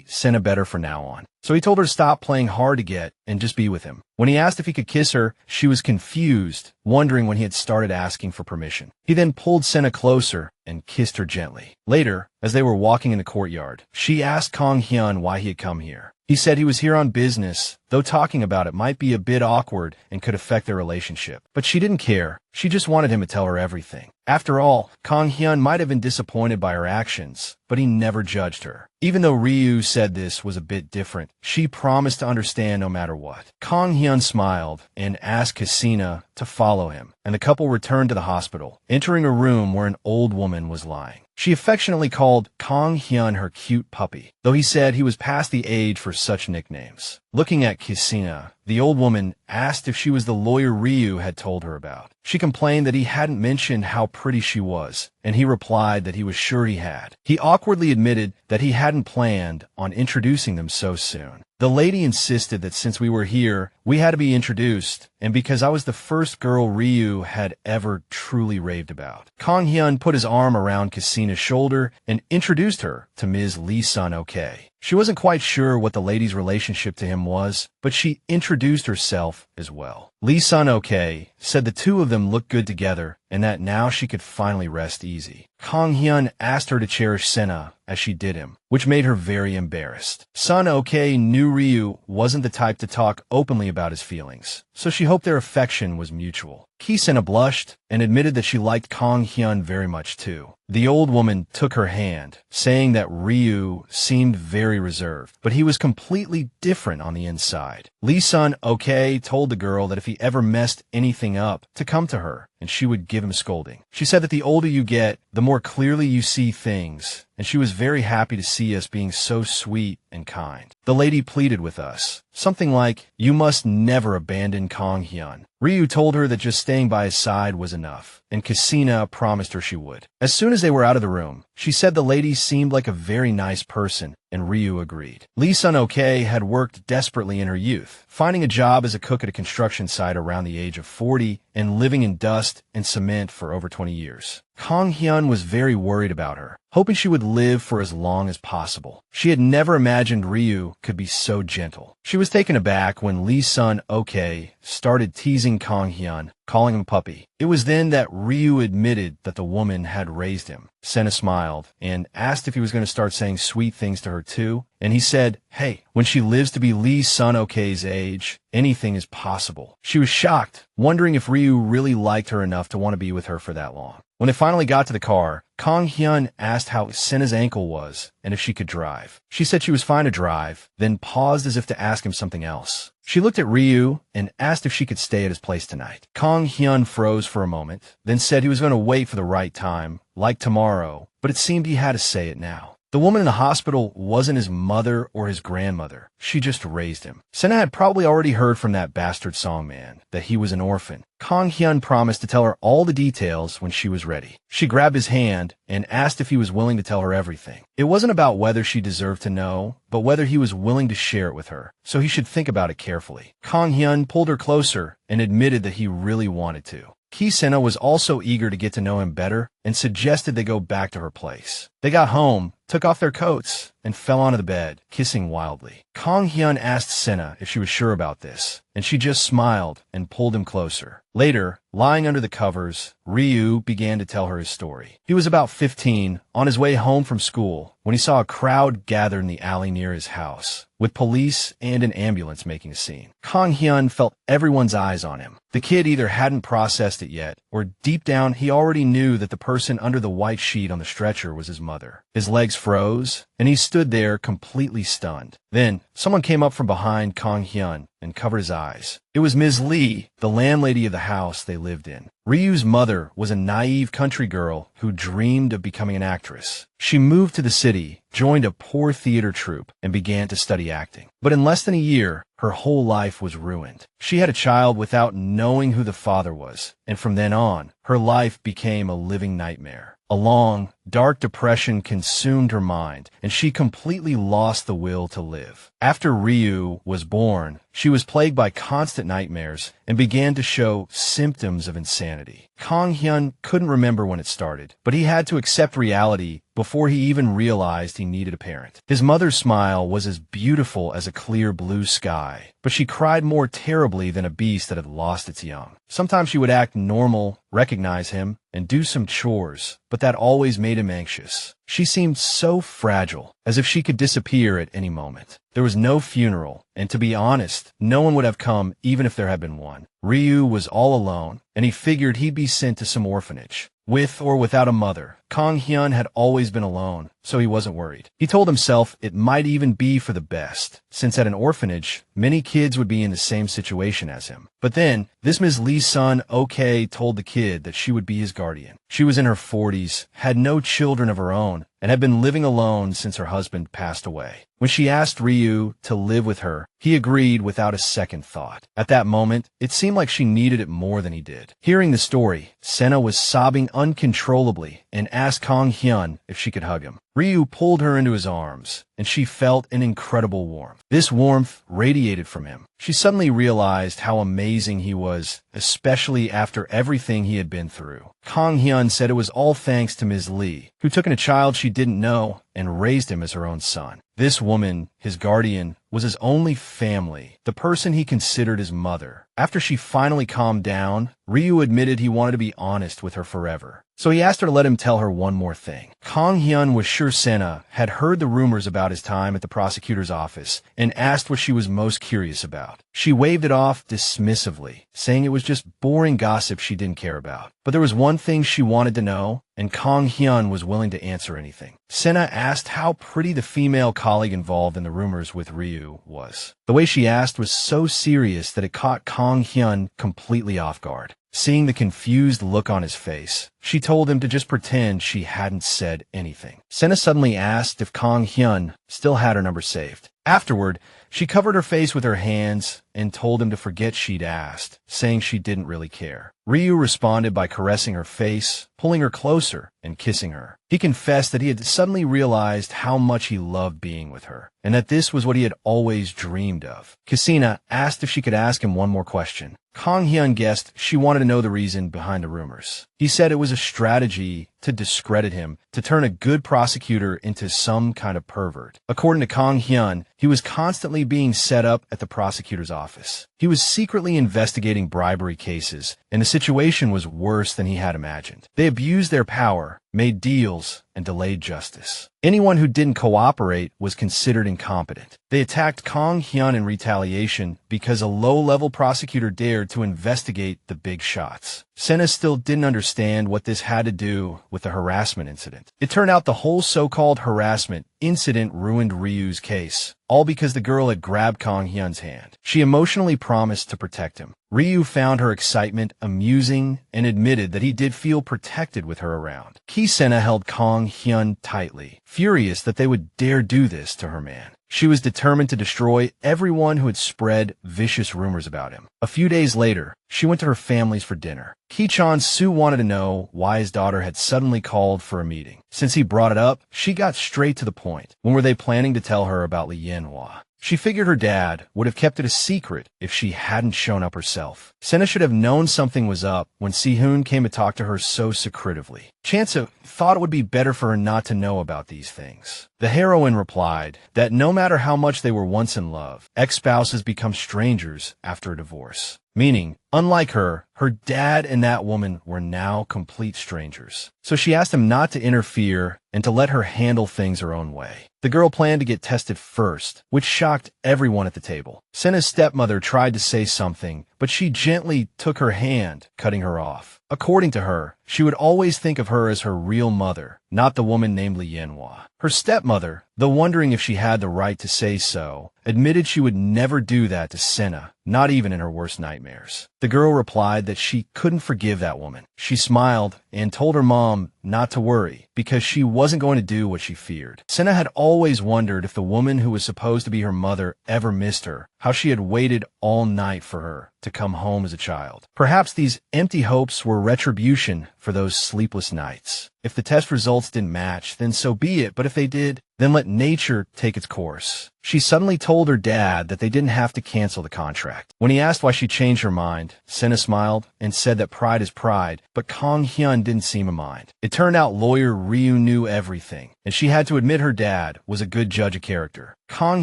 Sena better from now on. So he told her to stop playing hard to get and just be with him. When he asked if he could kiss her, she was confused, wondering when he had started asking for permission. He then pulled Sena closer and kissed her gently. Later, as they were walking in the courtyard, she asked Kang Hyun why he had come here. He said he was here on business, though talking about it might be a bit awkward and could affect their relationship. But she didn't care. She just wanted him to tell her everything. After all, Kang Hyun might have been disappointed by her actions, but he never judged her. Even though Ryu said this was a bit different, she promised to understand no matter what. Kang Hyun smiled and asked Sena to follow him, and the couple returned to the hospital, entering a room where an old woman was lying. She affectionately called Kang Hyun her cute puppy, though he said he was past the age for such nicknames. Looking at Sena, the old woman asked if she was the lawyer Ryu had told her about. She complained that he hadn't mentioned how pretty she was, and he replied that he was sure he had. He awkwardly admitted that he hadn't planned on introducing them so soon. The lady insisted that since we were here, we had to be introduced, and because I was the first girl Ryu had ever truly raved about. Kang Hyun put his arm around Sena's shoulder and introduced her to Ms. Lee-sun OK. She wasn't quite sure what the lady's relationship to him was, but she introduced herself as well. Lee-sun OK said the two of them looked good together and that now she could finally rest easy. Kang Hyun asked her to cherish Sena as she did him, which made her very embarrassed. Sun OK knew Ryu wasn't the type to talk openly about his feelings, so she hoped their affection was mutual. Sena blushed and admitted that she liked Kang Hyun very much too. The old woman took her hand, saying that Ryu seemed very reserved, but he was completely different on the inside. Lee-sun OK told the girl that if he ever messed anything up, to come to her, and she would give him scolding. She said that the older you get, the more clearly you see things, and she was very happy to see us being so sweet and kind. The lady pleaded with us, something like, "You must never abandon Kang Hyun." Ryu told her that just staying by his side was enough, and Sena promised her she would. As soon as they were out of the room, she said the lady seemed like a very nice person, and Ryu agreed. Lee-sun OK had worked desperately in her youth, finding a job as a cook at a construction site around the age of 40 and living in dust and cement for over 20 years. Kang Hyun was very worried about her, hoping she would live for as long as possible. She had never imagined Ryu could be so gentle. She was taken aback when Lee-sun OK started teasing Kang Hyun, calling him puppy. It was then that Ryu admitted that the woman had raised him. Sena smiled and asked if he was going to start saying sweet things to her too, and he said, "Hey, when she lives to be Lee Sun-ok's age, anything is possible." She was shocked, wondering if Ryu really liked her enough to want to be with her for that long. When they finally got to the car, Kang Hyun asked how Sena's ankle was and if she could drive. She said she was fine to drive, then paused as if to ask him something else. She looked at Ryu and asked if she could stay at his place tonight. Kang Hyun froze for a moment, then said he was going to wait for the right time, like tomorrow, but it seemed he had to say it now. The woman in the hospital wasn't his mother or his grandmother. She just raised him. Sena had probably already heard from that bastard songman that he was an orphan. Kang Hyun promised to tell her all the details when she was ready. She grabbed his hand and asked if he was willing to tell her everything. It wasn't about whether she deserved to know, but whether he was willing to share it with her, so he should think about it carefully. Kang Hyun pulled her closer and admitted that he really wanted to. Sena was also eager to get to know him better and suggested they go back to her place. They got home, took off their coats, and fell onto the bed, kissing wildly. Kang Hyun asked Sena if she was sure about this, and she just smiled and pulled him closer. Later, lying under the covers, Ryu began to tell her his story. He was about 15, on his way home from school, when he saw a crowd gathered in the alley near his house, with police and an ambulance making a scene. Kang Hyun felt everyone's eyes on him. The kid either hadn't processed it yet, or deep down he already knew that the person under the white sheet on the stretcher was his mother. His legs froze, and he stood there completely stunned. Then, someone came up from behind Kang Hyun and covered his eyes. It was Ms. Lee, the landlady of the house they lived in. Ryu's mother was a naive country girl who dreamed of becoming an actress. She moved to the city, joined a poor theater troupe, and began to study acting. But in less than a year, her whole life was ruined. She had a child without knowing who the father was, and from then on, her life became a living nightmare. A long, dark depression consumed her mind, and she completely lost the will to live. After Ryu was born, she was plagued by constant nightmares and began to show symptoms of insanity. Kang Hyun couldn't remember when it started, but he had to accept reality before he even realized he needed a parent. His mother's smile was as beautiful as a clear blue sky, but she cried more terribly than a beast that had lost its young. Sometimes she would act normal, recognize him, and do some chores, but that always made him anxious. She seemed so fragile, as if she could disappear at any moment. There was no funeral, and to be honest, no one would have come even if there had been one. Ryu was all alone, and he figured he'd be sent to some orphanage. With or without a mother, Kang Hyun had always been alone, so he wasn't worried. He told himself it might even be for the best, since at an orphanage, many kids would be in the same situation as him. But then, this Ms. Lee Sun-ok told the kid that she would be his guardian. She was in her 40s, had no children of her own, and had been living alone since her husband passed away. When she asked Ryu to live with her, he agreed without a second thought. At that moment, it seemed like she needed it more than he did. Hearing the story, Sena was sobbing uncontrollably and asked Kang Hyun if she could hug him. Ryu pulled her into his arms, and she felt an incredible warmth. This warmth radiated from him. She suddenly realized how amazing he was, especially after everything he had been through. Kang Hyun said it was all thanks to Ms. Lee, who took in a child she didn't know and raised him as her own son. This woman, his guardian, was his only family, the person he considered his mother. After she finally calmed down, Ryu admitted he wanted to be honest with her forever. So he asked her to let him tell her one more thing. Kang Hyun was sure Sena had heard the rumors about his time at the prosecutor's office and asked what she was most curious about. She waved it off dismissively, saying it was just boring gossip she didn't care about. But there was one thing she wanted to know, and Kang Hyun was willing to answer anything. Sena asked how pretty the female colleague involved in the rumors with Ryu was. The way she asked was so serious that it caught Kang Hyun completely off guard. Seeing the confused look on his face, she told him to just pretend she hadn't said anything. Sena suddenly asked if Kang Hyun still had her number saved. Afterward, she covered her face with her hands and told him to forget she'd asked, saying she didn't really care. Ryu responded by caressing her face, pulling her closer, and kissing her. He confessed that he had suddenly realized how much he loved being with her, and that this was what he had always dreamed of. Sena asked if she could ask him one more question. Kang Hyun guessed she wanted to know the reason behind the rumors. He said it was a strategy to discredit him, to turn a good prosecutor into some kind of pervert. According to Kang Hyun, he was constantly being set up at the prosecutor's office. He was secretly investigating bribery cases, and the situation was worse than he had imagined. They abused their power, made deals, and delayed justice. Anyone who didn't cooperate was considered incompetent. They attacked Kang Hyun in retaliation because a low-level prosecutor dared to investigate the big shots. Sena still didn't understand what this had to do with the harassment incident. It turned out the whole so-called harassment incident ruined Ryu's case, all because the girl had grabbed Kang Hyun's hand. She emotionally promised to protect him. Ryu found her excitement amusing and admitted that he did feel protected with her around. Sena held Kang Hyun tightly, furious that they would dare do this to her man. She was determined to destroy everyone who had spread vicious rumors about him. A few days later, she went to her family's for dinner. Ki-chan Soo wanted to know why his daughter had suddenly called for a meeting. Since he brought it up, she got straight to the point. When were they planning to tell her about Li Yanhua? She figured her dad would have kept it a secret if she hadn't shown up herself. Sena should have known something was up when Si-hoon came to talk to her so secretively. Chansa thought it would be better for her not to know about these things. The heroine replied that no matter how much they were once in love, ex-spouses become strangers after a divorce. Meaning, unlike her dad and that woman were now complete strangers. So she asked him not to interfere and to let her handle things her own way. The girl planned to get tested first, which shocked everyone at the table. Sena's stepmother tried to say something, but she gently took her hand, cutting her off. According to her, she would always think of her as her real mother, not the woman named Li Yanhua. Her stepmother, though wondering if she had the right to say so, admitted she would never do that to Sena, not even in her worst nightmares. The girl replied that she couldn't forgive that woman. She smiled and told her mom not to worry, because she wasn't going to do what she feared. Sena had always wondered if the woman who was supposed to be her mother ever missed her, how she had waited all night for her to come home as a child. Perhaps these empty hopes were retribution for those sleepless nights. If the test results didn't match, then so be it, but if they did, then let nature take its course. She suddenly told her dad that they didn't have to cancel the contract. When he asked why she changed her mind, Sena smiled and said that pride is pride, but Kang Hyun didn't seem to mind. It turned out lawyer Ryu knew everything, and she had to admit her dad was a good judge of character. Kang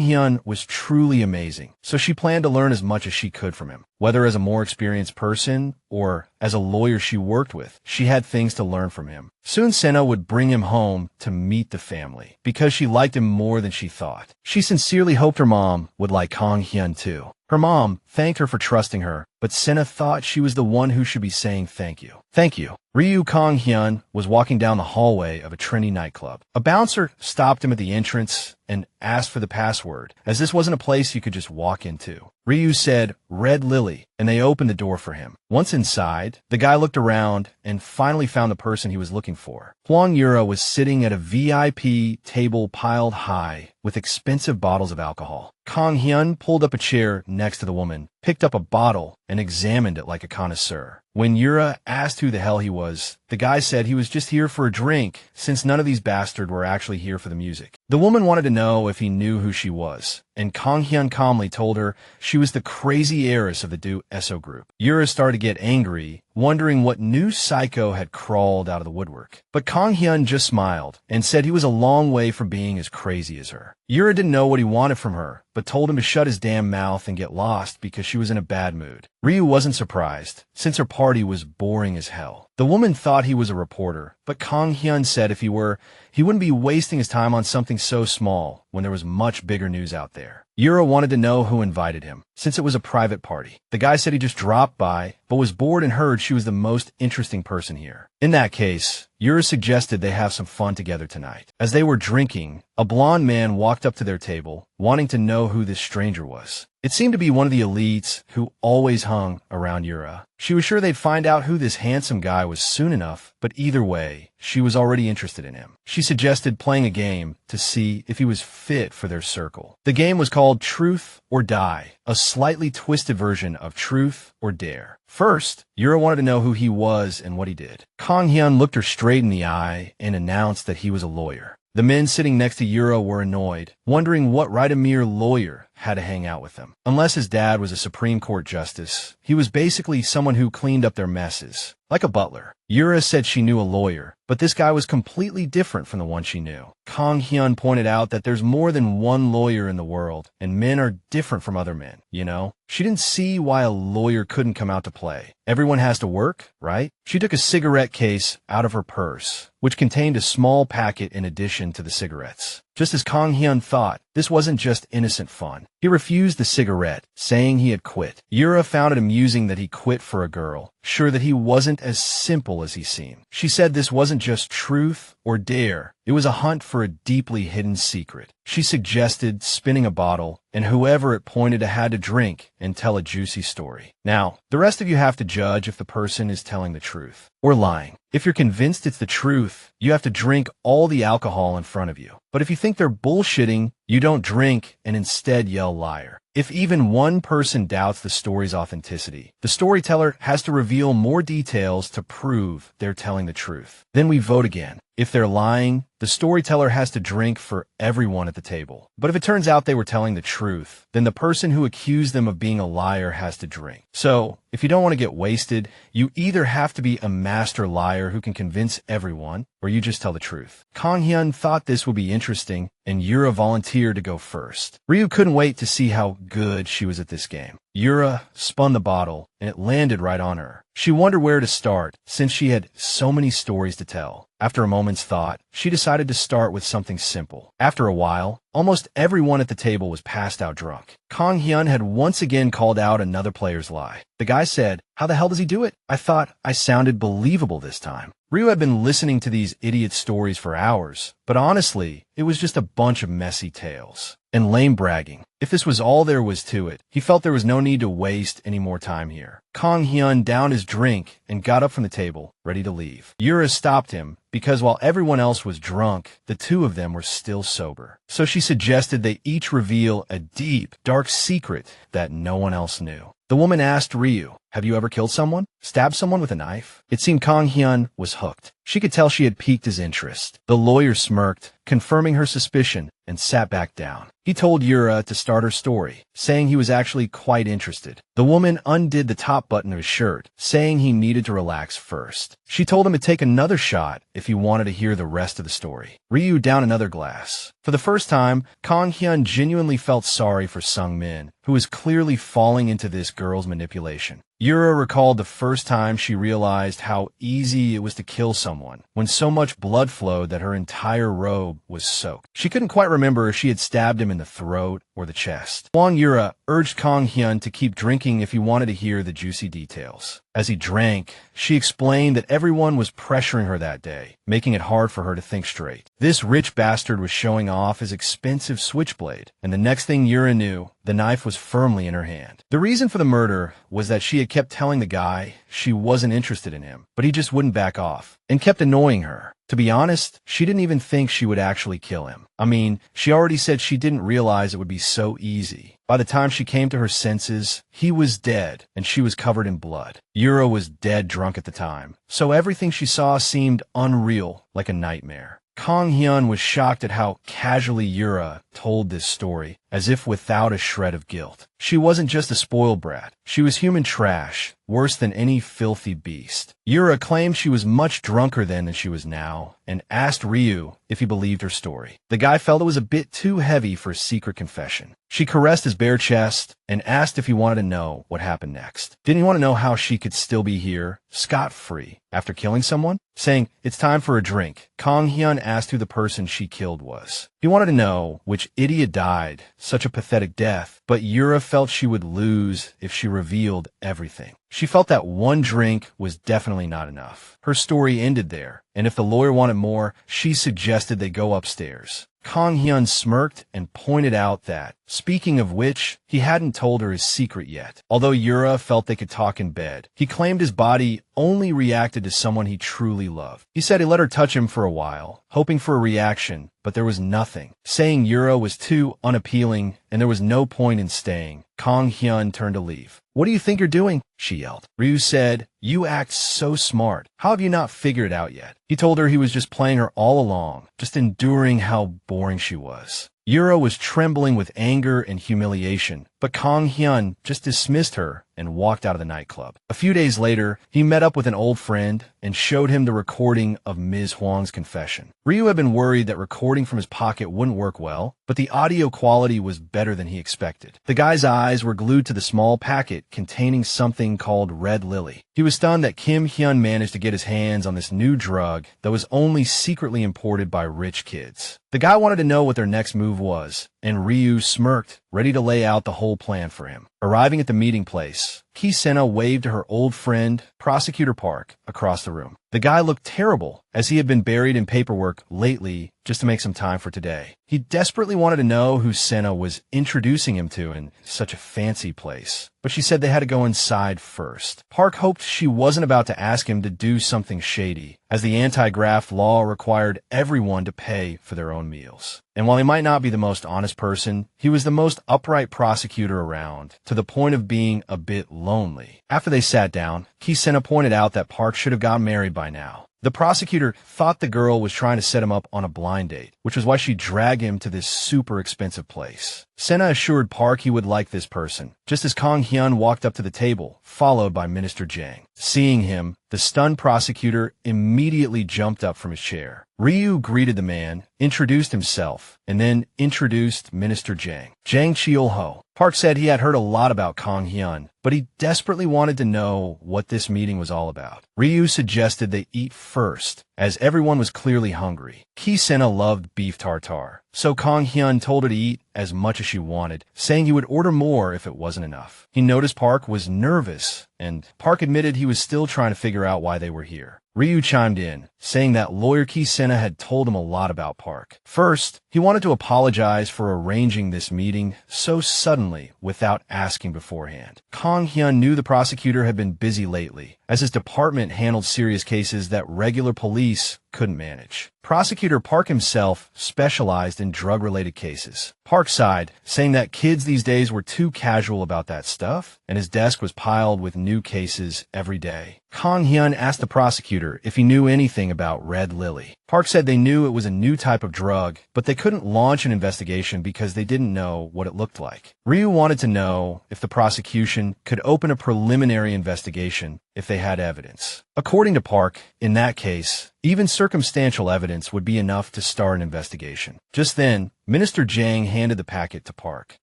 Hyun was truly amazing, so she planned to learn as much as she could from him. Whether as a more experienced person or as a lawyer she worked with, she had things to learn from him. Soon Sena would bring him home to meet the family, because she liked him more than she thought. She sincerely hoped her mom would like Kang Hyun too. Her mom thanked her for trusting her, but Sena thought she was the one who should be saying thank you. Thank you. Ryu Kang Hyun was walking down the hallway of a trendy nightclub. A bouncer stopped him at the entrance and asked for the password, as this wasn't a place you could just walk into. Ryu said, "Red Lily," and they opened the door for him. Once inside, the guy looked around and finally found the person he was looking for. Hwang Yura was sitting at a VIP table piled high with expensive bottles of alcohol. Kang Hyun pulled up a chair next to the woman, picked up a bottle, and examined it like a connoisseur. When Yura asked who the hell he was, the guy said he was just here for a drink, since none of these bastards were actually here for the music. The woman wanted to know if he knew who she was, and Kang Hyun calmly told her she was the crazy heiress of the Do Esso group. Yura started to get angry, wondering what new psycho had crawled out of the woodwork. But Kang Hyun just smiled and said he was a long way from being as crazy as her. Yura didn't know what he wanted from her, but told him to shut his damn mouth and get lost because she was in a bad mood. Ryu wasn't surprised, since her party was boring as hell. The woman thought he was a reporter, but Kang Hyun said if he were, he wouldn't be wasting his time on something so small when there was much bigger news out there. Yura wanted to know who invited him, since it was a private party. The guy said he just dropped by, but was bored and heard she was the most interesting person here. In that case, Yura suggested they have some fun together tonight. As they were drinking, a blonde man walked up to their table, wanting to know who this stranger was. It seemed to be one of the elites who always hung around Yura. She was sure they'd find out who this handsome guy was soon enough, but either way, she was already interested in him. She suggested playing a game to see if he was fit for their circle. The game was called Truth or Die, a slightly twisted version of Truth or Dare. First, Yura wanted to know who he was and what he did. Kang Hyun looked her straight in the eye and announced that he was a lawyer. The men sitting next to Yura were annoyed, wondering what right a mere lawyer had to hang out with them. Unless his dad was a Supreme Court justice, he was basically someone who cleaned up their messes. like a butler. Yura said she knew a lawyer, but this guy was completely different from the one she knew. Kang Hyun pointed out that there's more than one lawyer in the world, and men are different from other men, you know? She didn't see why a lawyer couldn't come out to play. Everyone has to work, right? She took a cigarette case out of her purse, which contained a small packet in addition to the cigarettes. Just as Kang Hyun thought, this wasn't just innocent fun. He refused the cigarette, saying he had quit. Yura found it amusing that he quit for a girl, sure that he wasn't as simple as he seemed. She said this wasn't just truth or dare. It was a hunt for a deeply hidden secret. She suggested spinning a bottle, and whoever it pointed to had to drink and tell a juicy story. Now, the rest of you have to judge if the person is telling the truth or lying. If you're convinced it's the truth, you have to drink all the alcohol in front of you. But if you think they're bullshitting, you don't drink and instead yell liar. If even one person doubts the story's authenticity, the storyteller has to reveal more details to prove they're telling the truth. Then we vote again. If they're lying, the storyteller has to drink for everyone at the table. But if it turns out they were telling the truth, then the person who accused them of being a liar has to drink. So, if you don't want to get wasted, you either have to be a master liar who can convince everyone, or you just tell the truth. Kang Hyun thought this would be interesting, and Yura volunteered to go first. Ryu couldn't wait to see how good she was at this game. Yura spun the bottle, and it landed right on her. She wondered where to start, since she had so many stories to tell. After a moment's thought, she decided to start with something simple. After a while, almost everyone at the table was passed out drunk. Kang Hyun had once again called out another player's lie. The guy said, "How the hell does he do it? I thought I sounded believable this time." Ryu had been listening to these idiot stories for hours, but honestly, it was just a bunch of messy tales and lame bragging. If this was all there was to it, he felt there was no need to waste any more time here. Kang Hyun downed his drink and got up from the table, ready to leave. Yura stopped him, because while everyone else was drunk, the two of them were still sober. So she suggested they each reveal a deep, dark secret that no one else knew. The woman asked Ryu, "Have you ever killed someone? Stabbed someone with a knife?" It seemed Kang Hyun was hooked. She could tell she had piqued his interest. The lawyer smirked, confirming her suspicion, and sat back down. He told Yura to start her story, saying he was actually quite interested. The woman undid the top button of his shirt, saying he needed to relax first. She told him to take another shot if he wanted to hear the rest of the story. Ryu downed another glass. For the first time, Kang Hyun genuinely felt sorry for Sungmin, who was clearly falling into this girl's manipulation. Yura recalled the first time she realized how easy it was to kill someone, when so much blood flowed that her entire robe was soaked. She couldn't quite remember if she had stabbed him in the throat or the chest. Hwang Yura urged Kang Hyun to keep drinking if he wanted to hear the juicy details. As he drank, she explained that everyone was pressuring her that day, making it hard for her to think straight. This rich bastard was showing off his expensive switchblade, and the next thing Yura knew, the knife was firmly in her hand. The reason for the murder was that she had kept telling the guy she wasn't interested in him, but he just wouldn't back off, and kept annoying her. To be honest, she didn't even think she would actually kill him. I mean, she already said she didn't realize it would be so easy. By the time she came to her senses, he was dead, and she was covered in blood. Yura was dead drunk at the time, so everything she saw seemed unreal, like a nightmare. Kang Hyun was shocked at how casually Yura told this story, as if without a shred of guilt. She wasn't just a spoiled brat. She was human trash, worse than any filthy beast. Yura claimed she was much drunker then than she was now, and asked Ryu if he believed her story. The guy felt it was a bit too heavy for a secret confession. She caressed his bare chest and asked if he wanted to know what happened next. Didn't he want to know how she could still be here, scot-free, after killing someone? Saying, "It's time for a drink," Kang Hyun asked who the person she killed was. He wanted to know which idiot died such a pathetic death, but Yura felt she would lose if she revealed everything. She felt that one drink was definitely not enough. Her story ended there, and if the lawyer wanted more, she suggested they go upstairs. Kang Hyun smirked and pointed out that, speaking of which, he hadn't told her his secret yet. Although Yura felt they could talk in bed, he claimed his body only reacted to someone he truly loved. He said he let her touch him for a while, hoping for a reaction, but there was nothing, saying Yura was too unappealing and there was no point in staying. Kang Hyun turned to leave. "What do you think you're doing?" she yelled. Ryu said, "You act so smart. How have you not figured it out yet?" He told her he was just playing her all along, just enduring how boring she was. Yura was trembling with anger and humiliation, but Kang Hyun just dismissed her and walked out of the nightclub. A few days later, he met up with an old friend and showed him the recording of Ms. Huang's confession. Ryu had been worried that recording from his pocket wouldn't work well, but the audio quality was better than he expected. The guy's eyes were glued to the small packet containing something called Red Lily. He was stunned that Kim Hyun managed to get his hands on this new drug that was only secretly imported by rich kids. The guy wanted to know what their next move was, and Ryu smirked, ready to lay out the whole plan for him. Arriving at the meeting place, Sena waved to her old friend, Prosecutor Park, across the room. The guy looked terrible, as he had been buried in paperwork lately just to make some time for today. He desperately wanted to know who Sena was introducing him to in such a fancy place, but she said they had to go inside first. Park hoped she wasn't about to ask him to do something shady, as the anti-graft law required everyone to pay for their own meals. And while he might not be the most honest person, he was the most upright prosecutor around, to the point of being a bit lonely. After they sat down, Sena pointed out that Park should have gotten married by now. The prosecutor thought the girl was trying to set him up on a blind date, which was why she dragged him to this super expensive place. Sena assured Park he would like this person, just as Kang Hyun walked up to the table, followed by Minister Jang. Seeing him, the stunned prosecutor immediately jumped up from his chair. Ryu greeted the man, introduced himself, and then introduced Minister Jang. Jang Cheol-ho. Park said he had heard a lot about Kang Hyun, but he desperately wanted to know what this meeting was all about. Ryu suggested they eat first, as everyone was clearly hungry. Sena loved beef tartare, so Kang Hyun told her to eat as much as she wanted, saying he would order more if it wasn't enough. He noticed Park was nervous, and Park admitted he was still trying to figure out why they were here. Ryu chimed in, saying that lawyer Sena had told him a lot about Park. First, he wanted to apologize for arranging this meeting so suddenly without asking beforehand. Kang Hyun knew the prosecutor had been busy lately, as his department handled serious cases that regular police couldn't manage. Prosecutor Park himself specialized in drug-related cases. Park sighed, saying that kids these days were too casual about that stuff, and his desk was piled with new cases every day. Kang Hyun asked the prosecutor if he knew anything about Red Lily. Park said they knew it was a new type of drug, but they couldn't launch an investigation because they didn't know what it looked like. Ryu wanted to know if the prosecution could open a preliminary investigation if they had evidence. According to Park, in that case, even circumstantial evidence would be enough to start an investigation. Just then, Minister Jang handed the packet to Park.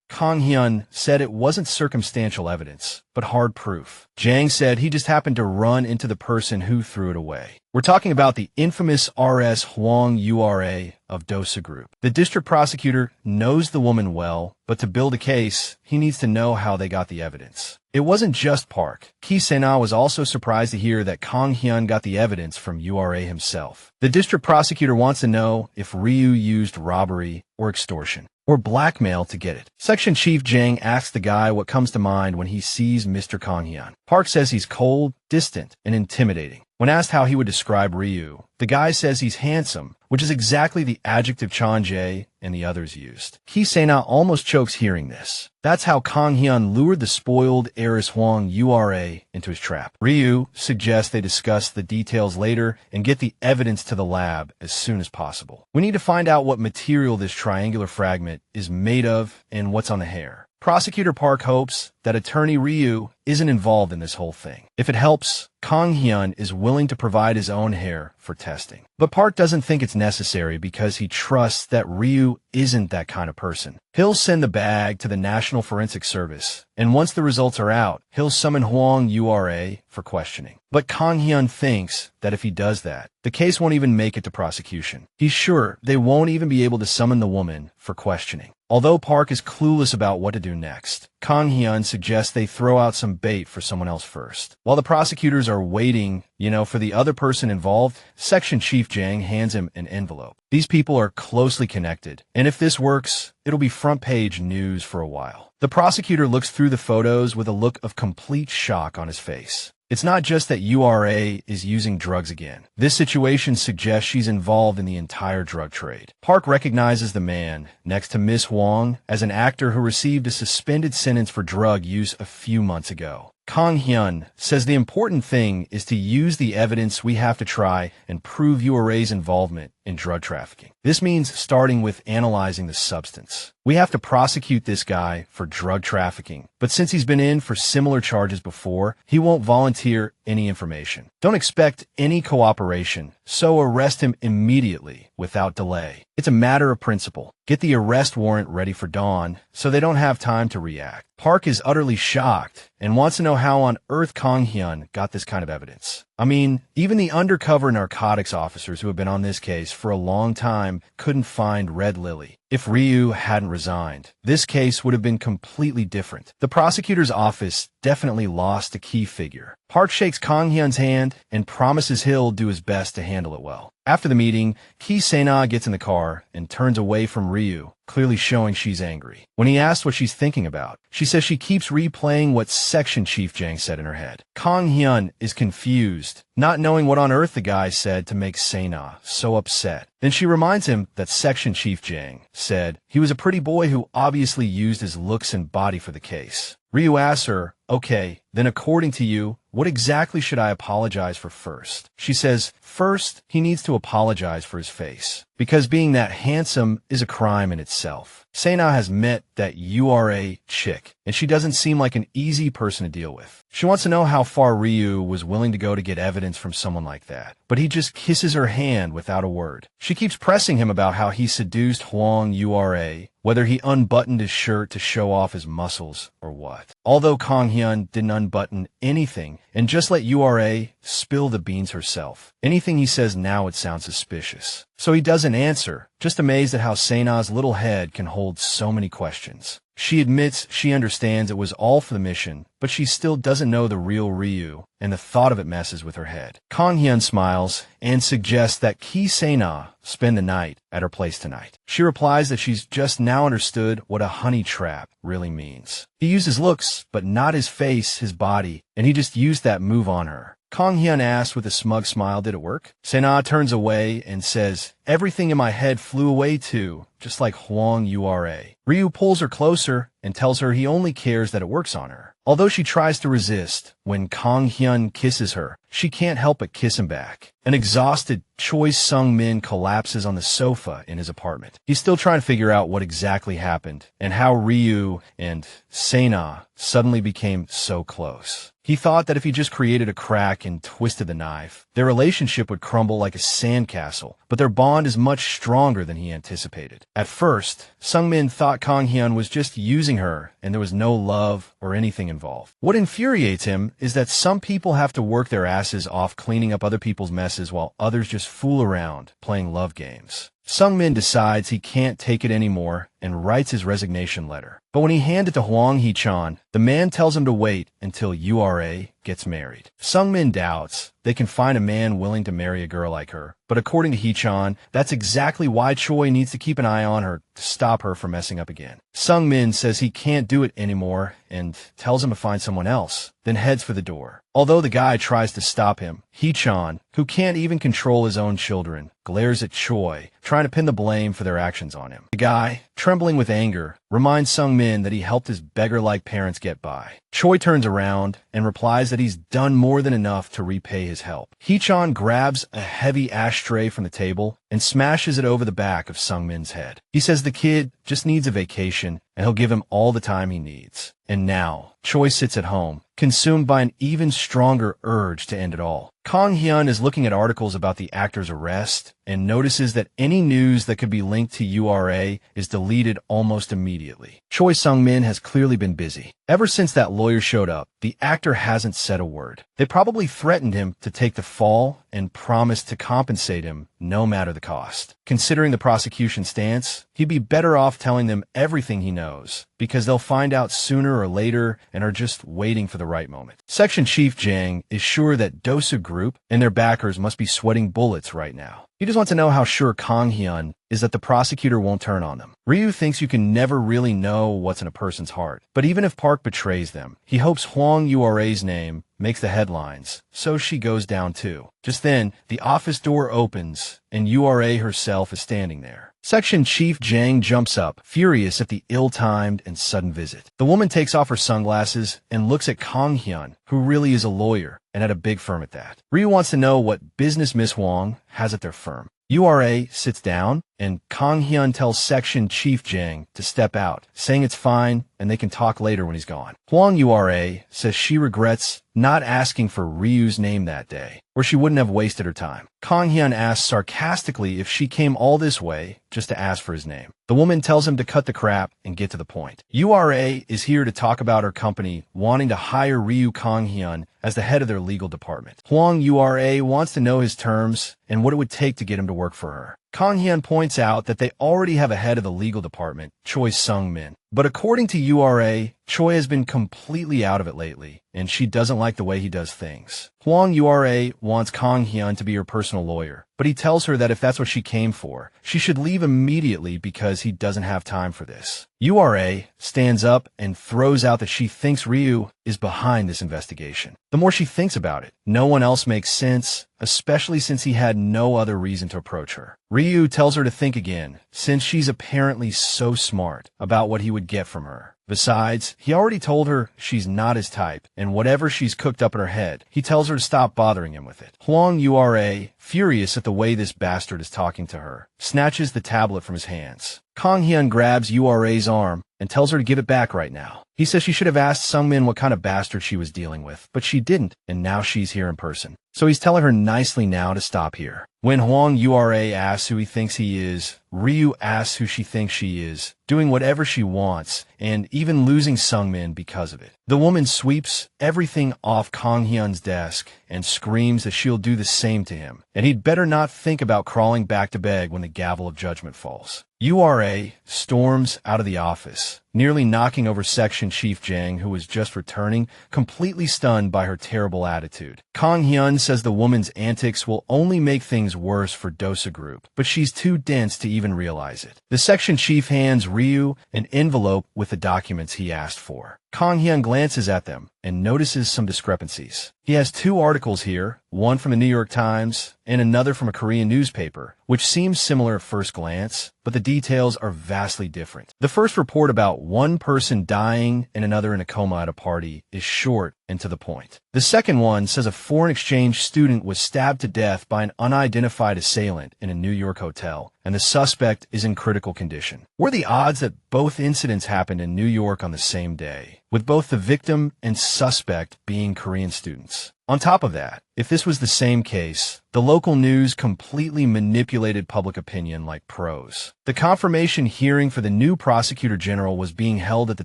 Kang Hyun said it wasn't circumstantial evidence, but hard proof. Jang said he just happened to run into the person who threw it away. We're talking about the infamous R.S. Huang URA of Dosa Group. The district prosecutor knows the woman well, but to build a case, he needs to know how they got the evidence. It wasn't just Park. Sena was also surprised to hear that Kang Hyun got the evidence from URA himself. The district prosecutor wants to know if Ryu used robbery or extortion or blackmail to get it. Section Chief Jang asks the guy what comes to mind when he sees Mr. Kang Hyun. Park says he's cold, distant, and intimidating. When asked how he would describe Ryu, the guy says he's handsome, which is exactly the adjective Chon-jae and the others used. Sena almost chokes hearing this. That's how Kang Hyun lured the spoiled heiress Huang URA into his trap. Ryu suggests they discuss the details later and get the evidence to the lab as soon as possible. We need to find out what material this triangular fragment is made of and what's on the hair. Prosecutor Park hopes that attorney Ryu isn't involved in this whole thing. If it helps, Kang Hyun is willing to provide his own hair for testing. But Park doesn't think it's necessary because he trusts that Ryu isn't that kind of person. He'll send the bag to the National Forensic Service, and once the results are out, he'll summon Huang URA for questioning. But Kang Hyun thinks that if he does that, the case won't even make it to prosecution. He's sure they won't even be able to summon the woman for questioning. Although Park is clueless about what to do next, Kang Hyun suggests they throw out some bait for someone else first. While the prosecutors are waiting, for the other person involved, Section Chief Jang hands him an envelope. These people are closely connected, and if this works, it'll be front-page news for a while. The prosecutor looks through the photos with a look of complete shock on his face. It's not just that URA is using drugs again. This situation suggests she's involved in the entire drug trade. Park recognizes the man next to Miss Huang as an actor who received a suspended sentence for drug use a few months ago. Kang Hyun says the important thing is to use the evidence we have to try and prove URA's involvement in drug trafficking. This means starting with analyzing the substance. We have to prosecute this guy for drug trafficking, but since he's been in for similar charges before, he won't volunteer any information. Don't expect any cooperation, so arrest him immediately without delay. It's a matter of principle. Get the arrest warrant ready for dawn so they don't have time to react. Park is utterly shocked and wants to know how on earth Kang Hyun got this kind of evidence. I mean, even the undercover narcotics officers who have been on this case for a long time couldn't find Red Lily. If Ryu hadn't resigned, this case would have been completely different. The prosecutor's office definitely lost a key figure. Park shakes Kang Hyun's hand and promises he'll do his best to handle it well. After the meeting, Sena gets in the car and turns away from Ryu, clearly showing she's angry. When he asks what she's thinking about, she says she keeps replaying what Section Chief Jang said in her head. Kang Hyun is confused, not knowing what on earth the guy said to make Sena so upset. Then she reminds him that Section Chief Jang said he was a pretty boy who obviously used his looks and body for the case. Ryu asks her, "Okay, then according to you, what exactly should I apologize for first?" She says, first, he needs to apologize for his face, because being that handsome is a crime in itself. Sena has met that URA chick, and she doesn't seem like an easy person to deal with. She wants to know how far Ryu was willing to go to get evidence from someone like that, but he just kisses her hand without a word. She keeps pressing him about how he seduced Hwang URA, whether he unbuttoned his shirt to show off his muscles or what. Although Kang Hyun didn't unbutton anything and just let URA spill the beans herself. Anything he says now would sound suspicious. So he doesn't answer, just amazed at how Sena's little head can hold so many questions. She admits she understands it was all for the mission, but she still doesn't know the real Ryu, and the thought of it messes with her head. Kang Hyun smiles and suggests that Sena spend the night at her place tonight. She replies that she's just now understood what a honey trap really means. He used his looks, but not his face, his body, and he just used that move on her. Kang Hyun asks with a smug smile, did it work? Sena turns away and says, everything in my head flew away too, just like Hwang URA. Ryu pulls her closer and tells her he only cares that it works on her. Although she tries to resist, when Kang Hyun kisses her, she can't help but kiss him back. An exhausted Choi Sungmin collapses on the sofa in his apartment. He's still trying to figure out what exactly happened and how Ryu and Sena suddenly became so close. He thought that if he just created a crack and twisted the knife, their relationship would crumble like a sandcastle, but their bond is much stronger than he anticipated. At first, Sungmin thought Kang Hyun was just using her and there was no love or anything involved. What infuriates him is that some people have to work their asses off cleaning up other people's messes while others just fool around playing love games. Sungmin decides he can't take it anymore and writes his resignation letter. But when he hands it to Hwang Hee-chan, the man tells him to wait until URA gets married. Sungmin doubts they can find a man willing to marry a girl like her, but according to Hee-chan, that's exactly why Choi needs to keep an eye on her to stop her from messing up again. Sungmin says he can't do it anymore and tells him to find someone else, then heads for the door. Although the guy tries to stop him, Hee-chan, who can't even control his own children, glares at Choi, trying to pin the blame for their actions on him. The guy, trembling with anger, reminds Sungmin that he helped his beggar-like parents get by. Choi turns around and replies that he's done more than enough to repay his help. Hee-chan grabs a heavy ashtray from the table and smashes it over the back of Sungmin's head. He says the kid just needs a vacation and he'll give him all the time he needs. And now, Choi sits at home, consumed by an even stronger urge to end it all. Kang Hyun is looking at articles about the actor's arrest and notices that any news that could be linked to URA is deleted almost immediately. Choi Sungmin has clearly been busy. Ever since that lawyer showed up, the actor hasn't said a word. They probably threatened him to take the fall and promised to compensate him no matter the cost. Considering the prosecution's stance, he'd be better off telling them everything he knows, because they'll find out sooner or later and are just waiting for the right moment. Section Chief Jang is sure that Dosa Group and their backers must be sweating bullets right now. He just wants to know how sure Kang Hyun is that the prosecutor won't turn on them. Ryu thinks you can never really know what's in a person's heart, but even if Park betrays them, he hopes Hwang URA's name makes the headlines, so she goes down too. Just then, the office door opens, and URA herself is standing there. Section Chief Jang jumps up, furious at the ill-timed and sudden visit. The woman takes off her sunglasses and looks at Kang Hyun, who really is a lawyer, and at a big firm at that. Ryu wants to know what business Miss Hwang has at their firm. URA sits down, and Kang Hyun tells Section Chief Jang to step out, saying it's fine and they can talk later when he's gone. Hwang URA says she regrets not asking for Ryu's name that day, or she wouldn't have wasted her time. Kang Hyun asks sarcastically if she came all this way just to ask for his name. The woman tells him to cut the crap and get to the point. URA is here to talk about her company wanting to hire Ryu Kang Hyun as the head of their legal department. Hwang URA wants to know his terms and what it would take to get him to work for her. Kang Hyun points out that they already have a head of the legal department, Choi Sungmin. But according to URA, Choi has been completely out of it lately, and she doesn't like the way he does things. Hwang URA wants Kang Hyun to be her personal lawyer, but he tells her that if that's what she came for, she should leave immediately because he doesn't have time for this. URA stands up and throws out that she thinks Ryu is behind this investigation. The more she thinks about it, no one else makes sense, especially since he had no other reason to approach her. Ryu tells her to think again, since she's apparently so smart about what he would get from her. Besides, he already told her she's not his type, and whatever she's cooked up in her head, he tells her to stop bothering him with it. Hwang URA, furious at the way this bastard is talking to her, snatches the tablet from his hands. Kang Hyun grabs URA's arm and tells her to give it back right now. He says she should have asked Sungmin what kind of bastard she was dealing with, but she didn't, and now she's here in person. So he's telling her nicely now to stop here. When Hwang URA asks who he thinks he is, Ryu asks who she thinks she is, doing whatever she wants, and even losing Sungmin because of it. The woman sweeps everything off Kang Hyun's desk and screams that she'll do the same to him, and he'd better not think about crawling back to bed when the gavel of judgment falls. URA storms out of the office, nearly knocking over Section Chief Jang, who was just returning, completely stunned by her terrible attitude. Kang Hyun says the woman's antics will only make things worse for Dosa Group, but she's too dense to even realize it. The section chief hands Ryu an envelope with the documents he asked for. Kang Hyun glances at them and notices some discrepancies. He has two articles here, one from the New York Times and another from a Korean newspaper, which seems similar at first glance, but the details are vastly different. The first report about one person dying and another in a coma at a party is short and to the point. The second one says a foreign exchange student was stabbed to death by an unidentified assailant in a New York hotel, and the suspect is in critical condition. What are the odds that both incidents happened in New York on the same day, with both the victim and suspect being Korean students? On top of that, if this was the same case, the local news completely manipulated public opinion like pros. The confirmation hearing for the new prosecutor general was being held at the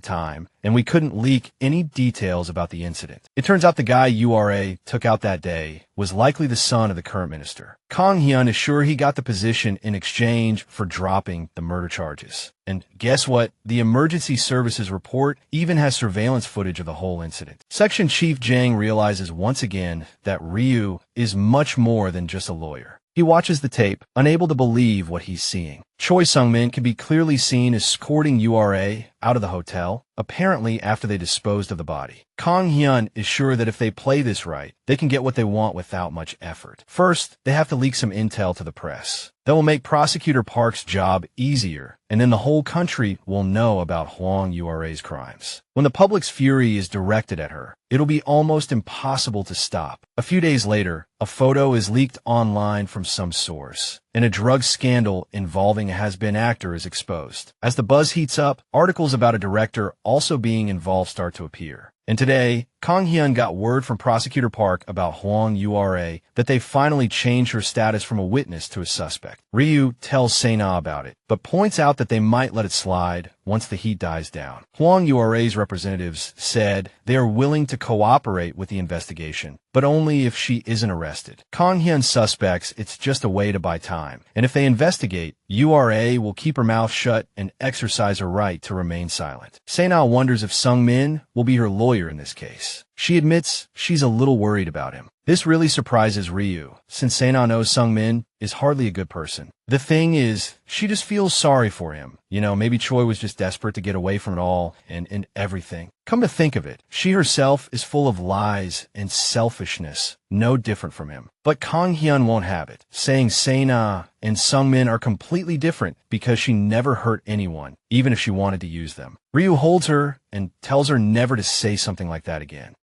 time, and we couldn't leak any details about the incident. It turns out the guy URA took out that day was likely the son of the current minister. Kang Hyun is sure he got the position in exchange for dropping the murder charges. And guess what? The emergency services report even has surveillance footage of the whole incident. Section Chief Jang realizes once again that Ryu is much more than just a lawyer. He watches the tape, unable to believe what he's seeing. Choi Sungmin can be clearly seen escorting URA out of the hotel, apparently after they disposed of the body. Kang Hyun is sure that if they play this right, they can get what they want without much effort. First, they have to leak some intel to the press. That will make Prosecutor Park's job easier, and then the whole country will know about Hwang URA's crimes. When the public's fury is directed at her, it'll be almost impossible to stop. A few days later, a photo is leaked online from some source, and a drug scandal involving a has-been actor is exposed. As the buzz heats up, articles about a director also being involved start to appear. And today, Kang Hyun got word from Prosecutor Park about Hwang URA that they finally changed her status from a witness to a suspect. Ryu tells Sena about it, but points out that they might let it slide once the heat dies down. Hwang URA's representatives said they are willing to cooperate with the investigation, but only if she isn't arrested. Kang Hyun suspects it's just a way to buy time, and if they investigate, URA will keep her mouth shut and exercise her right to remain silent. Sena wonders if Sungmin will be her lawyer in this case. She admits she's a little worried about him. This really surprises Ryu, since Sena knows Sungmin is hardly a good person. The thing is, she just feels sorry for him. You know, maybe Choi was just desperate to get away from it all and everything. Come to think of it, she herself is full of lies and selfishness, no different from him. But Kang Hyun won't have it, saying Sena and Sungmin are completely different because she never hurt anyone, even if she wanted to use them. Ryu holds her and tells her never to say something like that again.